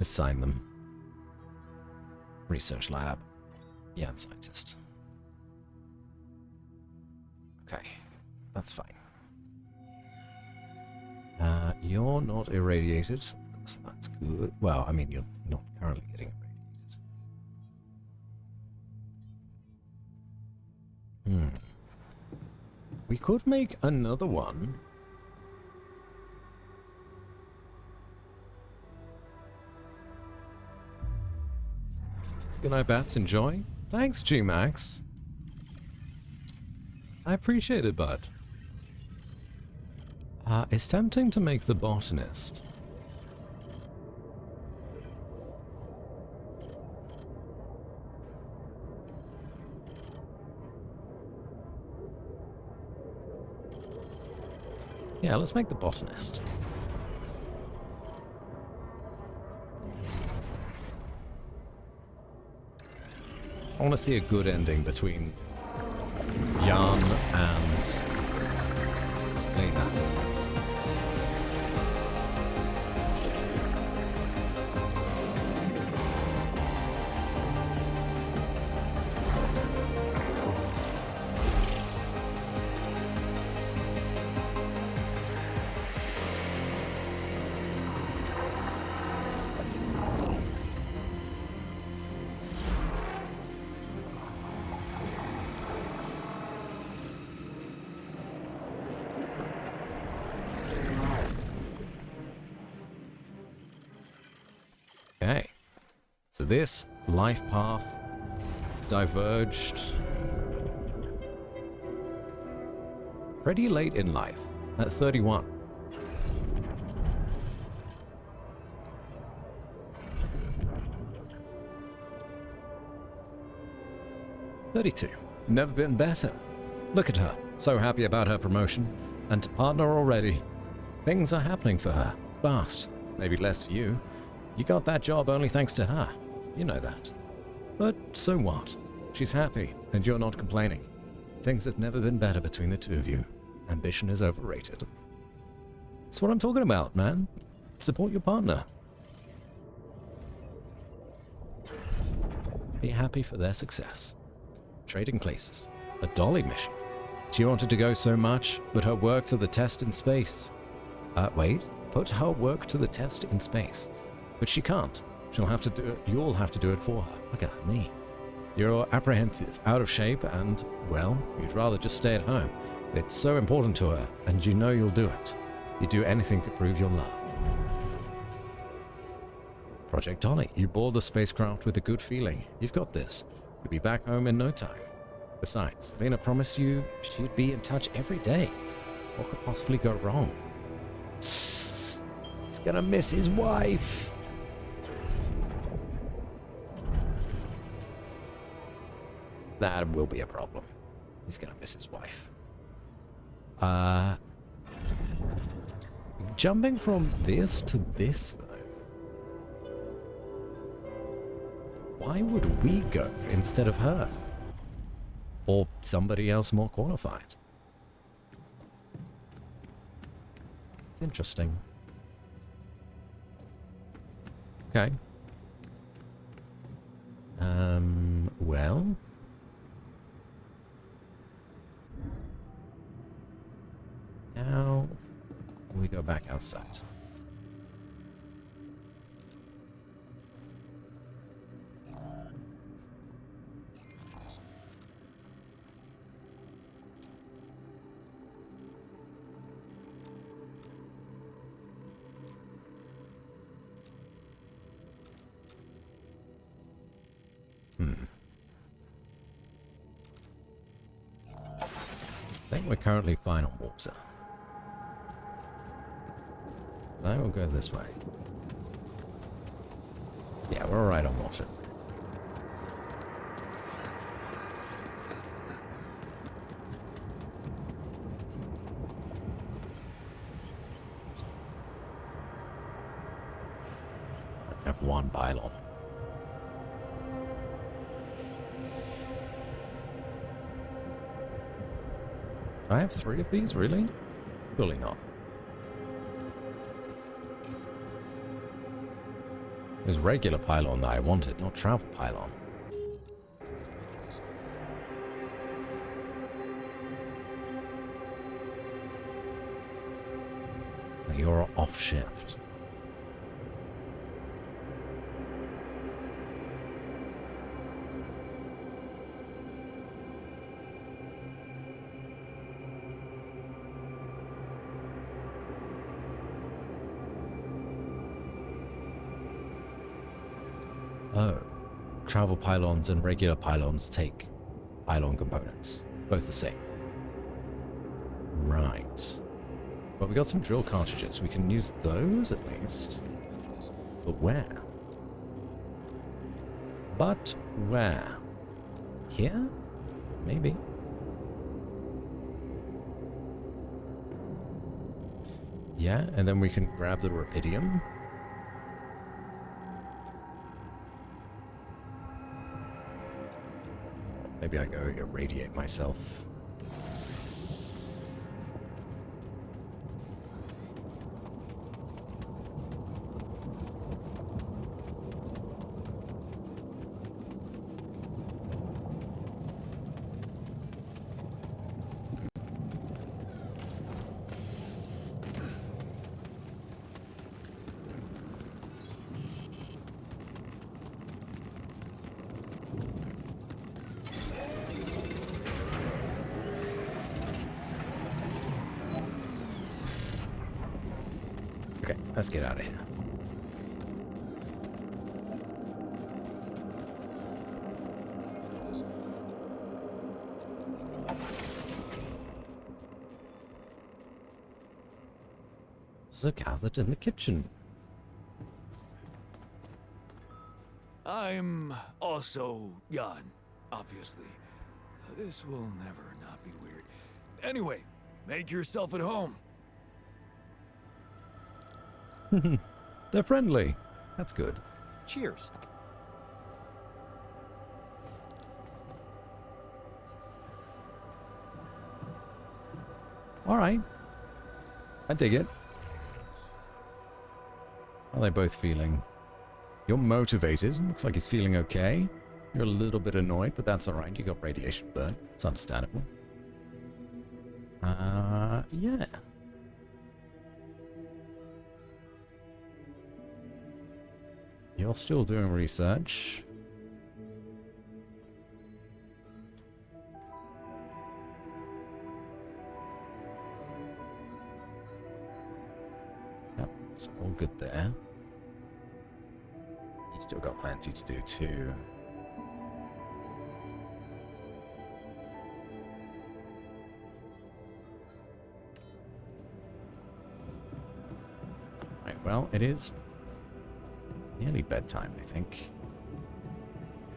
assign them. Research lab. Yeah, scientist. Okay, that's fine. You're not irradiated, so that's good. Well, I mean, you're not currently getting irradiated. We could make another one. Good night, Bats. Enjoy. Thanks, G-Max. I appreciate it, bud. It's tempting to make the botanist. Yeah, let's make the botanist. I want to see a good ending between Jan and Lena. Okay, so this life path diverged pretty late in life, at 31. "32. Never been better. Look at her, so happy about her promotion, and to partner already. Things are happening for her, fast. Maybe less for you. You got that job only thanks to her. You know that. But so what? she's happy, and you're not complaining. Things have never been better between the two of you. Ambition is overrated. That's what I'm talking about, man. Support your partner. Be happy for their success. Trading places. A dolly mission. She wanted to go so much, but her work to the test in space. Wait. Put her work to the test in space. But she can't. She'll have to do it. You'll have to do it for her. Look at me. You're apprehensive, out of shape, and, well, you'd rather just stay at home. It's so important to her, and you know you'll do it. You'd do anything to prove your love. Project Dolly, you board the spacecraft with a good feeling. You've got this. You'll be back home in no time. Besides, Lena promised you she'd be in touch every day. What could possibly go wrong? He's gonna miss his wife. That will be a problem. He's gonna miss his wife. Jumping from this to this, though. Why would we go instead of her? Or somebody else more qualified? It's interesting. Okay. Well. Now we go back outside. I think we're currently fine on water. I will go this way. Yeah, we're alright on water. I have one pylon. Do I have 3 of these, really? Surely not. It was regular pylon that I wanted, not travel pylon. You're off shift. Oh, travel pylons and regular pylons take pylon components. Both the same. Right. Well, we got some drill cartridges. We can use those at least. But where? But where? Here? Maybe. Yeah, and then we can grab the rubidium. Maybe I go irradiate myself. Okay, let's get out of here. So gathered in the kitchen. I'm also Jan, obviously. This will never not be weird. Anyway, make yourself at home. They're friendly. That's good. Cheers. Alright. I dig it. How are they both feeling? You're motivated. Looks like he's feeling okay. You're a little bit annoyed, but that's alright. You got radiation burn. It's understandable. Yeah. You're still doing research. Yep, it's all good there. You still got plenty to do too. Right, well, it is nearly bedtime, I think.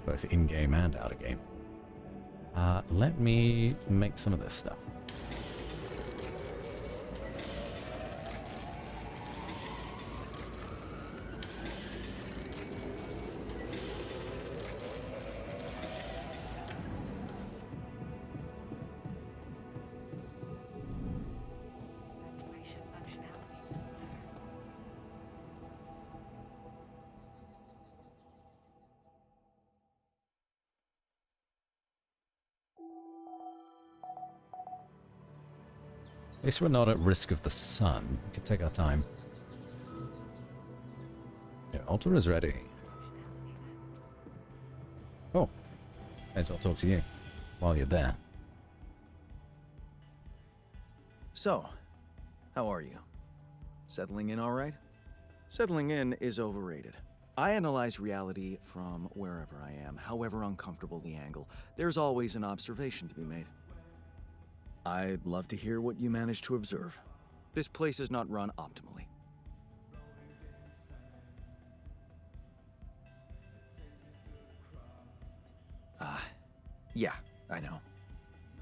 Both in-game and out-of-game. Let me make some of this stuff. At least we're not at risk of the sun. We can take our time. Yeah, altar is ready. Oh, may as well talk to you while you're there. So, how are you? Settling in all right? Settling in is overrated. I analyze reality from wherever I am, however uncomfortable the angle. There's always an observation to be made. I'd love to hear what you managed to observe. This place is not run optimally. Yeah, I know.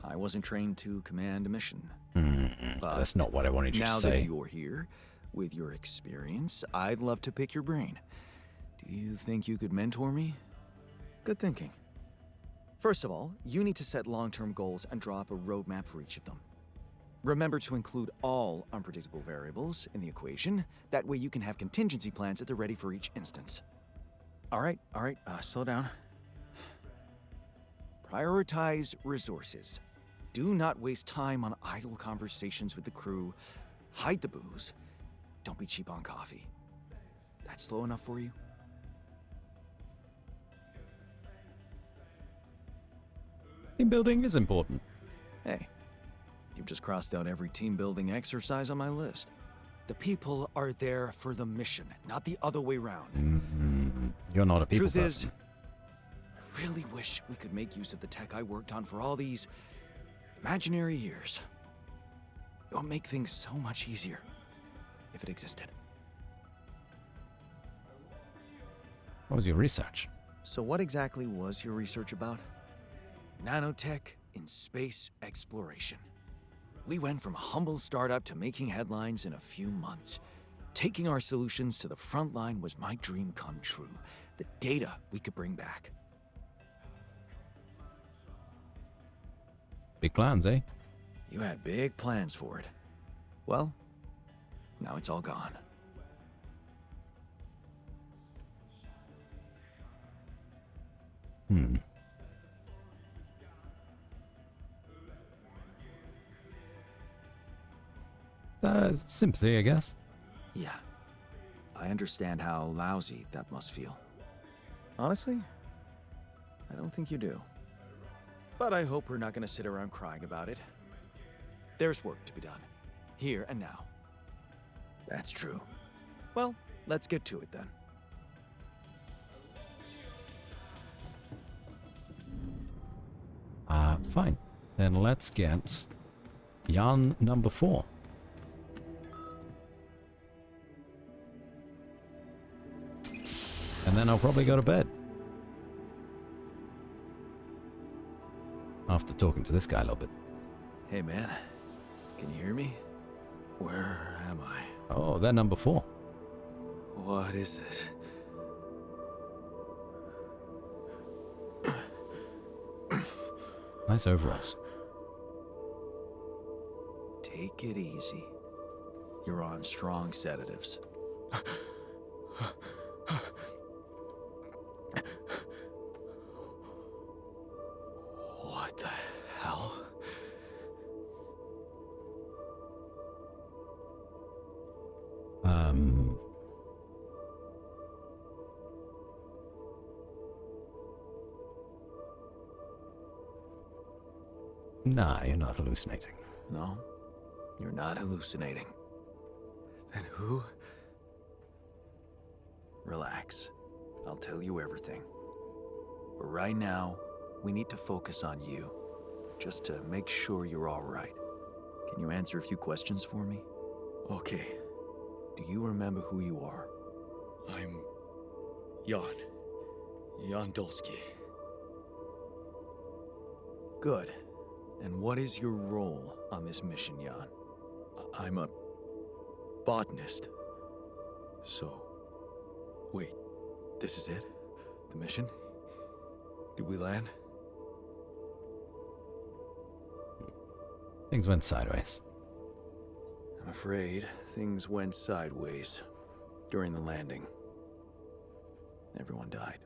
I wasn't trained to command a mission. But that's not what I wanted you to say. Now that you're here, with your experience, I'd love to pick your brain. Do you think you could mentor me? Good thinking. First of all, you need to set long-term goals and draw up a roadmap for each of them. Remember to include all unpredictable variables in the equation. That way you can have contingency plans at the ready for each instance. All right, slow down. Prioritize resources. Do not waste time on idle conversations with the crew. Hide the booze. Don't be cheap on coffee. That's slow enough for you? Team building is important. Hey, you've just crossed out every team building exercise on my list. The people are there for the mission, not the other way around. You're not a people person. person. I really wish we could make use of the tech I worked on for all these imaginary years. It would make things so much easier if it existed. What was your research? So what exactly was your research about? Nanotech in space exploration. We went from a humble startup to making headlines in a few months. Taking our solutions to the front line was my dream come true. The data we could bring back. Big plans, eh? You had big plans for it. Well, now it's all gone. Sympathy, I guess. Yeah. I understand how lousy that must feel. Honestly, I don't think you do. But I hope we're not going to sit around crying about it. There's work to be done. Here and now. That's true. Well, let's get to it then. Fine. Then let's get yarn number 4. And then I'll probably go to bed. After talking to this guy a little bit. Hey man, can you hear me? Where am I? Oh, they're number 4. What is this? Nice overalls. Take it easy. You're on strong sedatives. What the hell? Nah, you're not hallucinating. No, you're not hallucinating. Then who? Relax. I'll tell you everything. But right now, we need to focus on you, just to make sure you're all right. Can you answer a few questions for me? Okay, Do you remember who you are? I'm Jan. Jan Dolsky. Good. And what is your role on this mission, Jan? I'm a botanist. So, wait, this is it? The mission? Did we land? Things went sideways. I'm afraid things went sideways during the landing. Everyone died.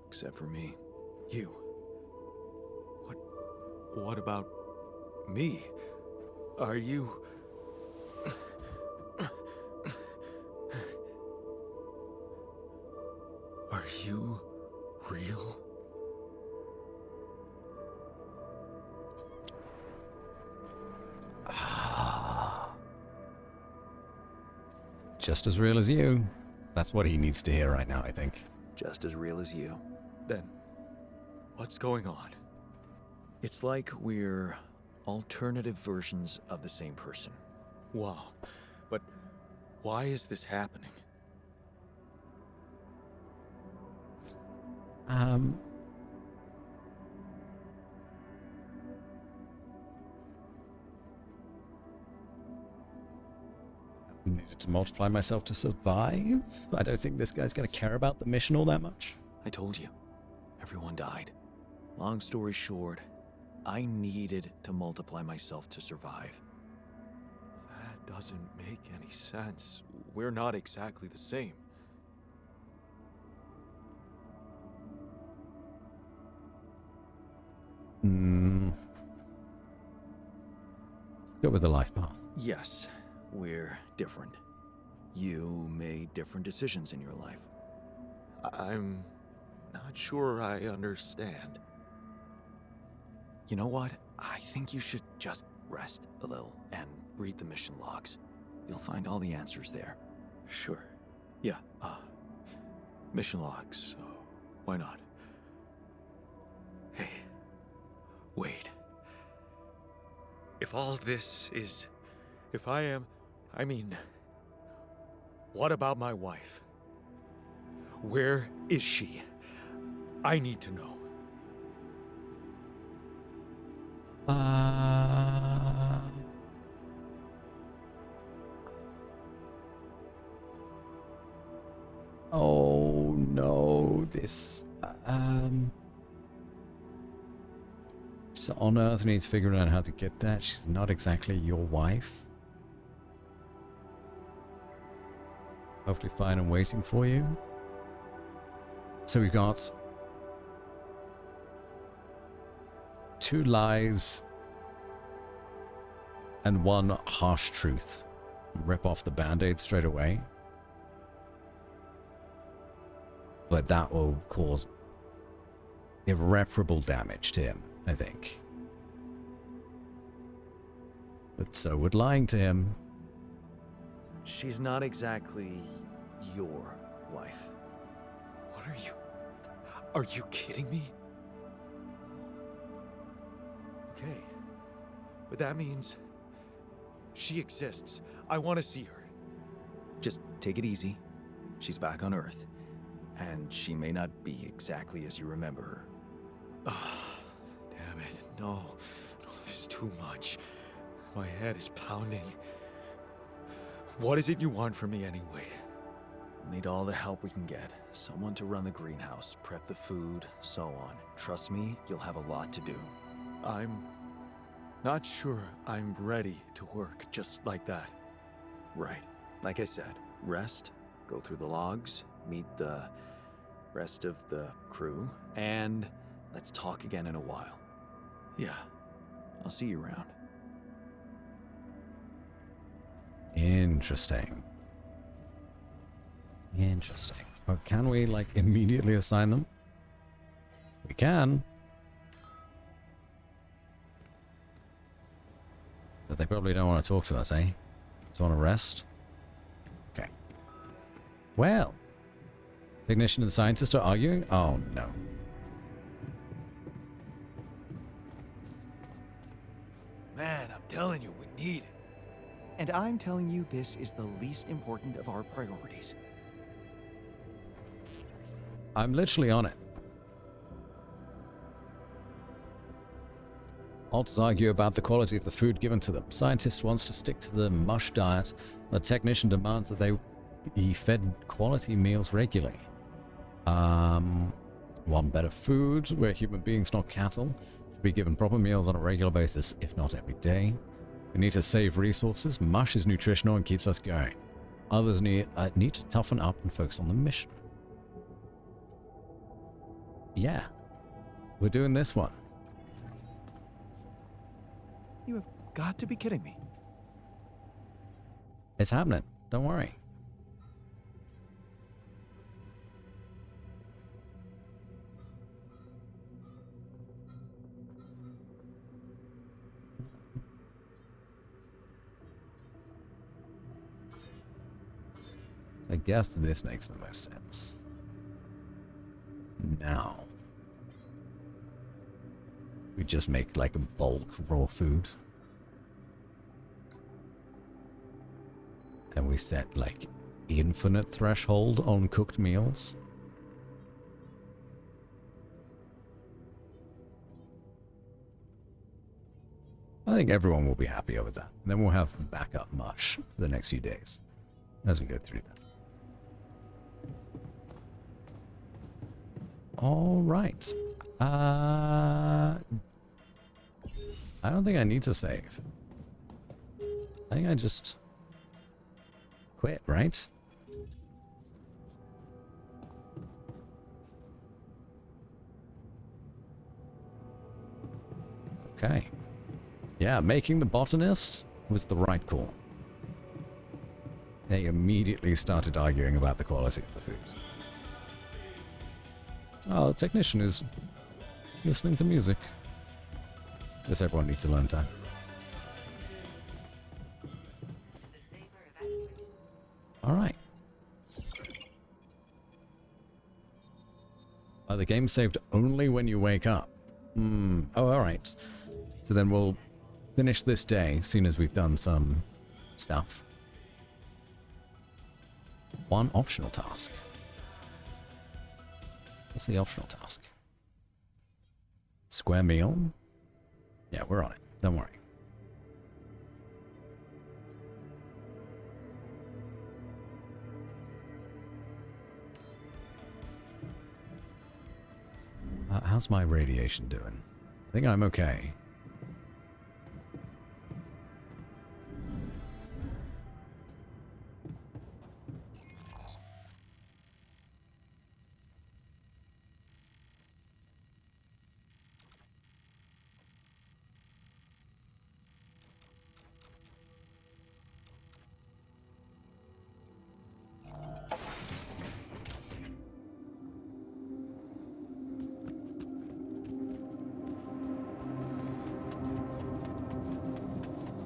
Except for me. You. What about me? Are you... Are you real? Just as real as you. That's what he needs to hear right now, I think. Just as real as you. Then, what's going on? It's like we're alternative versions of the same person. Wow. But why is this happening? I needed to multiply myself to survive? I don't think this guy's gonna care about the mission all that much. I told you. Everyone died. Long story short, I needed to multiply myself to survive. That doesn't make any sense. We're not exactly the same. Go with the life path. Yes, we're different. You made different decisions in your life. I'm not sure I understand. You know what? I think you should just rest a little and read the mission logs. You'll find all the answers there. Sure. Yeah, mission logs, why not? Hey, wait. If all this is... If I mean... What about my wife? Where is she? I need to know. Oh no, this she's on Earth and needs figuring out how to get that. She's not exactly your wife. Hopefully fine and waiting for you. So we've got 2 lies and 1 harsh truth. Rip off the band-aid straight away. But that will cause irreparable damage to him, I think. But so would lying to him. She's not exactly your wife. What are you... Are you kidding me? Okay. But that means... She exists. I want to see her. Just take it easy. She's back on Earth. And she may not be exactly as you remember her. Damn it. No. No, this is too much. My head is pounding. What is it you want from me anyway? We'll need all the help we can get. Someone to run the greenhouse, prep the food, so on. Trust me, you'll have a lot to do. I'm Not sure I'm ready to work just like that. Right. Like I said, rest, go through the logs, meet the rest of the crew, and let's talk again in a while. Yeah, I'll see you around. Interesting. Interesting. But can we, like, immediately assign them? We can. But they probably don't want to talk to us, eh? Just want to rest? Okay. Well. Technician and the scientist are arguing? Oh, no. Man, I'm telling you, we need it. And I'm telling you, this is the least important of our priorities. I'm literally on it. Alters argue about the quality of the food given to them. Scientist wants to stick to the mush diet. The technician demands that they be fed quality meals regularly. Want better food, where human beings, not cattle, should be given proper meals on a regular basis, if not every day. We need to save resources. Mush is nutritional and keeps us going. Others need to toughen up and focus on the mission. Yeah. We're doing this one. You have got to be kidding me. It's happening. Don't worry. I guess this makes the most sense. Now, we just make like a bulk raw food. And we set like infinite threshold on cooked meals. I think everyone will be happy with that. And then we'll have backup mush for the next few days as we go through that. All right. I don't think I need to save. I think I just quit, right? Okay. Yeah, making the botanist was the right call. They immediately started arguing about the quality of the food. Oh, the technician is listening to music. Guess everyone needs alone time. Alright. Oh, the game saved only when you wake up. Oh, alright. So then we'll finish this day, soon as we've done some stuff. One optional task. What's the optional task? Square meal? Yeah, we're on it. Don't worry. How's my radiation doing? I think I'm okay.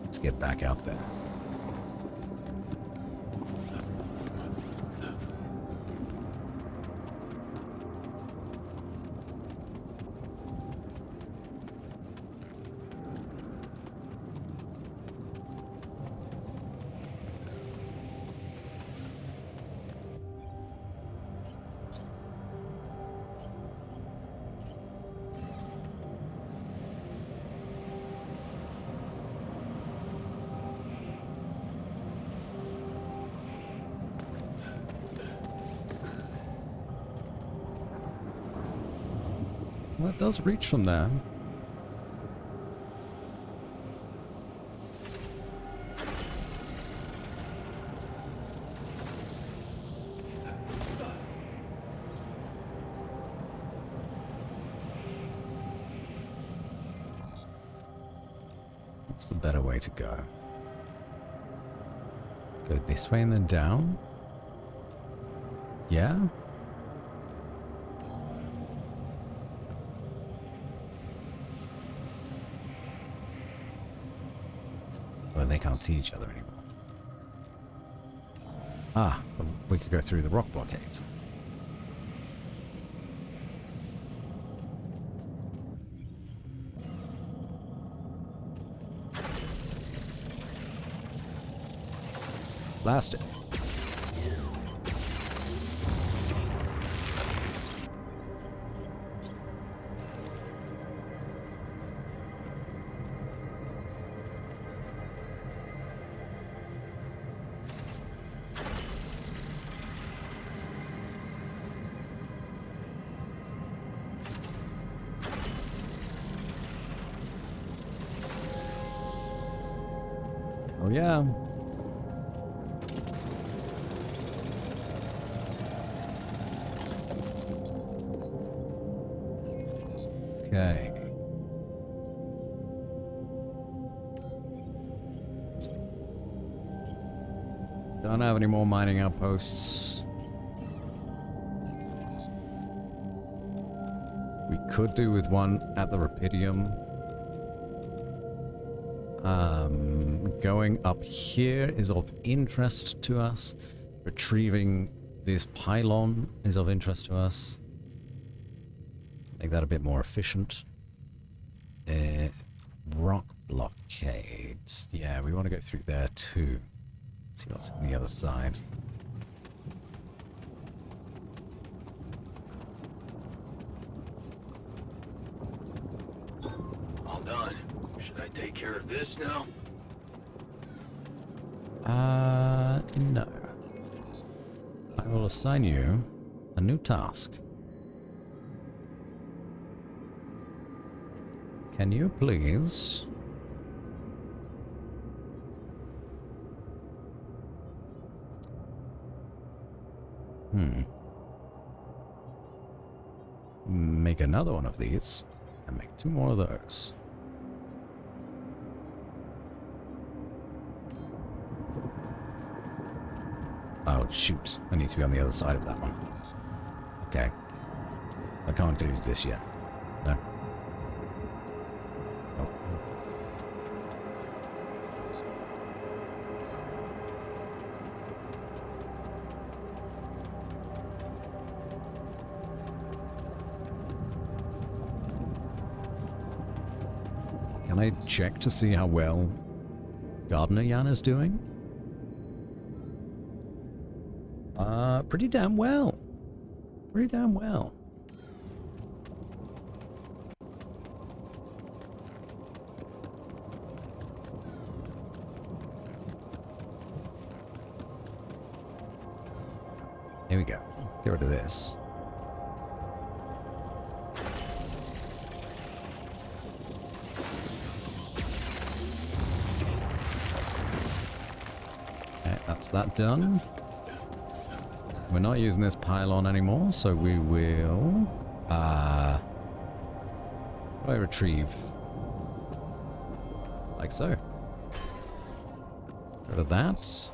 Let's get back out there. Well, it does reach from there. What's the better way to go? Go this way and then down? Yeah? Well, they can't see each other anymore. Ah, but we could go through the rock blockades. Blast it. Oh yeah. Okay. Don't have any more mining outposts. We could do with one at the Rapidium. Going up here is of interest to us. Retrieving this pylon is of interest to us. Make that a bit more efficient. Rock blockades. Yeah, we want to go through there too. See what's on the other side. All done. Should I take care of this now? No. I will assign you a new task. Can you please make another one of these and make 2 more of those. Oh shoot, I need to be on the other side of that one. Okay. I can't do this yet. No. Oh. Can I check to see how well Gardener Yan is doing? Pretty damn well. Pretty damn well. Here we go. Get rid of this. Okay, that's that done. We're not using this pylon anymore, so we will... what do I retrieve? Like so. Get rid of that.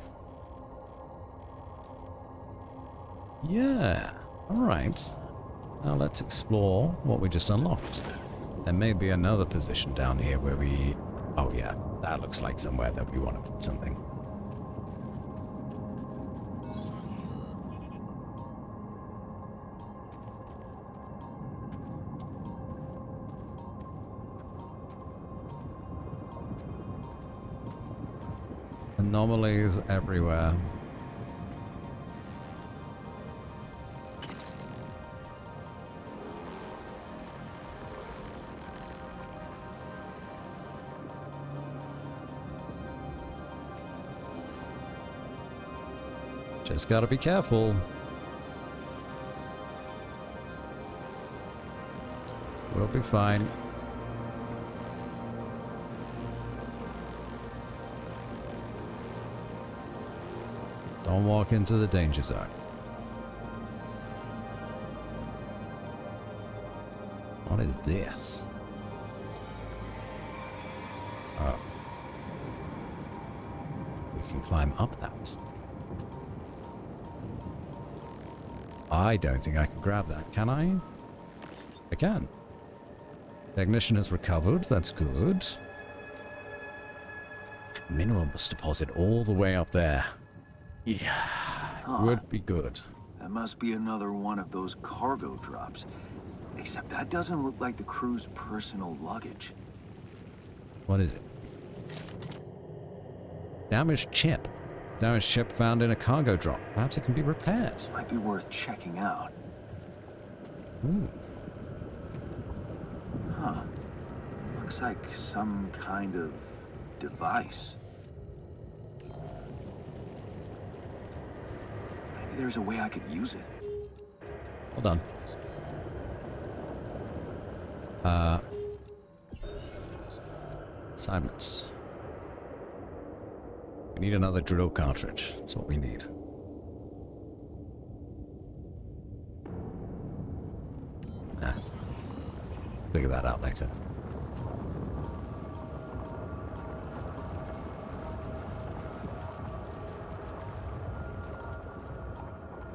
Yeah. Alright. Now let's explore what we just unlocked. There may be another position down here where we... Oh yeah, that looks like somewhere that we want to put something. Anomalies everywhere. Just gotta be careful. We'll be fine. Don't walk into the danger zone. What is this? Oh. can climb up that. I don't think I can grab that. Can I? I can. Technician has recovered. That's good. Mineral deposit all the way up there. Yeah, would be good. That must be another one of those cargo drops. Except that doesn't look like the crew's personal luggage. What is it? Damaged chip. Damaged chip found in a cargo drop. Perhaps it can be repaired. Might be worth checking out. Ooh. Huh. Looks like some kind of device. Maybe there's a way I could use it. Hold on. Assignments. We need another drill cartridge. That's what we need. Figure that out later.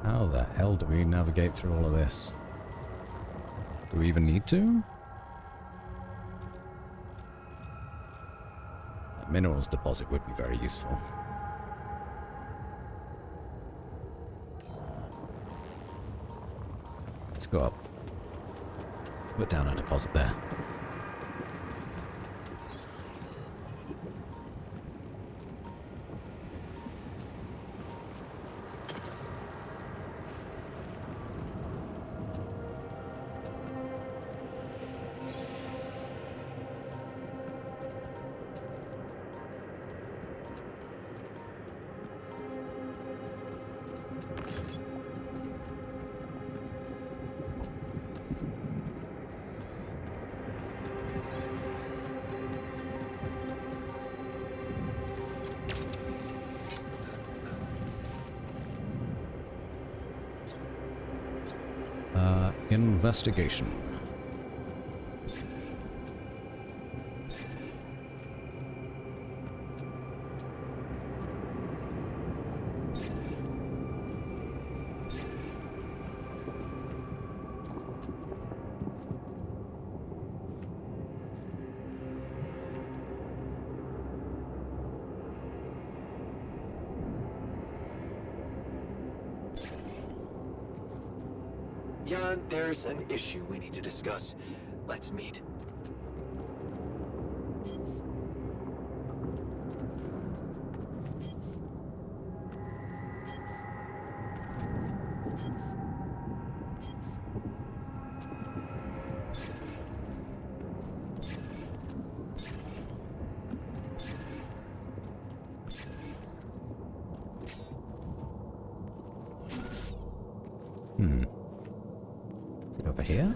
How the hell do we navigate through all of this? Do we even need to? A minerals deposit would be very useful. Let's go up. Put down a deposit there. Investigation. Jan, there's an issue we need to discuss. Let's meet. Is it over here?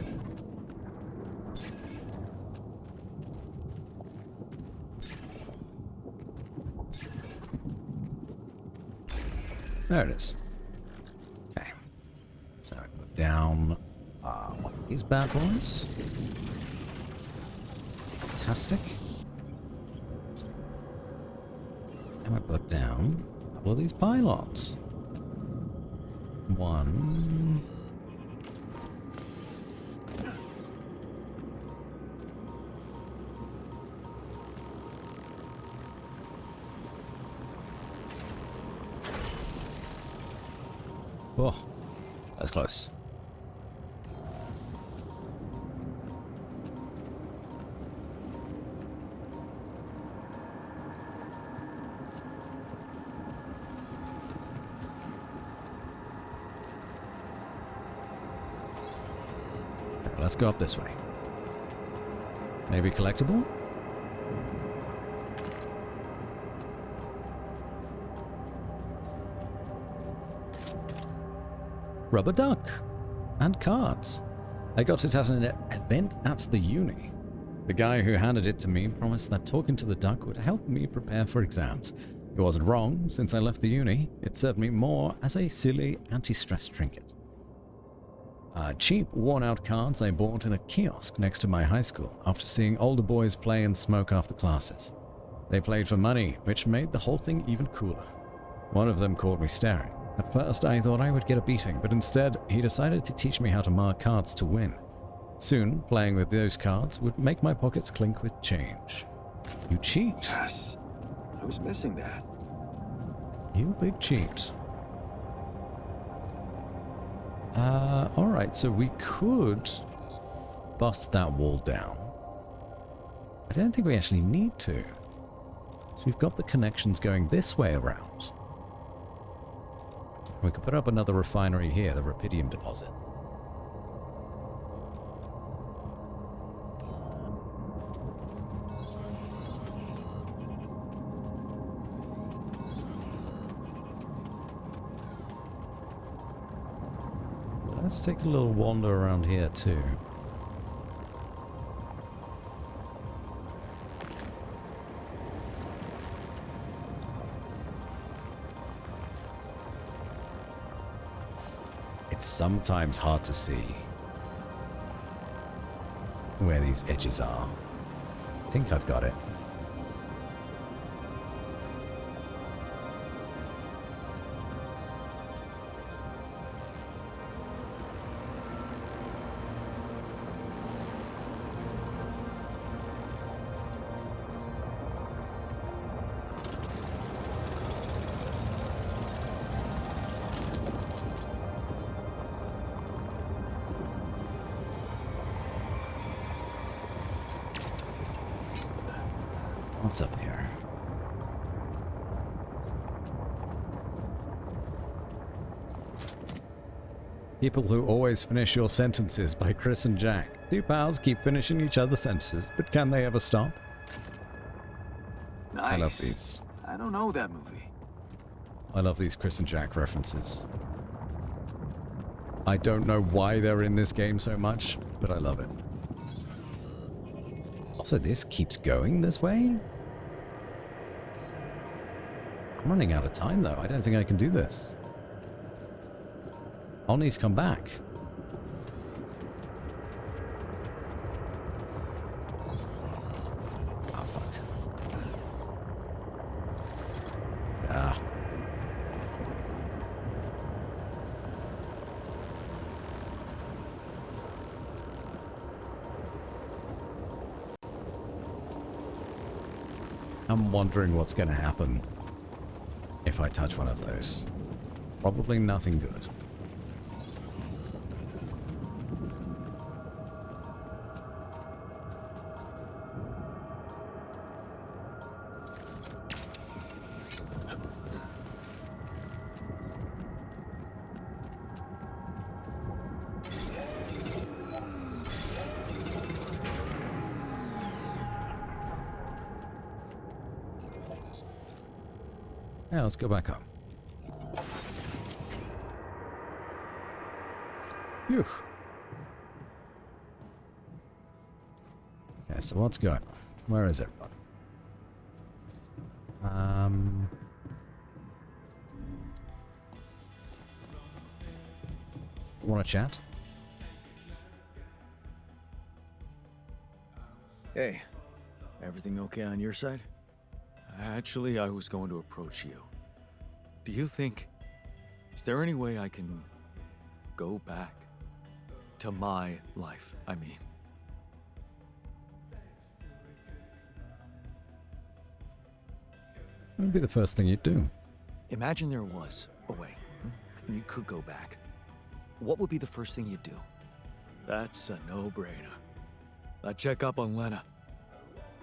There it is. Okay. So I put down one of these bad boys. Fantastic. And I put down a couple of these pylons. One. Oh, that's close. Let's go up this way. Maybe collectible? Rubber duck and cards. I got it at an event at the uni. The guy who handed it to me promised that talking to the duck would help me prepare for exams. He wasn't wrong. Since I left the uni, it served me more as a silly anti-stress trinket. Cheap, worn-out cards I bought in a kiosk next to my high school after seeing older boys play and smoke after classes. They played for money, which made the whole thing even cooler. One of them caught me staring. At first, I thought I would get a beating, but instead, he decided to teach me how to mark cards to win. Soon, playing with those cards would make my pockets clink with change. You cheat. Yes. I was missing that. You big cheat. Alright, so we could bust that wall down. I don't think we actually need to. So we've got the connections going this way around. We could put up another refinery here, the rubidium deposit. Let's take a little wander around here too. It's sometimes hard to see where these edges are. I think I've got it. What's up here? People Who Always Finish Your Sentences by Chris and Jack. Two pals keep finishing each other's sentences, but can they ever stop? Nice. I love these. I don't know that movie. I love these Chris and Jack references. I don't know why they're in this game so much, but I love it. Also, this keeps going this way? I'm running out of time, though. I don't think I can do this. I'll need to come back. Oh, fuck. Ah. I'm wondering what's going to happen if I touch one of those. Probably nothing good. Yeah, let's go back up. Phew. Okay, so what's going on? Where is everybody? Want to chat? Hey, everything okay on your side? Actually, I was going to approach you. Do you think... Is there any way I can go back to my life, I mean? What would be the first thing you'd do? Imagine there was a way, and you could go back. What would be the first thing you'd do? That's a no-brainer. I'd check up on Lena.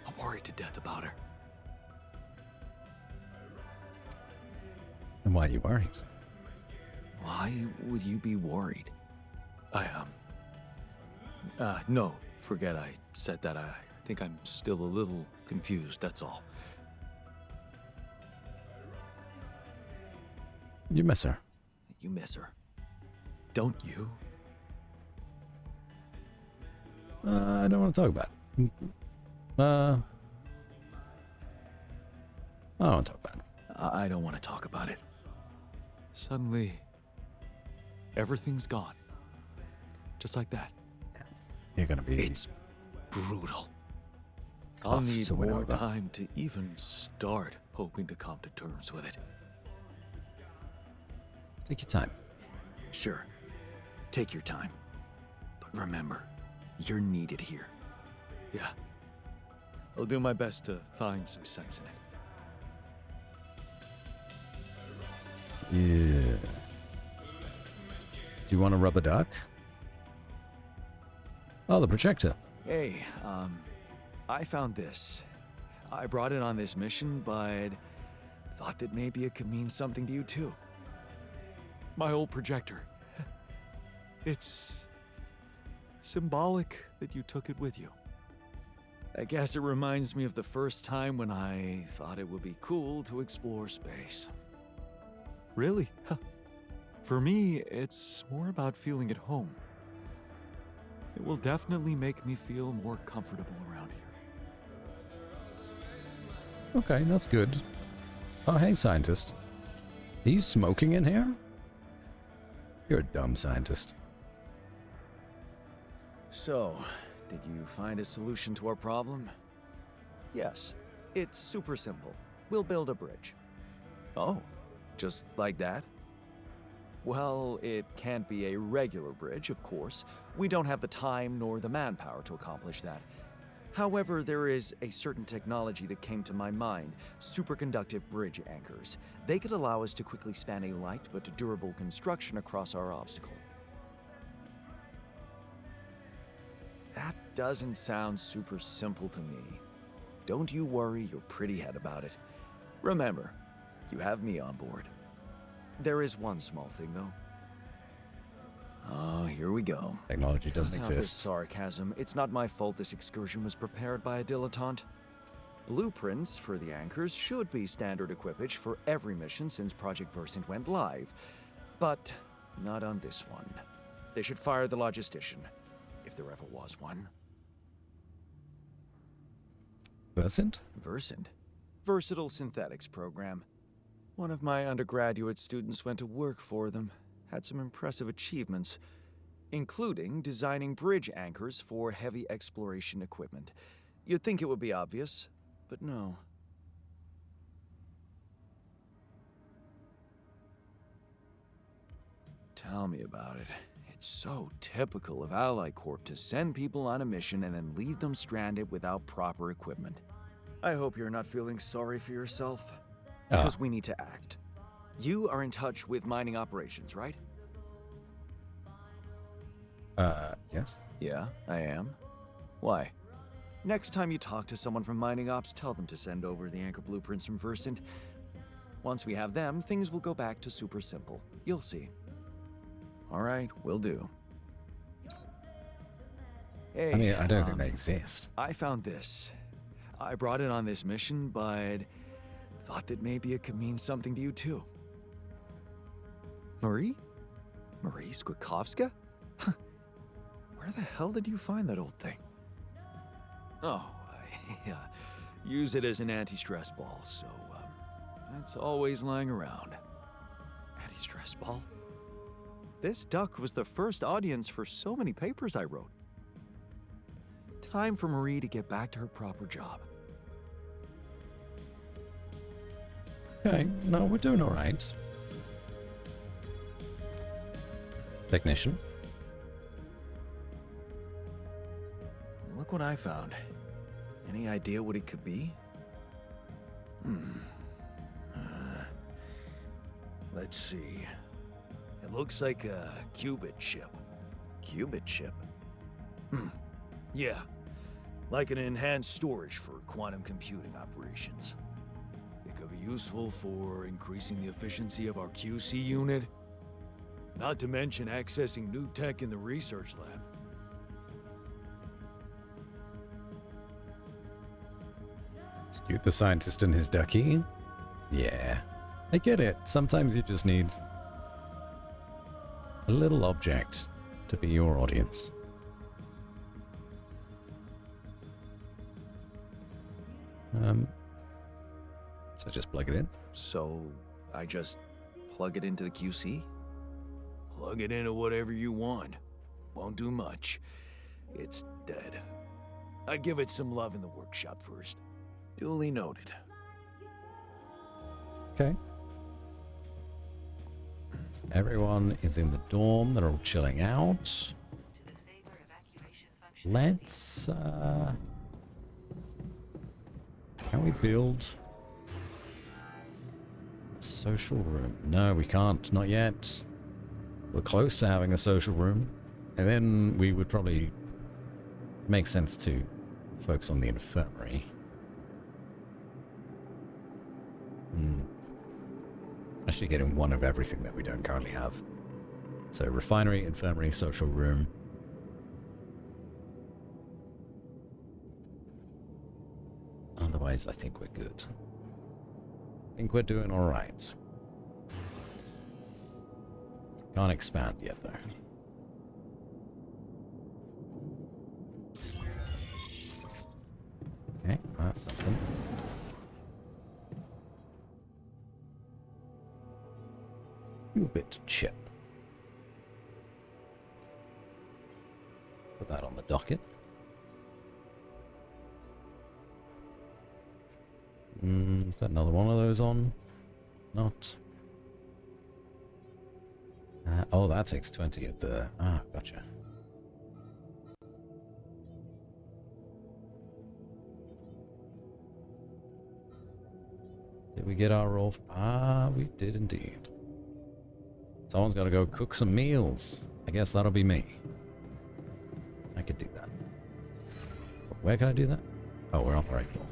I'm worried to death about her. And why are you worried? Why would you be worried? No, forget I said that. I think I'm still a little confused, that's all. You miss her. You miss her. Don't you? I don't want to talk about it. I don't want to talk about it. I don't want to talk about it. Suddenly, everything's gone. Just like that. You're gonna be... It's brutal. I'll tough need to win more over. time to even start hoping to come to terms with it. Take your time. Sure, take your time. But remember, you're needed here. Yeah. I'll do my best to find some sense in it. Yeah. Do you want a rubber duck? Oh, the projector. Hey, I found this. I brought it on this mission, but thought that maybe it could mean something to you too. My old projector. It's symbolic that you took it with you. I guess it reminds me of the first time when I thought it would be cool to explore space. Really? For me, it's more about feeling at home. It will definitely make me feel more comfortable around here. Okay, that's good. Oh, hey, scientist. Are you smoking in here? You're a dumb scientist. So, did you find a solution to our problem? Yes, it's super simple. We'll build a bridge. Oh, just like that? Well, it can't be a regular bridge, of course. We don't have the time nor the manpower to accomplish that. However, there is a certain technology that came to my mind, superconductive bridge anchors. They could allow us to quickly span a light but durable construction across our obstacle. That doesn't sound super simple to me. Don't you worry your pretty head about it. Remember, you have me on board. There is one small thing, though. Oh, here we go. Technology doesn't Without this exist. sarcasm, it's not my fault this excursion was prepared by a dilettante. Blueprints for the anchors should be standard equipage for every mission since Project Versant went live. But not on this one. They should fire the logistician, if there ever was one. Versant? Versant? Versatile Synthetics program. One of my undergraduate students went to work for them. Had some impressive achievements, including designing bridge anchors for heavy exploration equipment. You'd think it would be obvious, but no. Tell me about it. It's so typical of Ally Corp to send people on a mission and then leave them stranded without proper equipment. I hope you're not feeling sorry for yourself, because we need to act. You are in touch with mining operations, right? Yes. Yeah, I am. Why? Next time you talk to someone from mining ops, tell them to send over the anchor blueprints from Versant. Once we have them, things will go back to super simple. You'll see. All right, will do. Hey, I mean, I don't think they exist. I found this. I brought it on this mission, but thought that maybe it could mean something to you too. Marie? Marie Skwiatkowska? Where the hell did you find that old thing? Oh, I use it as an anti-stress ball, so it's always lying around. Anti-stress ball? This duck was the first audience for so many papers I wrote. Time for Marie to get back to her proper job. Okay, no, we're doing all right. Technician. Look what I found. Any idea what it could be? Let's see. It looks like a qubit chip. Qubit chip? Yeah. Like an enhanced storage for quantum computing operations. It could be useful for increasing the efficiency of our QC unit. Not to mention accessing new tech in the research lab. Execute the scientist and his ducky. Yeah, I get it. Sometimes you just need a little object to be your audience. So just plug it in. So, I just plug it into the QC? Plug it into whatever you want. Won't do much. It's dead. I'd give it some love in the workshop first. Duly noted. Okay. So everyone is in the dorm. They're all chilling out. Let's, can we build a social room? No, we can't. Not yet. We're close to having a social room. And then we would probably make sense to focus on the infirmary. Actually getting one of everything that we don't currently have. So refinery, infirmary, social room. Otherwise, I think we're good. I think we're doing all right. Can't expand yet, though. Okay, that's something. You a bit to chip. Put that on the docket. Put another one of those on. Not. Oh, that takes 20 of the... Ah, gotcha. Did we get our roll? Ah, we did indeed. Someone's got to go cook some meals. I guess that'll be me. I could do that. Where can I do that? Oh, we're on the right floor.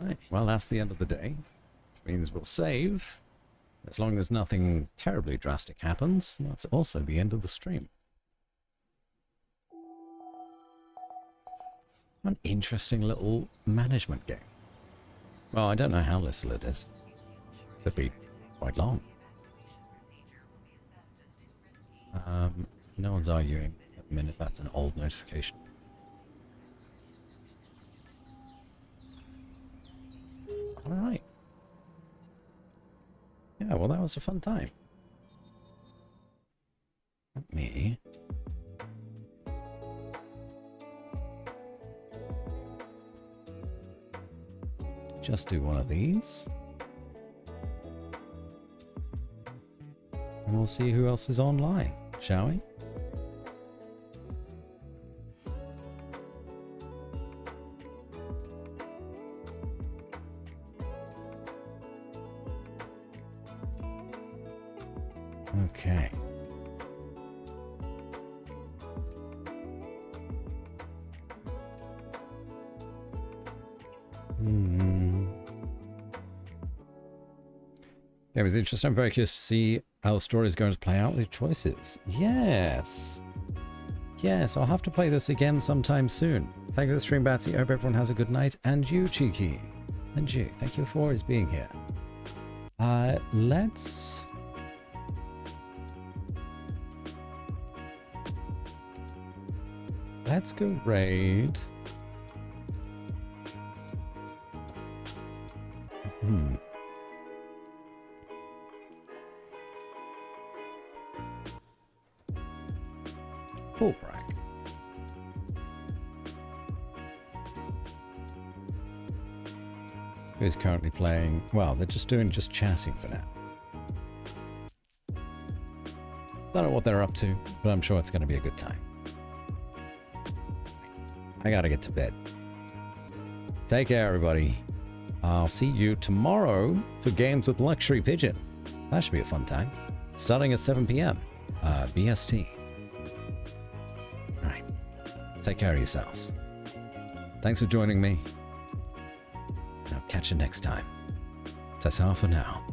Alright, well that's the end of the day. Which means we'll save. As long as nothing terribly drastic happens, that's also the end of the stream. An interesting little management game. Well, I don't know how little it is. Could be quite long. No one's arguing at the minute. That's an old notification. Alright. Yeah, well that was a fun time. Let me... just do one of these. And we'll see who else is online, shall we? Okay. Yeah, it was interesting. I'm very curious to see how the story is going to play out with choices. Yes. Yes, I'll have to play this again sometime soon. Thank you for the stream, Batsy. I hope everyone has a good night. And you, Cheeky. And you. Thank you for always being here. Let's... let's go raid. Bullbrag. Who's currently playing? Well, they're just chatting for now. Don't know what they're up to, but I'm sure it's going to be a good time. I gotta get to bed. Take care, everybody. I'll see you tomorrow for Games with Luxury Pigeon. That should be a fun time. Starting at 7 p.m. BST. Alright. Take care of yourselves. Thanks for joining me. And I'll catch you next time. Ta-ta for now.